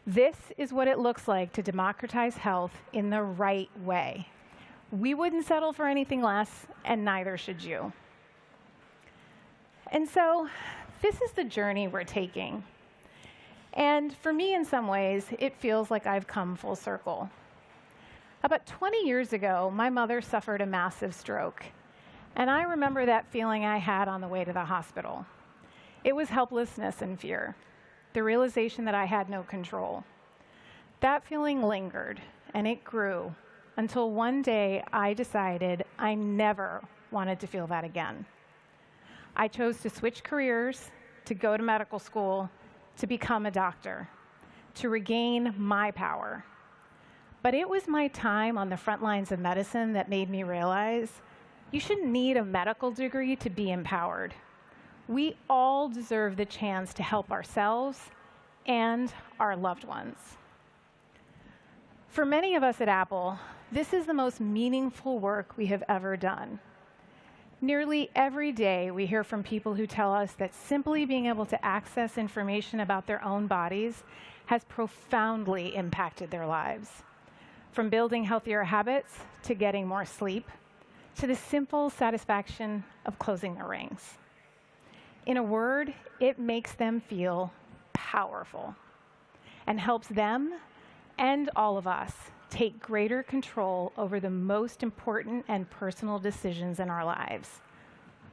This is what it looks like to democratize health in the right way. We wouldn't settle for anything less, and neither should you. And so, this is the journey we're taking. And for me, in some ways, it feels like I've come full circle. About 20 years ago, my mother suffered a massive stroke. And I remember that feeling I had on the way to the hospital. It was helplessness and fear, the realization that I had no control. That feeling lingered, and it grew, until one day I decided I never wanted to feel that again. I chose to switch careers, to go to medical school, to become a doctor, to regain my power. But it was my time on the front lines of medicine that made me realize you shouldn't need a medical degree to be empowered. We all deserve the chance to help ourselves and our loved ones. For many of us at Apple, this is the most meaningful work we have ever done. Nearly every day, we hear from people who tell us that simply being able to access information about their own bodies has profoundly impacted their lives. From building healthier habits, to getting more sleep, to the simple satisfaction of closing their rings. In a word, it makes them feel powerful and helps them and all of us take greater control over the most important and personal decisions in our lives,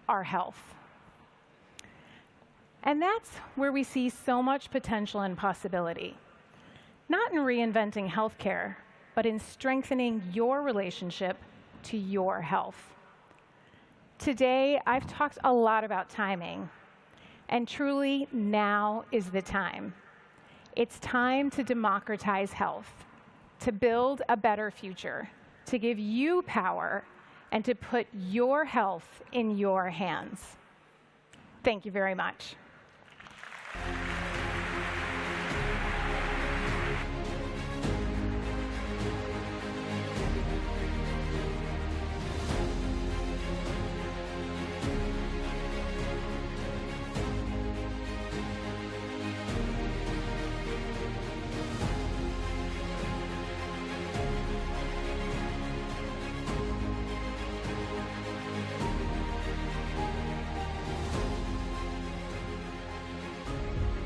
our health. And that's where we see so much potential and possibility. Not in reinventing healthcare, but in strengthening your relationship to your health. Today, I've talked a lot about timing, and truly, now is the time. It's time to democratize health, to build a better future, to give you power, and to put your health in your hands. Thank you very much.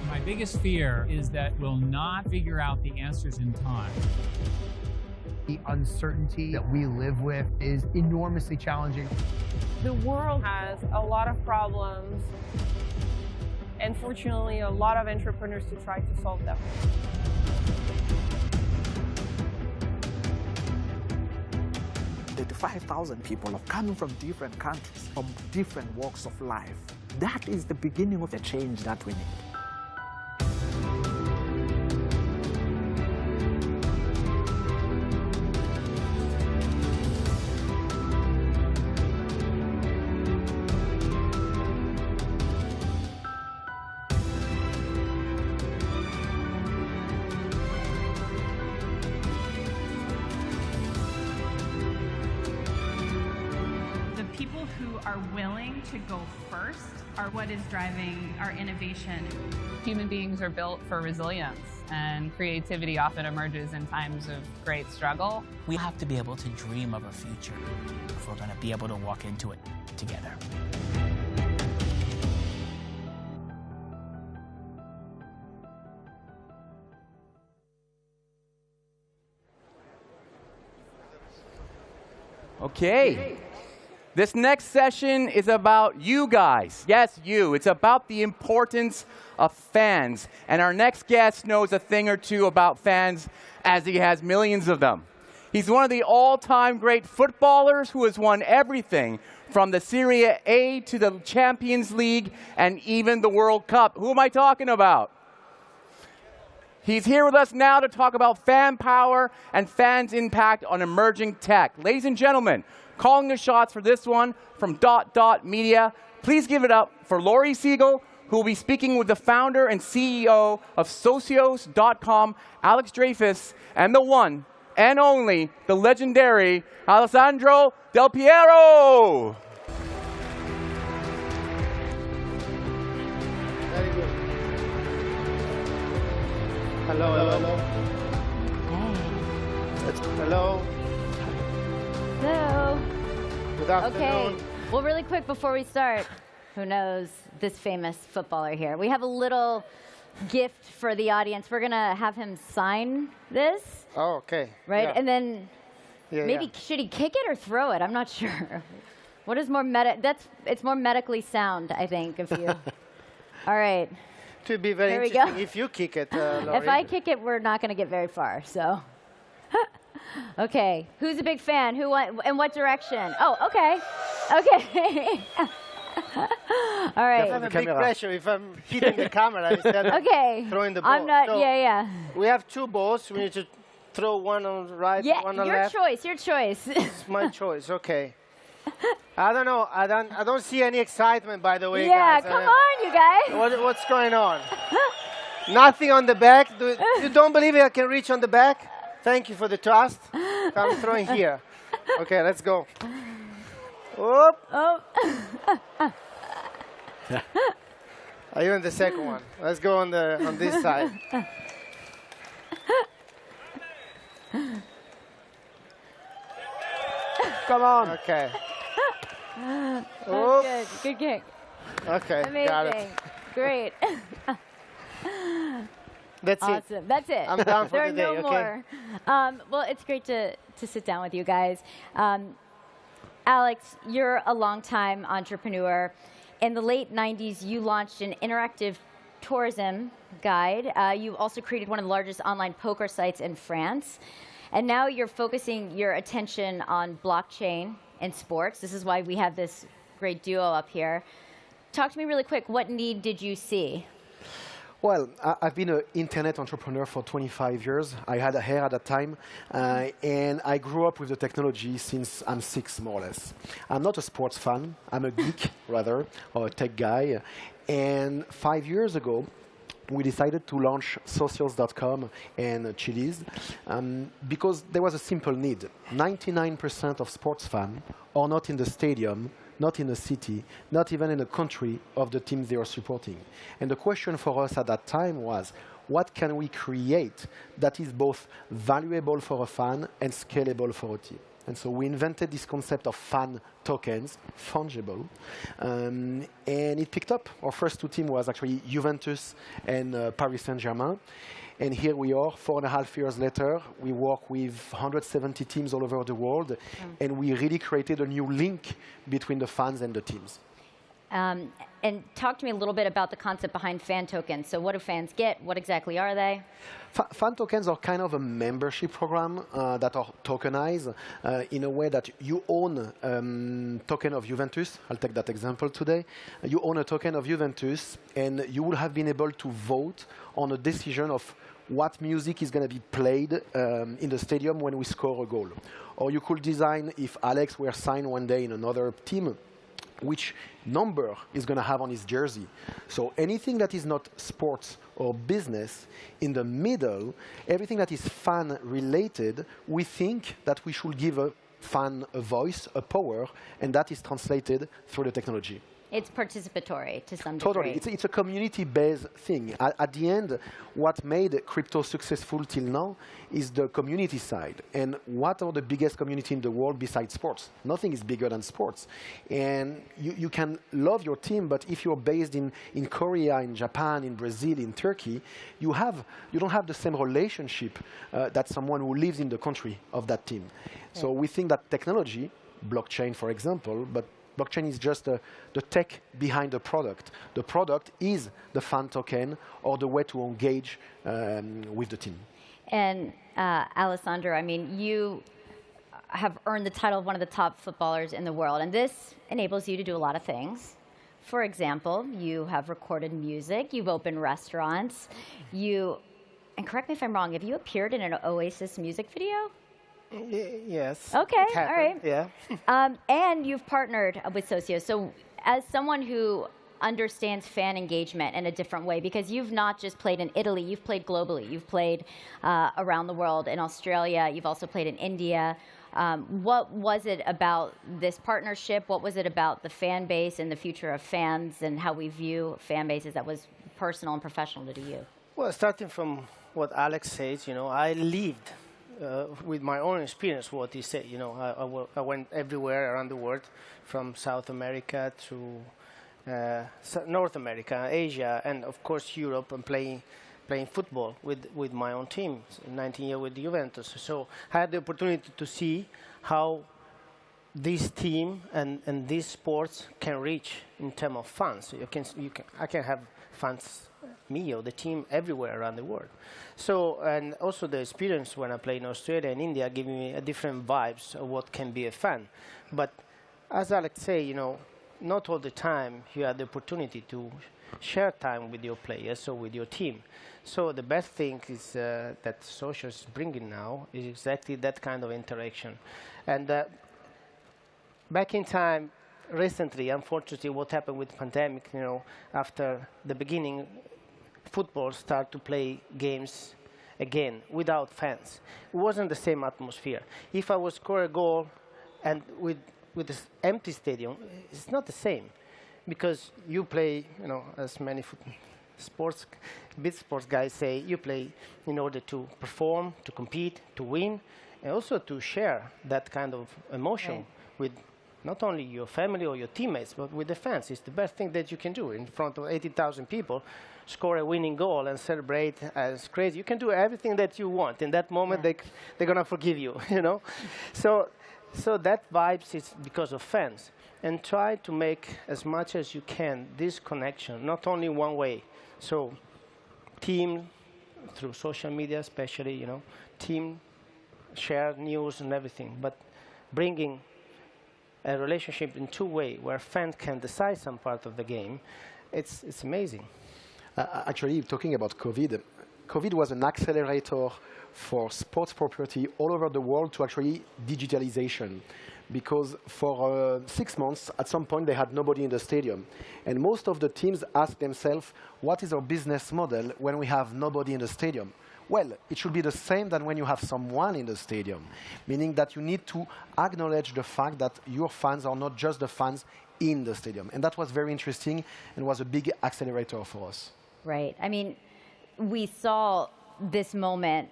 My biggest fear is that we'll not figure out the answers in time. The uncertainty that we live with is enormously challenging. The world has a lot of problems, and fortunately, a lot of entrepreneurs to try to solve them. The 5,000 people are coming from different countries, from different walks of life. That is the beginning of the change that we need. People who are willing to go first are what is driving our innovation. Human beings are built for resilience, and creativity often emerges in times of great struggle. We have to be able to dream of a future if we're going to be able to walk into it together. Okay. This next session is about you guys. Yes, you. It's about the importance of fans. And our next guest knows a thing or two about fans, as he has millions of them. He's one of the all-time great footballers who has won everything from the Serie A to the Champions League and even the World Cup. Who am I talking about? He's here with us now to talk about fan power and fans' impact on emerging tech. Ladies and gentlemen, calling the shots for this one from Media. Please give it up for Laurie Siegel, who will be speaking with the founder and CEO of Socios.com, Alex Dreyfus, and the one and only, the legendary Alessandro Del Piero. Hello, hello. Hello. Hello. Good afternoon. Okay. Well, really quick before we start, who knows this famous footballer here? We have a little gift for the audience. We're going to have him sign this. Oh, okay. Right? Yeah. And then maybe yeah. should he kick it or throw it? I'm not sure. What is more it's more medically sound, I think, if you. All right. To be very Here we interesting go. if you kick it, Laurie. If I kick it, we're not going to get very far. So. Okay. Who's a big fan? Who in what direction? Oh, okay. Okay. All right. I have a big pressure if I'm hitting the camera instead of throwing the ball. I'm not. So Yeah. We have two balls. We need to throw one on the right, one on the left. Your choice. It's my choice. Okay. I don't know. I don't see any excitement, by the way, yeah, guys. come on, you guys. What's going on? Nothing on the back. You don't believe I can reach on the back? Thank you for the trust. I'm throwing here. Okay, let's go. Whoop. Oh. Are you in the second one? Let's go on this side. Come on. Okay. That's good. Good kick. Okay. Amazing. Got it. Great. That's awesome. it. That's it. I'm done for there the day, are no more. Well, it's great to sit down with you guys. Alex, you're a longtime entrepreneur. In the late 90s, you launched an interactive tourism guide. You also created one of the largest online poker sites in France. And now you're focusing your attention on blockchain and sports. This is why we have this great duo up here. Talk to me really quick. What need did you see? Well, I've been an internet entrepreneur for 25 years. I had a hair at that time, and I grew up with the technology since I'm 6, more or less. I'm not a sports fan. I'm a geek, rather, or a tech guy. And 5 years ago, we decided to launch socials.com and Chili's because there was a simple need. 99% of sports fans are not in the stadium, not in a city, not even in a country of the teams they are supporting. And the question for us at that time was, what can we create that is both valuable for a fan and scalable for a team? And so we invented this concept of fan tokens, fungible, and it picked up. Our first two teams was actually Juventus and Paris Saint-Germain. And here we are, 4.5 years later. We work with 170 teams all over the world, and we really created a new link between the fans and the teams. And talk to me a little bit about the concept behind fan tokens. So what do fans get? What exactly are they? Fan tokens are kind of a membership program that are tokenized in a way that you own a token of Juventus. I'll take that example today. You own a token of Juventus, and you will have been able to vote on a decision of what music is going to be played in the stadium when we score a goal. Or you could design, if Alex were signed one day in another team, which number is going to have on his jersey. So anything that is not sports or business, in the middle, everything that is fan-related, we think that we should give a fan a voice, a power, and that is translated through the technology. It's participatory to some Totally. degree. It's a community-based thing. At the end, what made crypto successful till now is the community side. And what are the biggest community in the world besides sports? Nothing is bigger than sports. And you can love your team, but if you're based in Korea, in Japan, in Brazil, in Turkey, you don't have the same relationship that someone who lives in the country of that team. Okay. So we think that technology, blockchain, for example, but blockchain is just the tech behind the product. The product is the fan token or the way to engage with the team. And Alessandro, I mean, you have earned the title of one of the top footballers in the world, and this enables you to do a lot of things. For example, you have recorded music, you've opened restaurants, and correct me if I'm wrong, have you appeared in an Oasis music video? Yes. Okay, all right. Yeah. And you've partnered with Socio. So as someone who understands fan engagement in a different way, because you've not just played in Italy, you've played globally. You've played around the world in Australia. You've also played in India. What was it about this partnership? What was it about the fan base and the future of fans and how we view fan bases that was personal and professional to you? Well, starting from what Alex says. I lived with my own experience what he said. I went everywhere around the world, from South America to North America, Asia, and of course Europe, and playing football with my own team, 19 years with Juventus. So I had the opportunity to see how this team and these sports can reach in terms of fans. I can have fans, me or the team, everywhere around the world. So, and also the experience when I play in Australia and India gave me a different vibes of what can be a fan. But as Alex say, not all the time you have the opportunity to share time with your players or with your team. So the best thing is that social is bringing now is exactly that kind of interaction. And back in time, recently, unfortunately, what happened with the pandemic, after the beginning, football started to play games again without fans. It wasn't the same atmosphere. If I would score a goal and with this empty stadium, it's not the same, because you play, as many big sports guys say, you play in order to perform, to compete, to win, and also to share that kind of emotion with not only your family or your teammates, but with the fans. It's the best thing that you can do in front of 80,000 people, score a winning goal and celebrate as crazy. You can do everything that you want. In that moment, they're going to forgive you, So that vibes is because of fans. And try to make as much as you can this connection, not only one way. So team, through social media especially, team share news and everything, but bringing a relationship in two ways where fans can decide some part of the game, it's amazing. Actually, talking about COVID was an accelerator for sports property all over the world to actually digitalization. Because for 6 months, at some point, they had nobody in the stadium. And most of the teams asked themselves, what is our business model when we have nobody in the stadium? Well, it should be the same than when you have someone in the stadium, meaning that you need to acknowledge the fact that your fans are not just the fans in the stadium. And that was very interesting and was a big accelerator for us. Right. I mean, we saw this moment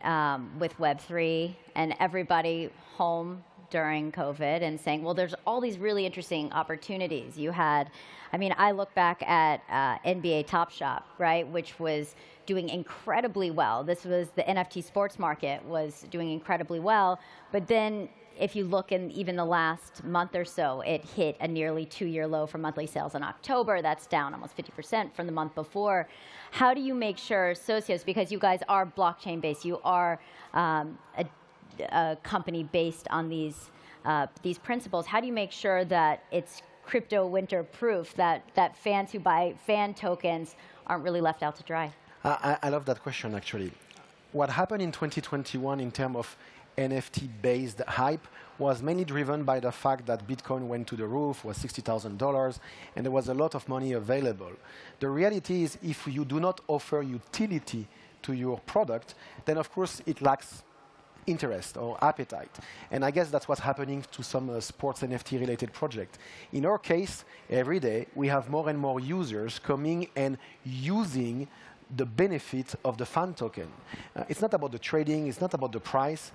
with Web3 and everybody home during COVID and saying, well, there's all these really interesting opportunities. You had, I look back at NBA Top Shop, right, which was doing incredibly well. This was the NFT sports market was doing incredibly well. But then if you look in even the last month or so, it hit a nearly 2-year low for monthly sales in October. That's down almost 50% from the month before. How do you make sure Socios, because you guys are blockchain based, you are a company based on these principles, how do you make sure that it's crypto winter proof, that fans who buy fan tokens aren't really left out to dry? I love that question, actually. What happened in 2021 in terms of NFT-based hype was mainly driven by the fact that Bitcoin went to the roof, was $60,000, and there was a lot of money available. The reality is, if you do not offer utility to your product, then of course it lacks interest or appetite. And I guess that's what's happening to some sports NFT-related projects. In our case, every day, we have more and more users coming and using the benefit of the fan token. It's not about the trading, it's not about the price.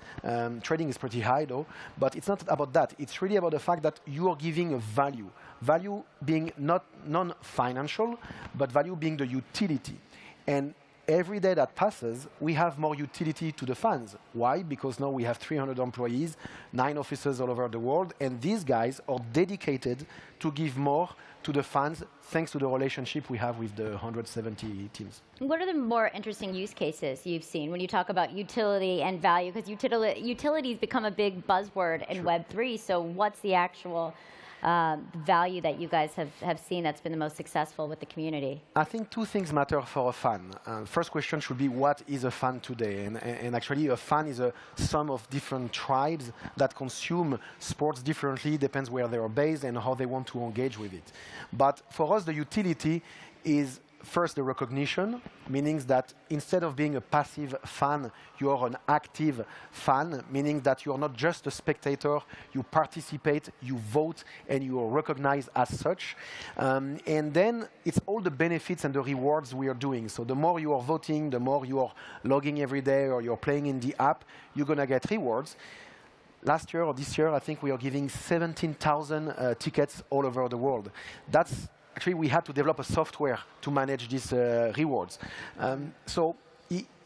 Trading is pretty high though, but it's not about that. It's really about the fact that you are giving a value. Value being not non-financial, but value being the utility. And every day that passes, we have more utility to the fans. Why? Because now we have 300 employees, 9 offices all over the world, and these guys are dedicated to give more to the fans thanks to the relationship we have with the 170 teams. What are the more interesting use cases you've seen when you talk about utility and value? Because utility's become a big buzzword in Web3, so what's the actual value that you guys have seen that's been the most successful with the community? I think 2 things matter for a fan. First question should be, what is a fan today? And actually, a fan is a sum of different tribes that consume sports differently, depends where they are based and how they want to engage with it. But for us, the utility is first the recognition, meaning that instead of being a passive fan, you are an active fan, meaning that you are not just a spectator, you participate, you vote, and you are recognized as such. And then it's all the benefits and the rewards we are doing. So the more you are voting, the more you are logging every day or you're playing in the app, you're going to get rewards. Last year or this year, I think we are giving 17,000 tickets all over the world. That's actually, we had to develop a software to manage these rewards. So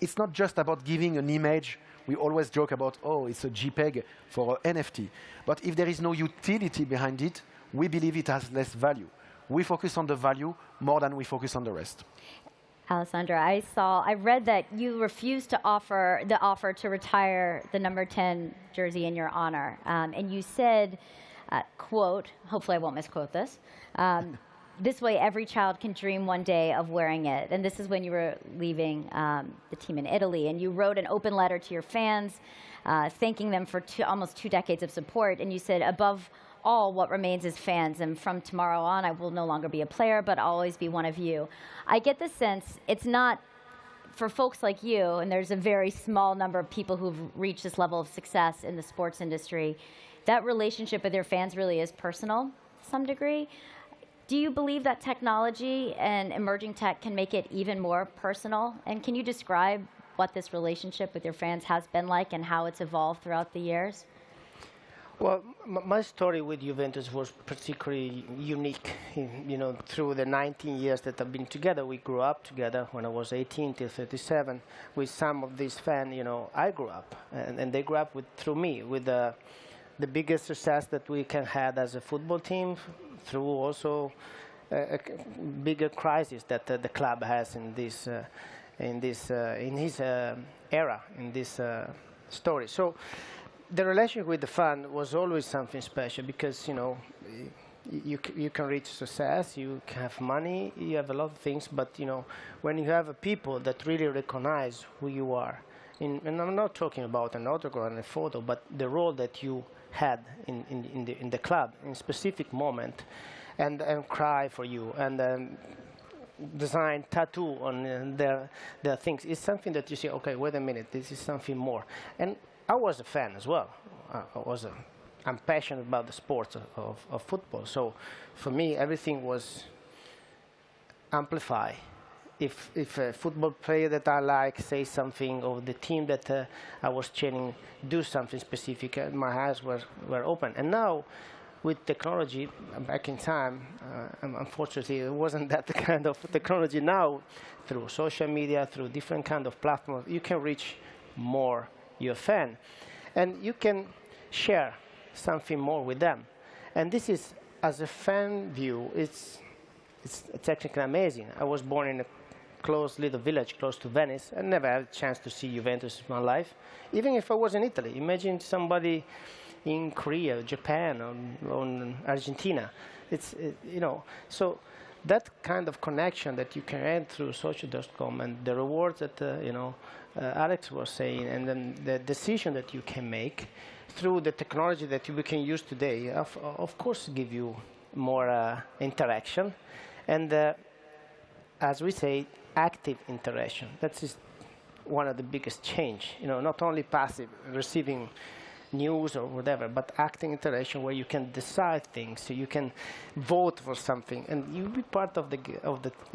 it's not just about giving an image. We always joke about, oh, it's a JPEG for an NFT. But if there is no utility behind it, we believe it has less value. We focus on the value more than we focus on the rest. Alessandra, I read that you refused to offer to retire the number 10 jersey in your honor. And you said, quote, hopefully I won't misquote this, this way every child can dream one day of wearing it. And this is when you were leaving the team in Italy. And you wrote an open letter to your fans, thanking them for almost 2 decades of support. And you said, above all, what remains is fans. And from tomorrow on, I will no longer be a player, but I'll always be one of you. I get the sense it's not for folks like you, and there's a very small number of people who've reached this level of success in the sports industry, that relationship with your fans really is personal to some degree. Do you believe that technology and emerging tech can make it even more personal? And can you describe what this relationship with your fans has been like and how it's evolved throughout the years? Well, my story with Juventus was particularly unique. You know, through the 19 years that I've been together, we grew up together when I was 18 till 37. With some of these fans, you know, I grew up, and they grew up through me, with the biggest success that we can have as a football team, through also a bigger crisis that the club has in his era, in this story. So the relationship with the fan was always something special because, you know, you can reach success, you can have money, you have a lot of things, but, you know, when you have people that really recognize who you are, and I'm not talking about an autograph and a photo, but the role that you had in the club in a specific moment, and cry for you, and design tattoo on their things, is something that you say, okay, wait a minute, this is something more. And I was a fan as well. I'm passionate about the sport of football. So for me, everything was amplified. If a football player that I like says something, or the team that I was cheering do something specific, my eyes were open. And now, with technology, back in time, unfortunately, it wasn't that kind of technology. Now, through social media, through different kind of platforms, you can reach more your fan, and you can share something more with them. And this is, as a fan view, it's technically amazing. I was born in a close little village close to Venice. I never had a chance to see Juventus in my life, even if I was in Italy. Imagine somebody in Korea, Japan, or Argentina. You know, so that kind of connection that you can add through social.com, and the rewards that you know, Alex was saying, and then the decision that you can make through the technology that we can use today, of course, give you more interaction, and as we say, active interaction. That is one of the biggest change. You know, not only passive, receiving news or whatever, but active interaction where you can decide things, so you can vote for something, and you'll be part of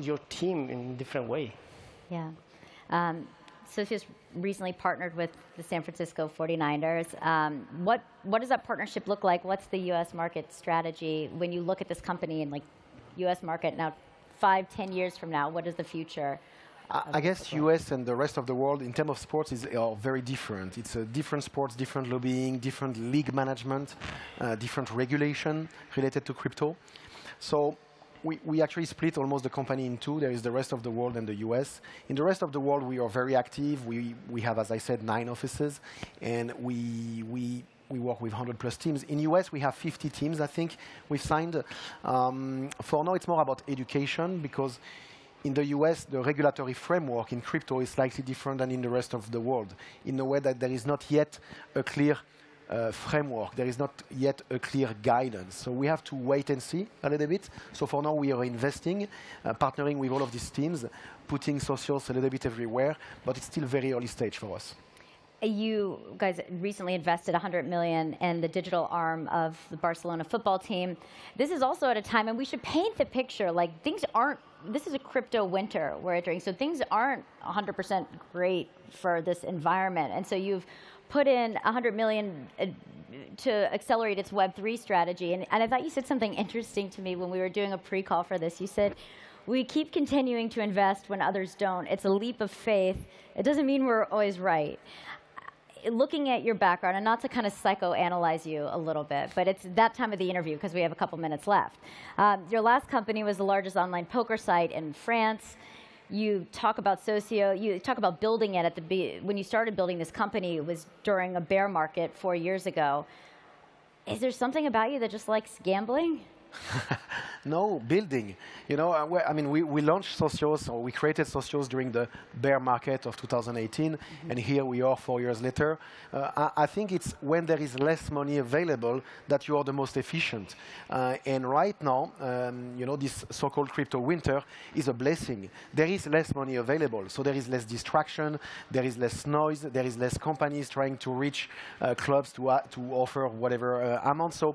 your team in a different way. Yeah. Sophia's recently partnered with the San Francisco 49ers. What does that partnership look like? What's the U.S. market strategy when you look at this company and like U.S. market now, 5-10 years from now? What is the future? I guess US and the rest of the world, in terms of sports, are very different. It's different sports, different lobbying, different league management, different regulation related to crypto. So we actually split almost the company in two. There is the rest of the world and the US. In the rest of the world, we are very active. We have, as I said, 9 offices, and we work with 100+ teams. In US, we have 50 teams, I think, we've signed. For now, it's more about education, because in the US, the regulatory framework in crypto is slightly different than in the rest of the world, in a way that there is not yet a clear framework. There is not yet a clear guidance. So we have to wait and see a little bit. So for now, we are investing, partnering with all of these teams, putting socials a little bit everywhere, but it's still very early stage for us. You guys recently invested $100 million in the digital arm of the Barcelona football team. This is also at a time, and we should paint the picture, like things aren't, this is a crypto winter we're entering, so things aren't 100% great for this environment. And so you've put in $100 million to accelerate its Web3 strategy. And I thought you said something interesting to me when we were doing a pre-call for this. You said, we keep continuing to invest when others don't. It's a leap of faith. It doesn't mean we're always right. Looking at your background, and not to kind of psychoanalyze you a little bit, but it's that time of the interview because we have a couple minutes left. Your last company was the largest online poker site in France. You talk about you talk about building it when you started building this company, it was during a bear market 4 years ago. Is there something about you that just likes gambling? No, building. You know, I mean, we launched Socios, or we created Socios during the bear market of 2018, and here we are 4 years later. I think it's when there is less money available that you are the most efficient. And right now, you know, this so-called crypto winter is a blessing. There is less money available, so there is less distraction, there is less noise, there is less companies trying to reach clubs to offer whatever amount. So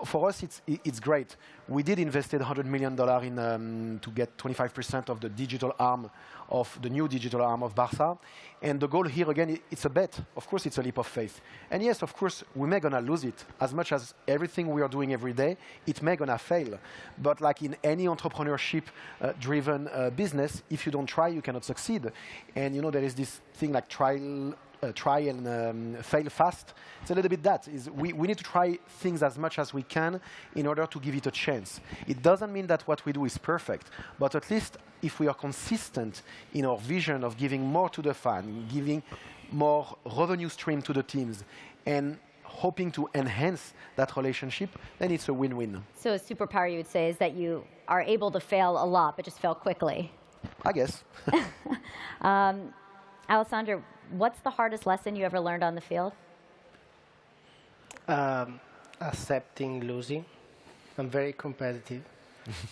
for us, it's great. We did invested $100 million in to get 25% of the digital arm of the new digital arm of Barca. And the goal here, again, it's a bet. Of course, it's a leap of faith. And yes, of course, we may gonna lose it. As much as everything we are doing every day, it may gonna fail. But like in any entrepreneurship-driven business, if you don't try, you cannot succeed. And you know, there is this thing like try and fail fast. It's a little bit that. We need to try things as much as we can in order to give it a chance. It doesn't mean that what we do is perfect, but at least if we are consistent in our vision of giving more to the fan, giving more revenue stream to the teams, and hoping to enhance that relationship, then it's a win-win. So a superpower, you would say, is that you are able to fail a lot, but just fail quickly. I guess. Alessandro, what's the hardest lesson you ever learned on the field? Accepting losing. I'm very competitive.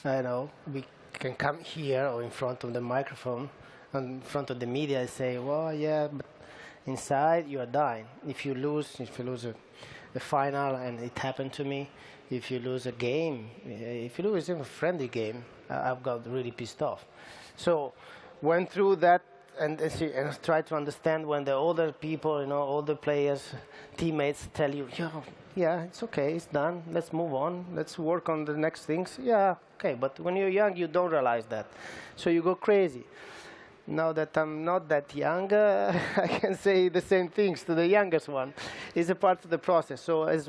I know we can come here or in front of the microphone, in front of the media, and say, well, yeah, but inside you are dying. If you lose the final, and it happened to me, if you lose a game, if you lose even a friendly game, I've got really pissed off. So went through that and try to understand when the older people, you know, older players, teammates tell you, yeah, it's okay, it's done, let's move on, let's work on the next things. Yeah, okay, but when you're young, you don't realize that. So you go crazy. Now that I'm not that young, I can say the same things to the youngest one. It's a part of the process. So as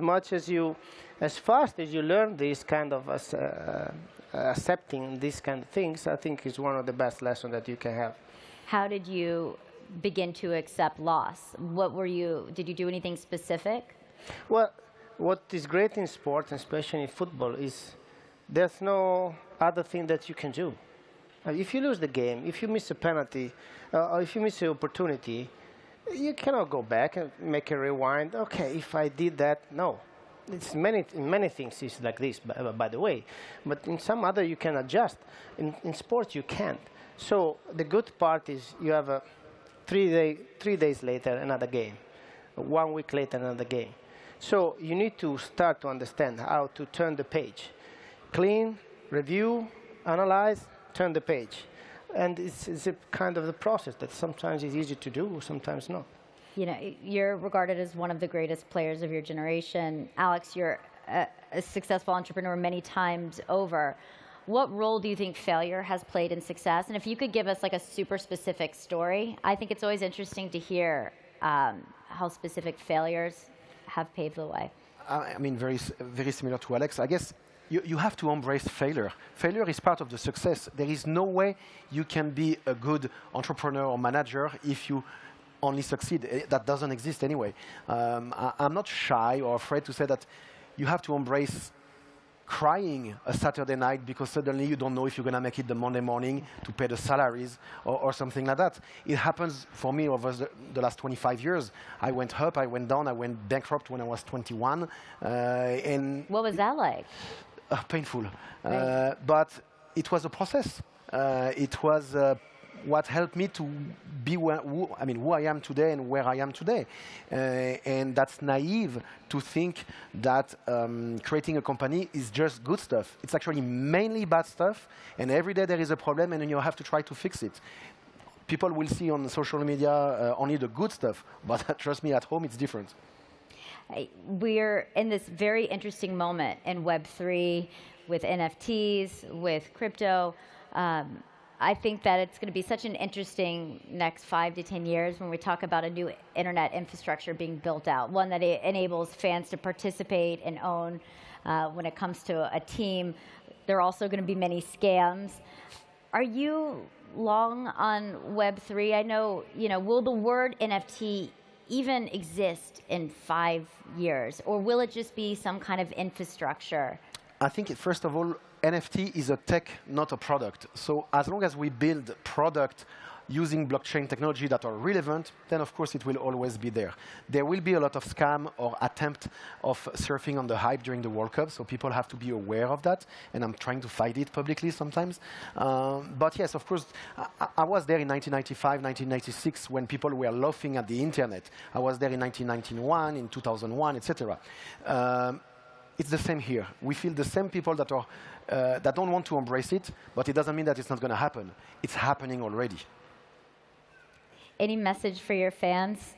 fast as you learn this kind of accepting these kind of things, I think is one of the best lessons that you can have. How did you begin to accept loss? Did you do anything specific? Well, what is great in sport, especially in football, is there's no other thing that you can do. If you lose the game, if you miss a penalty, or if you miss an opportunity, you cannot go back and make a rewind. Okay, if I did that, no. In many things it's like this, by the way. But in some other you can adjust. In sports you can't. So the good part is you have a 3 days later another game, 1 week later another game. So you need to start to understand how to turn the page. Clean, review, analyze, turn the page. And it's a kind of the process that sometimes is easy to do, sometimes not. You know, you're regarded as one of the greatest players of your generation. Alex, you're a successful entrepreneur many times over. What role do you think failure has played in success? And if you could give us like a super specific story, I think it's always interesting to hear how specific failures have paved the way. I mean, very similar to Alex. I guess you have to embrace failure. Failure is part of the success. There is no way you can be a good entrepreneur or manager if you only succeed. That doesn't exist anyway. I'm not shy or afraid to say that you have to embrace crying a Saturday night because suddenly you don't know if you're going to make it the Monday morning to pay the salaries or something like that. It happens for me over the last 25 years. I went up, I went down, I went bankrupt when I was 21. And what was that like? Painful. But it was a process. It was what helped me to be who I am today and where I am today. And that's naive to think that creating a company is just good stuff. It's actually mainly bad stuff, and every day there is a problem, and then you have to try to fix it. People will see on social media only the good stuff, but trust me, at home it's different. We're in this very interesting moment in Web3 with NFTs, with crypto. I think that it's going to be such an interesting next 5 to 10 years when we talk about a new internet infrastructure being built out, one that enables fans to participate and own when it comes to a team. There are also going to be many scams. Are you long on Web3? I know, will the word NFT even exist in 5 years, or will it just be some kind of infrastructure? I think, first of all, NFT is a tech, not a product. So as long as we build product using blockchain technology that are relevant, then of course it will always be there. There will be a lot of scam or attempt of surfing on the hype during the World Cup, so people have to be aware of that, and I'm trying to fight it publicly sometimes. But yes, of course, I was there in 1995, 1996, when people were laughing at the internet. I was there in 1991, in 2001, etc. It's the same here. We feel the same people that are that don't want to embrace it, but it doesn't mean that it's not going to happen. It's happening already. Any message for your fans?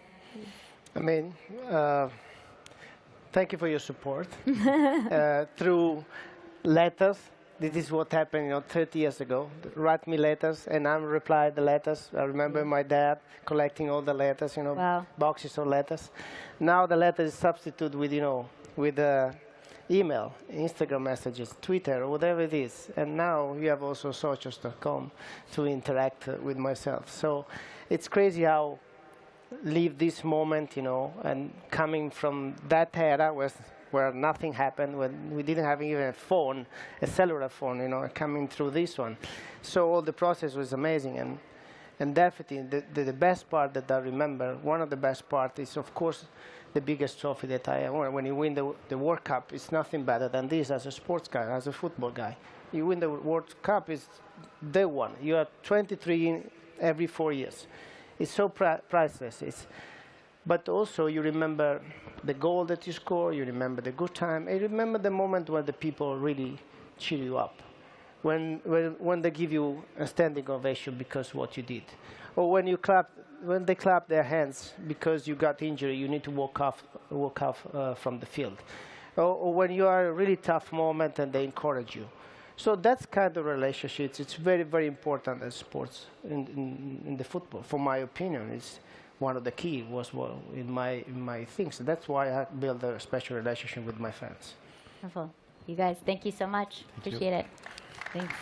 I mean, thank you for your support. Through letters, this is what happened 30 years ago. Write me letters, and I reply the letters. I remember my dad collecting all the letters, wow. Boxes of letters. Now the letter is substituted with, with email, Instagram messages, Twitter, or whatever it is. And now you have also socials.com to interact with myself. So it's crazy how live this moment, and coming from that era where nothing happened, when we didn't have even a phone, a cellular phone, coming through this one. So all the process was amazing. And definitely the best part that I remember, one of the best parts is, of course, the biggest trophy that I won. When you win the World Cup, it's nothing better than this as a sports guy, as a football guy. You win the World Cup, it's the one. You have 23 every 4 years. It's so priceless. But also you remember the goal that you score, you remember the good time, and you remember the moment where the people really cheer you up. When they give you a standing ovation because of what you did. Or when they clap their hands because you got injured, you need to walk off from the field. Or when you are a really tough moment and they encourage you. So that's kind of relationships. It's very, very important as sports in the football. For my opinion, it's one of the key was in my things. So that's why I built a special relationship with my fans. Wonderful. You guys, thank you so much. Appreciate it. Thanks.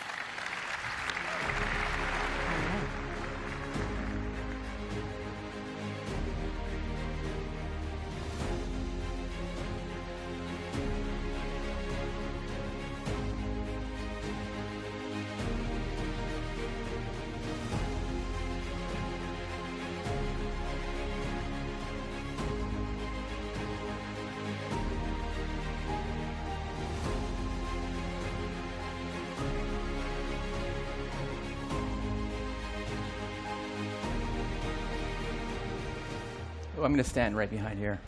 I'm going to stand right behind here.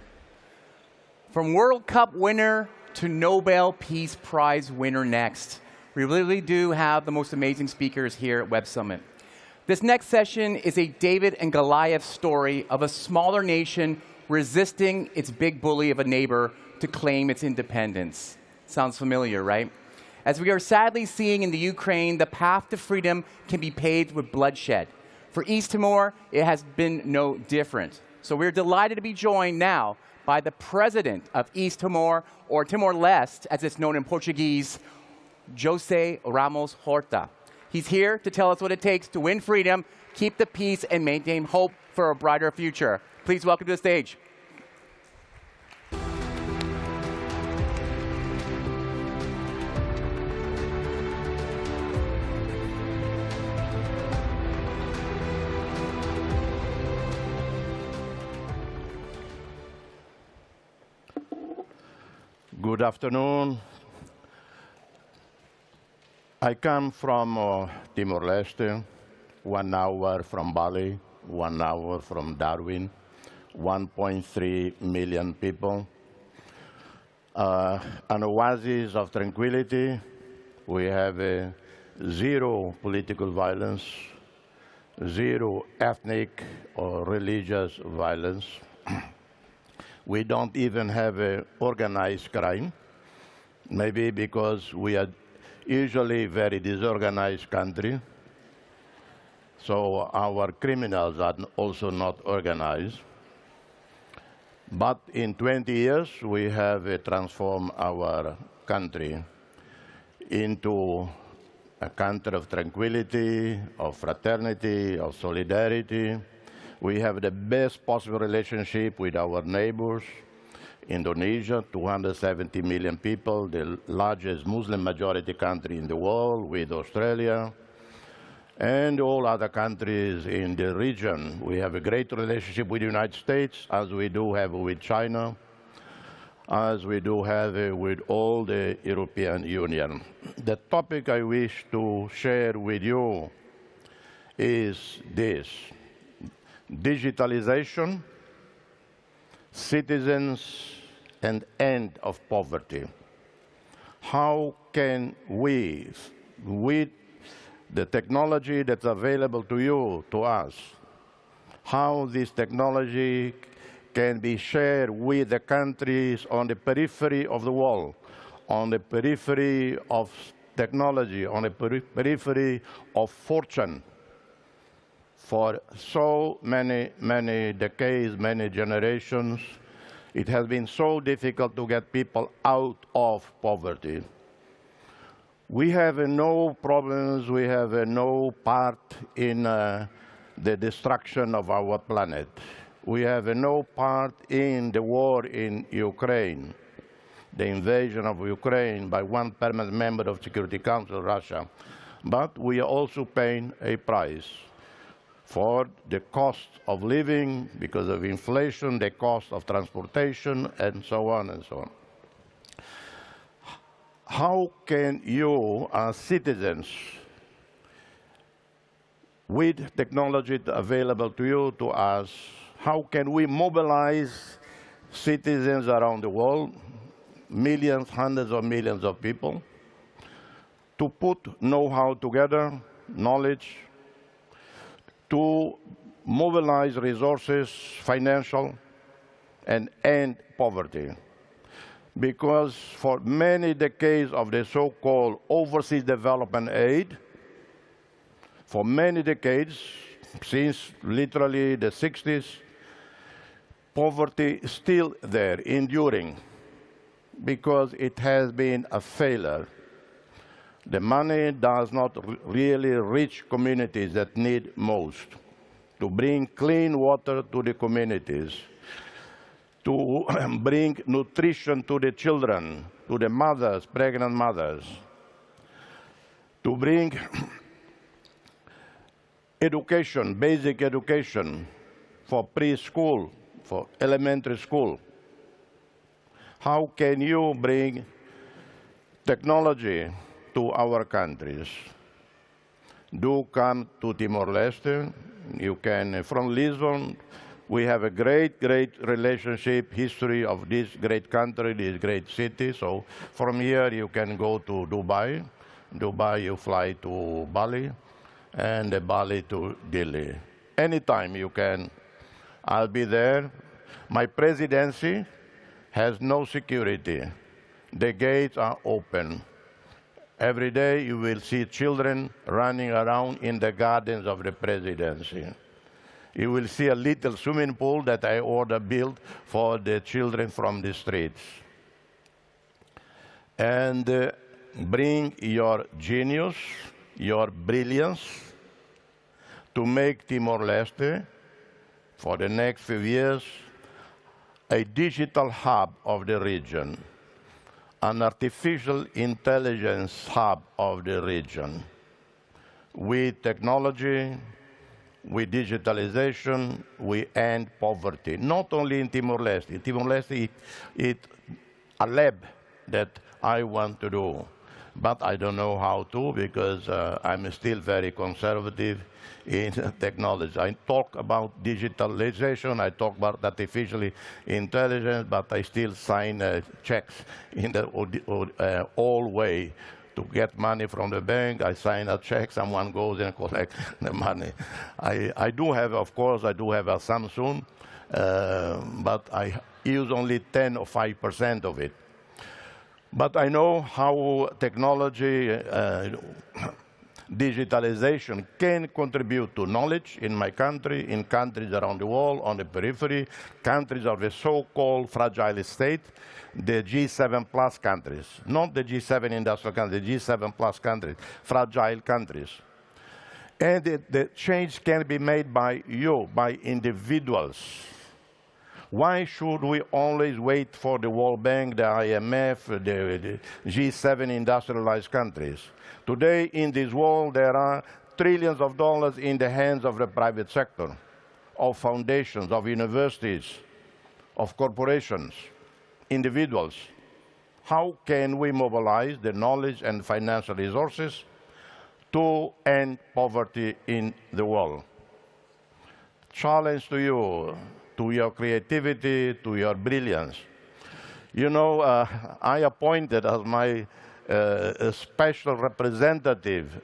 From World Cup winner to Nobel Peace Prize winner next. We really do have the most amazing speakers here at Web Summit. This next session is a David and Goliath story of a smaller nation resisting its big bully of a neighbor to claim its independence. Sounds familiar, right? As we are sadly seeing in the Ukraine, the path to freedom can be paved with bloodshed. For East Timor, it has been no different. So we're delighted to be joined now by the president of East Timor, or Timor-Leste, as it's known in Portuguese, José Ramos Horta. He's here to tell us what it takes to win freedom, keep the peace, and maintain hope for a brighter future. Please welcome to the stage. Good afternoon. I come from Timor-Leste, 1 hour from Bali, 1 hour from Darwin, 1.3 million people. An oasis of tranquility. We have zero political violence, zero ethnic or religious violence. We don't even have organized crime, maybe because we are usually a very disorganized country. So our criminals are also not organized. But in 20 years, we have transformed our country into a country of tranquility, of fraternity, of solidarity. We have the best possible relationship with our neighbors. Indonesia, 270 million people, the largest Muslim majority country in the world, with Australia, and all other countries in the region. We have a great relationship with the United States, as we do have with China, as we do have with all the European Union. The topic I wish to share with you is this: digitalization, citizens, and end of poverty. How can we, with the technology that's available to you, to us, how this technology can be shared with the countries on the periphery of the world, on the periphery of technology, on the periphery of fortune, for so many decades, many generations. It has been so difficult to get people out of poverty. We have no problems, we have no part in the destruction of our planet. We have no part in the war in Ukraine, the invasion of Ukraine by one permanent member of Security Council, Russia. But we are also paying a price for the cost of living, because of inflation, the cost of transportation, and so on and so on. How can you, as citizens, with technology available to you, to us, how can we mobilize citizens around the world, millions, hundreds of millions of people, to put know-how together, knowledge, to mobilize resources, financial, and end poverty? Because for many decades of the so-called overseas development aid, for many decades, since literally the 60s, poverty is still there, enduring, because it has been a failure. The money does not really reach communities that need most, to bring clean water to the communities, to bring nutrition to the children, to the mothers, pregnant mothers, to bring education, basic education for preschool, for elementary school. How can you bring technology to our countries? Do come to Timor-Leste. You can, from Lisbon, we have a great relationship, history of this great country, this great city. So from here, you can go to Dubai. Dubai, you fly to Bali, and Bali to Delhi. Anytime you can, I'll be there. My presidency has no security. The gates are open. Every day you will see children running around in the gardens of the presidency. You will see a little swimming pool that I ordered built for the children from the streets. And bring your genius, your brilliance, to make Timor-Leste, for the next few years, a digital hub of the region, an artificial intelligence hub of the region. With technology, with digitalization, we end poverty. Not only in Timor-Leste. In Timor-Leste, it's a lab that I want to do. But I don't know how to because I'm still very conservative in technology. I talk about digitalization, I talk about artificial intelligence, but I still sign checks in the old way. To get money from the bank, I sign a check, someone goes and collects the money. I do have, of course, I do have a Samsung, but I use only 10 or 5% of it. But I know how technology, digitalization can contribute to knowledge in my country, in countries around the world, on the periphery, countries of the so-called fragile state, the G7 plus countries, not the G7 industrial countries, the G7 plus countries, fragile countries. And the change can be made by you, by individuals. Why should we always wait for the World Bank, the IMF, the G7 industrialized countries? Today, in this world, there are trillions of dollars in the hands of the private sector, of foundations, of universities, of corporations, individuals. How can we mobilize the knowledge and financial resources to end poverty in the world? Challenge to you, to your creativity, to your brilliance. You know, I appointed as my special representative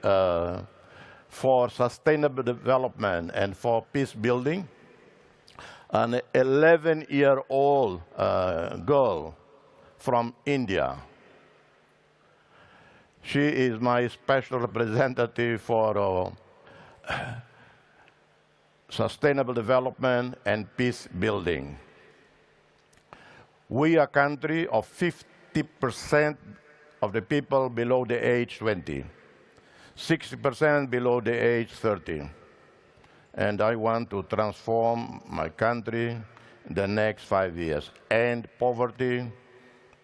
for sustainable development and for peace building an 11-year-old girl from India. She is my special representative for sustainable development and peace building. We are a country of 50% of the people below the age 20, 60% below the age 30. And I want to transform my country in the next 5 years. End poverty,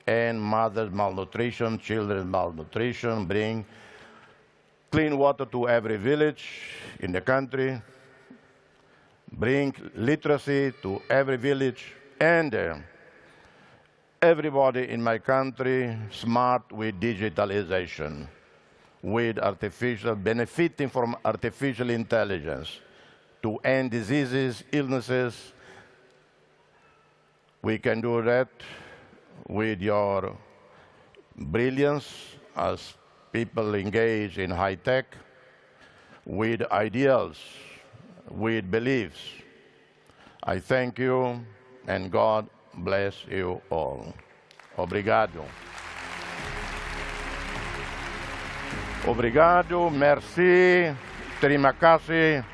end mothers' malnutrition, children's malnutrition, bring clean water to every village in the country, bring literacy to every village, and everybody in my country smart with digitalization, with benefiting from artificial intelligence to end diseases, illnesses. We can do that with your brilliance as people engage in high tech, with ideals, with beliefs. I thank you, and God bless you all. Obrigado. Obrigado, merci, terima kasih.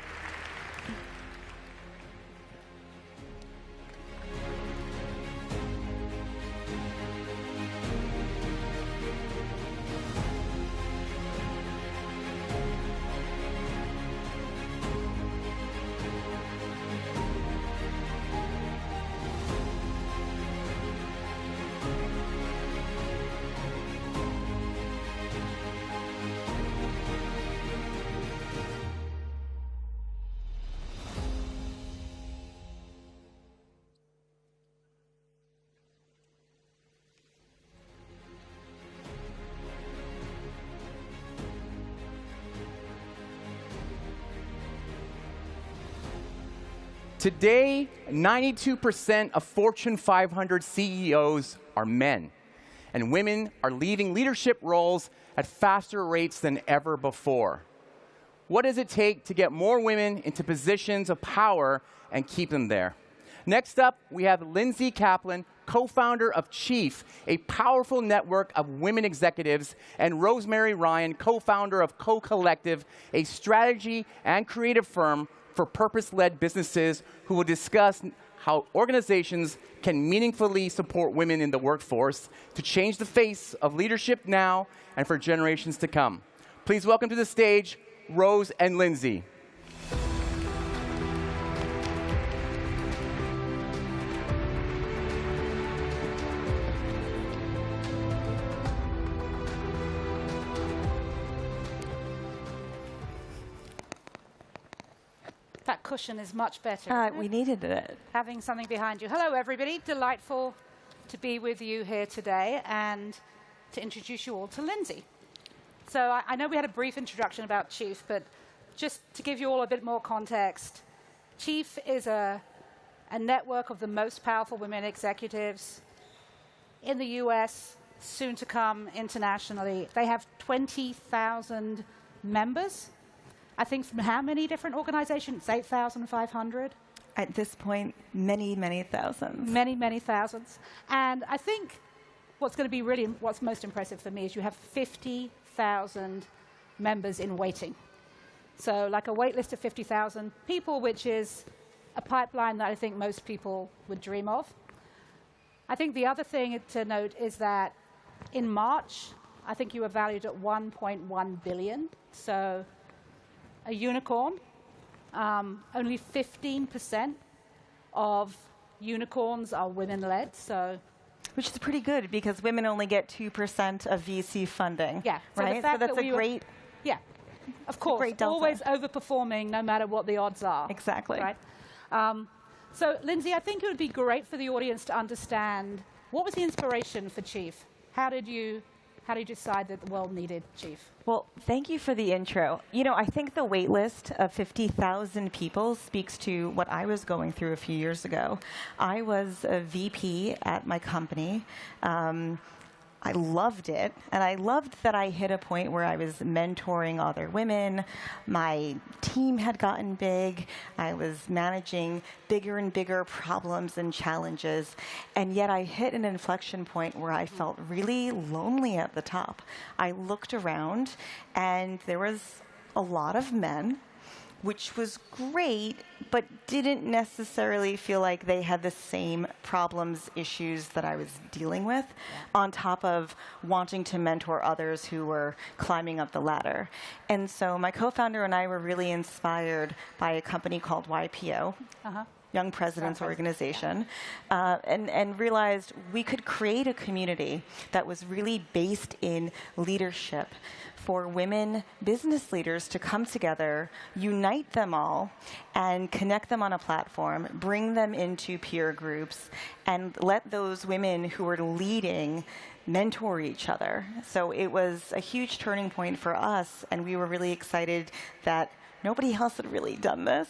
Today, 92% of Fortune 500 CEOs are men, and women are leaving leadership roles at faster rates than ever before. What does it take to get more women into positions of power and keep them there? Next up, we have Lindsay Kaplan, co-founder of Chief, a powerful network of women executives, and Rosemary Ryan, co-founder of Co-Collective, a strategy and creative firm for purpose-led businesses, who will discuss how organizations can meaningfully support women in the workforce to change the face of leadership now and for generations to come. Please welcome to the stage Rose and Lindsay. That cushion is much better. We needed it. Having something behind you. Hello, everybody. Delightful to be with you here today and to introduce you all to Lindsay. So I know we had a brief introduction about Chief, but just to give you all a bit more context, Chief is a network of the most powerful women executives in the US, soon to come internationally. They have 20,000 members. I think from how many different organizations? 8,500? At this point, many, many thousands. Many, many thousands. And I think what's going to be really, what's most impressive for me is you have 50,000 members in waiting. So like a wait list of 50,000 people, which is a pipeline that I think most people would dream of. I think the other thing to note is that in March, I think you were valued at 1.1 billion. So a unicorn. Only 15% of unicorns are women-led. So, which is pretty good because women only get 2% of VC funding. Yeah, so right. So that's a great. Yeah, of course. Great delta. Always overperforming, no matter what the odds are. Exactly. Right. So, Lindsay, I think it would be great for the audience to understand what was the inspiration for Chief. How did you decide that the world needed Chief? Well, thank you for the intro. You know, I think the wait list of 50,000 people speaks to what I was going through a few years ago. I was a VP at my company. I loved it, and I loved that I hit a point where I was mentoring other women. My team had gotten big. I was managing bigger and bigger problems and challenges, and yet I hit an inflection point where I felt really lonely at the top. I looked around, and there was a lot of men, which was great, but didn't necessarily feel like they had the same problems, issues that I was dealing with, on top of wanting to mentor others who were climbing up the ladder. And so my co-founder and I were really inspired by a company called YPO, Young Presidents Organization, and realized we could create a community that was really based in leadership for women business leaders to come together, unite them all, and connect them on a platform, bring them into peer groups, and let those women who are leading mentor each other. So it was a huge turning point for us, and we were really excited that nobody else had really done this,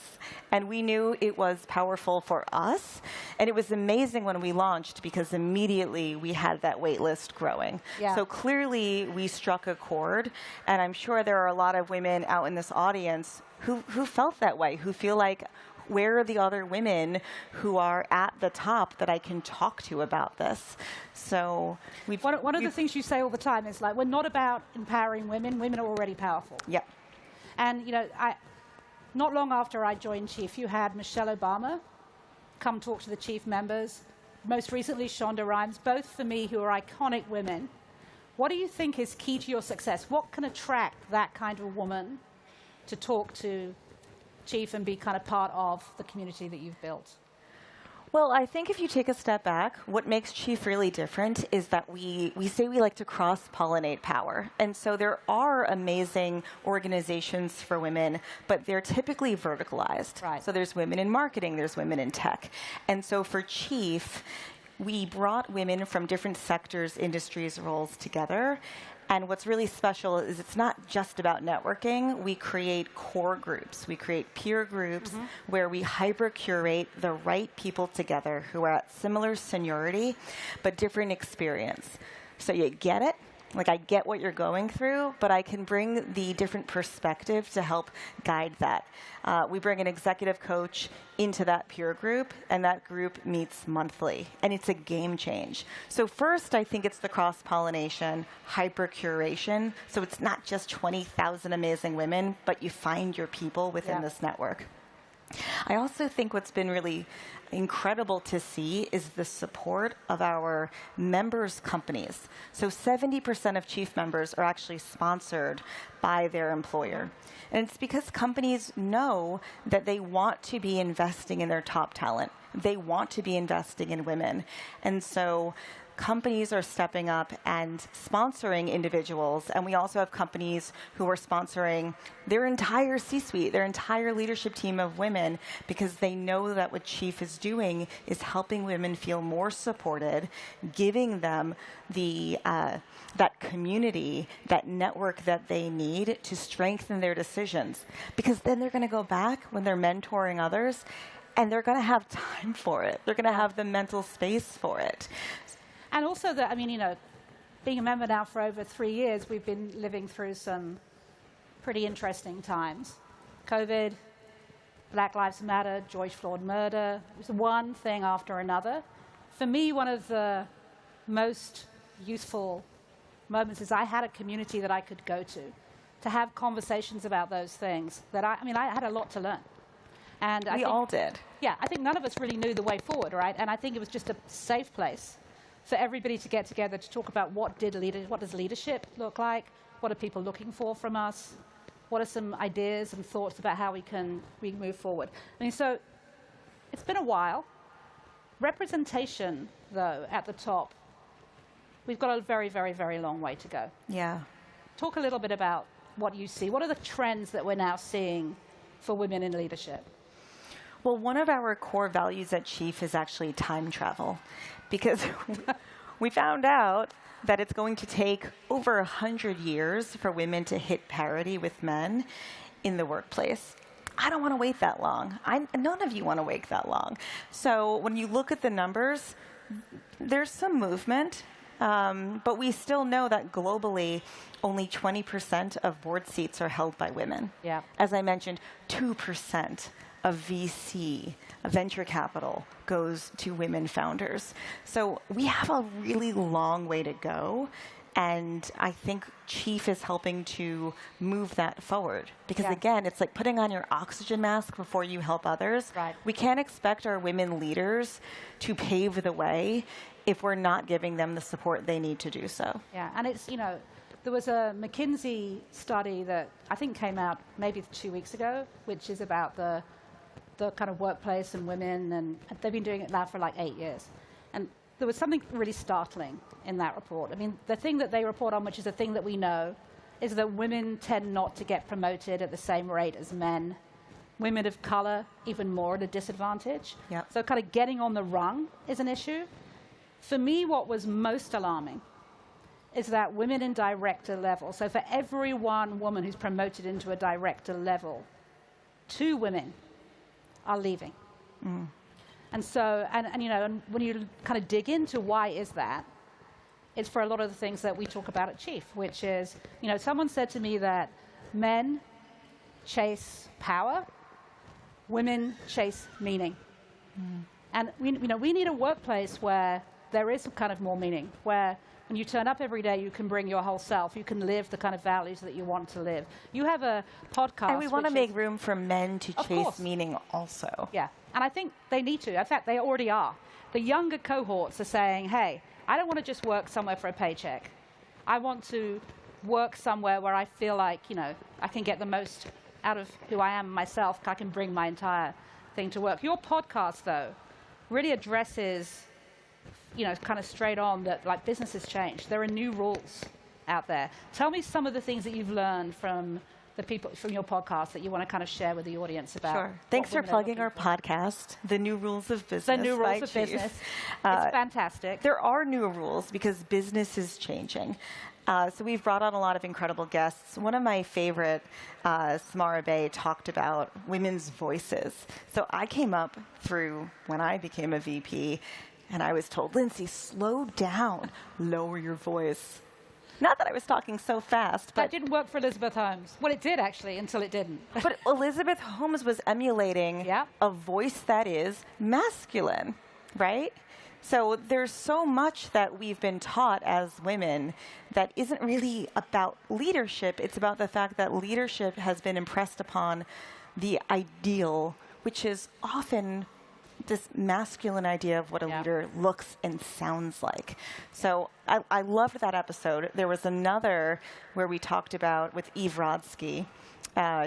and we knew it was powerful for us. And it was amazing when we launched because immediately we had that wait list growing. Yeah. So clearly we struck a chord, and I'm sure there are a lot of women out in this audience who felt that way, who feel like, where are the other women who are at the top that I can talk to about this? So one of the things you say all the time is like, we're not about empowering women. Women are already powerful. Yep. And, you know, not long after I joined Chief, you had Michelle Obama come talk to the Chief members. Most recently, Shonda Rhimes, both for me who are iconic women. What do you think is key to your success? What can attract that kind of woman to talk to Chief and be kind of part of the community that you've built? Well, I think if you take a step back, what makes Chief really different is that we say we like to cross-pollinate power. And so there are amazing organizations for women, but they're typically verticalized. Right. So there's women in marketing, there's women in tech. And so for Chief, we brought women from different sectors, industries, roles together. And what's really special is it's not just about networking. We create core groups. We create peer groups where we hyper-curate the right people together who are at similar seniority, but different experience. So you get it. Like, I get what you're going through, but I can bring the different perspective to help guide that. We bring an executive coach into that peer group, and that group meets monthly, and it's a game change. So first, I think it's the cross-pollination, hyper-curation. So it's not just 20,000 amazing women, but you find your people within this network. I also think what's been really incredible to see is the support of our members' companies. So 70% of Chief members are actually sponsored by their employer. And it's because companies know that they want to be investing in their top talent. They want to be investing in women. And so companies are stepping up and sponsoring individuals, and we also have companies who are sponsoring their entire C-suite, their entire leadership team of women, because they know that what Chief is doing is helping women feel more supported, giving them the that community, that network that they need to strengthen their decisions. Because then they're going to go back when they're mentoring others, and they're going to have time for it. They're going to have the mental space for it. And also, I mean, you know, being a member now for over 3 years, we've been living through some pretty interesting times. COVID, Black Lives Matter, George Floyd murder. It was one thing after another. For me, one of the most useful moments is I had a community that I could go to have conversations about those things. That I mean, I had a lot to learn. And we all did. Yeah, I think none of us really knew the way forward, right? And I think it was just a safe place for everybody to get together to talk about what does leadership look like? What are people looking for from us? What are some ideas and thoughts about how we move forward? I mean, so it's been a while. Representation, though, at the top, we've got a very, very, very long way to go. Yeah. Talk a little bit about what you see. What are the trends that we're now seeing for women in leadership? Well, one of our core values at Chief is actually time travel, because we found out that it's going to take over 100 years for women to hit parity with men in the workplace. I don't want to wait that long. None of you want to wait that long. So when you look at the numbers, there's some movement, but we still know that globally, only 20% of board seats are held by women. Yeah. As I mentioned, 2% of VC, venture capital, goes to women founders. So we have a really long way to go. And I think Chief is helping to move that forward. Because again, it's like putting on your oxygen mask before you help others. Right. We can't expect our women leaders to pave the way if we're not giving them the support they need to do so. Yeah, and it's, you know, there was a McKinsey study that I think came out maybe 2 weeks ago, which is about the kind of workplace and women, and they've been doing it now for like 8 years. And there was something really startling in that report. I mean, the thing that they report on, which is a thing that we know, is that women tend not to get promoted at the same rate as men. Women of color, even more at a disadvantage. Yep. So kind of getting on the rung is an issue. For me, what was most alarming is that women in director level, so for every one woman who's promoted into a director level, 2 women are leaving. Mm. And so, and you know, and when you kind of dig into why is that, it's for a lot of the things that we talk about at Chief, which is, you know, someone said to me that men chase power, women chase meaning. Mm. And we need a workplace where there is kind of more meaning, where when you turn up every day, you can bring your whole self. You can live the kind of values that you want to live. You have a podcast. And we want to make room for men to Of chase course. meaning also. Yeah, and I think they need to. In fact, they already are. The younger cohorts are saying, hey, I don't want to just work somewhere for a paycheck. I want to work somewhere where I feel like, you know, I can get the most out of who I am myself. I can bring my entire thing to work. Your podcast, though, really addresses, you know, kind of straight on that, like, business has changed. There are new rules out there. Tell me some of the things that you've learned from the people from your podcast that you want to kind of share with the audience about. Sure. Thanks for plugging our podcast, The New Rules of Business. The New by Rules of Chief. Business. It's fantastic. There are new rules because business is changing. So we've brought on a lot of incredible guests. One of my favorite, Samara Bay, talked about women's voices. So I came up through when I became a VP, and I was told, Lindsay, slow down, lower your voice. Not that I was talking so fast, but that didn't work for Elizabeth Holmes. Well, it did actually until it didn't. But Elizabeth Holmes was emulating a voice that is masculine, right? So there's so much that we've been taught as women that isn't really about leadership. It's about the fact that leadership has been impressed upon the ideal, which is often this masculine idea of what a leader looks and sounds like. So I loved that episode. There was another where we talked about, with Eve Rodsky,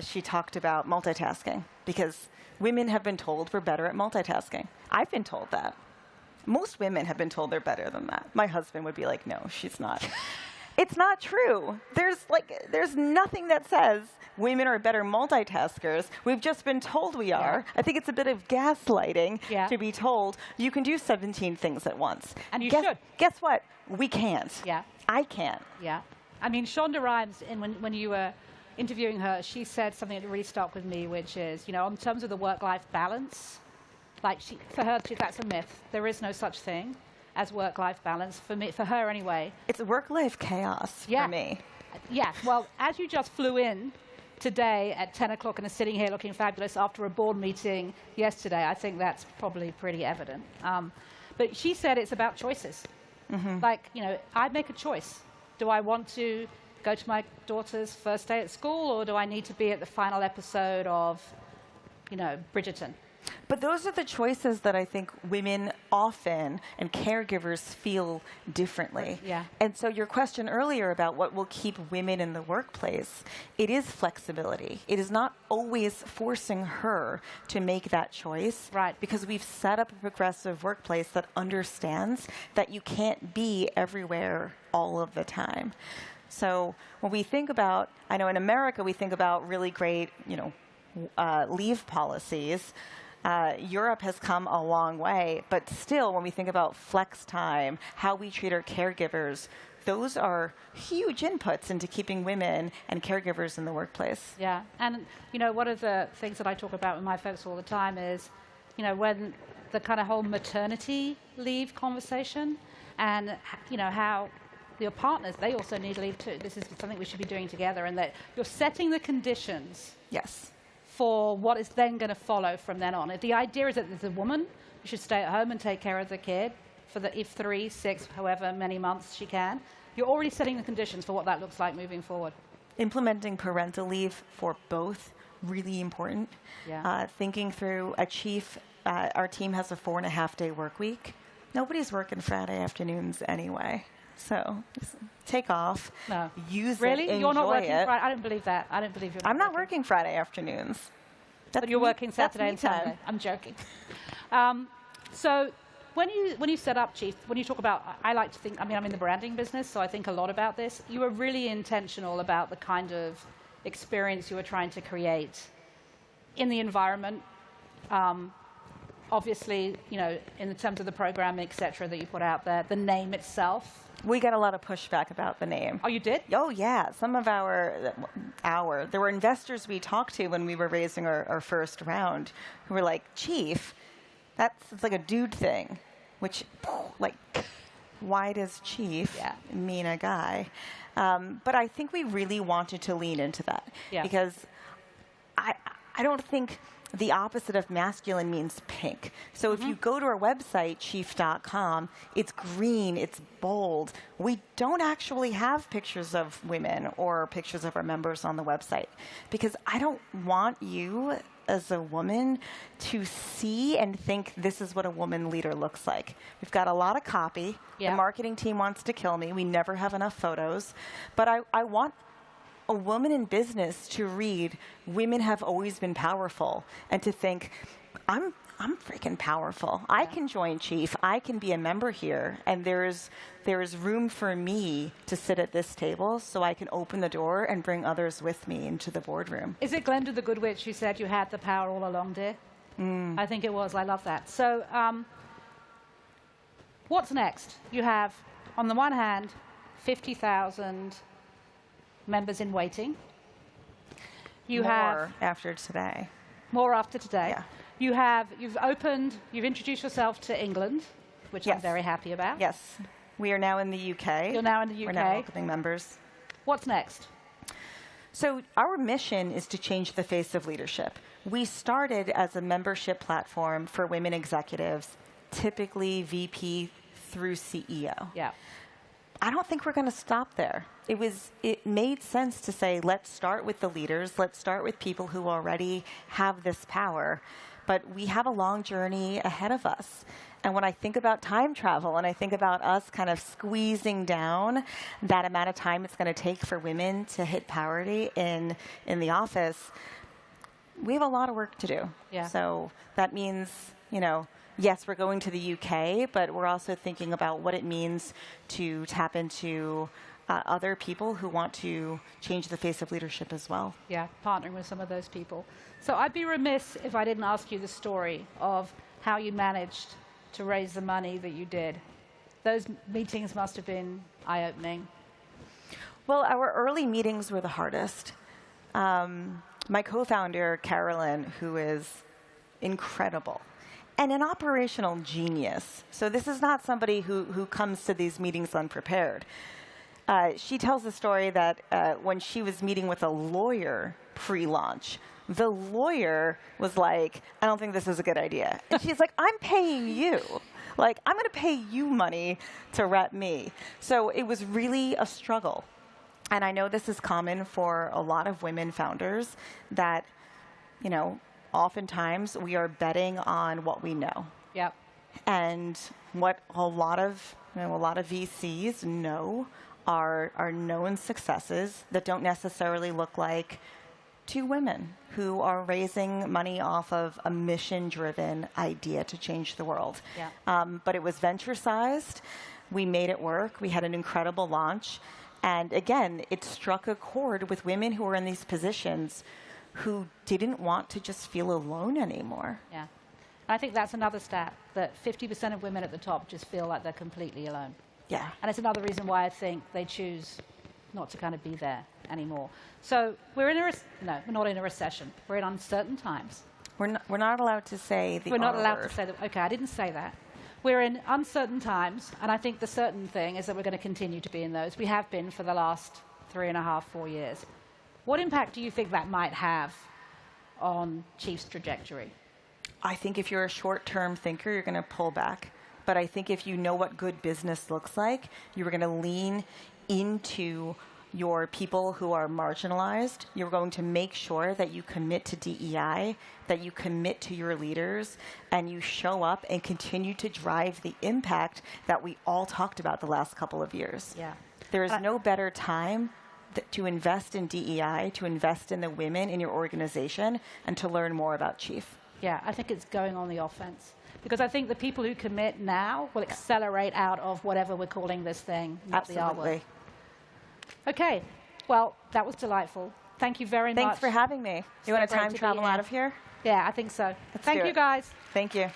she talked about multitasking, because women have been told we're better at multitasking. I've been told that. Most women have been told they're better than that. My husband would be like, no, she's not. It's not true. There's nothing that says women are better multitaskers. We've just been told we are. I think it's a bit of gaslighting to be told you can do 17 things at once. And you should. Guess what? We can't. Yeah. I can't. Yeah. I mean, Shonda Rhimes, when you were interviewing her, she said something that really stuck with me, which is, in terms of the work-life balance, for her, that's a myth. There is no such thing as work-life balance, for her anyway. It's work-life chaos for me. Yeah, well, as you just flew in today at 10 o'clock and are sitting here looking fabulous after a board meeting yesterday, I think that's probably pretty evident. But she said it's about choices. I make a choice. Do I want to go to my daughter's first day at school, or do I need to be at the final episode of, Bridgerton? But those are the choices that I think women often and caregivers feel differently. Yeah. And so your question earlier about what will keep women in the workplace, it is flexibility. It is not always forcing her to make that choice. Right. Because we've set up a progressive workplace that understands that you can't be everywhere all of the time. So when we think about, I know in America we think about really great, leave policies. Europe has come a long way, but still, when we think about flex time, how we treat our caregivers, those are huge inputs into keeping women and caregivers in the workplace. Yeah, and one of the things that I talk about with my folks all the time is, when the kind of whole maternity leave conversation, and how your partners, they also need leave too. This is something we should be doing together, and that you're setting the conditions. Yes. For what is then going to follow from then on. The idea is that the woman should stay at home and take care of the kid for the 3, 6, however many months she can. You're already setting the conditions for what that looks like moving forward. Implementing parental leave for both, really important. Yeah. Thinking through our team has a 4.5-day work week. Nobody's working Friday afternoons anyway. So just take off, use really? it, enjoy You're not working it. Friday? I don't believe that. I don't believe you're. I'm not working Friday afternoons. But you're working Saturday and Sunday. I'm joking. So when you set up Chief, when you talk about, I like to think, I'm in the branding business, so I think a lot about this. You were really intentional about the kind of experience you were trying to create in the environment. Obviously, in terms of the program, et cetera, that you put out there, the name itself. We got a lot of pushback about the name. Oh, you did? Oh, yeah. Some of there were investors we talked to when we were raising our first round who were like, Chief, it's like a dude thing, which, why does Chief mean a guy? But I think we really wanted to lean into that because I don't think the opposite of masculine means pink. So if you go to our website, chief.com, it's green, it's bold. We don't actually have pictures of women or pictures of our members on the website because I don't want you as a woman to see and think this is what a woman leader looks like. We've got a lot of copy. The marketing team wants to kill me. We never have enough photos. But I want a woman in business to read, women have always been powerful, and to think, I'm freaking powerful. I can join Chief. I can be a member here, and there is room for me to sit at this table so I can open the door and bring others with me into the boardroom. Is it Glenda the Good Witch who said you had the power all along, dear? I think it was. I love that. So what's next? You have, on the one hand, 50,000 members in waiting. You have after today. More after today. Yeah. You've introduced yourself to England, which I'm very happy about. Yes. We are now in the UK. You're now in the UK. We're now welcoming members. What's next? So our mission is to change the face of leadership. We started as a membership platform for women executives, typically VP through CEO. Yeah. I don't think we're going to stop there. It made sense to say, let's start with the leaders. Let's start with people who already have this power. But we have a long journey ahead of us. And when I think about time travel and I think about us kind of squeezing down that amount of time it's going to take for women to hit parity in the office, we have a lot of work to do. Yeah. So that means, yes, we're going to the UK, but we're also thinking about what it means to tap into other people who want to change the face of leadership as well. Yeah, partnering with some of those people. So I'd be remiss if I didn't ask you the story of how you managed to raise the money that you did. Those meetings must have been eye-opening. Well, our early meetings were the hardest. My co-founder, Carolyn, who is incredible, and an operational genius. So this is not somebody who comes to these meetings unprepared. She tells the story that when she was meeting with a lawyer pre-launch, the lawyer was like, I don't think this is a good idea. And she's like, I'm paying you. Like, I'm going to pay you money to rep me. So it was really a struggle. And I know this is common for a lot of women founders that, you know, oftentimes we are betting on what we know. Yep. And what a lot of VCs know are known successes that don't necessarily look like two women who are raising money off of a mission-driven idea to change the world. Yeah. But it was venture-sized. We made it work. We had an incredible launch. And again, it struck a chord with women who were in these positions who didn't want to just feel alone anymore. Yeah. I think that's another stat, that 50% of women at the top just feel like they're completely alone. Yeah. And it's another reason why I think they choose not to kind of be there anymore. So we're in no, we're not in a recession. We're in uncertain times. We're not allowed to say the We're not R allowed word. to say that. Okay, I didn't say that. We're in uncertain times, and I think the certain thing is that we're going to continue to be in those. We have been for the last 3.5, 4 years. What impact do you think that might have on Chief's trajectory? I think if you're a short-term thinker, you're going to pull back. But I think if you know what good business looks like, you're going to lean into your people who are marginalized. You're going to make sure that you commit to DEI, that you commit to your leaders, and you show up and continue to drive the impact that we all talked about the last couple of years. Yeah. There is no better time to invest in DEI, to invest in the women in your organization, and to learn more about Chief. Yeah, I think it's going on the offense. Because I think the people who commit now will accelerate out of whatever we're calling this thing, not the R word. Absolutely. Okay, well, that was delightful. Thank you very much. Thanks for having me. You want to time travel out of here? Yeah, I think so. Thank do you, it. guys. Thank you.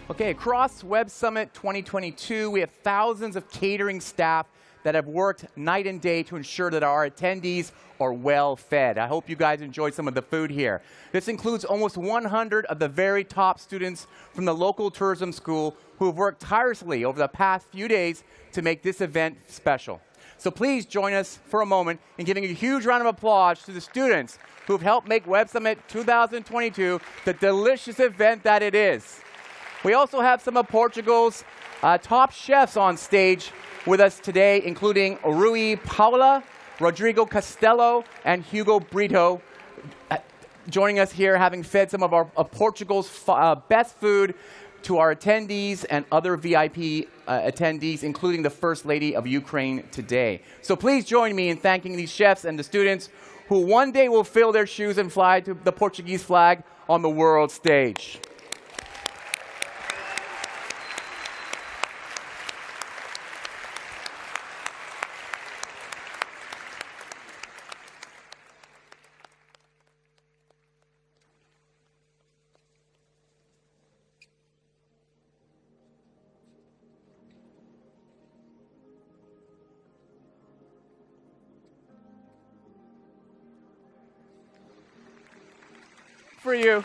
Okay, across Web Summit 2022, we have thousands of catering staff that have worked night and day to ensure that our attendees are well fed. I hope you guys enjoyed some of the food here. This includes almost 100 of the very top students from the local tourism school who have worked tirelessly over the past few days to make this event special. So please join us for a moment in giving a huge round of applause to the students who have helped make Web Summit 2022 the delicious event that it is. We also have some of Portugal's top chefs on stage with us today, including Rui Paula, Rodrigo Castelo, and Hugo Brito, joining us here, having fed some of Portugal's best food to our attendees and other VIP attendees, including the First Lady of Ukraine today. So please join me in thanking these chefs and the students who one day will fill their shoes and fly to the Portuguese flag on the world stage. For you.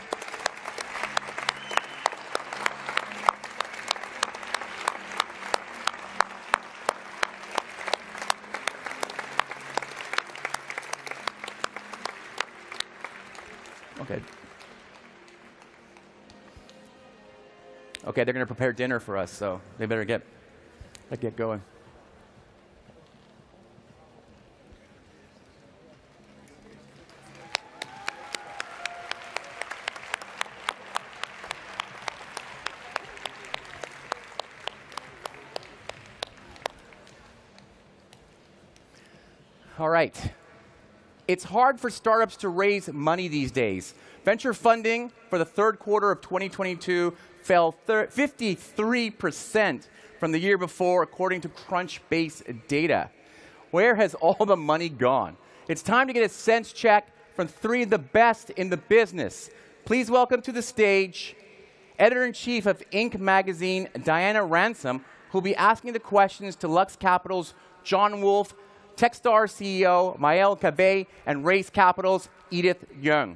Okay. Okay, they're going to prepare dinner for us, so they better get going. All right. It's hard for startups to raise money these days. Venture funding for the third quarter of 2022 fell 53% from the year before, according to Crunchbase data. Where has all the money gone? It's time to get a sense check from three of the best in the business. Please welcome to the stage Editor-in-Chief of Inc. magazine, Diana Ransom, who'll be asking the questions to Lux Capital's John Wolff, Techstar CEO Maël Cabet, and Race Capital's Edith Yeung.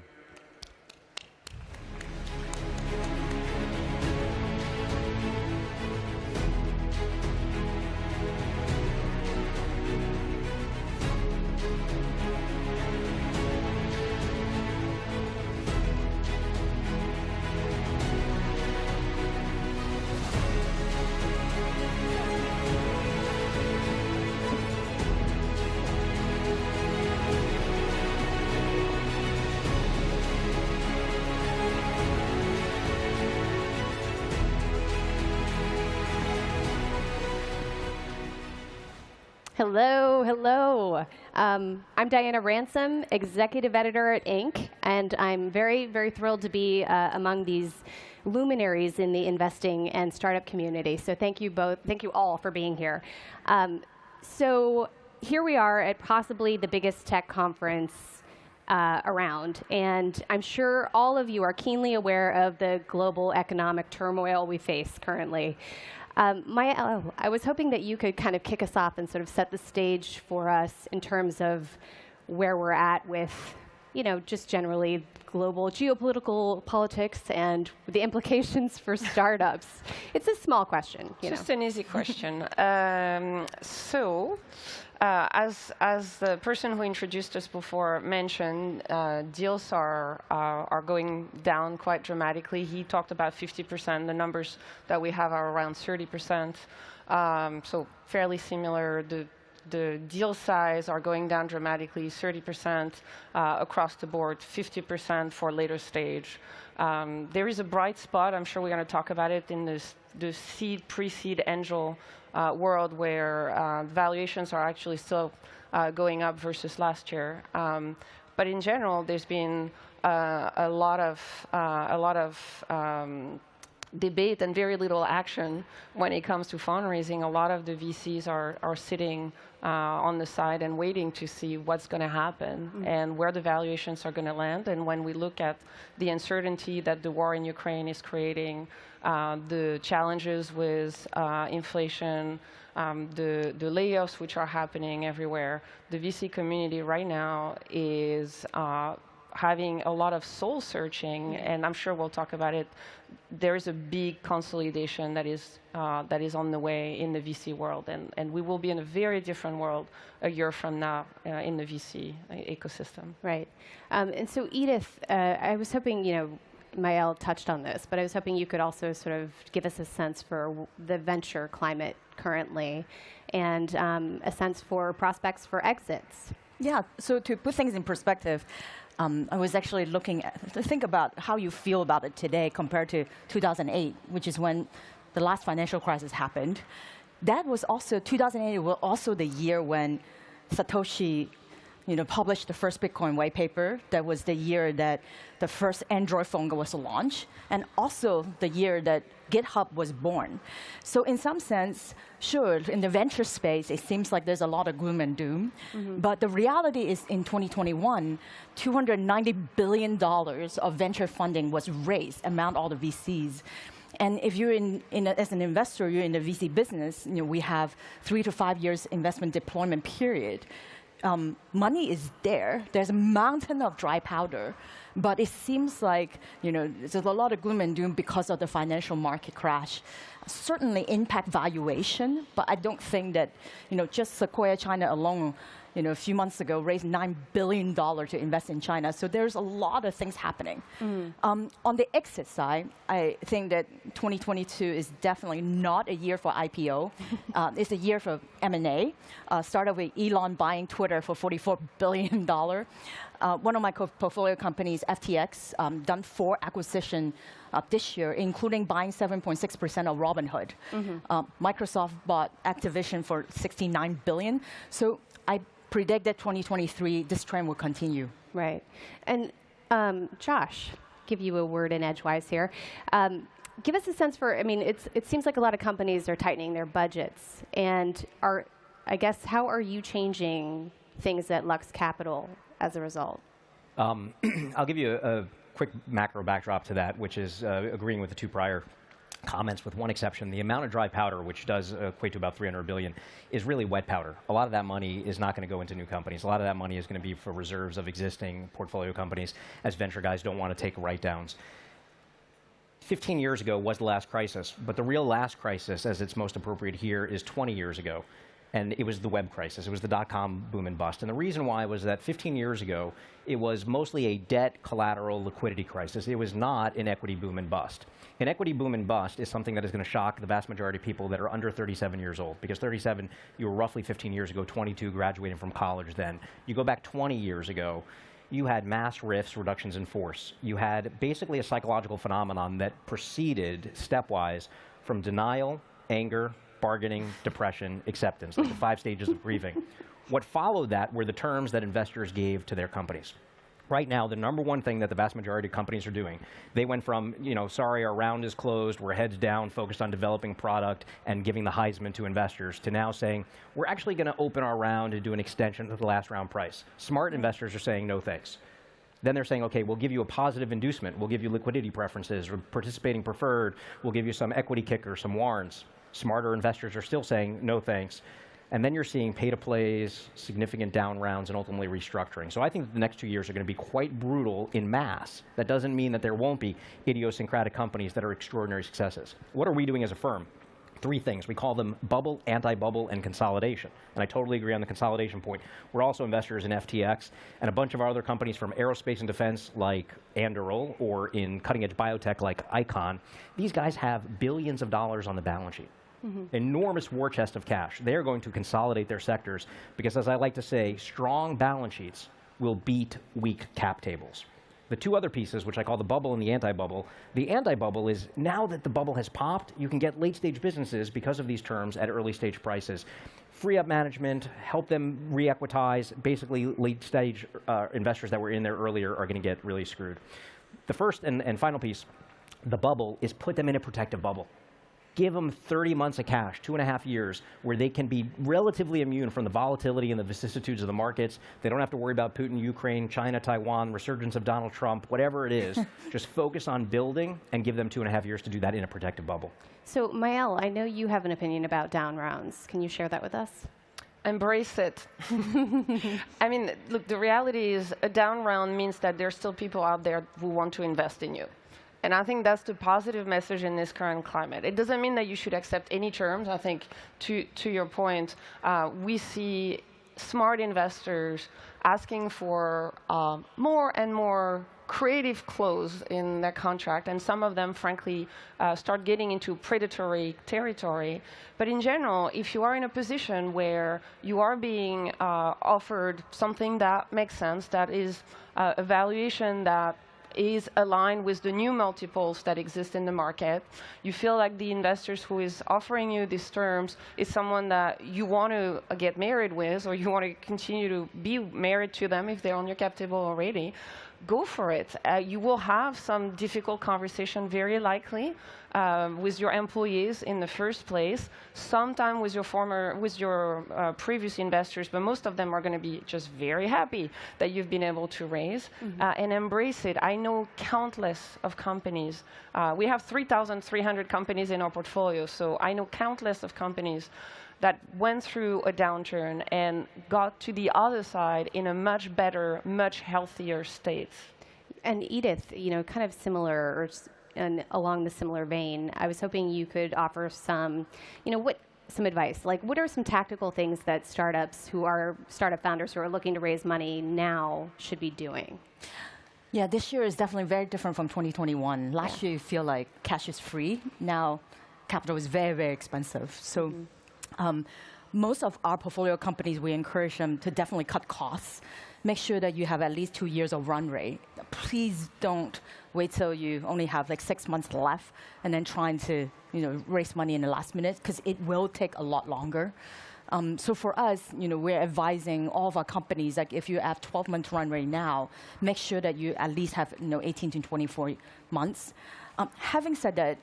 Hello, hello. I'm Diana Ransom, Executive Editor at Inc., and I'm very, very thrilled to be among these luminaries in the investing and startup community. So thank you all for being here. So here we are at possibly the biggest tech conference around, and I'm sure all of you are keenly aware of the global economic turmoil we face currently. I was hoping that you could kind of kick us off and sort of set the stage for us in terms of where we're at with, just generally global geopolitical politics and the implications for startups. It's a small question. Just an easy question. As the person who introduced us before mentioned, deals are going down quite dramatically. He talked about 50%. The numbers that we have are around 30%. So fairly similar. The deal size are going down dramatically, 30% across the board, 50% for later stage. There is a bright spot. I'm sure we're going to talk about it in the seed, pre-seed, angel world where valuations are actually still going up versus last year. But in general, there's been a lot of debate and very little action when it comes to fundraising. A lot of the VCs are sitting on the side and waiting to see what's going to happen and where the valuations are going to land. And when we look at the uncertainty that the war in Ukraine is creating, the challenges with inflation, the layoffs which are happening everywhere, the VC community right now is having a lot of soul searching, and I'm sure we'll talk about it. There is a big consolidation that is on the way in the VC world, and we will be in a very different world a year from now in the VC ecosystem. Right. And so Edith, I was hoping, Maël touched on this, but I was hoping you could also sort of give us a sense for the venture climate currently and a sense for prospects for exits. Yeah, so to put things in perspective, I was actually think about how you feel about it today compared to 2008, which is when the last financial crisis happened. That was also, 2008 was also the year when Satoshi published the first Bitcoin white paper. That was the year that the first Android phone was launched, and also the year that GitHub was born. So in some sense, sure, in the venture space, it seems like there's a lot of gloom and doom. But the reality is in 2021, $290 billion of venture funding was raised among all the VCs. And if you're as an investor, you're in the VC business, we have 3 to 5 years investment deployment period. Money is there. There's a mountain of dry powder. But it seems like there's a lot of gloom and doom because of the financial market crash. Certainly impact valuation, but I don't think that just Sequoia China alone a few months ago, raised $9 billion to invest in China. So there's a lot of things happening. On the exit side, I think that 2022 is definitely not a year for IPO. It's a year for M&A. Started with Elon buying Twitter for $44 billion. One of my portfolio companies, FTX, done 4 acquisitions this year, including buying 7.6% of Robinhood. Microsoft bought Activision for $69 billion. So I predict that 2023, this trend will continue. Right. And Josh, give you a word in edgewise here. Give us a sense for, I mean, it seems like a lot of companies are tightening their budgets. And I guess, how are you changing things at Lux Capital as a result? I'll give you a quick macro backdrop to that, which is agreeing with the 2 prior comments, with one exception. The amount of dry powder, which does equate to about $300 billion, is really wet powder. A lot of that money is not going to go into new companies. A lot of that money is going to be for reserves of existing portfolio companies, as venture guys don't want to take write-downs. 15 years ago was the last crisis, but the real last crisis, as it's most appropriate here, is 20 years ago. And it was the web crisis. It was the dot-com boom and bust. And the reason why was that 15 years ago, it was mostly a debt collateral liquidity crisis. It was not an equity boom and bust. An equity boom and bust is something that is going to shock the vast majority of people that are under 37 years old. Because 37, you were roughly 15 years ago, 22 graduating from college then. You go back 20 years ago, you had mass rifts, reductions in force. You had basically a psychological phenomenon that proceeded stepwise from denial, anger, bargaining, depression, acceptance, like the 5 stages of grieving. What followed that were the terms that investors gave to their companies. Right now, the number one thing that the vast majority of companies are doing, they went from, sorry, our round is closed, we're heads down, focused on developing product and giving the Heisman to investors, to now saying, we're actually going to open our round and do an extension of the last round price. Smart investors are saying, no thanks. Then they're saying, okay, we'll give you a positive inducement, we'll give you liquidity preferences, or participating preferred, we'll give you some equity kicker, some warrants. Smarter investors are still saying, no thanks. And then you're seeing pay-to-plays, significant down rounds, and ultimately restructuring. So I think the next 2 years are going to be quite brutal in mass. That doesn't mean that there won't be idiosyncratic companies that are extraordinary successes. What are we doing as a firm? 3 things. We call them bubble, anti-bubble, and consolidation. And I totally agree on the consolidation point. We're also investors in FTX and a bunch of our other companies from aerospace and defense like Anduril, or in cutting-edge biotech like Icon. These guys have billions of dollars on the balance sheet. Enormous war chest of cash. They're going to consolidate their sectors because, as I like to say, strong balance sheets will beat weak cap tables. The 2 other pieces, which I call the bubble and the anti-bubble is now that the bubble has popped, you can get late-stage businesses because of these terms at early-stage prices. Free up management, help them re-equitize. Basically, late-stage investors that were in there earlier are going to get really screwed. The first and final piece, the bubble, is put them in a protective bubble. Give them 30 months of cash, 2.5 years, where they can be relatively immune from the volatility and the vicissitudes of the markets. They don't have to worry about Putin, Ukraine, China, Taiwan, resurgence of Donald Trump, whatever it is. Just focus on building and give them 2.5 years to do that in a protective bubble. So, Maëlle, I know you have an opinion about down rounds. Can you share that with us? Embrace it. I mean, look, the reality is a down round means that there's still people out there who want to invest in you. And I think that's the positive message in this current climate. It doesn't mean that you should accept any terms. I think, to your point, we see smart investors asking for more and more creative clause in their contract, and some of them, frankly, start getting into predatory territory. But in general, if you are in a position where you are being offered something that makes sense, that is a valuation that is aligned with the new multiples that exist in the market, you feel like the investors who is offering you these terms is someone that you want to get married with, or you want to continue to be married to them if they're on your cap table already, go for it. You will have some difficult conversation, very likely, with your employees in the first place, sometime with your previous investors, but most of them are going to be just very happy that you've been able to raise and embrace it. I know countless of companies. We have 3,300 companies in our portfolio, so I know countless of companies that went through a downturn and got to the other side in a much better, much healthier state. And Edith, kind of similar, and along the similar vein, I was hoping you could offer some, some advice. Like, what are some tactical things that startup founders who are looking to raise money now should be doing? Yeah, this year is definitely very different from 2021. Last year, you feel like cash is free. Now, capital is very, very expensive. So most of our portfolio companies, we encourage them to definitely cut costs. Make sure that you have at least 2 years of run rate. Please don't wait till you only have like 6 months left and then trying to raise money in the last minute, because it will take a lot longer. So for us, we're advising all of our companies, like if you have 12-month run rate now, make sure that you at least have 18 to 24 months. Having said that,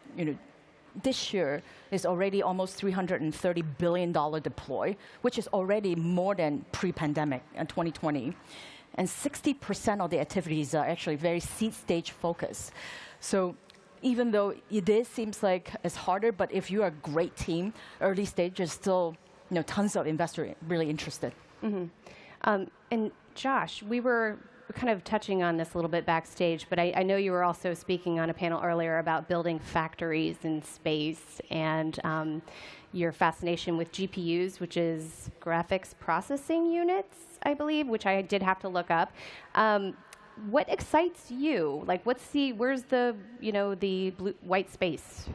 this year is already almost $330 billion deployed, which is already more than pre-pandemic in 2020. And 60% of the activities are actually very seed stage focused. So even though it seems like it's harder, but if you're a great team, early stage is still tons of investors really interested. And Josh, we were kind of touching on this a little bit backstage, but I know you were also speaking on a panel earlier about building factories in space and your fascination with GPUs, which is graphics processing units, I believe, which I did have to look up. What excites you? Like, where's the white space?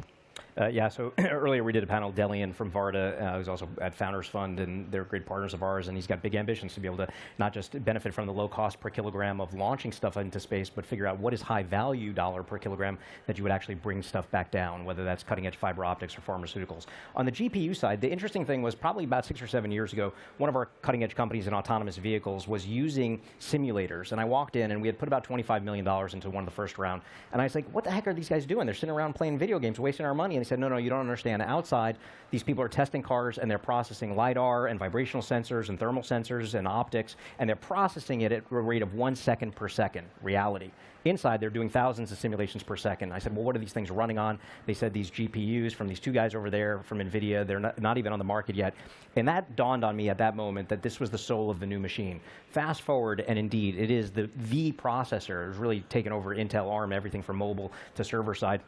Yeah, so earlier we did a panel, Delian from Varda, who's also at Founders Fund, and they're great partners of ours, and he's got big ambitions to be able to not just benefit from the low cost per kilogram of launching stuff into space, but figure out what is high value dollar per kilogram that you would actually bring stuff back down, whether that's cutting edge fiber optics or pharmaceuticals. On the GPU side, the interesting thing was probably about 6 or 7 years ago, one of our cutting edge companies in autonomous vehicles was using simulators, and I walked in and we had put about $25 million into one of the first round, and I was like, what the heck are these guys doing? They're sitting around playing video games, wasting our money. And they said, no, you don't understand. Outside, these people are testing cars and they're processing LiDAR and vibrational sensors and thermal sensors and optics, and they're processing it at a rate of 1 second per second, reality. Inside, they're doing thousands of simulations per second. I said, well, what are these things running on? They said these GPUs from these two guys over there from NVIDIA, they're not even on the market yet. And that dawned on me at that moment that this was the soul of the new machine. Fast forward, and indeed, it is the processor. It's really taken over Intel ARM, everything from mobile to server side,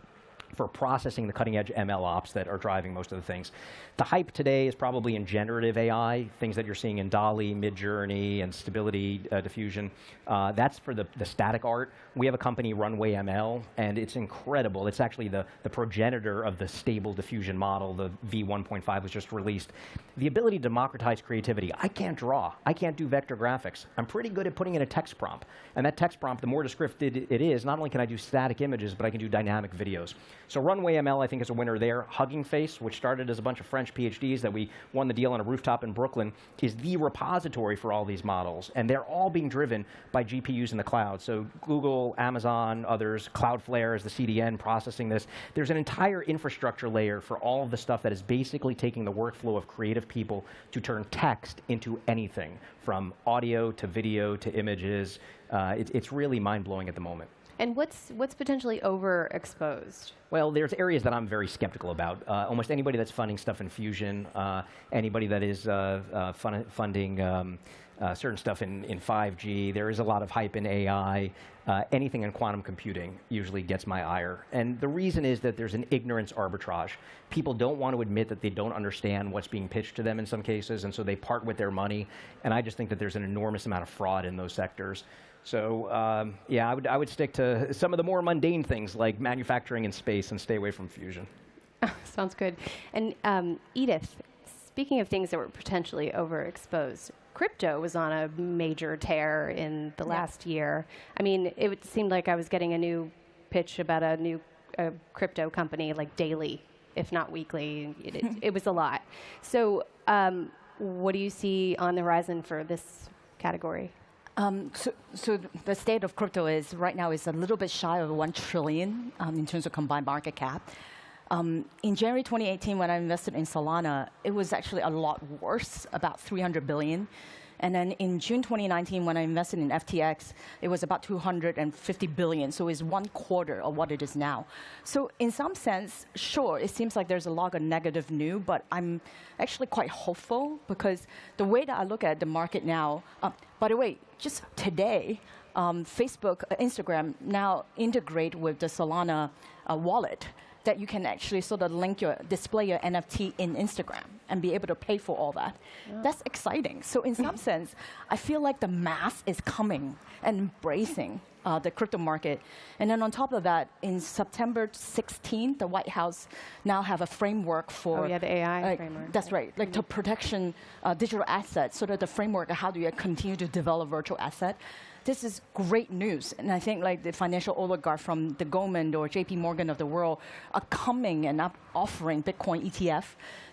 for processing the cutting-edge ML ops that are driving most of the things. The hype today is probably in generative AI, things that you're seeing in DALL-E, Midjourney, and Stability Diffusion. That's for the static art. We have a company, Runway ML, and it's incredible. It's actually the progenitor of the stable diffusion model. The V1.5 was just released. The ability to democratize creativity. I can't draw. I can't do vector graphics. I'm pretty good at putting in a text prompt. And that text prompt, the more descriptive it is, not only can I do static images, but I can do dynamic videos. So Runway ML, I think, is a winner there. Hugging Face, which started as a bunch of French PhDs that we won the deal on a rooftop in Brooklyn, is the repository for all these models. And they're all being driven by GPUs in the cloud. So Google, Amazon, others, Cloudflare is the CDN processing this. There's an entire infrastructure layer for all of the stuff that is basically taking the workflow of creative people to turn text into anything, from audio to video to images. It's really mind-blowing at the moment. And what's potentially overexposed? Well, there's areas that I'm very skeptical about. Almost anybody that's funding stuff in Fusion, anybody that is funding certain stuff in 5G, there is a lot of hype in AI. Anything in quantum computing usually gets my ire. And the reason is that there's an ignorance arbitrage. People don't want to admit that they don't understand what's being pitched to them in some cases, and so they part with their money. And I just think that there's an enormous amount of fraud in those sectors. So yeah, I would stick to some of the more mundane things like manufacturing in space and stay away from fusion. Sounds good. And Edith, speaking of things that were potentially overexposed, crypto was on a major tear in the last year. I mean, it seemed like I was getting a new pitch about a new crypto company like daily, if not weekly. It was a lot. So what do you see on the horizon for this category? So the state of crypto is right now is a little bit shy of 1 trillion in terms of combined market cap. In January 2018, when I invested in Solana, it was actually a lot worse, about 300 billion. And then in June 2019, when I invested in FTX, it was about 250 billion. So it's 1/4 of what it is now. So in some sense, sure, it seems like there's a lot of negative news, but I'm actually quite hopeful because the way that I look at the market now, by the way, just today, Facebook, Instagram now integrate with the Solana wallet. that you can actually sort of display your NFT in Instagram and be able to pay for all that. Yeah. That's exciting. So in some sense, I feel like the mass is coming and embracing the crypto market. And then on top of that, in September 16th, the White House now have a framework for... Oh, yeah, the AI framework. That's right, like the protection digital assets, so that the framework of how do you continue to develop virtual asset. This is great news, and I think like the financial oligarch from the Goldman or JP Morgan of the world are coming and offering Bitcoin ETF.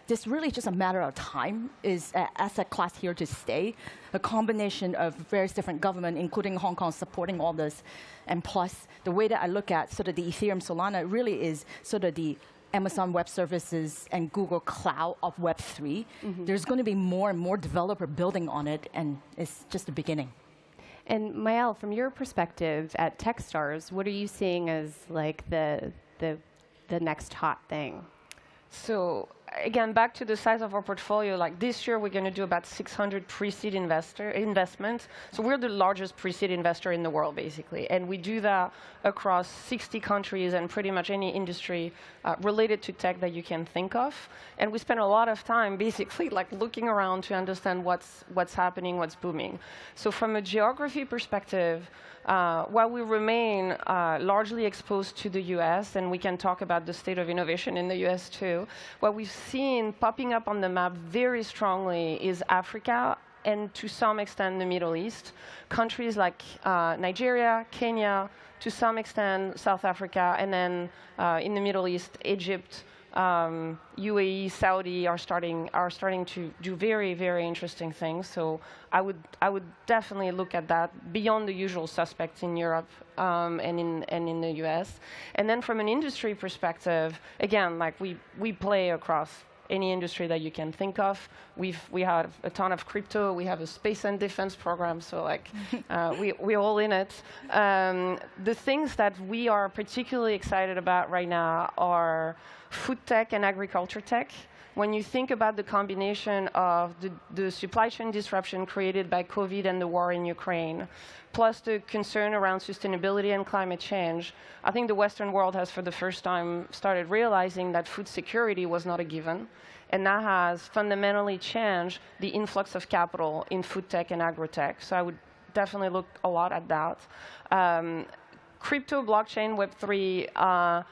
This really just a matter of time. Is an asset class here to stay? A combination of various different governments, including Hong Kong, supporting all this, and plus the way that I look at sort of the Ethereum Solana really is sort of the Amazon Web Services and Google Cloud of Web3. There's going to be more and more developer building on it, and it's just the beginning. And Maëlle, from your perspective at Techstars, what are you seeing as like the next hot thing? So again, back to the size of our portfolio, like this year we're going to do about 600 pre-seed investments. So we're the largest pre-seed investor in the world, basically. And we do that across 60 countries and pretty much any industry related to tech that you can think of. And we spend a lot of time basically like looking around to understand what's happening, what's booming. So from a geography perspective, while we remain largely exposed to the US, and we can talk about the state of innovation in the US too, what we've seen popping up on the map very strongly is Africa and to some extent the Middle East. Countries like Nigeria, Kenya, to some extent South Africa, and then in the Middle East, Egypt, UAE, Saudi are starting to do very, very interesting things. So I would definitely look at that beyond the usual suspects in Europe and in the US. And then from an industry perspective, again, like we play across any industry that you can think of. We have a ton of crypto. We have a space and defense program. So like we're all in it. The things that we are particularly excited about right now are food tech and agriculture tech. When you think about the combination of the supply chain disruption created by COVID and the war in Ukraine, plus the concern around sustainability and climate change, I think the Western world has for the first time started realizing that food security was not a given. And that has fundamentally changed the influx of capital in food tech and agri-tech. So I would definitely look a lot at that. Crypto, blockchain, Web3.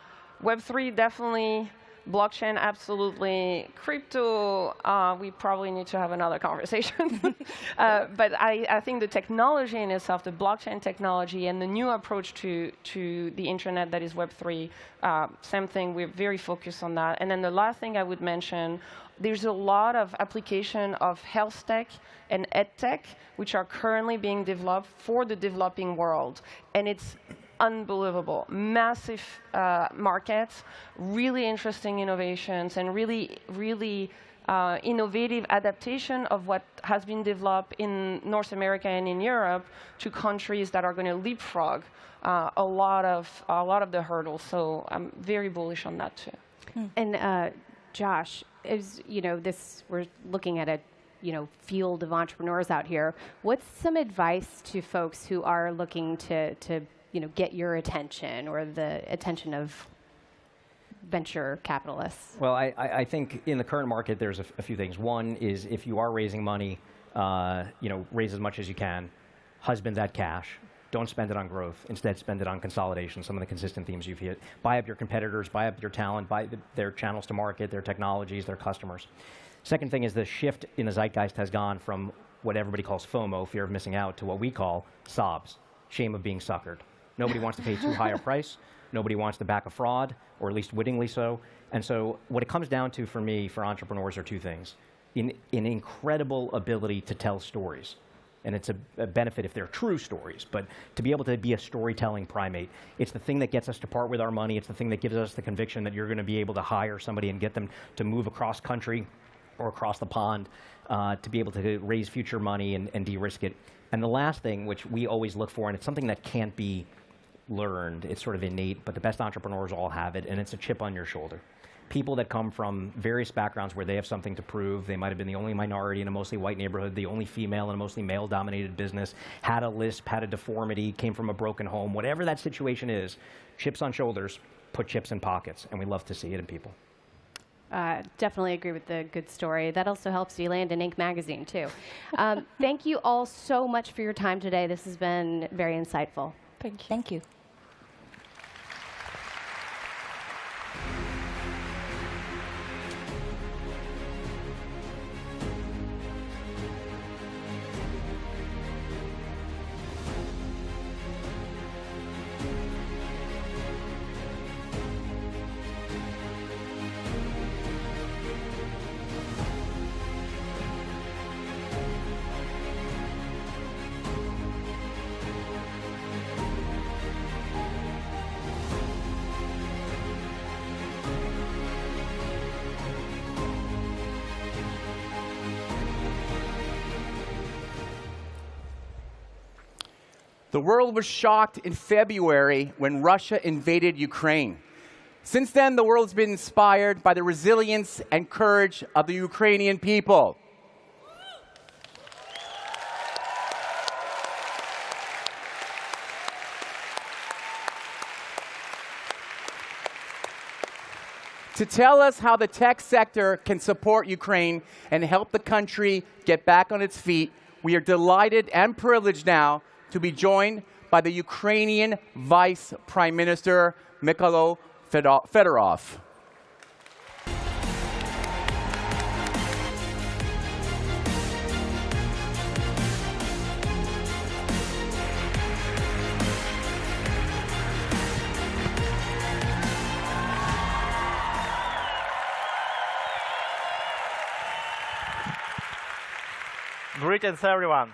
Web3 definitely, blockchain absolutely, crypto we probably need to have another conversation. But I think the technology in itself, the blockchain technology and the new approach to the internet that is Web3, same thing, we're very focused on that. And then the last thing I would mention, there's a lot of application of health tech and ed tech, which are currently being developed for the developing world. And it's unbelievable, massive markets, really interesting innovations, and really, really innovative adaptation of what has been developed in North America and in Europe to countries that are going to leapfrog a lot of the hurdles. So I'm very bullish on that too. And Josh, as you know, we're looking at a field of entrepreneurs out here. What's some advice to folks who are looking to get your attention or the attention of venture capitalists? Well, I think in the current market, there's a few things. One is if you are raising money, raise as much as you can. Husband that cash. Don't spend it on growth. Instead, spend it on consolidation, some of the consistent themes you've hit. Buy up your competitors, buy up your talent, buy their channels to market, their technologies, their customers. Second thing is the shift in the zeitgeist has gone from what everybody calls FOMO, fear of missing out, to what we call SOBs, shame of being suckered. Nobody wants to pay too high a price. Nobody wants to back a fraud, or at least wittingly so. And so what it comes down to for me, for entrepreneurs, are two things. An incredible ability to tell stories. And it's a benefit if they're true stories, but to be able to be a storytelling primate, it's the thing that gets us to part with our money. It's the thing that gives us the conviction that you're going to be able to hire somebody and get them to move across country or across the pond to be able to raise future money and de-risk it. And the last thing, which we always look for, and it's something that can't be learned, it's sort of innate, but the best entrepreneurs all have it, and it's a chip on your shoulder. People that come from various backgrounds where they have something to prove, they might have been the only minority in a mostly white neighborhood, the only female in a mostly male-dominated business, had a lisp, had a deformity, came from a broken home, whatever that situation is, chips on shoulders, put chips in pockets, and we love to see it in people. Definitely agree with the good story. That also helps you land in Inc. magazine, too. Thank you all so much for your time today. This has been very insightful. Thank you. Thank you. The world was shocked in February when Russia invaded Ukraine. Since then, the world's been inspired by the resilience and courage of the Ukrainian people. To tell us how the tech sector can support Ukraine and help the country get back on its feet, we are delighted and privileged now to be joined by the Ukrainian Vice Prime Minister, Mykhailo Fedorov. Greetings, everyone.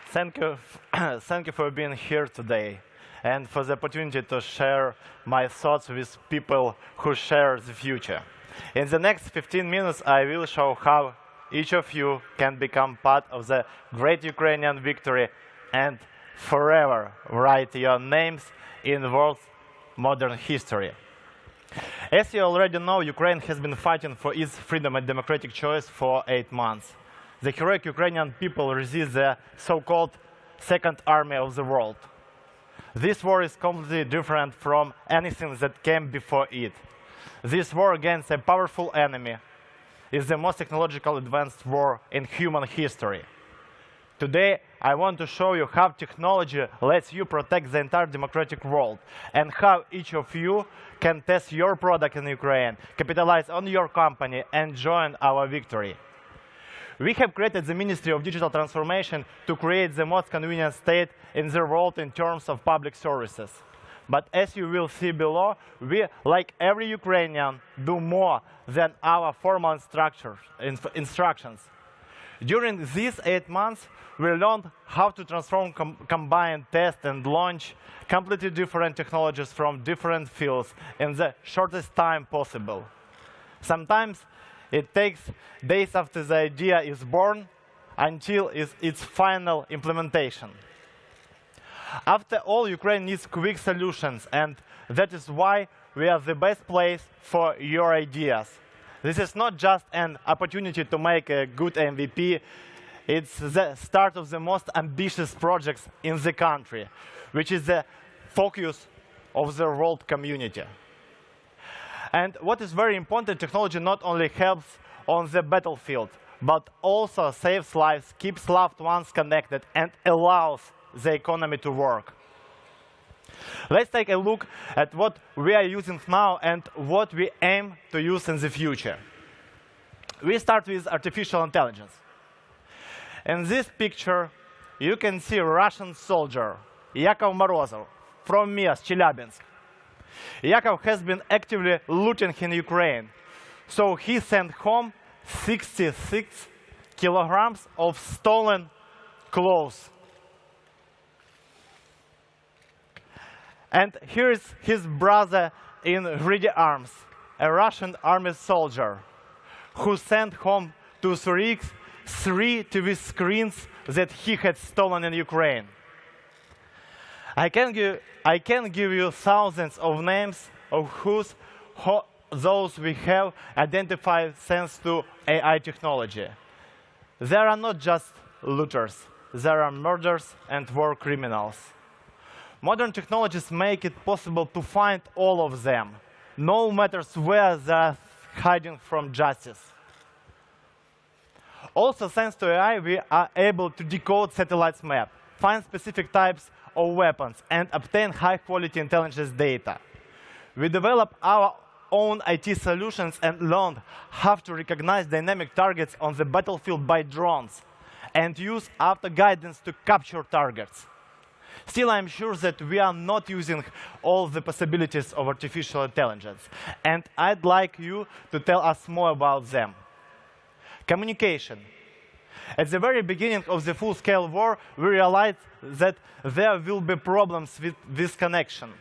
Thank you for being here today and for the opportunity to share my thoughts with people who share the future. In the next 15 minutes, I will show how each of you can become part of the great Ukrainian victory and forever write your names in the world's modern history. As you already know, Ukraine has been fighting for its freedom and democratic choice for 8 months. The heroic Ukrainian people resist the so-called Second Army of the world. This war is completely different from anything that came before it. This war against a powerful enemy is the most technologically advanced war in human history. Today, I want to show you how technology lets you protect the entire democratic world and how each of you can test your product in Ukraine, capitalize on your company, and join our victory. We have created the Ministry of Digital Transformation to create the most convenient state in the world in terms of public services. But as you will see below, we, like every Ukrainian, do more than our formal instructions. During these 8 months, we learned how to transform, combine, test, and launch completely different technologies from different fields in the shortest time possible. Sometimes it takes days after the idea is born until its final implementation. After all, Ukraine needs quick solutions, and that is why we are the best place for your ideas. This is not just an opportunity to make a good MVP. It's the start of the most ambitious projects in the country, which is the focus of the world community. And what is very important, technology not only helps on the battlefield, but also saves lives, keeps loved ones connected, and allows the economy to work. Let's take a look at what we are using now and what we aim to use in the future. We start with artificial intelligence. In this picture, you can see a Russian soldier, Yakov Morozov, from Mias, Chelyabinsk. Yakov has been actively looting in Ukraine, so he sent home 66 kilograms of stolen clothes. And here is his brother in ready arms, a Russian army soldier, who sent home to Zurich 3 TV screens that he had stolen in Ukraine. I can give you thousands of names of those we have identified thanks to AI technology. There are not just looters, there are murderers and war criminals. Modern technologies make it possible to find all of them, no matter where they are hiding from justice. Also, thanks to AI, we are able to decode satellites map, find specific types of weapons, and obtain high-quality intelligence data. We develop our own IT solutions and learned how to recognize dynamic targets on the battlefield by drones and use auto guidance to capture targets. Still, I'm sure that we are not using all the possibilities of artificial intelligence, and I'd like you to tell us more about them. Communication. At the very beginning of the full-scale war, we realized that there will be problems with this connection.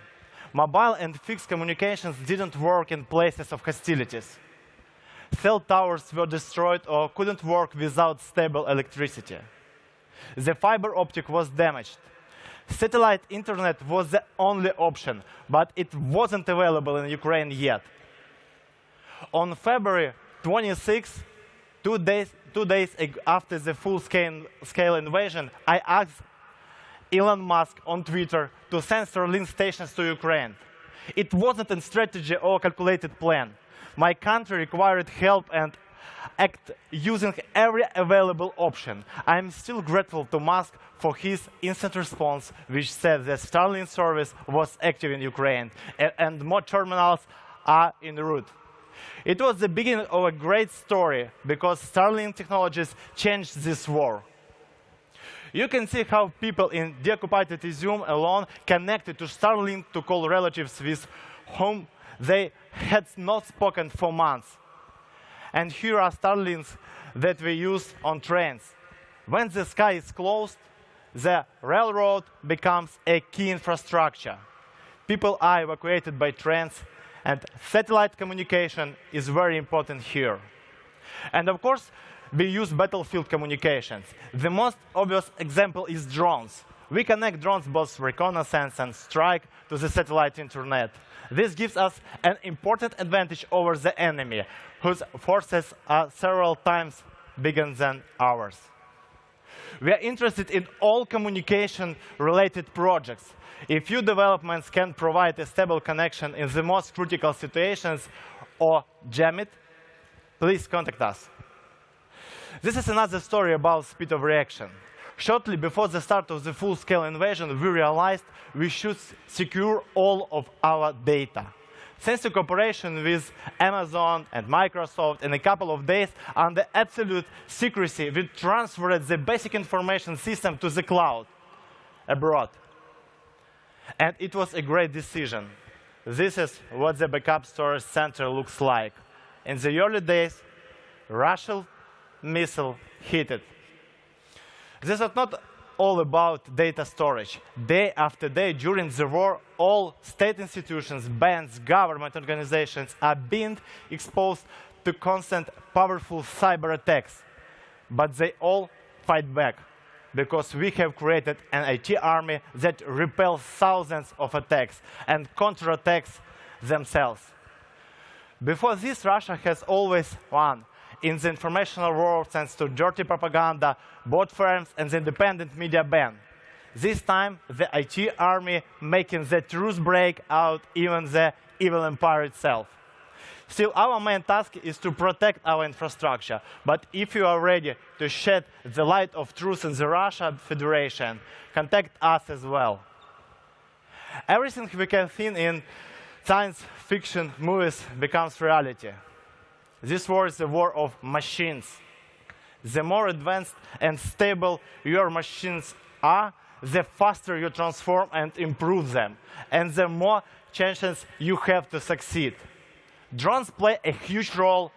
Mobile and fixed communications didn't work in places of hostilities. Cell towers were destroyed or couldn't work without stable electricity. The fiber optic was damaged. Satellite internet was the only option, but it wasn't available in Ukraine yet. On February 26, two days after the full-scale invasion, I asked Elon Musk on Twitter to send Starlink stations to Ukraine. It wasn't a strategy or calculated plan. My country required help and acted using every available option. I am still grateful to Musk for his instant response, which said that Starlink service was active in Ukraine and more terminals are en route. It was the beginning of a great story because Starlink technologies changed this war. You can see how people in deoccupied Izium alone connected to Starlink to call relatives with whom they had not spoken for months. And here are Starlinks that we use on trains. When the sky is closed, the railroad becomes a key infrastructure. People are evacuated by trains, and satellite communication is very important here. And of course, we use battlefield communications. The most obvious example is drones. We connect drones, both reconnaissance and strike, to the satellite internet. This gives us an important advantage over the enemy, whose forces are several times bigger than ours. We are interested in all communication-related projects. If your developments can provide a stable connection in the most critical situations or jam it, please contact us. This is another story about speed of reaction. Shortly before the start of the full-scale invasion, we realized we should secure all of our data. Thanks to cooperation with Amazon and Microsoft, in a couple of days, under absolute secrecy, we transferred the basic information system to the cloud abroad. And it was a great decision. This is what the backup storage center looks like. In the early days, Russian missile hit it. This is not all about data storage. Day after day, during the war, all state institutions, banks, government organizations are being exposed to constant, powerful cyber attacks. But they all fight back, because we have created an IT army that repels thousands of attacks and counterattacks themselves. Before this, Russia has always won. In the informational war, thanks to dirty propaganda, bot firms, and the independent media ban. This time, the IT army making the truth break out even the evil empire itself. Still, our main task is to protect our infrastructure. But if you are ready to shed the light of truth in the Russian Federation, contact us as well. Everything we can see in science fiction movies becomes reality. This war is a war of machines. The more advanced and stable your machines are, the faster you transform and improve them, and the more chances you have to succeed. Drones play a huge role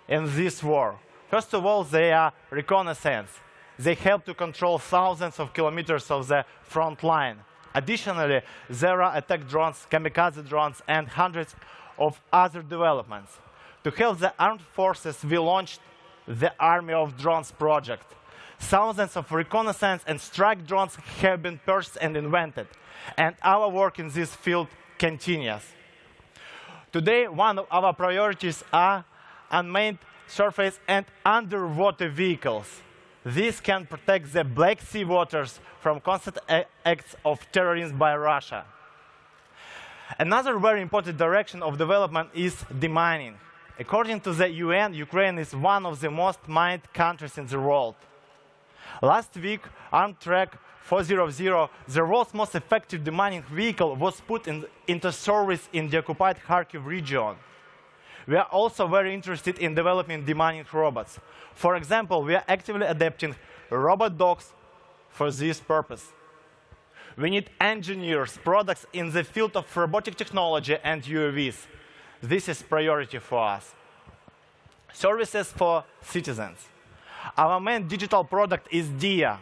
in this war. First of all, they are reconnaissance. They help to control thousands of kilometers of the front line. Additionally, there are attack drones, kamikaze drones, and hundreds of other developments. To help the armed forces, we launched the Army of Drones project. Thousands of reconnaissance and strike drones have been purchased and invented, and our work in this field continues. Today, one of our priorities are unmanned surface and underwater vehicles. This can protect the Black Sea waters from constant acts of terrorism by Russia. Another very important direction of development is demining. According to the UN, Ukraine is one of the most mined countries in the world. Last week, Armed Track 400, the world's most effective demining vehicle, was put into service in the occupied Kharkiv region. We are also very interested in developing demining robots. For example, we are actively adapting robot dogs for this purpose. We need engineers, products in the field of robotic technology and UAVs. This is priority for us. Services for citizens. Our main digital product is DIA.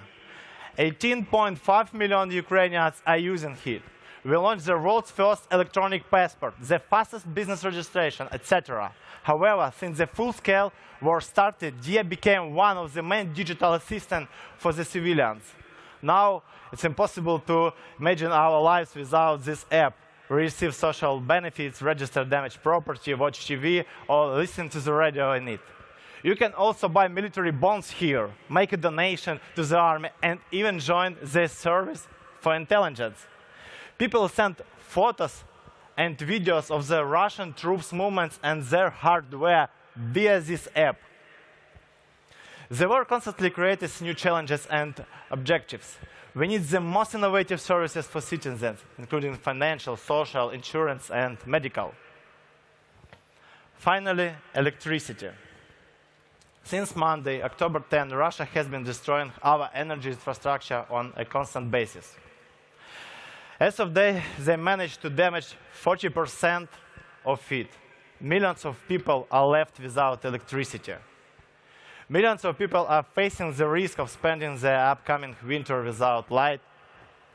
18.5 million Ukrainians are using it. We launched the world's first electronic passport, the fastest business registration, etc. However, since the full-scale war started, DIA became one of the main digital assistants for the civilians. Now, it's impossible to imagine our lives without this app. We receive social benefits, register damaged property, watch TV, or listen to the radio in it. You can also buy military bonds here, make a donation to the army, and even join the service for intelligence. People send photos and videos of the Russian troops' movements and their hardware via this app. The war constantly creates new challenges and objectives. We need the most innovative services for citizens, including financial, social, insurance, and medical. Finally, electricity. Since Monday, October 10, Russia has been destroying our energy infrastructure on a constant basis. As of today, they managed to damage 40% of it. Millions of people are left without electricity. Millions of people are facing the risk of spending the upcoming winter without light,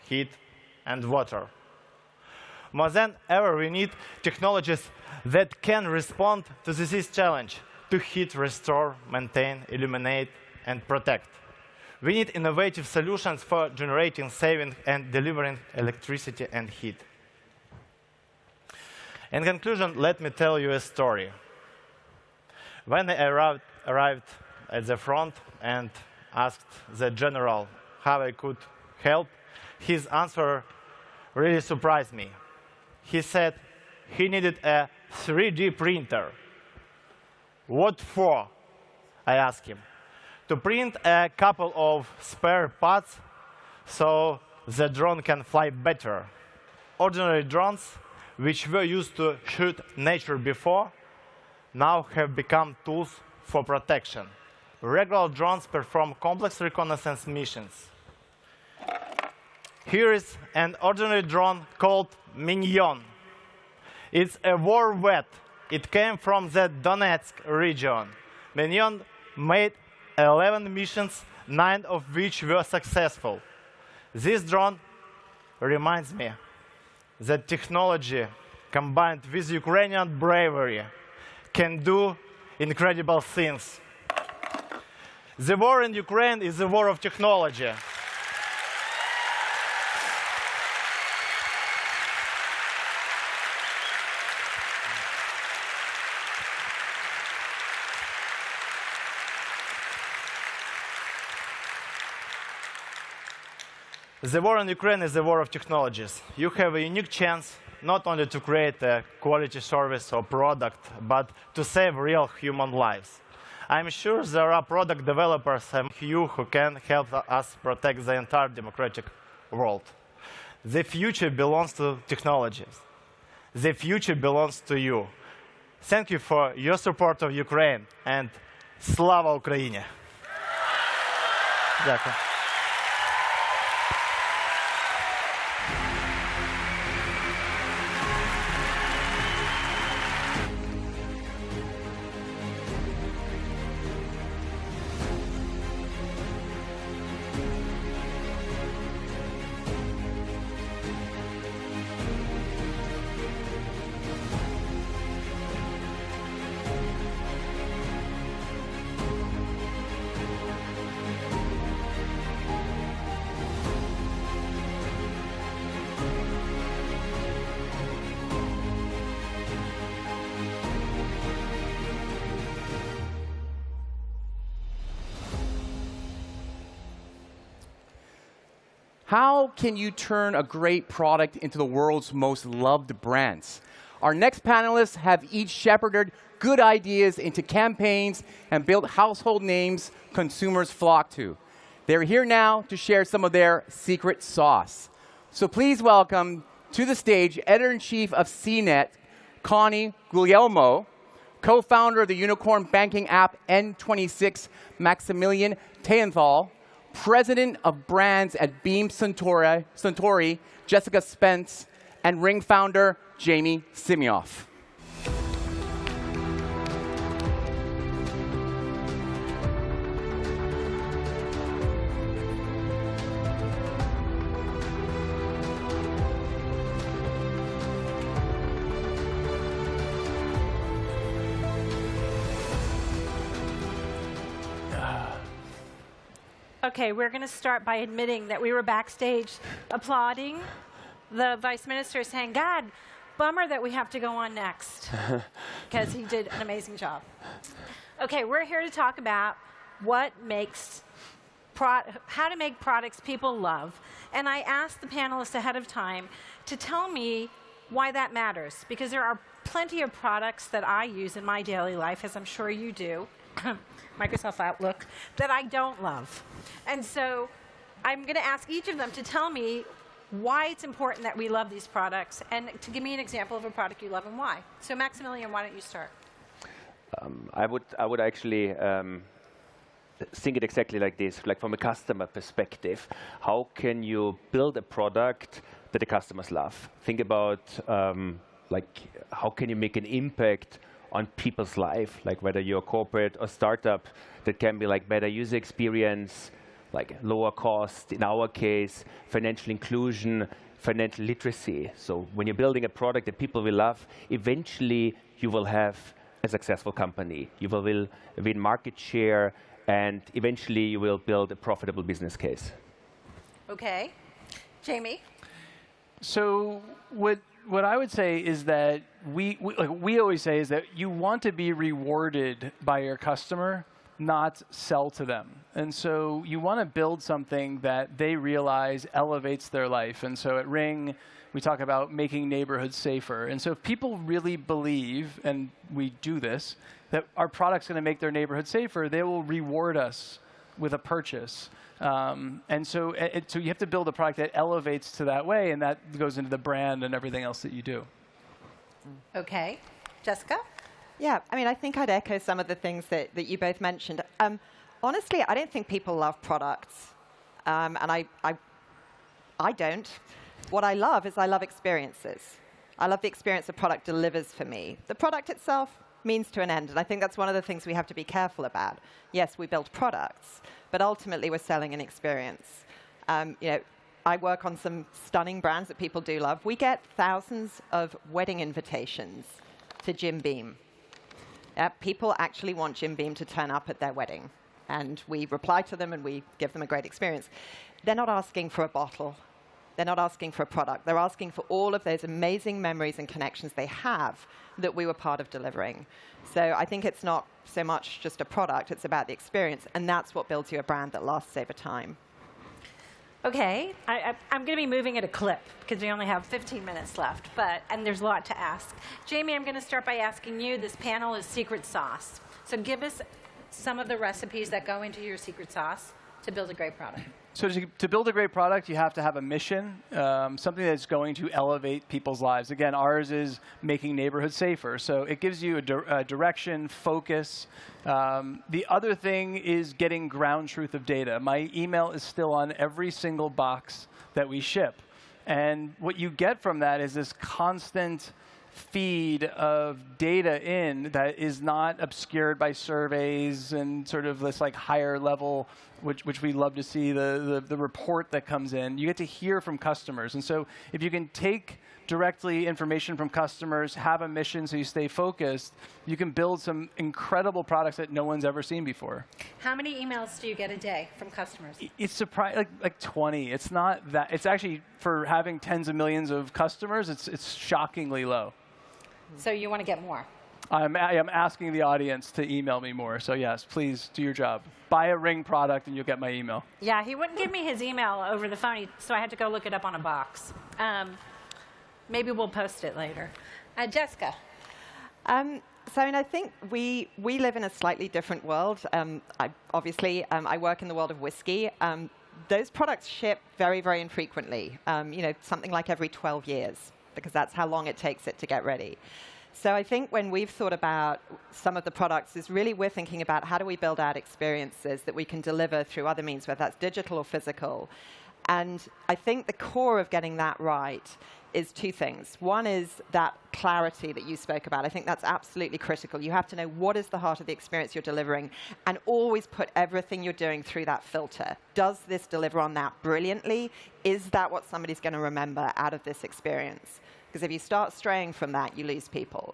heat, and water. More than ever, we need technologies that can respond to this challenge: to heat, restore, maintain, illuminate, and protect. We need innovative solutions for generating, saving, and delivering electricity and heat. In conclusion, let me tell you a story. When I arrived at the front and asked the general how I could help, his answer really surprised me. He said he needed a 3D printer. What for? I asked him. To print a couple of spare parts so the drone can fly better. Ordinary drones, which were used to shoot nature before, now have become tools for protection. Regular drones perform complex reconnaissance missions. Here is an ordinary drone called Minion. It's a war vet. It came from the Donetsk region. Minion made 11 missions, 9 of which were successful. This drone reminds me that technology combined with Ukrainian bravery can do incredible things. The war in Ukraine is a war of technology. The war in Ukraine is a war of technologies. You have a unique chance not only to create a quality service or product, but to save real human lives. I'm sure there are product developers among you who can help us protect the entire democratic world. The future belongs to technologies. The future belongs to you. Thank you for your support of Ukraine, and Slava Ukraini! Дякую. How can you turn a great product into the world's most loved brands? Our next panelists have each shepherded good ideas into campaigns and built household names consumers flock to. They're here now to share some of their secret sauce. So please welcome to the stage Editor-in-Chief of CNET, Connie Guglielmo, co-founder of the unicorn banking app N26, Maximilian Tayenthal, President of Brands at Beam Suntory, Jessica Spence, and Ring founder, Jamie Simioff. Okay, we're going to start by admitting that we were backstage applauding the Vice Minister saying, God, bummer that we have to go on next, because he did an amazing job. Okay, we're here to talk about what makes how to make products people love. And I asked the panelists ahead of time to tell me why that matters, because there are plenty of products that I use in my daily life, as I'm sure you do, Microsoft Outlook, that I don't love. And so I'm going to ask each of them to tell me why it's important that we love these products, and to give me an example of a product you love and why. So Maximilian, why don't you start? I would actually think it exactly like this, like from a customer perspective. How can you build a product that the customers love? Think about like how can you make an impact on people's life, like whether you're a corporate or startup, that can be like better user experience, like lower cost, in our case, financial inclusion, financial literacy. So when you're building a product that people will love, eventually you will have a successful company. You will win market share, and eventually you will build a profitable business case. Okay. Jamie? So what I would say is that we always say is that you want to be rewarded by your customer, not sell to them. And so you want to build something that they realize elevates their life. And so at Ring, we talk about making neighborhoods safer. And so if people really believe, and we do this, that our product's going to make their neighborhood safer, they will reward us with a purchase. And so you have to build a product that elevates to that way, and that goes into the brand and everything else that you do. Okay. Jessica? Yeah, I mean, I think I'd echo some of the things that you both mentioned. Honestly, I don't think people love products. And I don't. What I love is I love experiences. I love the experience a product delivers for me. The product itself means to an end, and I think that's one of the things we have to be careful about. Yes, we build products, but ultimately we're selling an experience. You know, I work on some stunning brands that people do love. We get thousands of wedding invitations to Jim Beam. People actually want Jim Beam to turn up at their wedding, and we reply to them and we give them a great experience. They're not asking for a bottle. They're not asking for a product. They're asking for all of those amazing memories and connections they have that we were part of delivering. So I think it's not so much just a product, it's about the experience, and that's what builds you a brand that lasts over time. Okay, I'm going to be moving at a clip because we only have 15 minutes left, and there's a lot to ask. Jamie, I'm going to start by asking you, this panel is secret sauce. So give us some of the recipes that go into your secret sauce to build a great product. So to build a great product, you have to have a mission, something that's going to elevate people's lives. Again, ours is making neighborhoods safer. So it gives you a direction, focus. The other thing is getting ground truth of data. My email is still on every single box that we ship. And what you get from that is this constant feed of data in that is not obscured by surveys and sort of this like higher level, which we love to see, the report that comes in. You get to hear from customers. And so if you can take directly information from customers, have a mission so you stay focused, you can build some incredible products that no one's ever seen before. How many emails do you get a day from customers? It's surprising, like 20. It's not that. It's actually, for having tens of millions of customers, it's shockingly low. So you want to get more? I'm asking the audience to email me more. So yes, please do your job. Buy a Ring product and you'll get my email. Yeah, he wouldn't give me his email over the phone, so I had to go look it up on a box. Maybe we'll post it later. Jessica. So I mean, I think we live in a slightly different world. Obviously, I work in the world of whiskey. Those products ship very, very infrequently, something like every 12 years, because that's how long it takes it to get ready. So I think when we've thought about some of the products is really we're thinking about how do we build out experiences that we can deliver through other means, whether that's digital or physical. And I think the core of getting that right is two things. One is that clarity that you spoke about. I think that's absolutely critical. You have to know what is the heart of the experience you're delivering and always put everything you're doing through that filter. Does this deliver on that brilliantly? Is that what somebody's going to remember out of this experience? Because if you start straying from that, you lose people.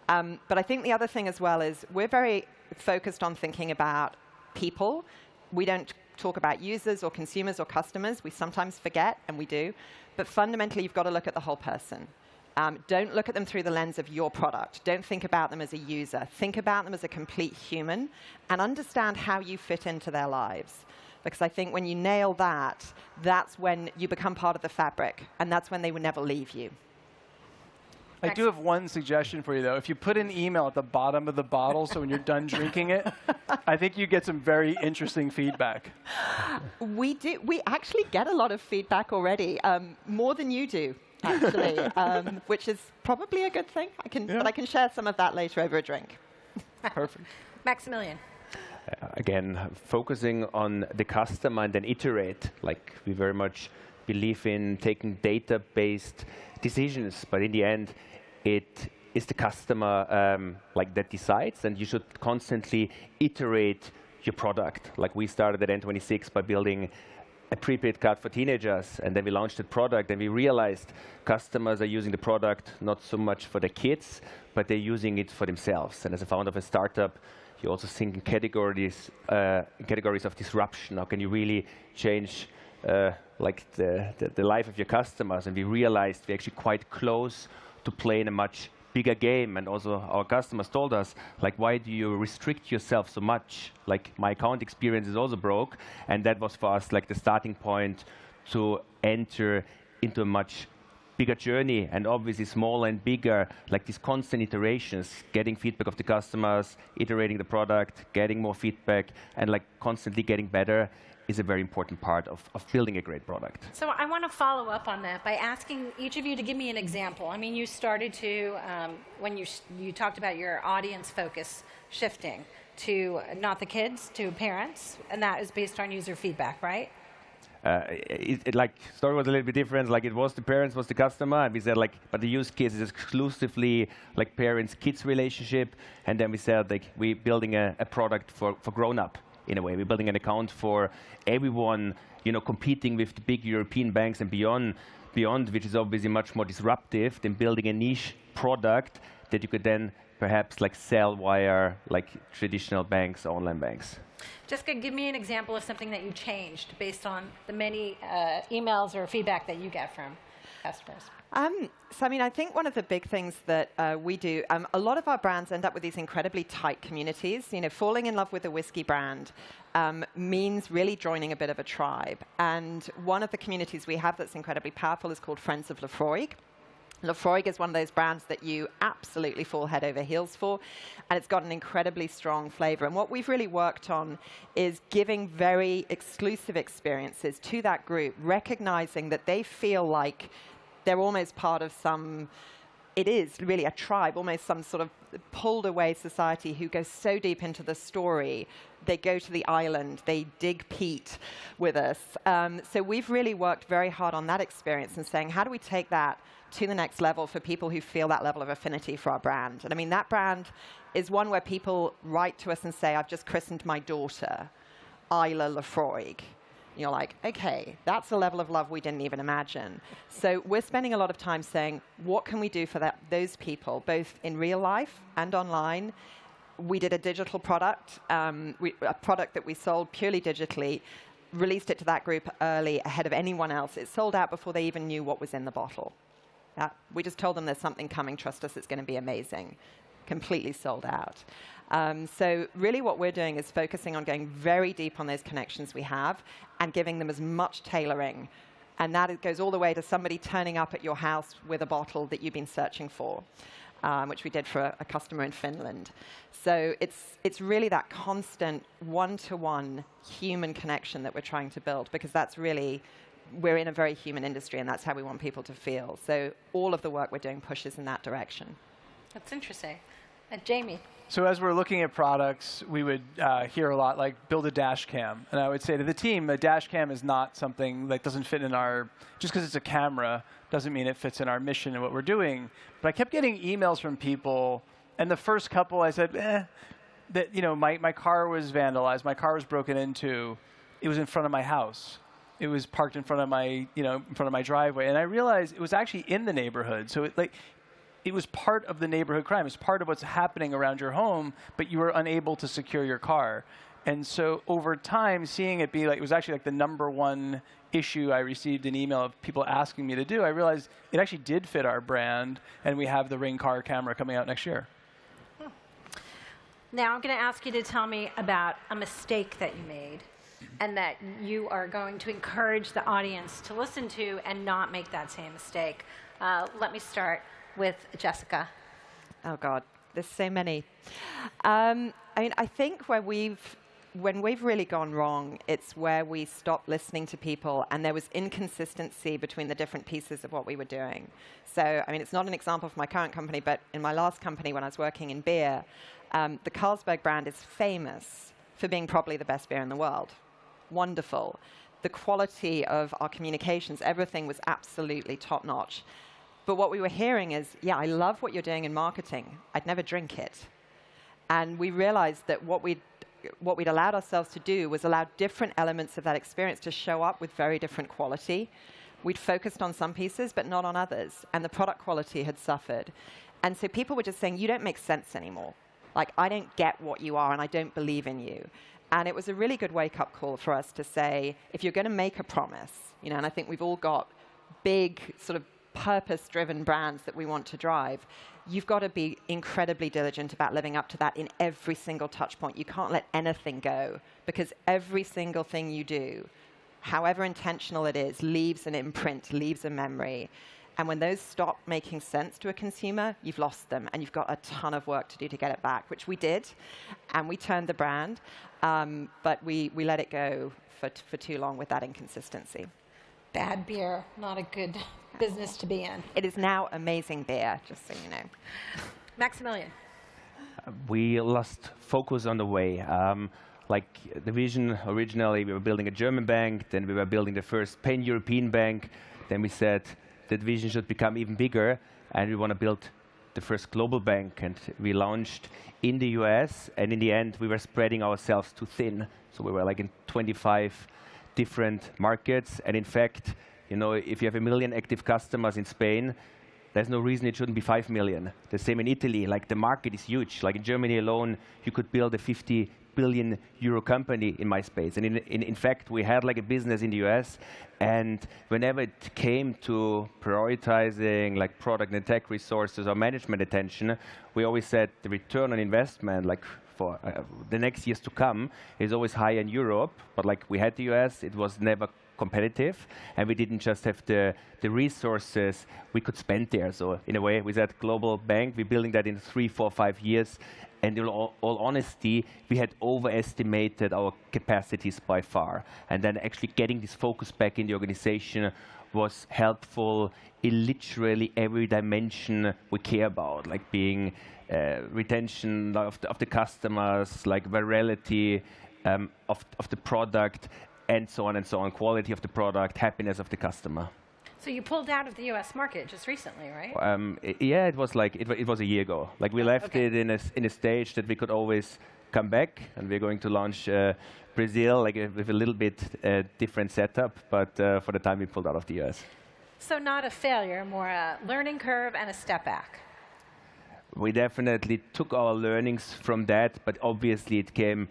But I think the other thing as well is we're very focused on thinking about people. We don't talk about users or consumers or customers. We sometimes forget, and we do. But fundamentally, you've got to look at the whole person. Don't look at them through the lens of your product. Don't think about them as a user. Think about them as a complete human and understand how you fit into their lives. Because I think when you nail that, that's when you become part of the fabric, and that's when they will never leave you. I do have one suggestion for you, though. If you put an email at the bottom of the bottle, so when you're done drinking it, I think you get some very interesting feedback. We do. We actually get a lot of feedback already, more than you do, actually, which is probably a good thing. But I can share some of that later over a drink. Perfect. Maximilian. Again, focusing on the customer and then iterate. Like we very much believe in taking data-based decisions, but in the end, it is the customer that decides, and you should constantly iterate your product. Like we started at N26 by building a prepaid card for teenagers, and then we launched the product, and we realized customers are using the product not so much for their kids, but they're using it for themselves. And as a founder of a startup, you also think in categories of disruption. How can you really change the life of your customers? And we realized we're actually quite close to playing a much bigger game. And also our customers told us, why do you restrict yourself so much? My account experience is also broke. And that was for us the starting point to enter into a much bigger journey, and obviously smaller and bigger, these constant iterations, getting feedback of the customers, iterating the product, getting more feedback, and constantly getting better is a very important part of building a great product. So I want to follow up on that by asking each of you to give me an example. I mean, you started to, when you talked about your audience focus shifting to not the kids, to parents, and that is based on user feedback, right? Story was a little bit different. It was the parents, was the customer, and we said but the use case is exclusively parents-kids relationship. And then we said we're building a product for grown-up in a way. We're building an account for everyone, competing with the big European banks and beyond, which is obviously much more disruptive than building a niche product that you could then perhaps sell via traditional banks, online banks. Jessica, give me an example of something that you changed based on the many emails or feedback that you get from customers. So, I mean, I think one of the big things that we do, a lot of our brands end up with these incredibly tight communities. Falling in love with a whiskey brand means really joining a bit of a tribe. And one of the communities we have that's incredibly powerful is called Friends of Lefroy. Lefroy is one of those brands that you absolutely fall head over heels for, and it's got an incredibly strong flavor. And what we've really worked on is giving very exclusive experiences to that group, recognizing that they feel like they're almost part of some, it is really a tribe, almost some sort of pulled away society who goes so deep into the story. They go to the island, they dig peat with us. So we've really worked very hard on that experience and saying, how do we take that to the next level for people who feel that level of affinity for our brand? And I mean, that brand is one where people write to us and say, I've just christened my daughter Isla Lefroy. And you're like, okay, that's a level of love we didn't even imagine. So we're spending a lot of time saying, what can we do for those people, both in real life and online? We did a digital product, a product that we sold purely digitally, released it to that group early ahead of anyone else. It sold out before they even knew what was in the bottle. We just told them there's something coming, trust us, it's going to be amazing. completely sold out. So really what we're doing is focusing on going very deep on those connections we have and giving them as much tailoring. And that goes all the way to somebody turning up at your house with a bottle that you've been searching for, which we did for a customer in Finland. So it's really that constant one-to-one human connection that we're trying to build, because that's really, we're in a very human industry, and that's how we want people to feel. So all of the work we're doing pushes in that direction. That's interesting. Jamie. So as we're looking at products, we would hear a lot like, build a dash cam. And I would say to the team, a dash cam is not something that doesn't fit in our, just because it's a camera doesn't mean it fits in our mission and what we're doing. But I kept getting emails from people, and the first couple I said, that, you know, my car was vandalized, my car was broken into, it was in front of my house. It was parked in front of my, in front of my driveway. And I realized it was actually in the neighborhood. So it was part of the neighborhood crime. It's part of what's happening around your home, but you were unable to secure your car. And so over time, seeing it be like, it was actually like the #1 issue I received an email of people asking me to do, I realized it actually did fit our brand, and we have the Ring car camera coming out next year. Now I'm going to ask you to tell me about a mistake that you made and that you are going to encourage the audience to listen to and not make that same mistake. Let me start with Jessica. Oh God, there's so many. I mean, I think when we've really gone wrong, it's where we stopped listening to people and there was inconsistency between the different pieces of what we were doing. So, I mean, it's not an example for my current company, but in my last company when I was working in beer, the Carlsberg brand is famous for being probably the best beer in the world. Wonderful. The quality of our communications, everything was absolutely top-notch. But what we were hearing is, yeah, I love what you're doing in marketing. I'd never drink it. And we realized that what we'd allowed ourselves to do was allow different elements of that experience to show up with very different quality. We'd focused on some pieces, but not on others. And the product quality had suffered. And so people were just saying, you don't make sense anymore. Like, I don't get what you are, and I don't believe in you. And it was a really good wake-up call for us to say, if you're going to make a promise, and I think we've all got big sort of purpose-driven brands that we want to drive, you've got to be incredibly diligent about living up to that in every single touch point. You can't let anything go, because every single thing you do, however intentional it is, leaves an imprint, leaves a memory. And when those stop making sense to a consumer, you've lost them, and you've got a ton of work to do to get it back, which we did, and we turned the brand, but we let it go for too long with that inconsistency. Bad beer, not a good business to be in. It is now amazing beer, just so you know. Maximilian. We lost focus on the way. Like the vision originally, we were building a German bank, then we were building the first pan-European bank, then we said that vision should become even bigger, and we want to build the first global bank, and we launched in the US, and in the end, we were spreading ourselves too thin. So we were like in 25 different markets, and in fact, if you have 1 million active customers in Spain, there's no reason it shouldn't be 5 million. The same in Italy, like the market is huge. Like in Germany alone, you could build a 50 billion euro company in my space. And in fact, we had like a business in the US, and whenever it came to prioritizing like product and tech resources or management attention, we always said the return on investment, like for the next years to come, is always high in Europe. But like we had the US, it was never competitive, and we didn't just have the resources we could spend there. So in a way, with that global bank, we're building that in 3, 4, 5 years. And in all honesty, we had overestimated our capacities by far. And then actually getting this focus back in the organization was helpful in literally every dimension we care about, like being retention of the customers, like virality of the product, and so on, quality of the product, happiness of the customer. So you pulled out of the U.S. market just recently, right? Yeah, it was like it was a year ago. Like we left it in a stage that we could always come back, and we're going to launch Brazil like with a little bit different setup. But for the time, we pulled out of the U.S. So not a failure, more a learning curve and a step back. We definitely took our learnings from that, but obviously it came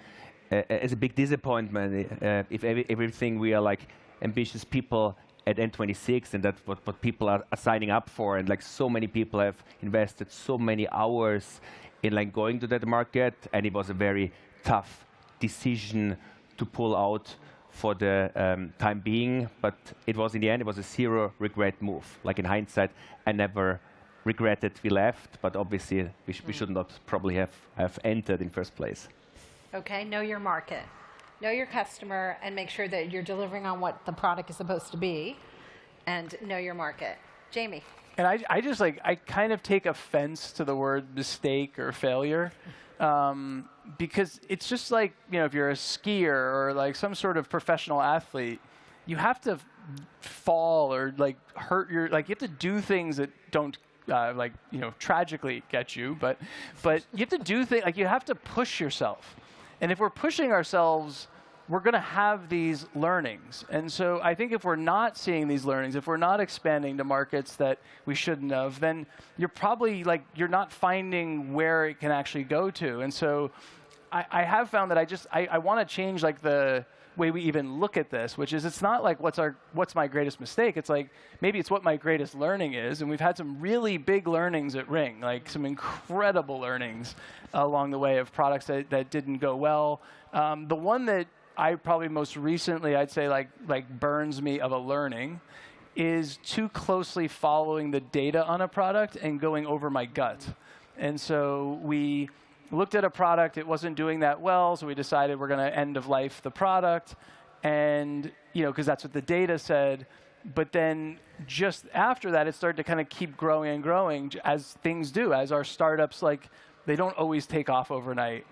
as a big disappointment. If everything we are like ambitious people at N26, and that's what people are signing up for, and like so many people have invested so many hours in like going to that market, and it was a very tough decision to pull out for the time being, but it was in the end, it was a zero regret move. Like in hindsight, I never regretted we left, but obviously we should not probably have entered in first place. Okay, know your market. Know your customer and make sure that you're delivering on what the product is supposed to be, and know your market. Jamie. And I just I kind of take offense to the word mistake or failure. Because it's just like, if you're a skier or like some sort of professional athlete, you have to fall or like hurt you have to do things that don't tragically get you, but you have to do things, you have to push yourself. And if we're pushing ourselves, we're going to have these learnings. And so I think if we're not seeing these learnings, if we're not expanding to markets that we shouldn't have, then you're probably you're not finding where it can actually go to. And so I have found that I want to change the way we even look at this, which is it's not like what's my greatest mistake. It's like maybe it's what my greatest learning is. And we've had some really big learnings at Ring, like some incredible learnings along the way of products that didn't go well. The one that I probably most recently, I'd say burns me of a learning is too closely following the data on a product and going over my gut. And so we looked at a product, it wasn't doing that well, so we decided we're going to end of life the product, and because that's what the data said. But then just after that, it started to kind of keep growing and growing, as things do, as our startups, they don't always take off overnight.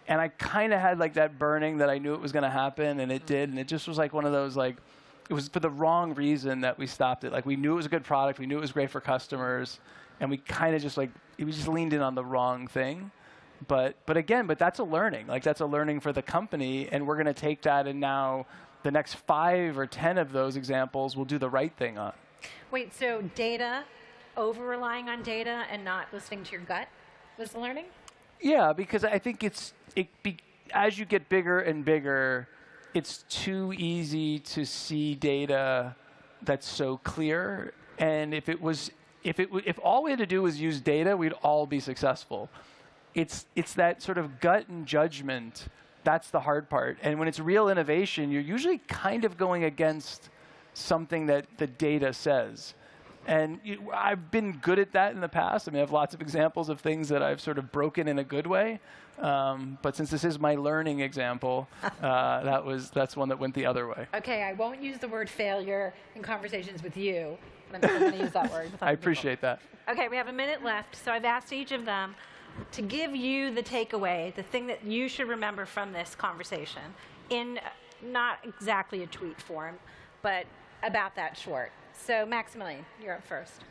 And I kind of had that burning that I knew it was going to happen, and it did. And it just was one of those, it was for the wrong reason that we stopped it. We knew it was a good product, we knew it was great for customers, and we kind of just we just leaned in on the wrong thing. But that's a learning. That's a learning for the company, and we're going to take that, and now the next 5 or 10 of those examples we'll do the right thing on. Wait, so data, over-relying on data and not listening to your gut was the learning? Yeah, because I think as you get bigger and bigger, it's too easy to see data that's so clear. And if all we had to do was use data, we'd all be successful. It's that sort of gut and judgment that's the hard part. And when it's real innovation, you're usually kind of going against something that the data says. And I've been good at that in the past. I mean, I have lots of examples of things that I've sort of broken in a good way. But since this is my learning example, that's one that went the other way. Okay, I won't use the word failure in conversations with you. I'm going to use that word. I appreciate that. Okay, we have a minute left. So I've asked each of them to give you the takeaway, the thing that you should remember from this conversation, in not exactly a tweet form, but about that short. So Maximilian, you're up first.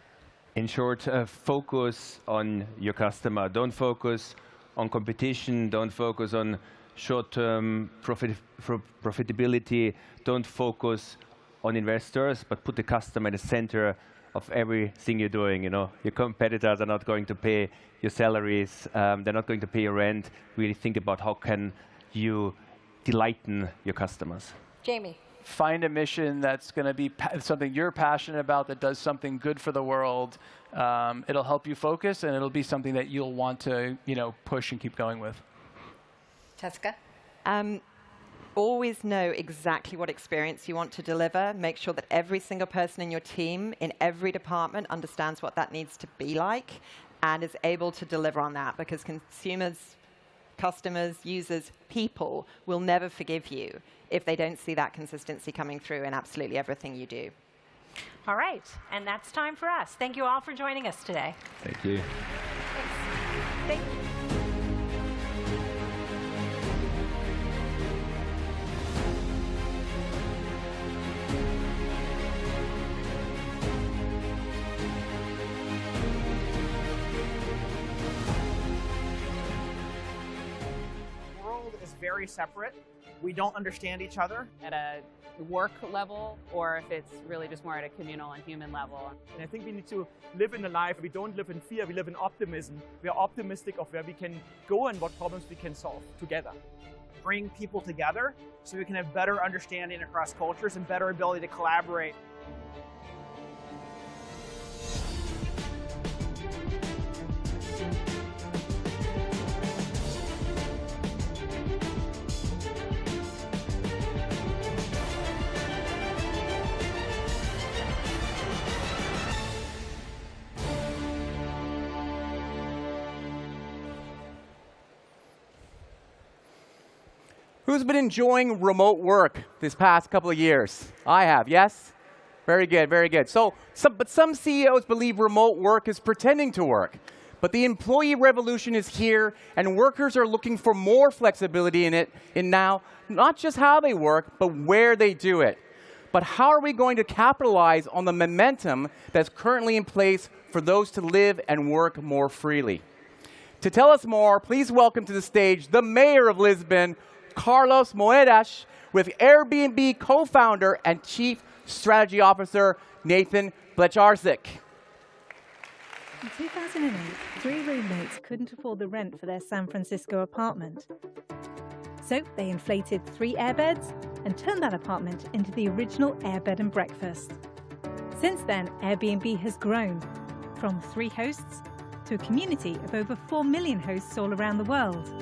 In short, focus on your customer. Don't focus on competition. Don't focus on short-term profitability. Don't focus on investors, but put the customer in the center of everything you're doing. You know, your competitors are not going to pay your salaries. They're not going to pay your rent. Really think about how can you delight your customers. Jamie. Find a mission that's going to be something you're passionate about, that does something good for the world. It'll help you focus, and it'll be something that you'll want to, push and keep going with. Jessica? Always know exactly what experience you want to deliver. Make sure that every single person in your team, in every department, understands what that needs to be like and is able to deliver on that, because consumers, customers, users, people will never forgive you if they don't see that consistency coming through in absolutely everything you do. All right, and that's time for us. Thank you all for joining us today. Thank you. Thank you. Very separate. We don't understand each other. At a work level, or if it's really just more at a communal and human level. And I think we need to live in a life. We don't live in fear, we live in optimism. We are optimistic of where we can go and what problems we can solve together. Bring people together so we can have better understanding across cultures and better ability to collaborate. Who's been enjoying remote work this past couple of years? I have, yes? Very good, very good. But some CEOs believe remote work is pretending to work. But the employee revolution is here, and workers are looking for more flexibility in now, not just how they work, but where they do it. But how are we going to capitalize on the momentum that's currently in place for those to live and work more freely? To tell us more, please welcome to the stage the mayor of Lisbon, Carlos Moedas, with Airbnb co-founder and chief strategy officer, Nathan Blecharczyk. In 2008, 3 roommates couldn't afford the rent for their San Francisco apartment. So they inflated 3 airbeds and turned that apartment into the original airbed and breakfast. Since then, Airbnb has grown from 3 hosts to a community of over 4 million hosts all around the world.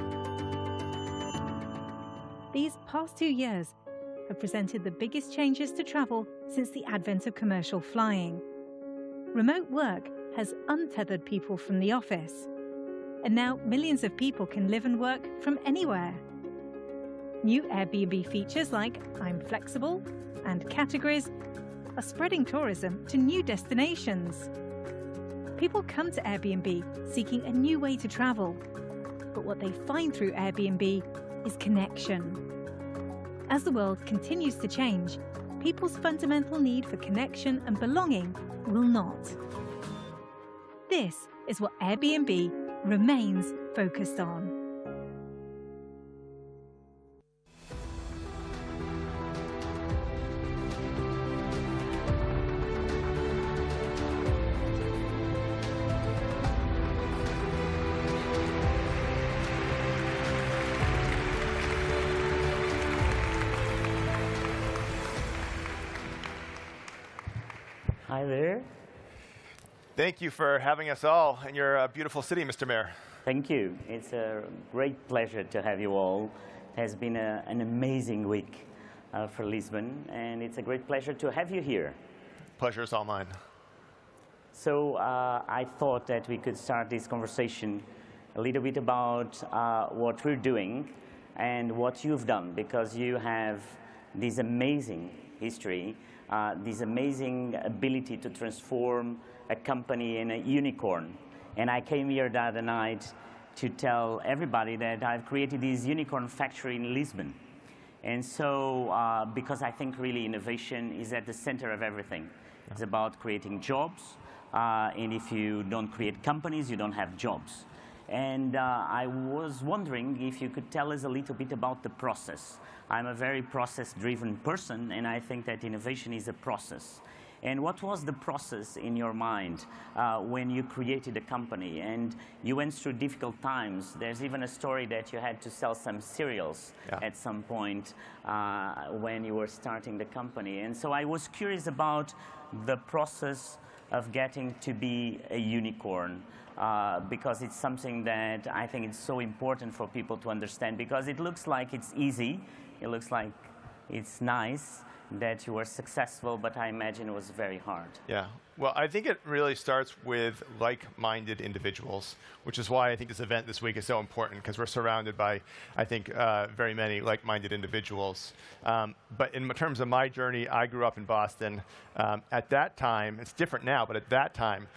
These past 2 years have presented the biggest changes to travel since the advent of commercial flying. Remote work has untethered people from the office, and now millions of people can live and work from anywhere. New Airbnb features like I'm Flexible and categories are spreading tourism to new destinations. People come to Airbnb seeking a new way to travel, but what they find through Airbnb is connection. As the world continues to change, people's fundamental need for connection and belonging will not. This is what Airbnb remains focused on. Hi there. Thank you for having us all in your beautiful city, Mr. Mayor. Thank you. It's a great pleasure to have you all. It has been an amazing week for Lisbon, and it's a great pleasure to have you here. Pleasure is all mine. So I thought that we could start this conversation a little bit about what we're doing and what you've done, because you have this amazing history, this amazing ability to transform a company in a unicorn. And I came here the other night to tell everybody that I've created this unicorn factory in Lisbon. And so, because I think really innovation is at the center of everything. It's about creating jobs, and if you don't create companies, you don't have jobs. And I was wondering if you could tell us a little bit about the process. I'm a very process-driven person, and I think that innovation is a process. And what was the process in your mind when you created a company? And you went through difficult times. There's even a story that you had to sell some cereals at some point when you were starting the company. And so I was curious about the process of getting to be a unicorn. Because it's something that I think it's so important for people to understand, because it looks like it's easy, it looks like it's nice that you were successful, but I imagine it was very hard. Yeah, well, I think it really starts with like-minded individuals, which is why I think this event this week is so important, because we're surrounded by, I think, very many like-minded individuals. But in terms of my journey, I grew up in Boston. At that time, it's different now, but at that time,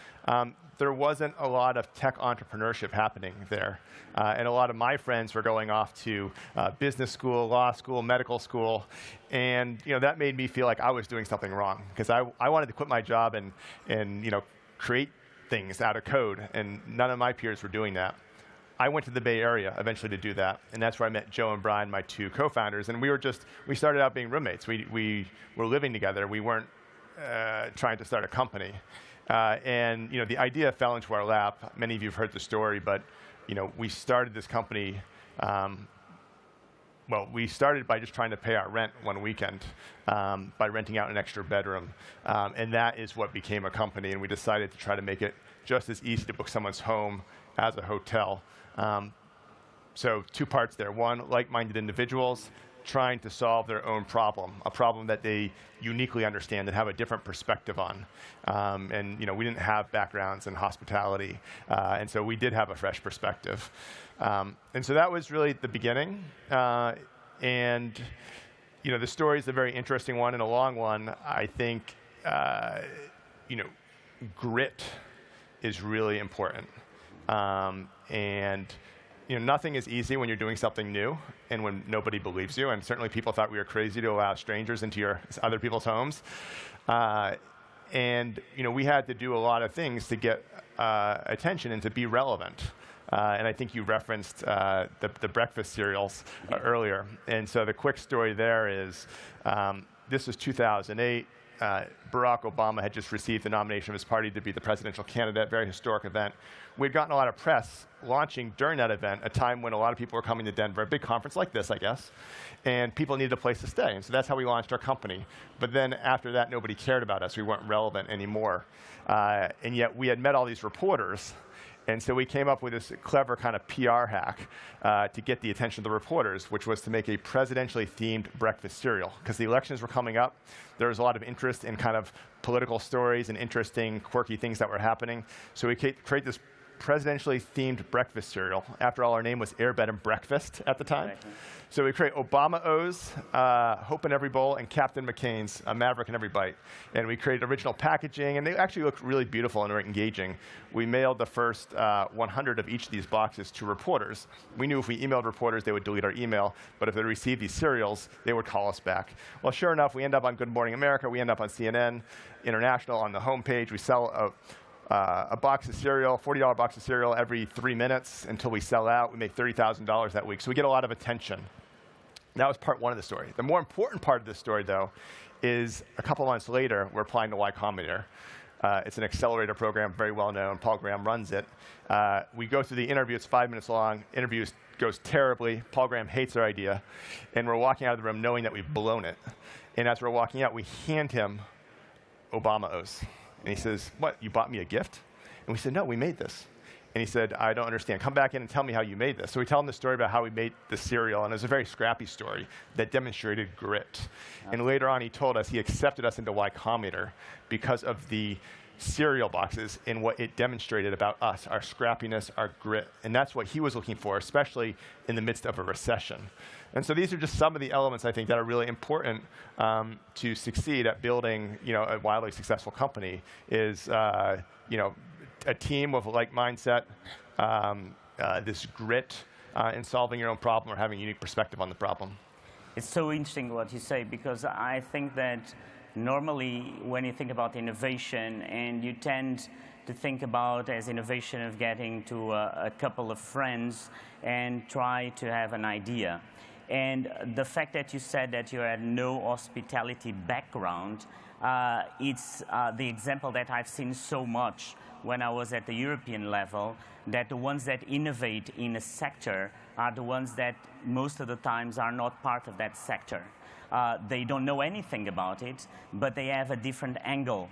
there wasn't a lot of tech entrepreneurship happening there. And a lot of my friends were going off to business school, law school, medical school. And that made me feel like I was doing something wrong, because I wanted to quit my job and create things out of code. And none of my peers were doing that. I went to the Bay Area eventually to do that. And that's where I met Joe and Brian, my 2 co-founders. And we started out being roommates. We were living together. We weren't trying to start a company. And the idea fell into our lap. Many of you have heard the story, but we started this company. Well, we started by just trying to pay our rent one weekend by renting out an extra bedroom, and that is what became a company. And we decided to try to make it just as easy to book someone's home as a hotel. So 2 parts there: one, like-minded individuals trying to solve their own problem, a problem that they uniquely understand and have a different perspective on. And we didn't have backgrounds in hospitality, and so we did have a fresh perspective. And so that was really the beginning. And the story is a very interesting one and a long one. I think grit is really important. And nothing is easy when you're doing something new and when nobody believes you. And certainly people thought we were crazy to allow strangers into other people's homes. And we had to do a lot of things to get attention and to be relevant. And I think you referenced the breakfast cereals earlier. And so the quick story there is, this was 2008. Barack Obama had just received the nomination of his party to be the presidential candidate, very historic event. We'd gotten a lot of press launching during that event, a time when a lot of people were coming to Denver, a big conference like this, I guess, and people needed a place to stay. And so that's how we launched our company. But then after that, nobody cared about us. We weren't relevant anymore. And yet we had met all these reporters. And so we came up with this clever kind of PR hack to get the attention of the reporters, which was to make a presidentially themed breakfast cereal. Because the elections were coming up, there was a lot of interest in kind of political stories and interesting, quirky things that were happening. So we create this presidentially themed breakfast cereal. After all, our name was Air Bed and Breakfast at the time. Exactly. So we create Obama-O's, Hope in Every Bowl, and Captain McCain's Maverick in Every Bite. And we created original packaging, and they actually looked really beautiful and were engaging. We mailed the first 100 of each of these boxes to reporters. We knew if we emailed reporters, they would delete our email, but if they received these cereals, they would call us back. Well, sure enough, we end up on Good Morning America. We end up on CNN International on the homepage. We sell a box of cereal, $40 box of cereal every 3 minutes until we sell out. We make $30,000 that week. So we get a lot of attention. That was part one of the story. The more important part of the story, though, is a couple months later, we're applying to Y Combinator. It's an accelerator program, very well known. Paul Graham runs it. We go through the interview. It's 5 minutes long. Interview goes terribly. Paul Graham hates our idea. And we're walking out of the room knowing that we've blown it. And as we're walking out, we hand him Obama-O's. And he says, "What, you bought me a gift?" And we said, "No, we made this." And he said, "I don't understand. Come back in and tell me how you made this." So we tell him the story about how we made the cereal, and it was a very scrappy story that demonstrated grit. And later on, he told us he accepted us into Y Combinator because of the cereal boxes and what it demonstrated about us, our scrappiness, our grit. And that's what he was looking for, especially in the midst of a recession. And so these are just some of the elements, I think, that are really important to succeed at building a wildly successful company is a team with a like mindset, this grit in solving your own problem or having a unique perspective on the problem. It's so interesting what you say, because I think that normally when you think about innovation, and you tend to think about as innovation of getting to a couple of friends and try to have an idea. And the fact that you said that you had no hospitality background, it's the example that I've seen so much when I was at the European level, that the ones that innovate in a sector are the ones that most of the times are not part of that sector. They don't know anything about it, but they have a different angle.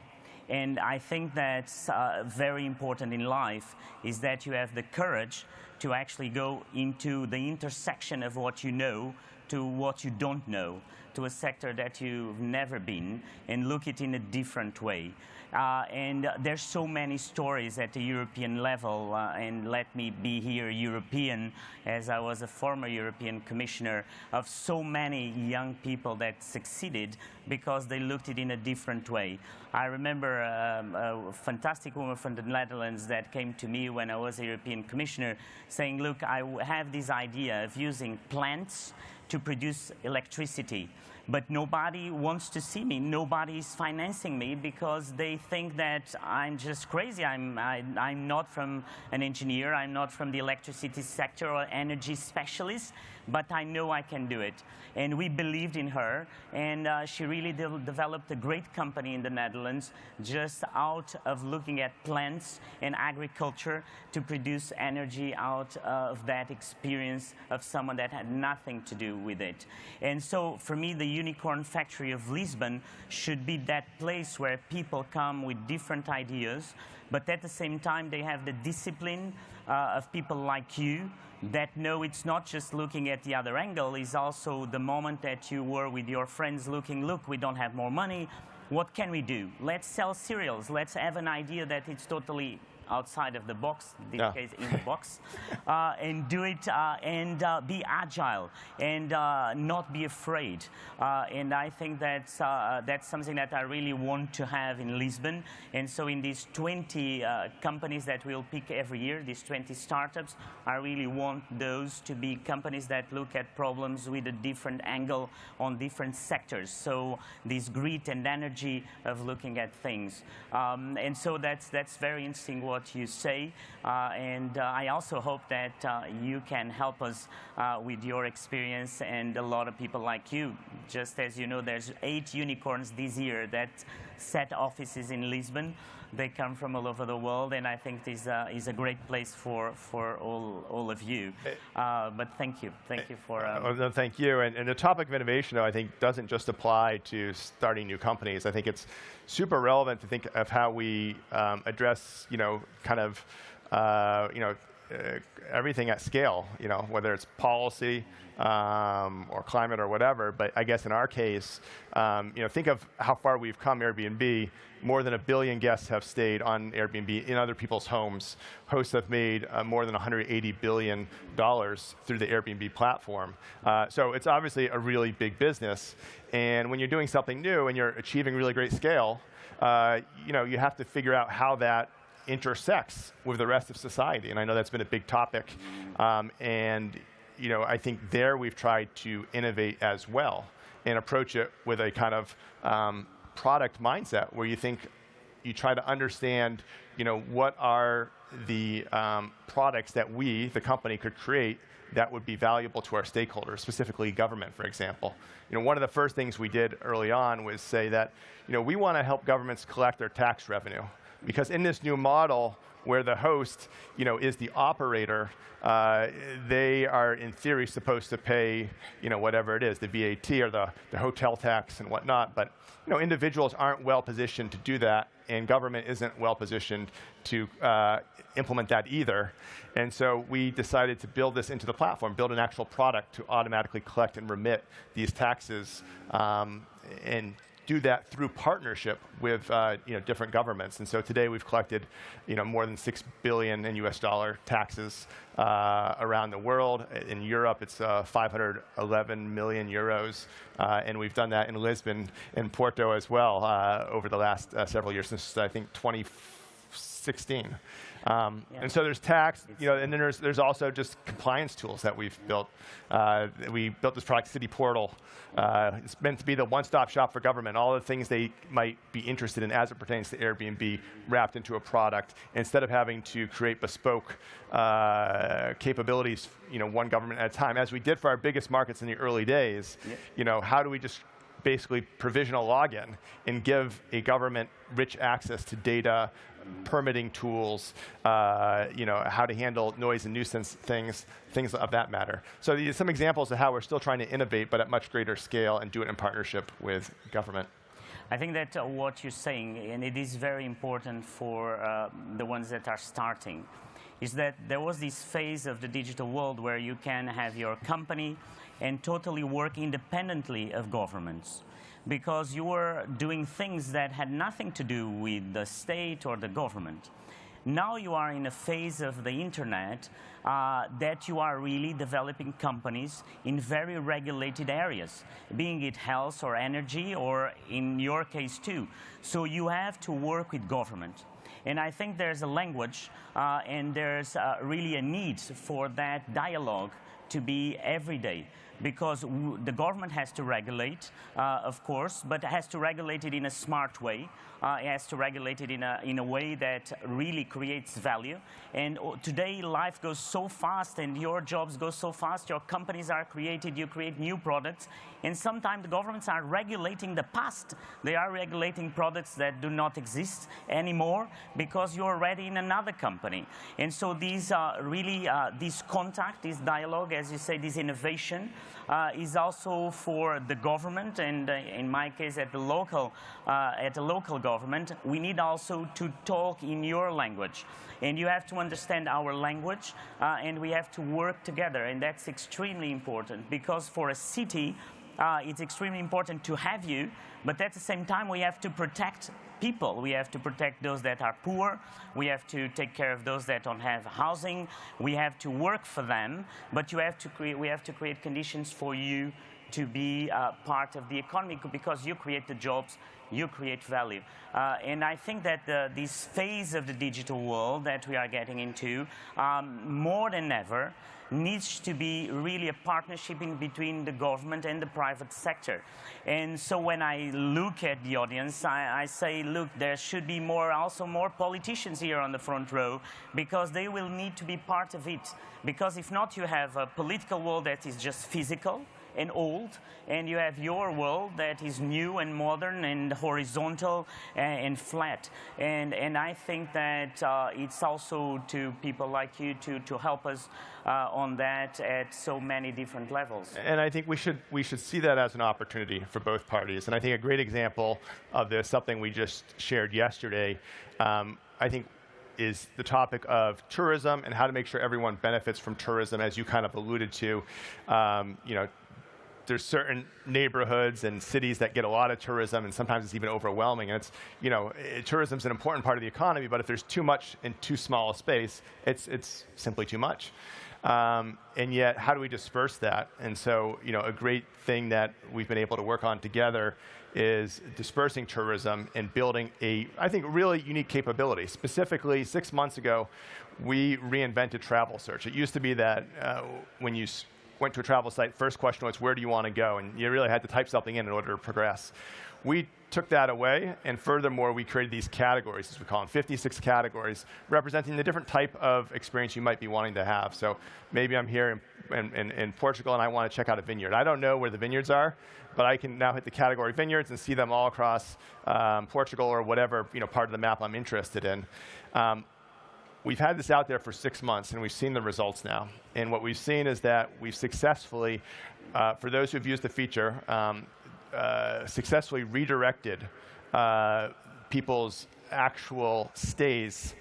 And I think that's very important in life, is that you have the courage to actually go into the intersection of what you know to what you don't know, to a sector that you've never been, and look it in a different way. And there's so many stories at the European level, and let me be here European, as I was a former European commissioner, of so many young people that succeeded because they looked it in a different way. I remember a fantastic woman from the Netherlands that came to me when I was a European commissioner saying, "Look, I have this idea of using plants to produce electricity. But nobody wants to see me. Nobody is financing me because they think that I'm just crazy. I'm not from an engineer. I'm not from the electricity sector or energy specialist, but I know I can do it." And we believed in her, and she really developed a great company in the Netherlands just out of looking at plants and agriculture to produce energy out of that experience of someone that had nothing to do with it. And so for me, the Unicorn Factory of Lisbon should be that place where people come with different ideas, but at the same time they have the discipline of people like you that know it's not just looking at the other angle, it's also the moment that you were with your friends looking, look, we don't have more money, what can we do? Let's sell cereals, let's have an idea that it's totally outside of the box, in this case in the box, and do it and be agile and not be afraid. And I think that's something that I really want to have in Lisbon. And so in these 20 companies that we'll pick every year, these 20 startups, I really want those to be companies that look at problems with a different angle on different sectors. So this grit and energy of looking at things. And so that's very interesting what you say. And I also hope that you can help us with your experience and a lot of people like you. Just as you know, there's 8 unicorns this year that set offices in Lisbon. They come from all over the world, and I think this is a great place for all of you. But thank you for. No, thank you. And the topic of innovation, though, I think doesn't just apply to starting new companies. I think it's super relevant to think of how we address, kind of, everything at scale. Whether it's policy or climate or whatever. But I guess in our case, think of how far we've come. Airbnb. More than 1 billion guests have stayed on Airbnb in other people's homes. Hosts have made more than $180 billion through the Airbnb platform. So it's obviously a really big business. And when you're doing something new and you're achieving really great scale, you have to figure out how that intersects with the rest of society. And I know that's been a big topic. And I think there we've tried to innovate as well and approach it with a kind of product mindset where you try to understand, what are the products that we, the company, could create that would be valuable to our stakeholders, specifically government, for example. One of the first things we did early on was say that, we want to help governments collect their tax revenue. Because in this new model, where the host, is the operator, they are in theory supposed to pay, whatever it is, the VAT or the hotel tax and whatnot. But individuals aren't well positioned to do that, and government isn't well positioned to implement that either. And so we decided to build this into the platform, build an actual product to automatically collect and remit these taxes, and do that through partnership with different governments. And so today we've collected more than $6 billion in US dollar taxes around the world. In Europe, it's 511 million euros. And we've done that in Lisbon and Porto as well over the last several years, since I think 2016. And so there's tax, and then there's also just compliance tools that we've built. We built this product, City Portal. It's meant to be the one-stop shop for government. All the things they might be interested in as it pertains to Airbnb wrapped into a product, instead of having to create bespoke capabilities, one government at a time, as we did for our biggest markets in the early days. How do we just basically provision a login and give a government rich access to data, permitting tools, how to handle noise and nuisance things of that matter. So some examples of how we're still trying to innovate, but at much greater scale, and do it in partnership with government. I think that what you're saying, and it is very important for the ones that are starting, is that there was this phase of the digital world where you can have your company and totally work independently of governments, because you were doing things that had nothing to do with the state or the government. Now you are in a phase of the internet that you are really developing companies in very regulated areas, being it health or energy, or in your case too. So you have to work with government. And I think there's a language and there's really a need for that dialogue to be every day. Because the government has to regulate, of course, but it has to regulate it in a smart way. It has to regulate it in a way that really creates value. And today, life goes so fast, and your jobs go so fast. Your companies are created. You create new products. And sometimes the governments are regulating the past. They are regulating products that do not exist anymore because you're already in another company. And so these really, this contact, this dialogue, as you say, this innovation, is also for the government, and in my case, at the local government. We need also to talk in your language, and you have to understand our language, and we have to work together, and that's extremely important, because for a city, it's extremely important to have you, but at the same time, we have to protect people. We have to protect those that are poor. We have to take care of those that don't have housing. We have to work for them, but we have to create conditions for you to be part of the economy, because you create the jobs, you create value. And I think that this phase of the digital world that we are getting into, more than ever, needs to be really a partnership in between the government and the private sector. And so when I look at the audience, I say, look, there should be also more politicians here on the front row, because they will need to be part of it. Because if not, you have a political world that is just physical and old, and you have your world that is new and modern and horizontal and flat. And I think that it's also to people like you to help us on that at so many different levels. And I think we should see that as an opportunity for both parties. And I think a great example of this, something we just shared yesterday, I think is the topic of tourism and how to make sure everyone benefits from tourism, as you kind of alluded to. There's certain neighborhoods and cities that get a lot of tourism, and sometimes it's even overwhelming. And it's, tourism's an important part of the economy, but if there's too much in too small a space, it's simply too much. And yet, how do we disperse that? And so, a great thing that we've been able to work on together is dispersing tourism and building a, I think, really unique capability. Specifically, 6 months ago, we reinvented travel search. It used to be that when you went to a travel site, first question was, where do you want to go? And you really had to type something in order to progress. We took that away, and furthermore, we created these categories, as we call them, 56 categories, representing the different type of experience you might be wanting to have. So maybe I'm here in Portugal, and I want to check out a vineyard. I don't know where the vineyards are, but I can now hit the category vineyards and see them all across Portugal or whatever part of the map I'm interested in. We've had this out there for 6 months, and we've seen the results now. And what we've seen is that we've successfully, for those who've used the feature, successfully redirected people's actual stays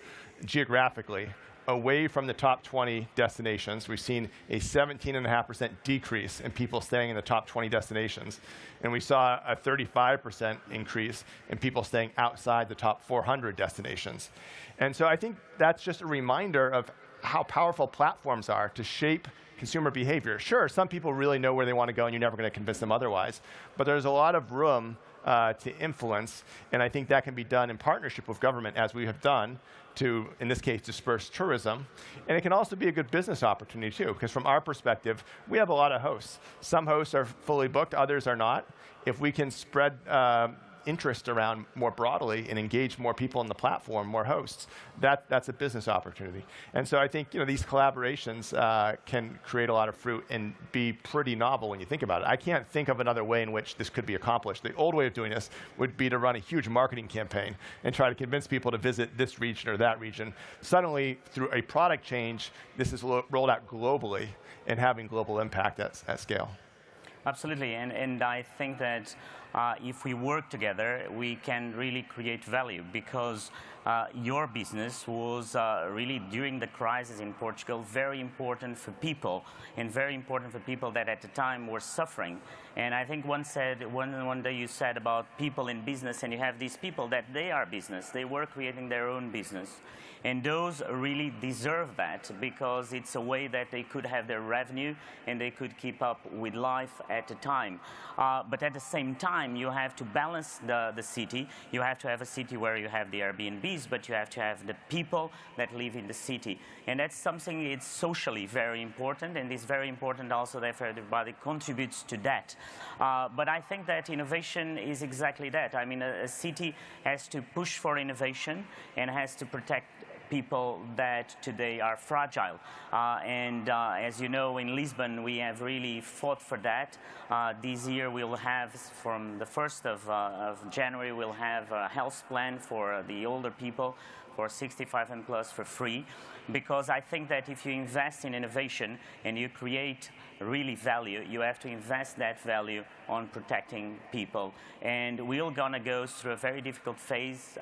geographically away from the top 20 destinations. We've seen a 17.5% decrease in people staying in the top 20 destinations. And we saw a 35% increase in people staying outside the top 400 destinations. And so I think that's just a reminder of how powerful platforms are to shape consumer behavior. Sure, some people really know where they want to go, and you're never going to convince them otherwise. But there's a lot of room to influence, and I think that can be done in partnership with government, as we have done, to, in this case, disperse tourism. And it can also be a good business opportunity, too, because from our perspective, we have a lot of hosts. Some hosts are fully booked, others are not. If we can spread interest around more broadly and engage more people in the platform, more hosts, that's a business opportunity. And so I think these collaborations can create a lot of fruit and be pretty novel when you think about it. I can't think of another way in which this could be accomplished. The old way of doing this would be to run a huge marketing campaign and try to convince people to visit this region or that region. Suddenly, through a product change, this is rolled out globally and having global impact at scale. Absolutely, and I think that if we work together, we can really create value, because your business was really, during the crisis in Portugal, very important for people, and very important for people that at the time were suffering. And I think one day you said about people in business, and you have these people that they are business. They were creating their own business. And those really deserve that, because it's a way that they could have their revenue and they could keep up with life at the time. But at the same time, you have to balance the city. You have to have a city where you have the Airbnbs, but you have to have the people that live in the city. And that's something, it's socially very important, and it's very important also that everybody contributes to that. But I think that innovation is exactly that. I mean, a city has to push for innovation and has to protect people that today are fragile. As you know, in Lisbon, we have really fought for that. This year, we'll have, from the 1st of January, we'll have a health plan for the older people, course, 65 and plus for free, because I think that if you invest in innovation and you create really value, you have to invest that value on protecting people. And we're going to go through a very difficult phase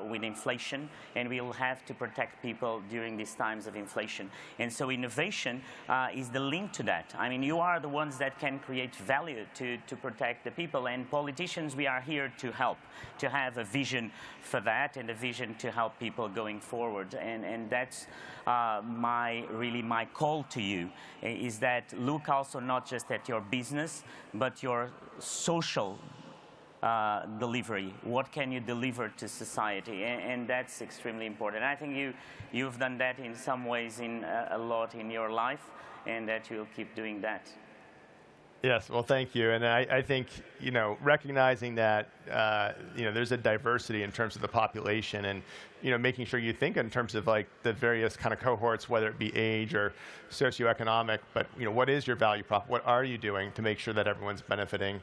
with inflation, and we'll have to protect people during these times of inflation. And so innovation is the link to that. I mean, you are the ones that can create value to protect the people, and politicians, we are here to help, to have a vision for that and a vision to help people going forward. And that's really my call to you, is that look also not just at your business, but your social delivery. What can you deliver to society? And that's extremely important. I think you've done that in some ways a lot in your life, and that you'll keep doing that. Yes, well, thank you. And I think, recognizing that, there's a diversity in terms of the population, and, making sure you think in terms of like the various kind of cohorts, whether it be age or socioeconomic, but, what is your value prop? What are you doing to make sure that everyone's benefiting?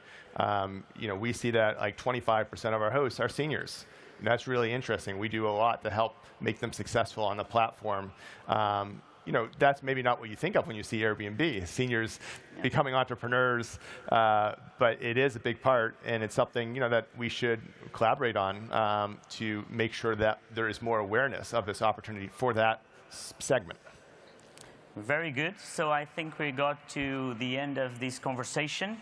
We see that like 25% of our hosts are seniors. And that's really interesting. We do a lot to help make them successful on the platform. That's maybe not what you think of when you see Airbnb, seniors becoming entrepreneurs, but it is a big part, and it's something that we should collaborate on to make sure that there is more awareness of this opportunity for that segment. Very good. So I think we got to the end of this conversation.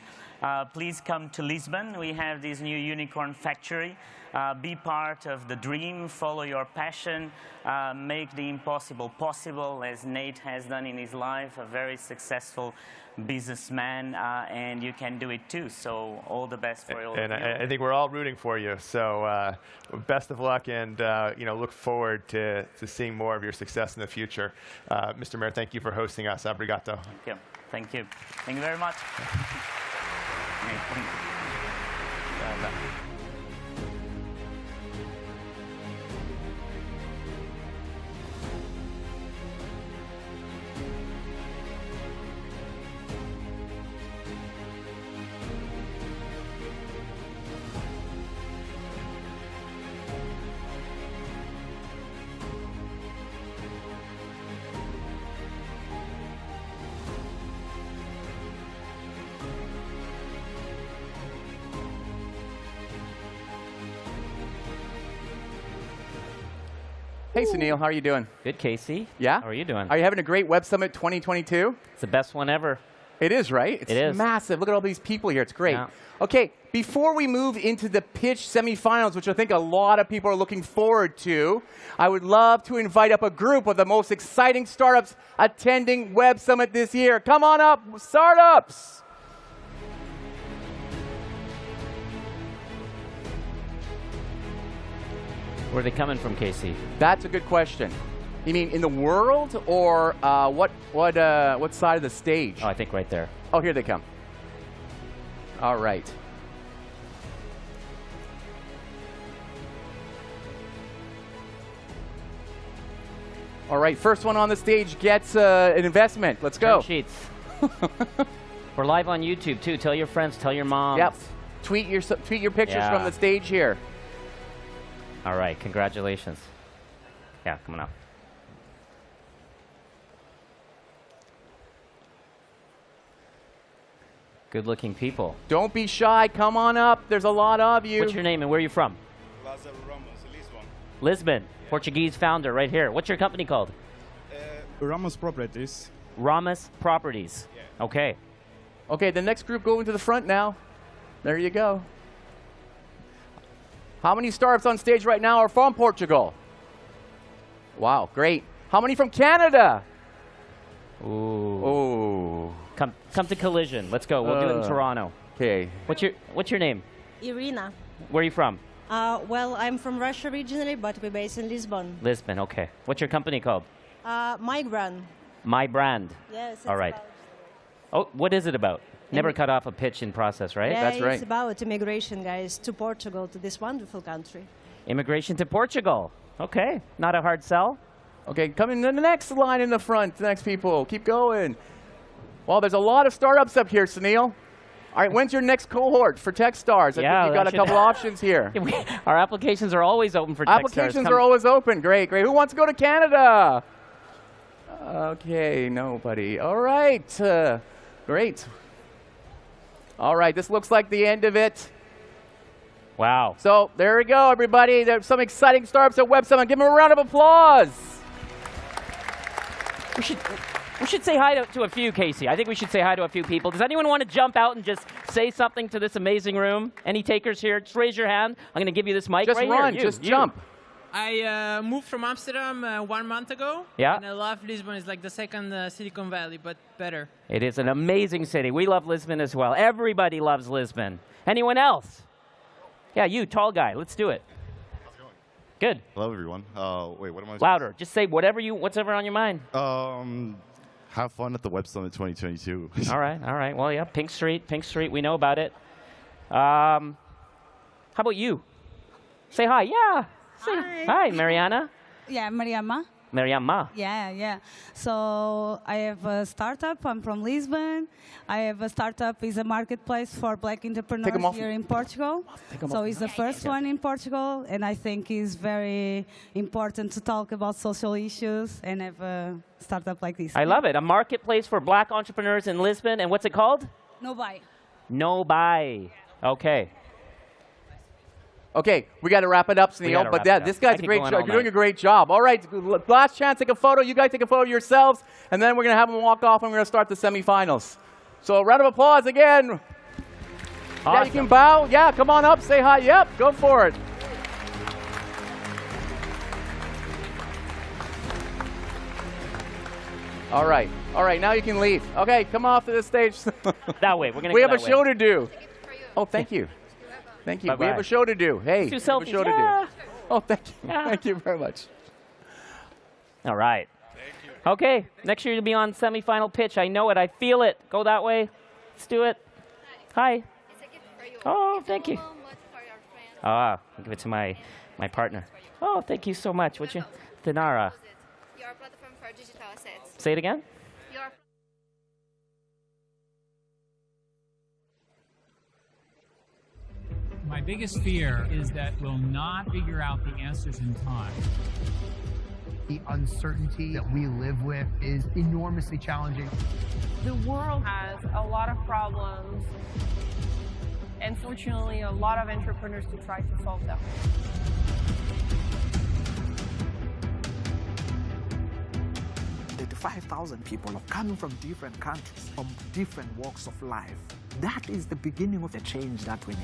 Please come to Lisbon. We have this new unicorn factory. Be part of the dream, follow your passion, make the impossible possible, as Nate has done in his life, a very successful businessman, and you can do it too. So all the best for all of you. And I think we're all rooting for you. So best of luck, and look forward to seeing more of your success in the future. Mr. Mayor, thank you for hosting us. Obrigado. Thank you. Thank you. Thank you very much. Hey, Sunil, how are you doing? Good, Casey. Yeah? How are you doing? Are you having a great Web Summit 2022? It's the best one ever. It is, right? It's massive. Look at all these people here. It's great. Yeah. Okay, before we move into the pitch semifinals, which I think a lot of people are looking forward to, I would love to invite up a group of the most exciting startups attending Web Summit this year. Come on up, startups! Where are they coming from, Casey? That's a good question. You mean in the world, or what side of the stage? Oh, I think right there. Oh, here they come. All right. All right, first one on the stage gets an investment. Let's go. Term sheets. We're live on YouTube too. Tell your friends, tell your moms. Yep. Tweet your pictures from the stage here. All right, congratulations. Yeah, come on up. Good-looking people. Don't be shy. Come on up. There's a lot of you. What's your name and where are you from? Lázaro Ramos, Lisbon. Lisbon. Yeah. Portuguese founder right here. What's your company called? Ramos Properties. Ramos Properties. Yeah. Okay. Okay, the next group go into the front now. There you go. How many startups on stage right now are from Portugal? Wow, great. How many from Canada? Ooh. Oh. Come to Collision. Let's go. We'll do it in Toronto. Okay. What's your name? Irina. Where are you from? Well, I'm from Russia originally, but we're based in Lisbon. Lisbon, okay. What's your company called? My brand. My Brand. Yes. All right. Oh, what is it about? Never cut off a pitch in process, right? Yeah, That's right. It's about immigration, guys, to Portugal, to this wonderful country. Immigration to Portugal. Okay. Not a hard sell. Okay, come in the next line in the front. The next people. Keep going. Well, there's a lot of startups up here, Sunil. All right, when's your next cohort for Techstars? I think you've got a couple options here. Our applications are always open for Techstars. Applications are always open. Great, great. Who wants to go to Canada? Okay, nobody. All right, great. All right, this looks like the end of it. Wow. So there we go, everybody. There's some exciting startups at Web Summit. Give them a round of applause. We should say hi to a few, Casey. I think we should say hi to a few people. Does anyone want to jump out and just say something to this amazing room? Any takers here? Just raise your hand. I'm going to give you this mic just right run, here. Just jump. I moved from Amsterdam 1 month ago. Yeah. And I love Lisbon. It's like the second Silicon Valley, but better. It is an amazing city. We love Lisbon as well. Everybody loves Lisbon. Anyone else? Yeah, you, tall guy. Let's do it. How's it going? Good. Hello, everyone. Wait, what am I? Louder. Just say what's ever on your mind. Have fun at the Web Summit 2022. All right, all right. Well, yeah, Pink Street, we know about it. How about you? Say hi. Yeah. Hi, Mariana. Yeah, Mariama. Mariama. Yeah. So I have a startup. I'm from Lisbon. I have a startup. Is a marketplace for black entrepreneurs here in Portugal. So it's the first one in Portugal, and I think it's very important to talk about social issues and have a startup like this. I love it. A marketplace for black entrepreneurs in Lisbon, and what's it called? No buy. No buy. Okay. Okay, we got to wrap it up, Sunil. But this guy's a great job. You're doing a great job. All right, last chance, take a photo. You guys take a photo of yourselves, and then we're going to have them walk off, and we're going to start the semifinals. So a round of applause again. Awesome. Yeah, you can bow. Yeah, come on up, say hi. Yep, go for it. All right, now you can leave. Okay, come off to the stage. That way, we're going to We have a show to do. Oh, thank you. Thank you. Bye-bye. We have a show to do. Hey, we have a show to do. Oh, thank you. Thank you very much. All right. Thank you. Okay, next year you'll be on semifinal pitch. I know it. I feel it. Go that way. Let's do it. Hi. Oh, thank you. I'll give it to my partner. Oh, thank you so much. What's your Thanara? Your platform for digital assets. Say it again. My biggest fear is that we'll not figure out the answers in time. The uncertainty that we live with is enormously challenging. The world has a lot of problems, and fortunately, a lot of entrepreneurs to try to solve them. The 5,000 people are coming from different countries, from different walks of life. That is the beginning of the change that we need.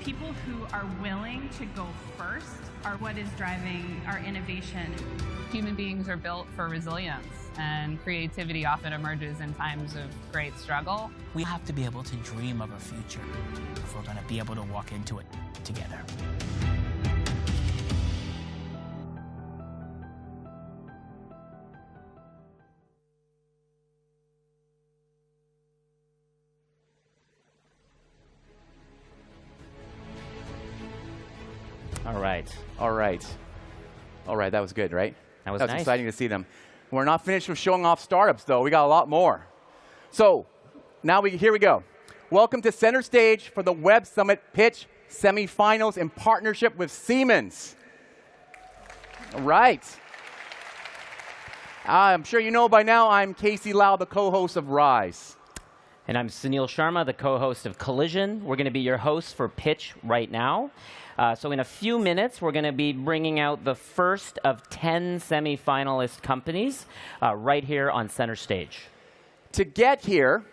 People who are willing to go first are what is driving our innovation. Human beings are built for resilience, and creativity often emerges in times of great struggle. We have to be able to dream of a future if we're going to be able to walk into it together. All right, that was good, right? That was nice. Exciting to see them. We're not finished with showing off startups, though. We got a lot more. So now here we go. Welcome to center stage for the Web Summit Pitch semifinals in partnership with Siemens. All right. I'm sure you know by now I'm Casey Lau, the co-host of Rise. And I'm Sunil Sharma, the co-host of Collision. We're going to be your hosts for Pitch right now. So in a few minutes, we're going to be bringing out the first of 10 semifinalist companies right here on center stage. To get here,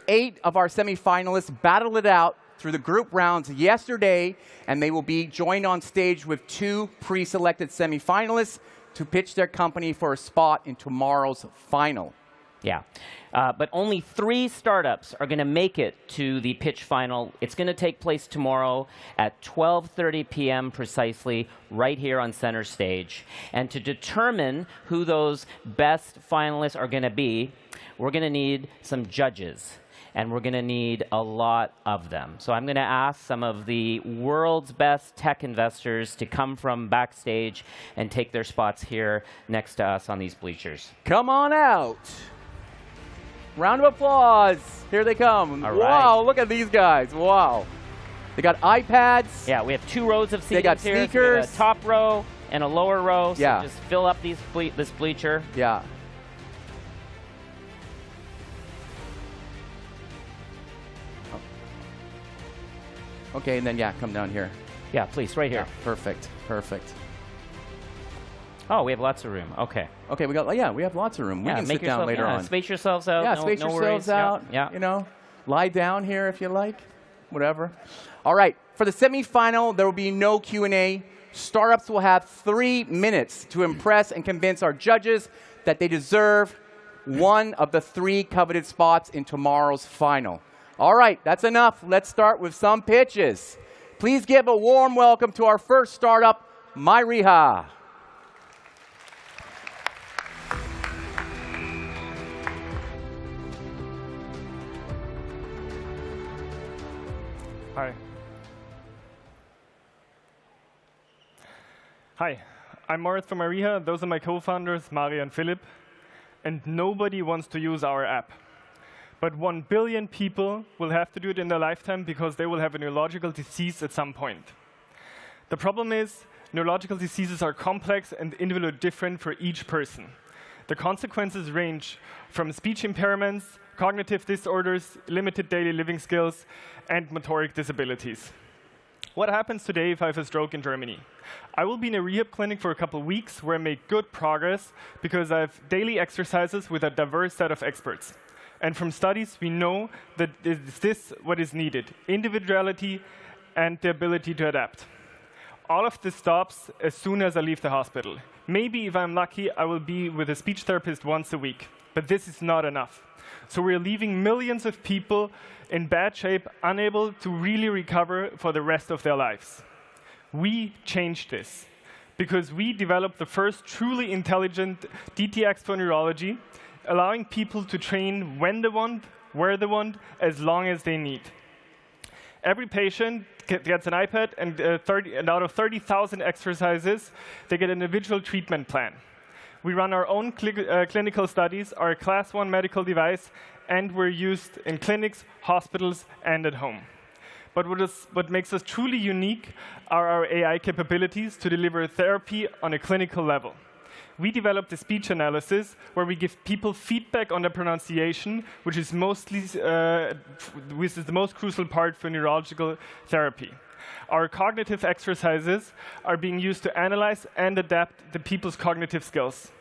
8 of our semifinalists battled it out through the group rounds yesterday, and they will be joined on stage with 2 pre-selected semifinalists to pitch their company for a spot in tomorrow's final. Yeah. But only 3 startups are going to make it to the pitch final. It's going to take place tomorrow at 12:30 p.m. precisely, right here on center stage. And to determine who those best finalists are going to be, we're going to need some judges. And we're going to need a lot of them. So I'm going to ask some of the world's best tech investors to come from backstage and take their spots here next to us on these bleachers. Come on out. Round of applause. Here they come. All wow, right. look at these guys. Wow. They got iPads. Yeah, we have 2 rows of seats. They got here. sneakers. So we have a top row and a lower row. So yeah. just fill up these this bleacher. Yeah. Okay, and then, yeah, come down here. Yeah, please, right here. Yeah, perfect, perfect. Oh, we have lots of room. Okay. Okay, we have lots of room. We can sit down later on. Space yourselves out. Yeah, no, space no yourselves worries. out. Yeah. You know, lie down here if you like, whatever. All right, for the semifinal, there will be no Q&A. Startups will have 3 minutes to impress and convince our judges that they deserve one of the 3 coveted spots in tomorrow's final. All right, that's enough. Let's start with some pitches. Please give a warm welcome to our first startup, Myriha. Hi, I'm Moritz from Myriha. Those are my co-founders, Mario and Philip. And nobody wants to use our app. But 1 billion people will have to do it in their lifetime because they will have a neurological disease at some point. The problem is, neurological diseases are complex and individually different for each person. The consequences range from speech impairments, cognitive disorders, limited daily living skills, and motoric disabilities. What happens today if I have a stroke in Germany? I will be in a rehab clinic for a couple of weeks where I make good progress because I have daily exercises with a diverse set of experts. And from studies, we know that this is what is needed: individuality and the ability to adapt. All of this stops as soon as I leave the hospital. Maybe if I'm lucky, I will be with a speech therapist once a week. But this is not enough. So we're leaving millions of people in bad shape, unable to really recover for the rest of their lives. We changed this because we developed the first truly intelligent DTX for neurology, allowing people to train when they want, where they want, as long as they need. Every patient gets an iPad, and out of 30,000 exercises, they get an individual treatment plan. We run our own clinical studies, are a Class 1 medical device, and we're used in clinics, hospitals, and at home. But what makes us truly unique are our AI capabilities to deliver therapy on a clinical level. We developed a speech analysis where we give people feedback on their pronunciation, which is the most crucial part for neurological therapy. Our cognitive exercises are being used to analyze and adapt the people's cognitive skills.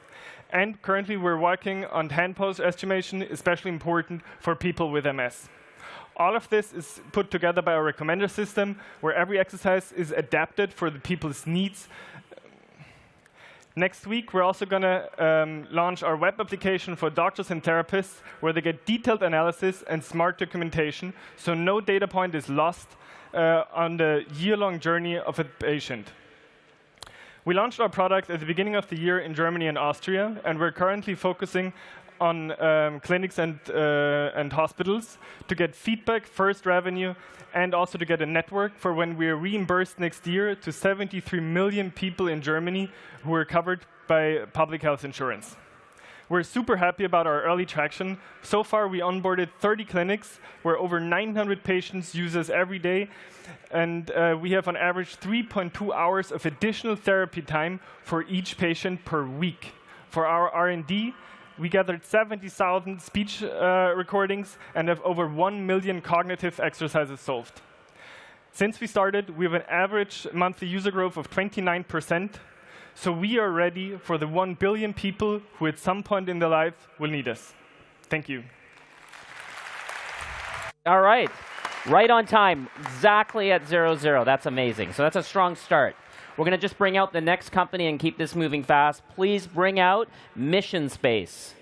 And currently, we're working on hand pose estimation, especially important for people with MS. All of this is put together by our recommender system, where every exercise is adapted for the people's needs. Next week, we're also going to launch our web application for doctors and therapists, where they get detailed analysis and smart documentation, so no data point is lost on the year-long journey of a patient. We launched our product at the beginning of the year in Germany and Austria, and we're currently focusing on clinics and hospitals to get feedback, first revenue, and also to get a network for when we are reimbursed next year to 73 million people in Germany who are covered by public health insurance. We're super happy about our early traction. So far, we onboarded 30 clinics where over 900 patients use us every day, and we have on average 3.2 hours of additional therapy time for each patient per week. For our R&D, we gathered 70,000 speech recordings and have over 1 million cognitive exercises solved. Since we started, we have an average monthly user growth of 29%. So we are ready for the 1 billion people who at some point in their life will need us. Thank you. All right. Right on time. Exactly at 00. That's amazing. So that's a strong start. We're going to just bring out the next company and keep this moving fast. Please bring out Mission Space.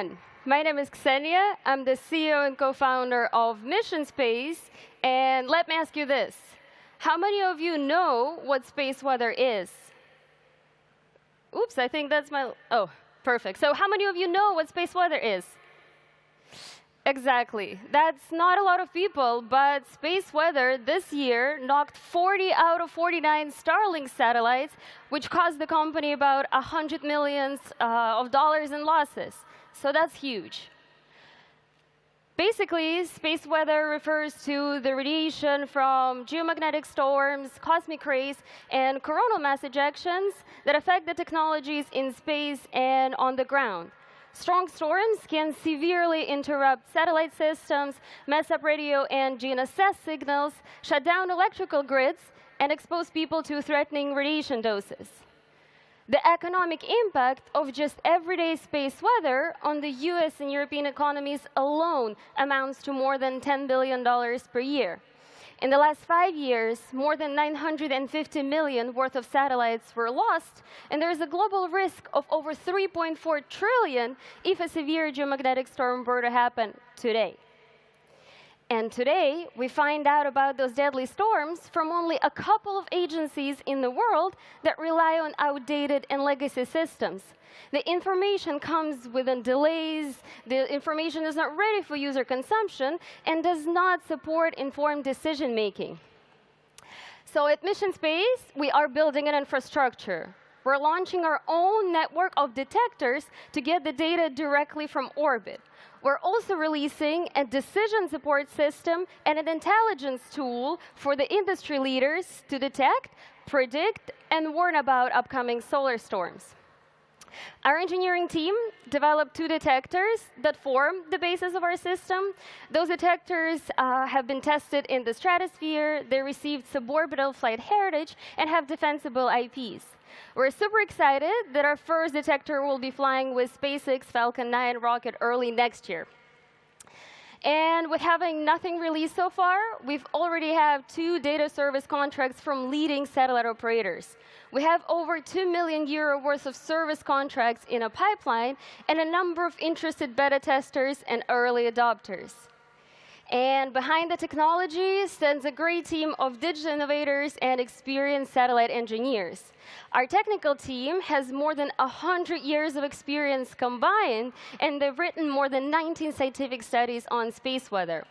everyone. My name is Ksenia. I'm the CEO and co-founder of Mission Space. And let me ask you this. How many of you know what space weather is? Oops, I think that's my... Oh, perfect. So how many of you know what space weather is? Exactly. That's not a lot of people, but space weather this year knocked 40 out of 49 Starlink satellites, which cost the company about $100 million in losses. So that's huge. Basically, space weather refers to the radiation from geomagnetic storms, cosmic rays, and coronal mass ejections that affect the technologies in space and on the ground. Strong storms can severely interrupt satellite systems, mess up radio and GNSS signals, shut down electrical grids, and expose people to threatening radiation doses. The economic impact of just everyday space weather on the US and European economies alone amounts to more than $10 billion per year. In the last 5 years, more than 950 million worth of satellites were lost, and there is a global risk of over 3.4 trillion if a severe geomagnetic storm were to happen today. And today, we find out about those deadly storms from only a couple of agencies in the world that rely on outdated and legacy systems. The information comes within delays, the information is not ready for user consumption, and does not support informed decision-making. So at Mission Space, we are building an infrastructure. We're launching our own network of detectors to get the data directly from orbit. We're also releasing a decision support system and an intelligence tool for the industry leaders to detect, predict, and warn about upcoming solar storms. Our engineering team developed 2 detectors that form the basis of our system. Those detectors have been tested in the stratosphere, they received suborbital flight heritage, and have defensible IPs. We're super excited that our first detector will be flying with SpaceX Falcon 9 rocket early next year. And with having nothing released so far, we've already have 2 data service contracts from leading satellite operators. We have over €2 million worth of service contracts in a pipeline and a number of interested beta testers and early adopters. And behind the technology stands a great team of digital innovators and experienced satellite engineers. Our technical team has more than 100 years of experience combined, and they've written more than 19 scientific studies on space weather.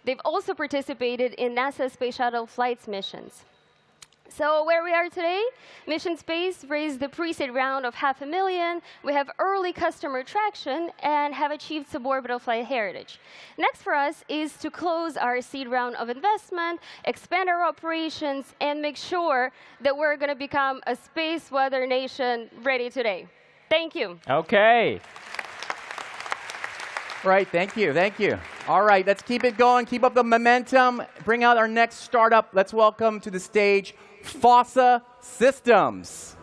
They've also participated in NASA Space Shuttle flights missions. So where we are today, Mission Space raised the pre-seed round of $500,000. We have early customer traction and have achieved suborbital flight heritage. Next for us is to close our seed round of investment, expand our operations, and make sure that we're going to become a space weather nation ready today. Thank you. Okay. Right, thank you, thank you. All right, let's keep it going, keep up the momentum, bring out our next startup. Let's welcome to the stage Fossa Systems.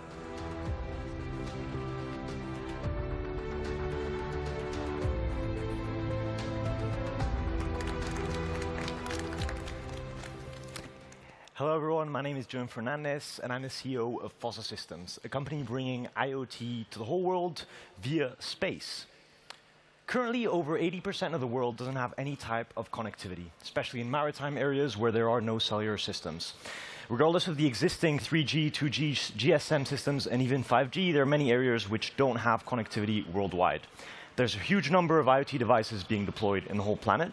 Hello everyone, my name is Joan Fernandez and I'm the CEO of Fossa Systems, a company bringing IoT to the whole world via space. Currently, over 80% of the world doesn't have any type of connectivity, especially in maritime areas where there are no cellular systems. Regardless of the existing 3G, 2G, GSM systems, and even 5G, there are many areas which don't have connectivity worldwide. There's a huge number of IoT devices being deployed in the whole planet,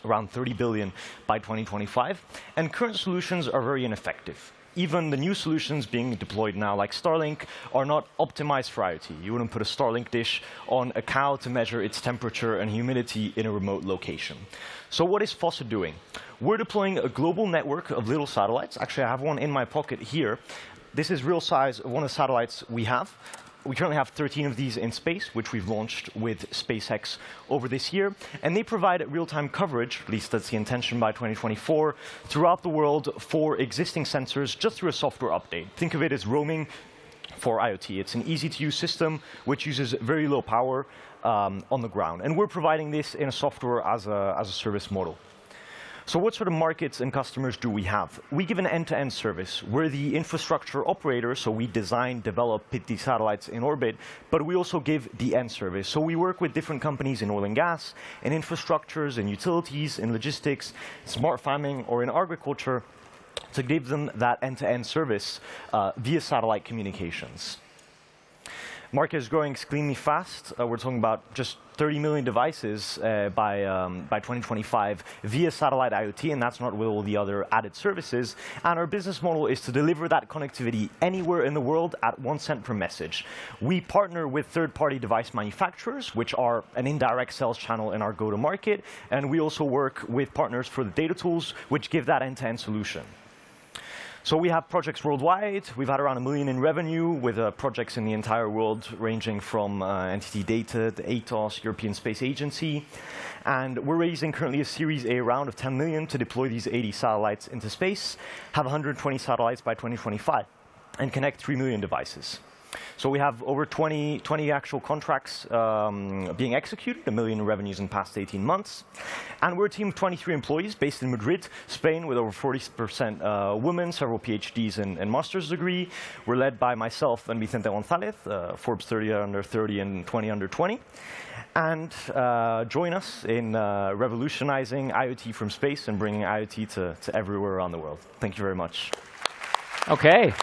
around 30 billion by 2025, and current solutions are very ineffective. Even the new solutions being deployed now, like Starlink, are not optimized for IoT. You wouldn't put a Starlink dish on a cow to measure its temperature and humidity in a remote location. So what is Fossa doing? We're deploying a global network of little satellites. Actually, I have one in my pocket here. This is real size of one of the satellites we have. We currently have 13 of these in space, which we've launched with SpaceX over this year. And they provide real-time coverage, at least that's the intention by 2024, throughout the world for existing sensors just through a software update. Think of it as roaming for IoT. It's an easy-to-use system which uses very low power on the ground. And we're providing this in a software as a service model. So what sort of markets and customers do we have? We give an end-to-end service. We're the infrastructure operator, so we design, develop, put these satellites in orbit, but we also give the end service. So we work with different companies in oil and gas, in infrastructures, in utilities, in logistics, smart farming, or in agriculture, to give them that end-to-end service via satellite communications. Market is growing extremely fast. We're talking about just 30 million devices by 2025 via satellite IoT, and that's not with all the other added services. And our business model is to deliver that connectivity anywhere in the world at 1 cent per message. We partner with third-party device manufacturers, which are an indirect sales channel in our go-to-market, and we also work with partners for the data tools, which give that end-to-end solution. So we have projects worldwide. We've had around $1 million in revenue with projects in the entire world, ranging from NTT Data, the ATOS, European Space Agency. And we're raising currently a Series A round of 10 million to deploy these 80 satellites into space, have 120 satellites by 2025, and connect 3 million devices. So we have over 20 actual contracts being executed, $1 million in revenues in the past 18 months. And we're a team of 23 employees based in Madrid, Spain, with over 40% women, several PhDs and master's degree. We're led by myself and Vicente González, Forbes 30 under 30 and 20 under 20. And join us in revolutionizing IoT from space and bringing IoT to everywhere around the world. Thank you very much. Okay.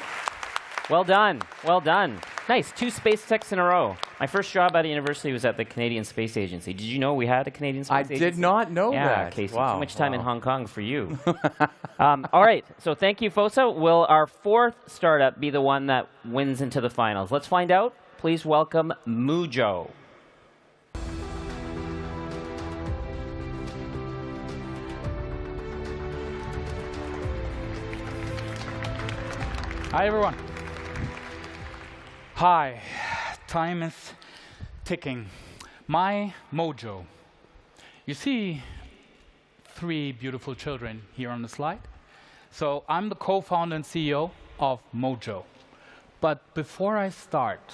Well done. Well done. Nice. 2 space techs in a row. My first job at a university was at the Canadian Space Agency. Did you know we had a Canadian Space Agency? I did not know that. Yeah, Casey. Wow. Too much time in Hong Kong for you. All right. So thank you, Fosa. Will our 4th startup be the one that wins into the finals? Let's find out. Please welcome Mujo. Hi, everyone. Hi. Time is ticking. My mojo. You see 3 beautiful children here on the slide. So I'm the co-founder and CEO of Mojo. But before I start,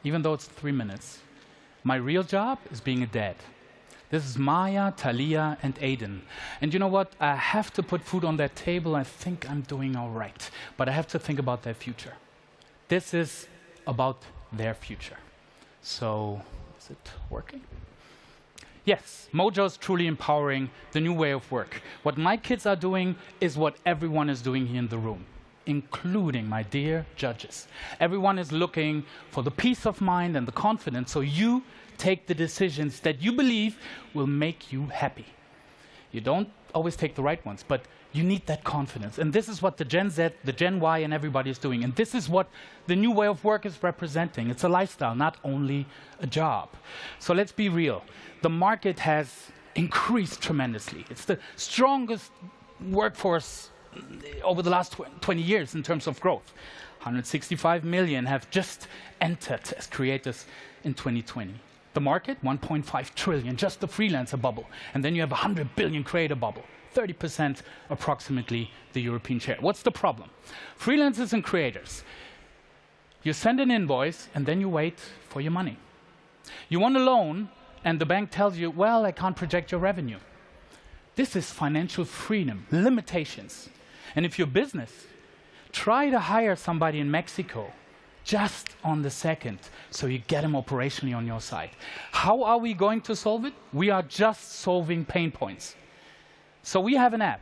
even though it's 3 minutes, my real job is being a dad. This is Maya, Talia, and Aiden. And you know what? I have to put food on their table. I think I'm doing all right. But I have to think about their future. This is about their future. So, is it working? Yes, Mojo is truly empowering the new way of work. What my kids are doing is what everyone is doing here in the room, including my dear judges. Everyone is looking for the peace of mind and the confidence, so you take the decisions that you believe will make you happy. You don't always take the right ones, but you need that confidence. And this is what the Gen Z, the Gen Y, and everybody is doing. And this is what the new way of work is representing. It's a lifestyle, not only a job. So let's be real. The market has increased tremendously. It's the strongest workforce over the last 20 years in terms of growth. 165 million have just entered as creators in 2020. The market, 1.5 trillion, just the freelancer bubble. And then you have 100 billion creator bubble, 30% approximately the European share. What's the problem? Freelancers and creators, you send an invoice and then you wait for your money. You want a loan and the bank tells you, well, I can't project your revenue. This is financial freedom, limitations. And if you're business, try to hire somebody in Mexico just on the second, so you get them operationally on your side. How are we going to solve it? We are just solving pain points. So we have an app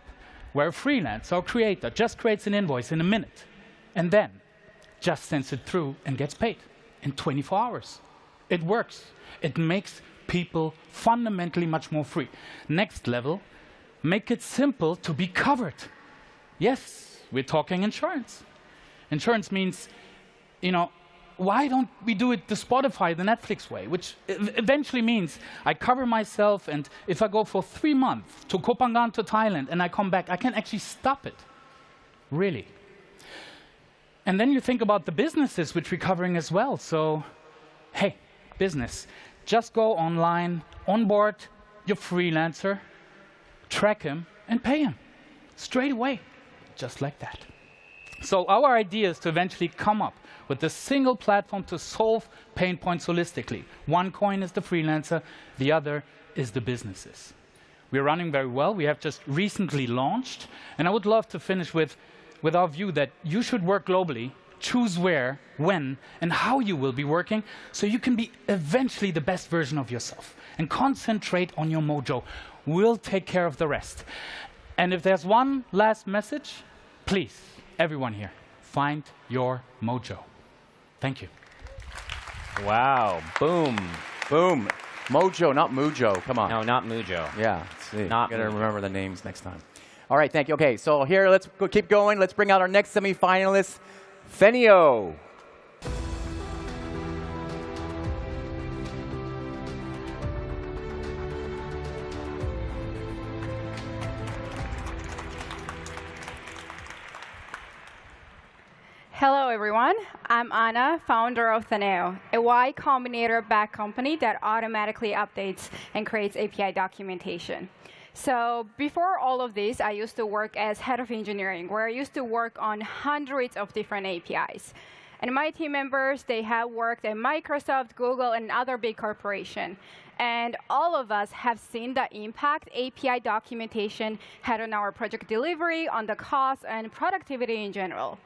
where a freelancer or creator just creates an invoice in a minute, and then just sends it through and gets paid in 24 hours. It works. It makes people fundamentally much more free. Next level, make it simple to be covered. Yes, we're talking insurance. Insurance means, you know, why don't we do it the Spotify, the Netflix way, which eventually means I cover myself, and if I go for 3 months to Koh Phangan to Thailand and I come back, I can actually stop it. Really. And then you think about the businesses, which we're covering as well. So, hey, business, just go online, onboard your freelancer, track him, and pay him straight away, just like that. So our idea is to eventually come up with a single platform to solve pain points holistically. One coin is the freelancer, the other is the businesses. We're running very well. We have just recently launched. And I would love to finish with our view that you should work globally, choose where, when, and how you will be working, so you can be eventually the best version of yourself. And concentrate on your mojo. We'll take care of the rest. And if there's one last message, please, everyone here, find your mojo. Thank you. Wow. Boom. Boom. Mojo, not Mujo. Come on. No, not Mujo. Yeah. Not Gotta Mujo. remember the names next time. All right, thank you. Okay, so here, let's keep going. Let's bring out our next semifinalist, Thenio. Hello, everyone. I'm Anna, founder of Thenio, a Y Combinator-backed company that automatically updates and creates API documentation. So before all of this, I used to work as head of engineering, where I used to work on hundreds of different APIs. And my team members, they have worked at Microsoft, Google, and other big corporations. And all of us have seen the impact API documentation had on our project delivery, on the cost, and productivity in general.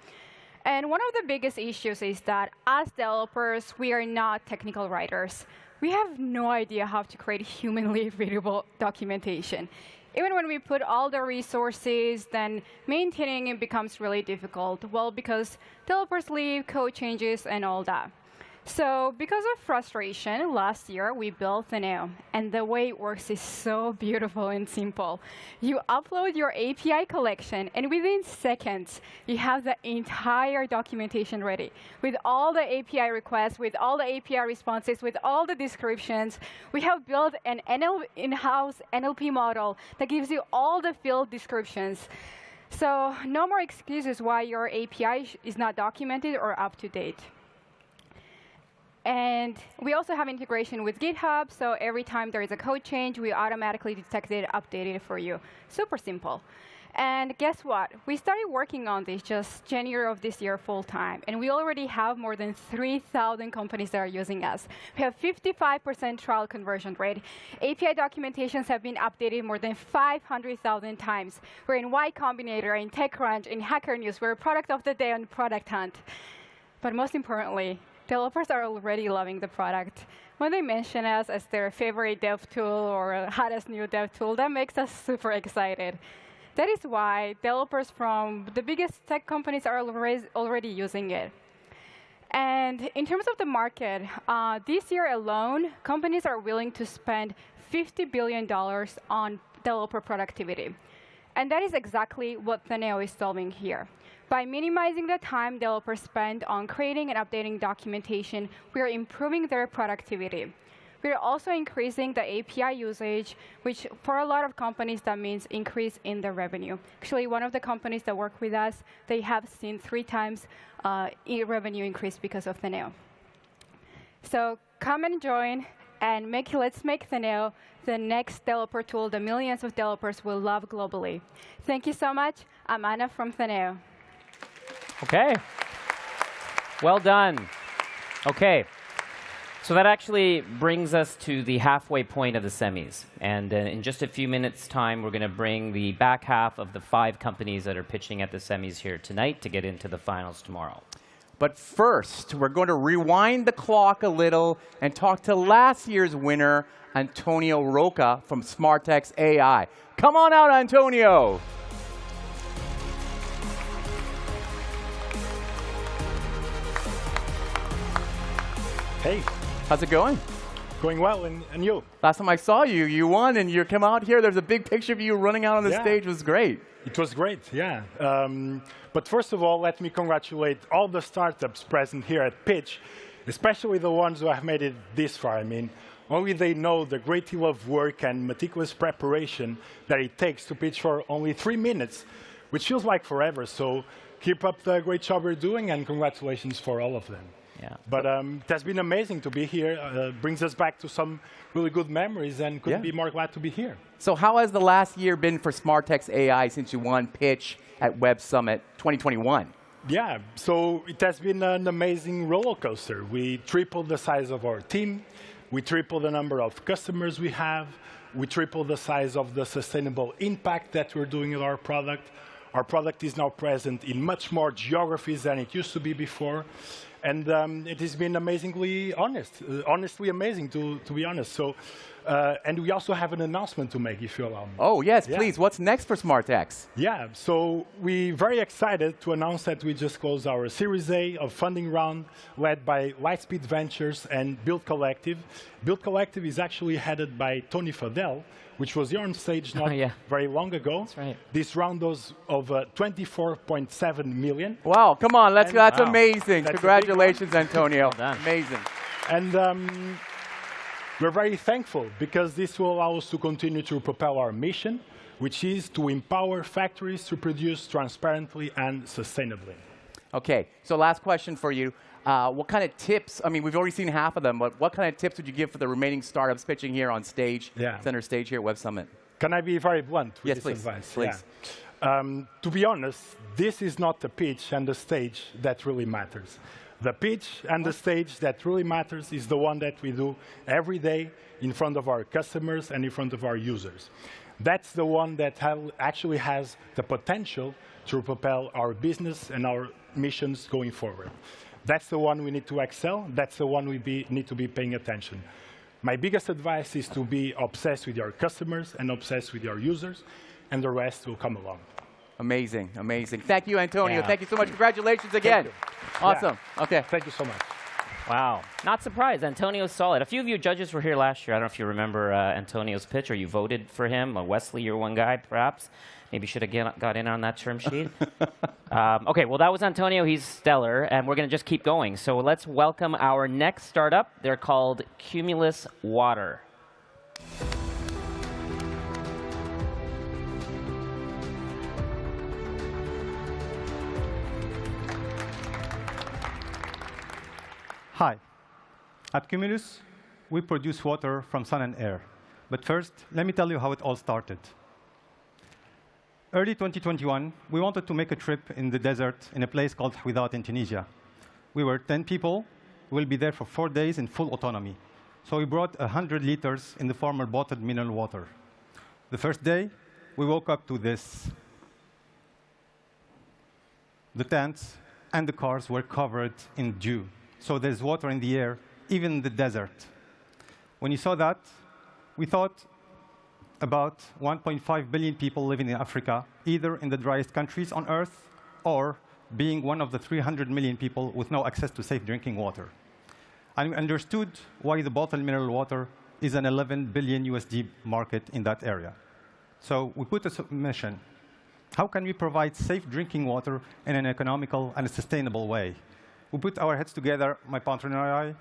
And one of the biggest issues is that as developers, we are not technical writers. We have no idea how to create humanly readable documentation. Even when we put all the resources, then maintaining it becomes really difficult. Well, because developers leave, code changes, and all that. So because of frustration, last year we built Thenio. And the way it works is so beautiful and simple. You upload your API collection, and within seconds, you have the entire documentation ready. With all the API requests, with all the API responses, with all the descriptions, we have built an in-house NLP model that gives you all the field descriptions. So no more excuses why your API is not documented or up to date. And we also have integration with GitHub, so every time there is a code change, we automatically detect it, update it for you. Super simple. And guess what? We started working on this just January of this year full time, and we already have more than 3,000 companies that are using us. We have 55% trial conversion rate. API documentations have been updated more than 500,000 times. We're in Y Combinator, in TechCrunch, in Hacker News. We're product of the day on Product Hunt. But most importantly, developers are already loving the product. When they mention us as their favorite dev tool or hottest new dev tool, that makes us super excited. That is why developers from the biggest tech companies are already using it. And in terms of the market, this year alone, companies are willing to spend $50 billion on developer productivity. And that is exactly what Thenio is solving here. By minimizing the time developers spend on creating and updating documentation, we are improving their productivity. We are also increasing the API usage, which for a lot of companies, that means increase in the revenue. Actually, one of the companies that work with us, they have seen 3 times revenue increase because of Thenio. So come and join, and let's make Thenio the next developer tool that millions of developers will love globally. Thank you so much. I'm Anna from Thenio. OK. Well done. OK. So that actually brings us to the halfway point of the semis. And in just a few minutes' time, we're going to bring the back half of the 5 companies that are pitching at the semis here tonight to get into the finals tomorrow. But first, we're going to rewind the clock a little and talk to last year's winner, Antonio Roca from Smartex AI. Come on out, Antonio. Hey. How's it going? Going well, and you? Last time I saw you, you won, and you come out here. There's a big picture of you running out on the stage. It was great. It was great, yeah. But first of all, let me congratulate all the startups present here at Pitch, especially the ones who have made it this far. I mean, only they know the great deal of work and meticulous preparation that it takes to pitch for only 3 minutes, which feels like forever. So keep up the great job you're doing, and congratulations for all of them. Yeah. But it has been amazing to be here. Brings us back to some really good memories, and couldn't be more glad to be here. So how has the last year been for Smartex AI since you won Pitch at Web Summit 2021? Yeah, so it has been an amazing roller coaster. We tripled the size of our team. We tripled the number of customers we have. We tripled the size of the sustainable impact that we're doing with our product. Our product is now present in much more geographies than it used to be before. And it has been amazingly honestly amazing, to be honest. So, and we also have an announcement to make, if you allow me. Oh, yes, please. What's next for SmartX? Yeah, so we're very excited to announce that we just closed our Series A of funding round led by Lightspeed Ventures and Build Collective. Build Collective is actually headed by Tony Fadell, which was here on stage not very long ago. That's right. This round was of 24.7 million. Wow, come on, that's amazing. That's Congratulations, Antonio. Amazing. And we're very thankful because this will allow us to continue to propel our mission, which is to empower factories to produce transparently and sustainably. Okay, so last question for you. What kind of tips, I mean, we've already seen half of them, but what kind of tips would you give for the remaining startups pitching here on stage, center stage here at Web Summit? Can I be very blunt with this advice? Please. Yeah. To be honest, this is not the pitch and the stage that really matters. The pitch and the stage that really matters is the one that we do every day in front of our customers and in front of our users. That's the one that actually has the potential to propel our business and our missions going forward. That's the one we need to excel. That's the one we need to be paying attention. My biggest advice is to be obsessed with your customers and obsessed with your users, and the rest will come along. Amazing, amazing. Thank you, Antonio. Thank you so much. Congratulations again. Awesome. Okay. Thank you so much. Wow. Not surprised. Antonio's solid. A few of you judges were here last year. I don't know if you remember Antonio's pitch or you voted for him. Wesley, you're one guy, perhaps. Maybe should have got in on that term sheet. OK, well, that was Antonio. He's stellar. And we're going to just keep going. So let's welcome our next startup. They're called Cumulus Water. Hi. At Cumulus, we produce water from sun and air. But first, let me tell you how it all started. Early 2021, we wanted to make a trip in the desert in a place called Huidat in Tunisia. We were 10 people. We'll be there for 4 days in full autonomy. So we brought 100 liters in the form of bottled mineral water. The first day, we woke up to this. The tents and the cars were covered in dew. So there's water in the air, even in the desert. When you saw that, we thought about 1.5 billion people living in Africa, either in the driest countries on Earth or being one of the 300 million people with no access to safe drinking water. And we understood why the bottled mineral water is an $11 billion USD market in that area. So we put a mission. How can we provide safe drinking water in an economical and a sustainable way? We put our heads together, my partner and I.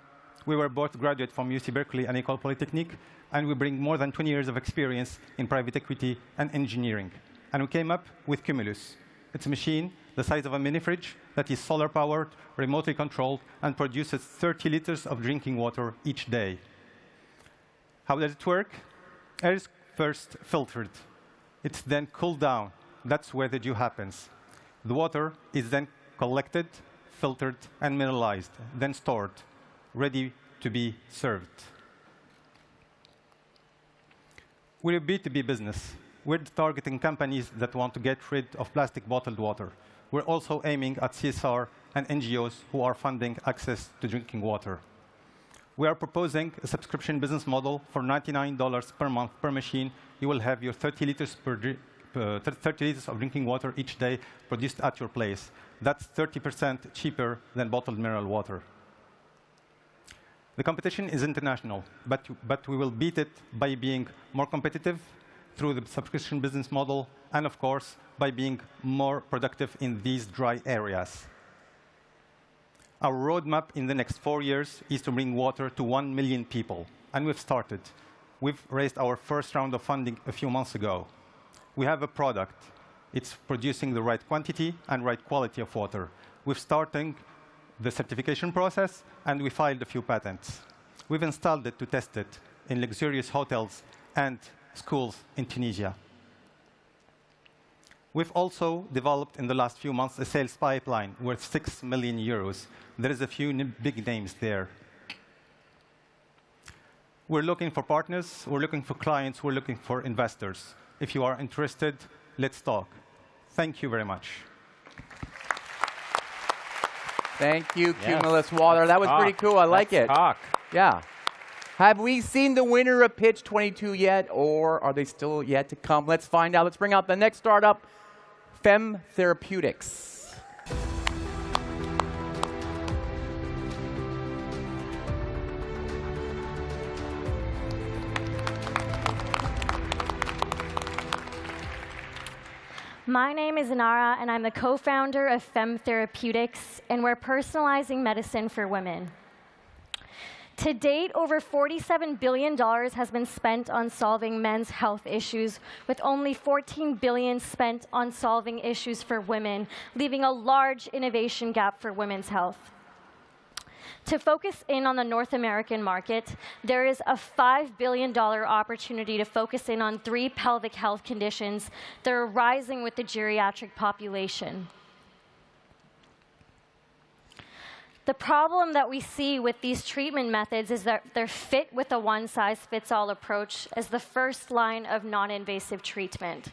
We were both graduates from UC Berkeley and École Polytechnique, and we bring more than 20 years of experience in private equity and engineering. And we came up with Cumulus. It's a machine the size of a mini fridge that is solar-powered, remotely controlled, and produces 30 liters of drinking water each day. How does it work? Air is first filtered. It's then cooled down. That's where the dew happens. The water is then collected, filtered, and mineralized, then stored, ready to be served. We're a B2B business. We're targeting companies that want to get rid of plastic bottled water. We're also aiming at CSR and NGOs who are funding access to drinking water. We are proposing a subscription business model for $99 per month per machine. You will have your 30 liters of drinking water each day produced at your place. That's 30% cheaper than bottled mineral water. The competition is international, but we will beat it by being more competitive through the subscription business model, and of course, by being more productive in these dry areas. Our roadmap in the next 4 years is to bring water to 1 million people, and we've started. We've raised our first round of funding a few months ago. We have a product. It's producing the right quantity and right quality of water. We're starting the certification process, and we filed a few patents. We've installed it to test it in luxurious hotels and schools in Tunisia. We've also developed in the last few months a sales pipeline worth 6 million euros. There is a few big names there. We're looking for partners, we're looking for clients, we're looking for investors. If you are interested, let's talk. Thank you very much. Thank you, Cumulus Water. That was pretty cool. I like it. Yeah. Have we seen the winner of Pitch 22 yet, or are they still yet to come? Let's find out. Let's bring out the next startup, Fem Therapeutics. My name is Inara, and I'm the co-founder of Fem Therapeutics, and we're personalizing medicine for women. To date, over $47 billion has been spent on solving men's health issues, with only $14 billion spent on solving issues for women, leaving a large innovation gap for women's health. To focus in on the North American market, there is a $5 billion opportunity to focus in on 3 pelvic health conditions that are rising with the geriatric population. The problem that we see with these treatment methods is that they're fit with a one-size-fits-all approach as the first line of non-invasive treatment.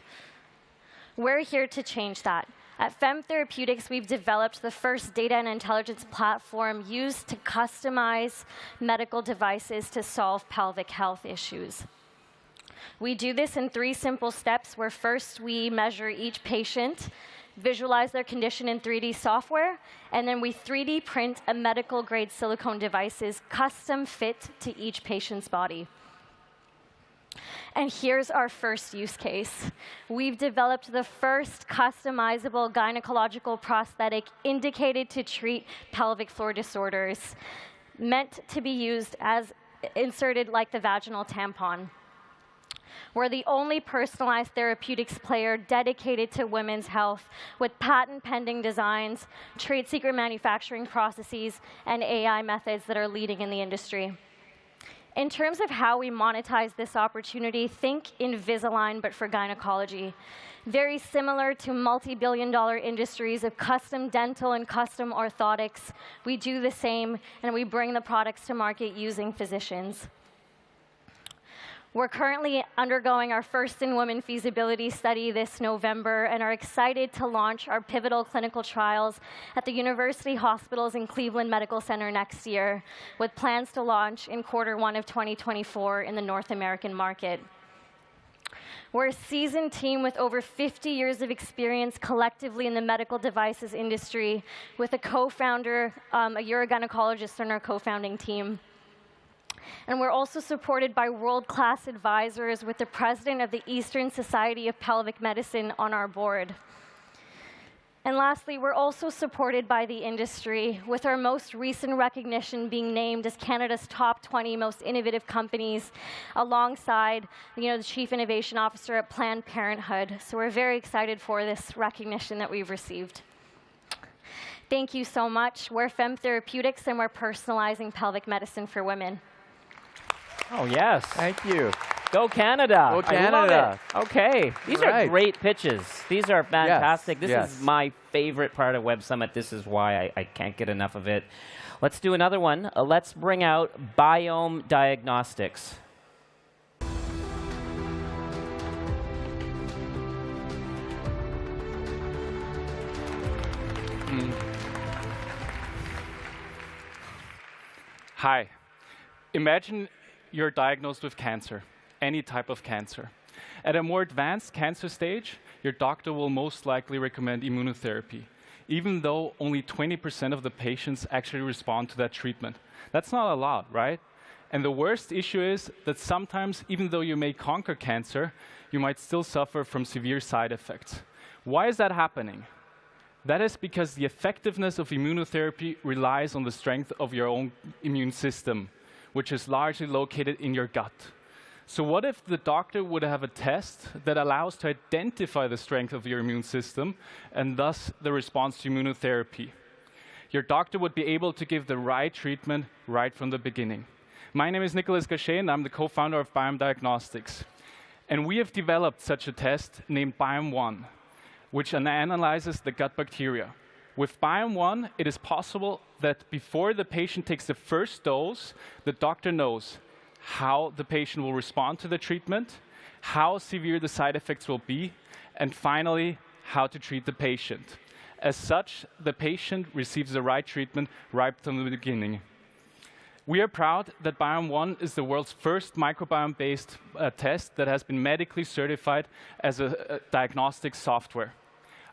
We're here to change that. At Fem Therapeutics, we've developed the first data and intelligence platform used to customize medical devices to solve pelvic health issues. We do this in 3 simple steps, where first we measure each patient, visualize their condition in 3D software, and then we 3D print a medical-grade silicone devices custom fit to each patient's body. And here's our first use case. We've developed the first customizable gynecological prosthetic indicated to treat pelvic floor disorders, meant to be used as inserted like the vaginal tampon. We're the only personalized therapeutics player dedicated to women's health, with patent-pending designs, trade secret manufacturing processes, and AI methods that are leading in the industry. In terms of how we monetize this opportunity, think Invisalign, but for gynecology. Very similar to multi-billion-dollar industries of custom dental and custom orthotics, we do the same, and we bring the products to market using physicians. We're currently undergoing our first in-woman feasibility study this November and are excited to launch our pivotal clinical trials at the University Hospitals in Cleveland Medical Center next year, with plans to launch in Q1 of 2024 in the North American market. We're a seasoned team with over 50 years of experience collectively in the medical devices industry, with a co-founder, a urogynecologist on our co-founding team. And we're also supported by world-class advisors, with the president of the Eastern Society of Pelvic Medicine on our board. And lastly, we're also supported by the industry, with our most recent recognition being named as Canada's top 20 most innovative companies, alongside the Chief Innovation Officer at Planned Parenthood. So we're very excited for this recognition that we've received. Thank you so much. We're Fem Therapeutics, and we're personalizing pelvic medicine for women. Oh, yes. Thank you. Go Canada. Go Canada. Okay. These are great pitches. These are fantastic. Yes. This is my favorite part of Web Summit. This is why I can't get enough of it. Let's do another one. Let's bring out Biome Diagnostics. Hi. Imagine you're diagnosed with cancer, any type of cancer. At a more advanced cancer stage, your doctor will most likely recommend immunotherapy, even though only 20% of the patients actually respond to that treatment. That's not a lot, right? And the worst issue is that sometimes, even though you may conquer cancer, you might still suffer from severe side effects. Why is that happening? That is because the effectiveness of immunotherapy relies on the strength of your own immune system, which is largely located in your gut. So what if the doctor would have a test that allows to identify the strength of your immune system and thus the response to immunotherapy? Your doctor would be able to give the right treatment right from the beginning. My name is Nicolas Gachet, and I'm the co-founder of Biome Diagnostics. And we have developed such a test named Biome1, which analyzes the gut bacteria. With Biome1, it is possible that before the patient takes the first dose, the doctor knows how the patient will respond to the treatment, how severe the side effects will be, and finally, how to treat the patient. As such, the patient receives the right treatment right from the beginning. We are proud that Biome One is the world's first microbiome-based test that has been medically certified as a diagnostic software.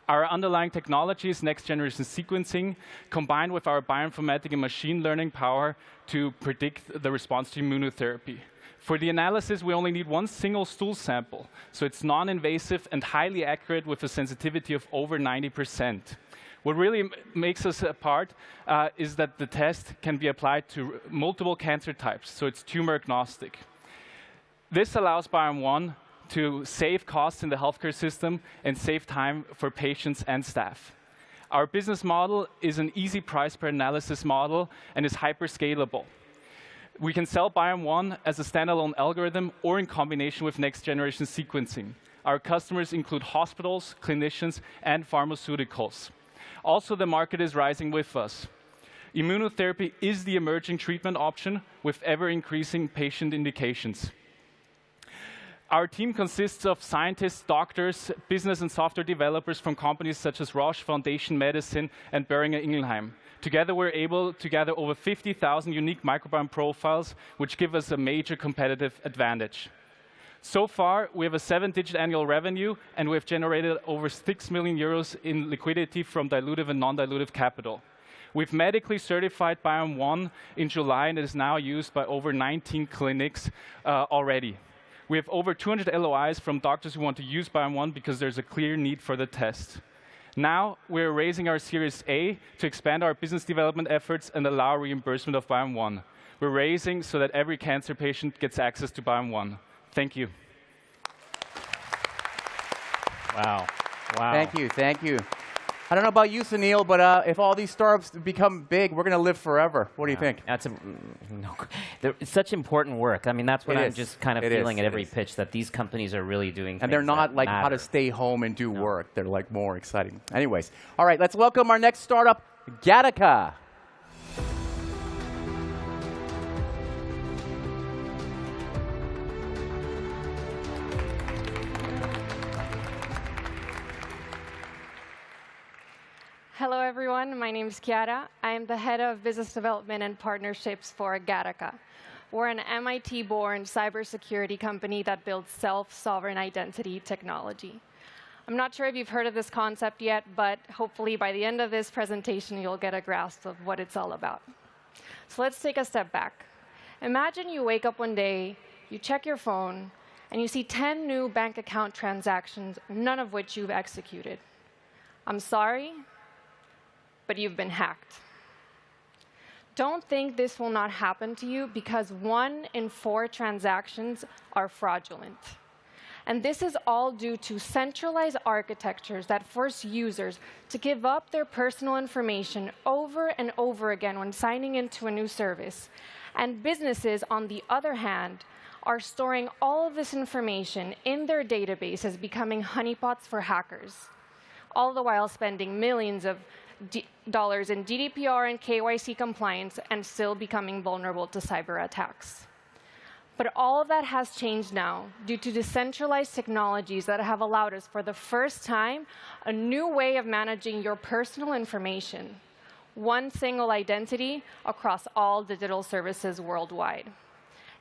Our underlying technology is next-generation sequencing, combined with our bioinformatic and machine learning power to predict the response to immunotherapy. For the analysis, we only need one single stool sample, so it's non-invasive and highly accurate with a sensitivity of over 90%. What really makes us apart is that the test can be applied to multiple cancer types, so it's tumor agnostic. This allows Biome One to save costs in the healthcare system and save time for patients and staff. Our business model is an easy price per analysis model and is hyper-scalable. We can sell Biome One as a standalone algorithm or in combination with next-generation sequencing. Our customers include hospitals, clinicians, and pharmaceuticals. Also, the market is rising with us. Immunotherapy is the emerging treatment option with ever-increasing patient indications. Our team consists of scientists, doctors, business and software developers from companies such as Roche, Foundation Medicine, and Boehringer Ingelheim. Together, we're able to gather over 50,000 unique microbiome profiles, which give us a major competitive advantage. So far, we have a 7-digit annual revenue, and we've generated over 6 million euros in liquidity from dilutive and non-dilutive capital. We've medically certified Biome One in July, and it is now used by over 19 clinics already. We have over 200 LOIs from doctors who want to use Biome One because there's a clear need for the test. Now, we're raising our Series A to expand our business development efforts and allow reimbursement of Biome One. We're raising so that every cancer patient gets access to Biome One. Thank you. Wow. Wow. Thank you. Thank you. I don't know about you, Sunil, but if all these startups become big, we're going to live forever. What do you think? That's it's such important work. I mean, that's what I'm just kind of feeling at every pitch, that these companies are really doing things. And they're not like how to stay home and do work. They're like more exciting. Anyways, all right, let's welcome our next startup, Gattaca. Hello, everyone. My name is Chiara. I am the head of business development and partnerships for Gattaca. We're an MIT-born cybersecurity company that builds self-sovereign identity technology. I'm not sure if you've heard of this concept yet, but hopefully by the end of this presentation, you'll get a grasp of what it's all about. So let's take a step back. Imagine you wake up one day, you check your phone, and you see 10 new bank account transactions, none of which you've executed. I'm sorry, but you've been hacked. Don't think this will not happen to you, because 1 in 4 transactions are fraudulent. And this is all due to centralized architectures that force users to give up their personal information over and over again when signing into a new service. And businesses, on the other hand, are storing all of this information in their databases, becoming honeypots for hackers, all the while spending millions of dollars in GDPR and KYC compliance and still becoming vulnerable to cyber attacks. But all of that has changed now due to decentralized technologies that have allowed us, for the first time, a new way of managing your personal information. One single identity across all digital services worldwide.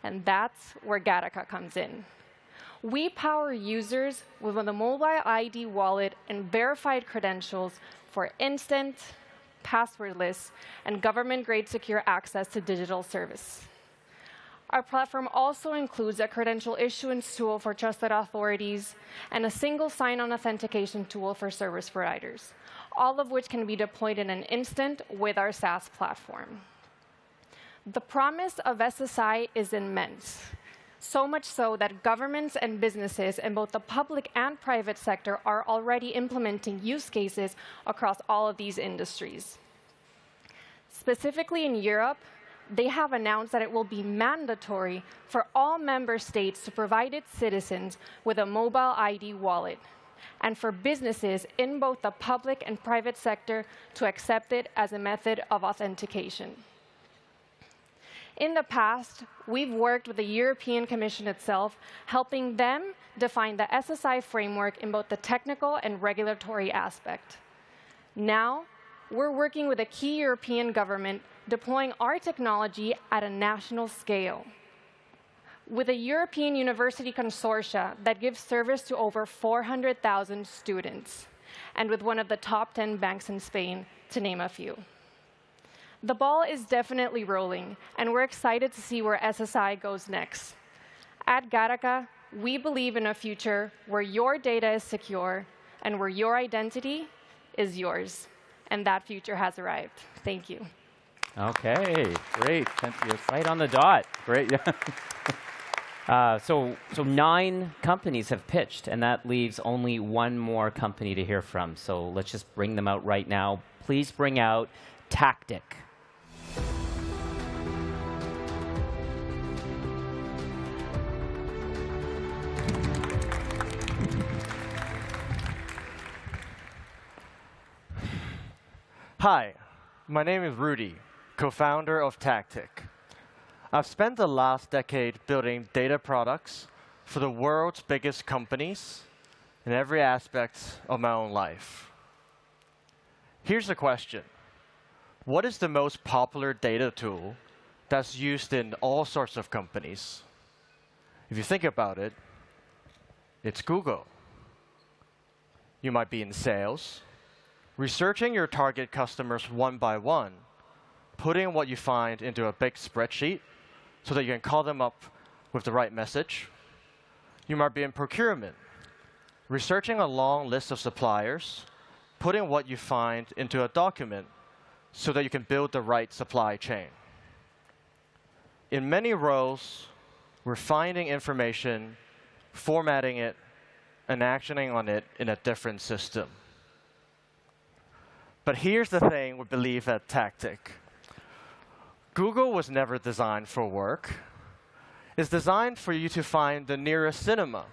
And that's where Gattaca comes in. We power users with a mobile ID wallet and verified credentials for instant, passwordless, and government-grade secure access to digital service. Our platform also includes a credential issuance tool for trusted authorities and a single sign-on authentication tool for service providers, all of which can be deployed in an instant with our SaaS platform. The promise of SSI is immense. So much so that governments and businesses in both the public and private sector are already implementing use cases across all of these industries. Specifically in Europe, they have announced that it will be mandatory for all member states to provide its citizens with a mobile ID wallet, and for businesses in both the public and private sector to accept it as a method of authentication. In the past, we've worked with the European Commission itself, helping them define the SSI framework in both the technical and regulatory aspect. Now, we're working with a key European government deploying our technology at a national scale. With a European university consortia that gives service to over 400,000 students, and with one of the top 10 banks in Spain, to name a few. The ball is definitely rolling, and we're excited to see where SSI goes next. At Gattaca, we believe in a future where your data is secure and where your identity is yours. And that future has arrived. Thank you. OK, great. You're right on the dot. Great. So 9 companies have pitched, and that leaves only one more company to hear from. So let's just bring them out right now. Please bring out Tactic. Hi, my name is Rudy, co-founder of Tactic. I've spent the last decade building data products for the world's biggest companies in every aspect of my own life. Here's the question. What is the most popular data tool that's used in all sorts of companies? If you think about it, it's Google. You might be in sales, researching your target customers one by one, putting what you find into a big spreadsheet so that you can call them up with the right message. You might be in procurement, researching a long list of suppliers, putting what you find into a document so that you can build the right supply chain. In many roles, we're finding information, formatting it, and actioning on it in a different system. But here's the thing we believe at Tactic. Google was never designed for work. It's designed for you to find the nearest cinema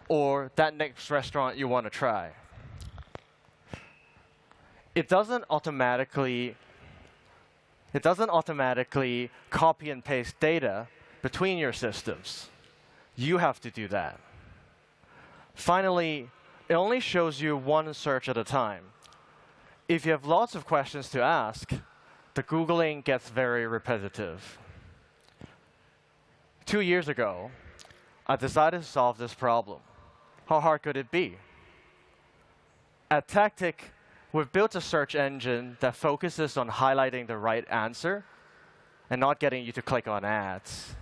or that next restaurant you want to try. It doesn't automatically copy and paste data between your systems. You have to do that. Finally, it only shows you one search at a time. If you have lots of questions to ask, the Googling gets very repetitive. 2 years ago, I decided to solve this problem. How hard could it be? At Tactic, we've built a search engine that focuses on highlighting the right answer and not getting you to click on ads.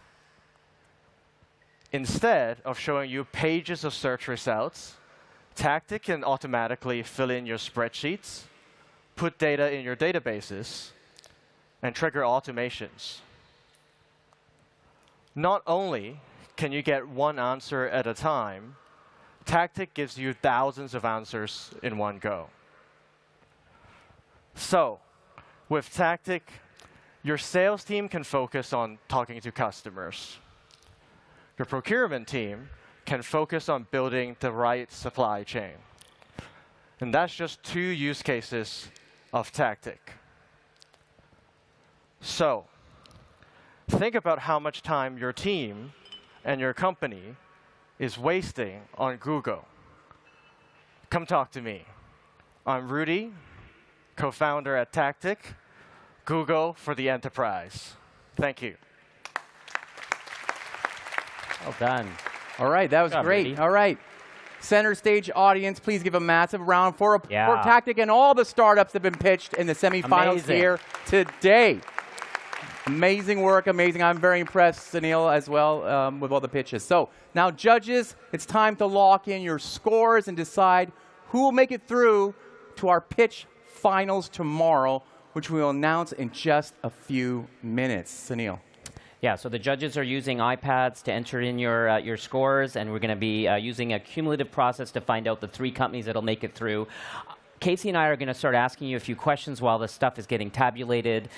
Instead of showing you pages of search results, Tactic can automatically fill in your spreadsheets, put data in your databases, and trigger automations. Not only can you get one answer at a time, Tactic gives you thousands of answers in one go. So, with Tactic, your sales team can focus on talking to customers. Your procurement team can focus on building the right supply chain. And that's just 2 use cases of Tactic. So, think about how much time your team and your company is wasting on Google. Come talk to me. I'm Rudy, co-founder at Tactic, Google for the enterprise. Thank you. Well done. All right, that was great. Rudy. All right. Center stage audience, please give a massive round for Tactic and all the startups that have been pitched in the semifinals here today. Amazing work, amazing. I'm very impressed, Sunil, as well, with all the pitches. So now, judges, it's time to lock in your scores and decide who will make it through to our pitch finals tomorrow, which we will announce in just a few minutes. Sunil. Yeah, so the judges are using iPads to enter in your scores, and we're going to be using a cumulative process to find out the 3 companies that'll make it through. Casey and I are going to start asking you a few questions while this stuff is getting tabulated.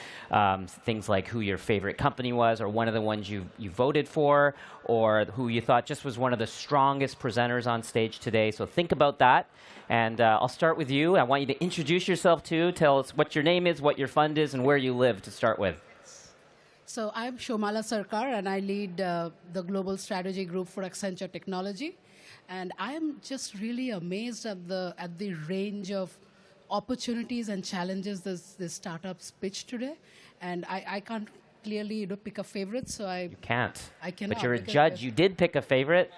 Things like who your favorite company was, or one of the ones you voted for, or who you thought just was one of the strongest presenters on stage today. So think about that. And I'll start with you. I want you to introduce yourself too. Tell us what your name is, what your fund is, and where you live to start with. So I'm Shomala Sarkar, and I lead the global strategy group for Accenture Technology. And I'm just really amazed at the range of opportunities and challenges this startups pitch today. And I can't clearly pick a favorite, so You can't. I cannot. But you're a judge. You did pick a favorite.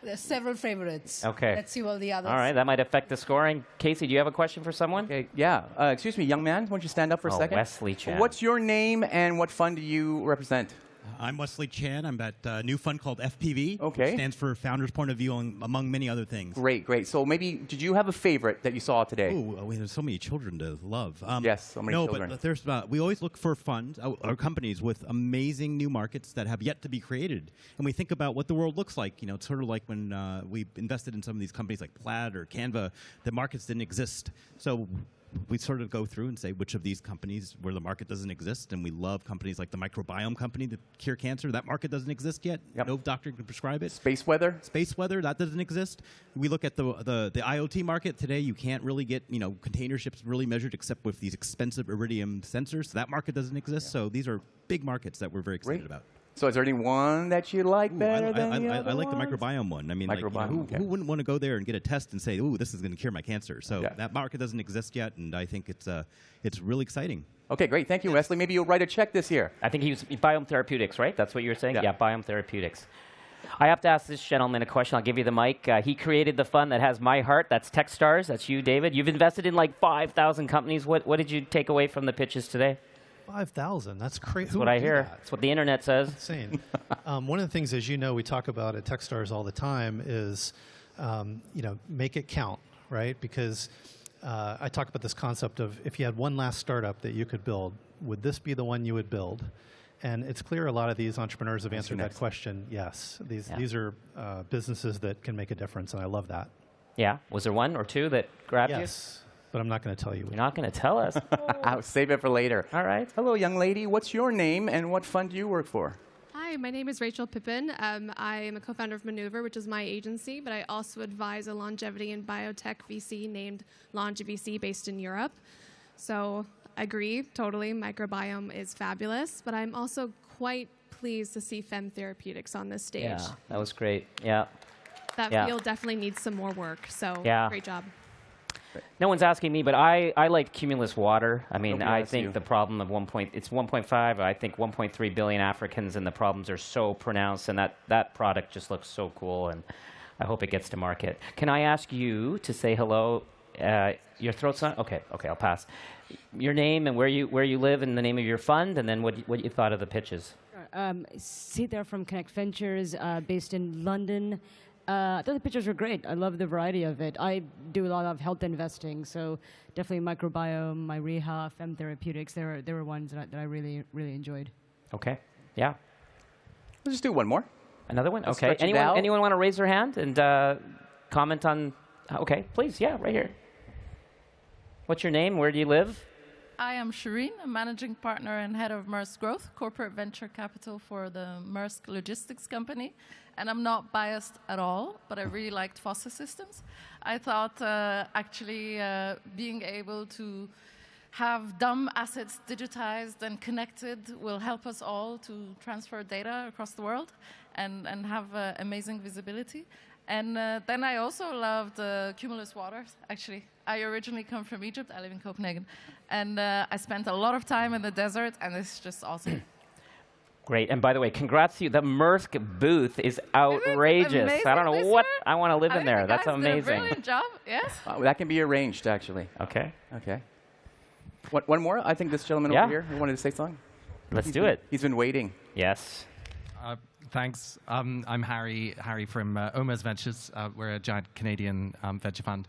There's several favorites. Okay. Let's see all the others. All right, that might affect the scoring. Casey, do you have a question for someone? Okay, yeah. Excuse me, young man, why don't you stand up for a second? Wesley Chan. What's your name and what fund do you represent? I'm Wesley Chan. I'm at a new fund called FPV. Okay. Which stands for Founders Point of View, among many other things. Great, great. So maybe, did you have a favorite that you saw today? Oh, there's so many children to love. Yes, so many children. No, but there's, we always look for funds or companies with amazing new markets that have yet to be created. And we think about what the world looks like. It's sort of like when we invested in some of these companies like Plaid or Canva, the markets didn't exist. So we sort of go through and say which of these companies where the market doesn't exist, and we love companies like the microbiome company that cure cancer. That market doesn't exist yet. No doctor can prescribe it. Space weather? Space weather, that doesn't exist. We look at the IoT market today. You can't really get container ships really measured except with these expensive Iridium sensors. So that market doesn't exist. So these are big markets that we're very excited about. So is there any one that you like better than the other I like the ones? microbiome one. I mean, Microbiome, who wouldn't want to go there and get a test and say, "Ooh, this is going to cure my cancer"? So that market doesn't exist yet, and I think it's really exciting. Okay, great. Thank you, Wesley. Maybe you'll write a check this year. I think he was Biome Therapeutics, right? That's what you were saying? Yeah, Biome Therapeutics. I have to ask this gentleman a question. I'll give you the mic. He created the fund that has my heart. That's Techstars. That's you, David. You've invested in like 5,000 companies. What did you take away from the pitches today? 5,000. That's crazy. That's what I hear. That's what the internet says. Insane. One of the things, as you know, we talk about at Techstars all the time is, make it count, right? Because I talk about this concept of if you had one last startup that you could build, would this be the one you would build? And it's clear a lot of these entrepreneurs have answered that question. Yes, these are businesses that can make a difference, and I love that. Yeah. Was there one or two that grabbed you? Yes. But I'm not going to tell you. You're not going to tell us? I'll save it for later. All right. Hello, young lady. What's your name and what fund do you work for? Hi, my name is Rachel Pippin. I am a co-founder of Maneuver, which is my agency, but I also advise a longevity and biotech VC named LongeVC based in Europe. So I agree, totally, microbiome is fabulous, but I'm also quite pleased to see Fem Therapeutics on this stage. Yeah, that was great. Yeah. That field definitely needs some more work, so great job. No one's asking me, but I like Cumulus Water. I mean, I think the problem of it's 1.5. I think 1.3 billion Africans, and the problems are so pronounced, and that product just looks so cool, and I hope it gets to market. Can I ask you to say hello? Your throat's on? Okay, I'll pass. Your name and where you live and the name of your fund, and then what you thought of the pitches. Sita from Connect Ventures, based in London. I thought the pictures were great. I love the variety of it. I do a lot of health investing, so definitely microbiome, MyReha, Fem Therapeutics. There were ones that I really, really enjoyed. Okay. Yeah. Let's just do one more. Another one? Okay. Anyone want to raise their hand and comment on? Okay, please. Yeah, right here. What's your name? Where do you live? I am Shireen, a managing partner and head of Maersk Growth, corporate venture capital for the Maersk Logistics company. And I'm not biased at all, but I really liked Fossil Systems. I thought actually being able to have dumb assets digitized and connected will help us all to transfer data across the world and have amazing visibility. And then I also loved Cumulus Waters, actually. I originally come from Egypt. I live in Copenhagen. And I spent a lot of time in the desert, and it's just awesome. Great. And by the way, congrats to you. The Maersk booth is outrageous. I don't know what. I want to live in there. That's amazing. Did a brilliant job, yes. That can be arranged, actually. Okay. One more? I think this gentleman over here wanted to say something. Let's do it. He's been waiting. Yes. Thanks. I'm Harry from Omer's Ventures. We're a giant Canadian venture fund.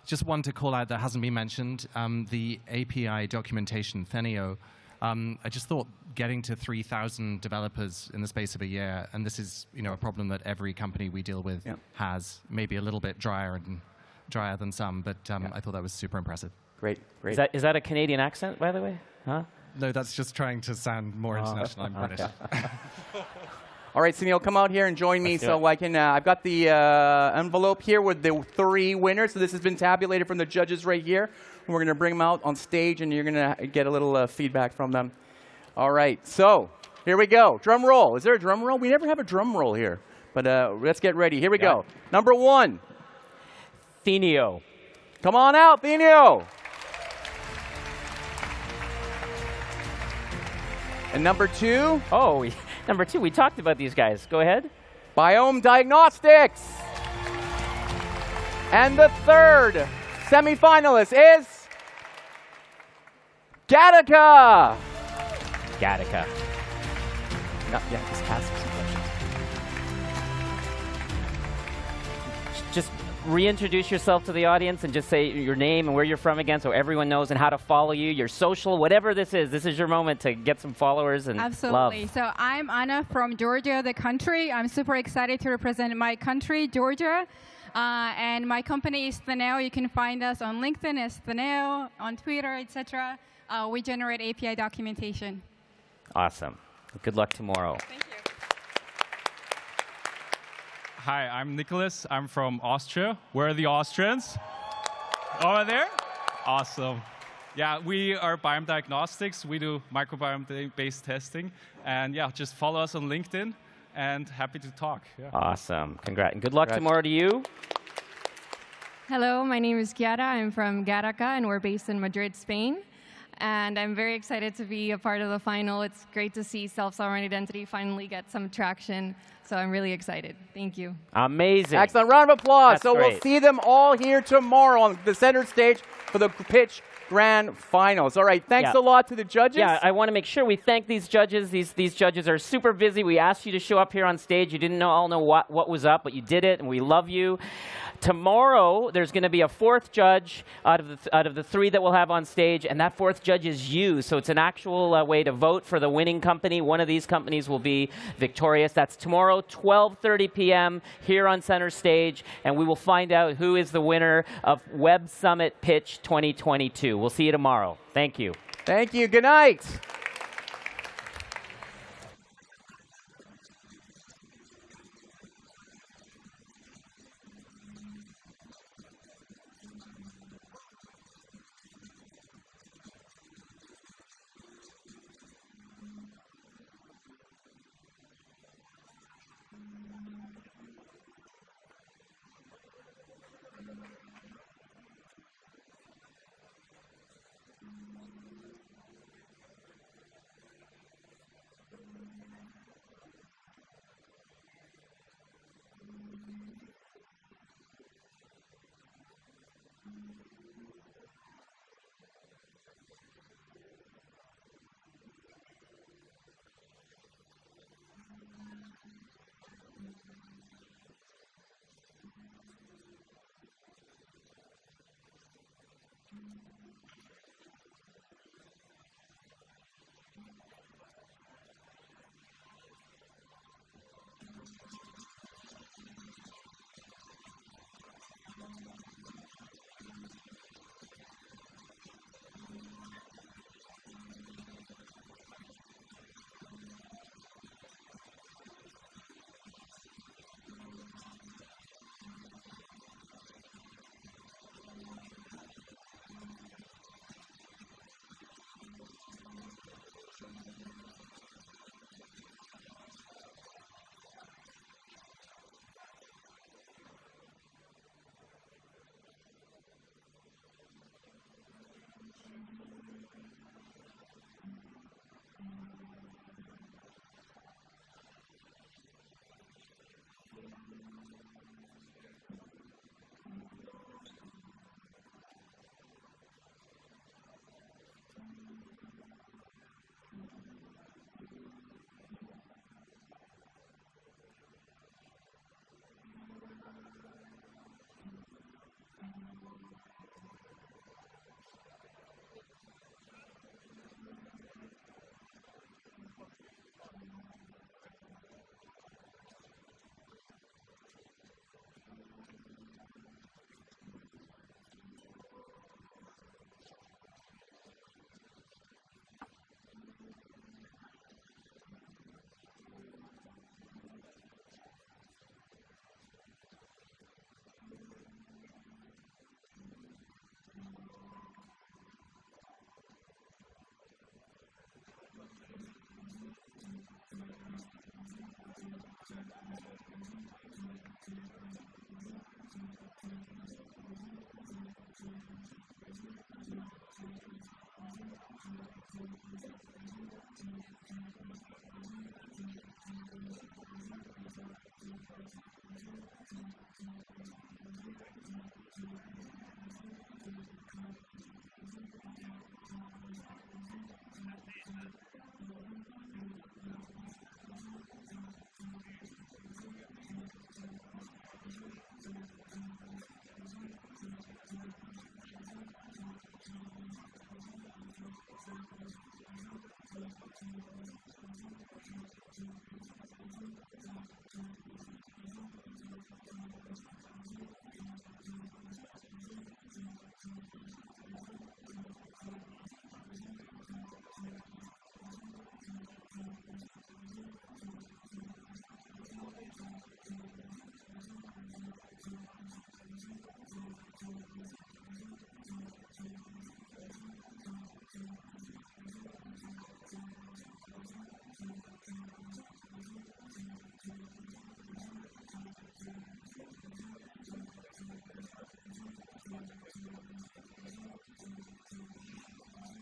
Just one to call out that hasn't been mentioned, the API documentation, Thenio. I just thought getting to 3,000 developers in the space of a year, and this is a problem that every company we deal with has, maybe a little bit drier than some, but I thought that was super impressive. Great. Is that a Canadian accent, by the way? Huh? No, that's just trying to sound more international. I'm British. All right, Sunil, come out here and join me so I can. I've got the envelope here with the 3 winners. So this has been tabulated from the judges right here. And we're going to bring them out on stage, and you're going to get a little feedback from them. All right, so here we go. Drum roll. Is there a drum roll? We never have a drum roll here. But let's get ready. Here we go. Number 1. Thenio. Come on out, Thenio. And number 2? Oh, number 2. We talked about these guys. Go ahead. Biome Diagnostics. And the 3rd semifinalist is Gattaca. Gattaca. Yeah, just ask some questions. Just reintroduce yourself to the audience and just say your name and where you're from again so everyone knows and how to follow you, your social, whatever this is. This is your moment to get some followers and Absolutely. love. So I'm Anna from Georgia, the country. I'm super excited to represent my country, Georgia. And my company is Theneo. You can find us on LinkedIn as Theneo, on Twitter, etc. We generate API documentation. Awesome. Good luck tomorrow. Thank you. Hi, I'm Nicholas. I'm from Austria. Where are the Austrians? Over there? Awesome. Yeah, we are Biome Diagnostics. We do microbiome-based testing. And yeah, just follow us on LinkedIn. And happy to talk. Yeah. Awesome. Congrats. And good luck tomorrow to you. Hello, my name is Chiara. I'm from Gattaca, and we're based in Madrid, Spain. And I'm very excited to be a part of the final. It's great to see self-sovereign identity finally get some traction. So I'm really excited. Thank you. Amazing. Excellent. Round of applause. That's so great. we'll see them all here tomorrow on the center stage for the pitch grand finals. All right. Thanks a lot to the judges. Yeah, I want to make sure we thank these judges. These judges are super busy. We asked you to show up here on stage. You didn't all know what was up, but you did it, and we love you. Tomorrow, there's going to be a 4th judge out of the 3 that we'll have on stage, and that 4th judge is you. So it's an actual way to vote for the winning company. One of these companies will be victorious. That's tomorrow, 12:30 p.m. here on center stage, and we will find out who is the winner of Web Summit Pitch 2022. We'll see you tomorrow. Thank you. Thank you. Good night.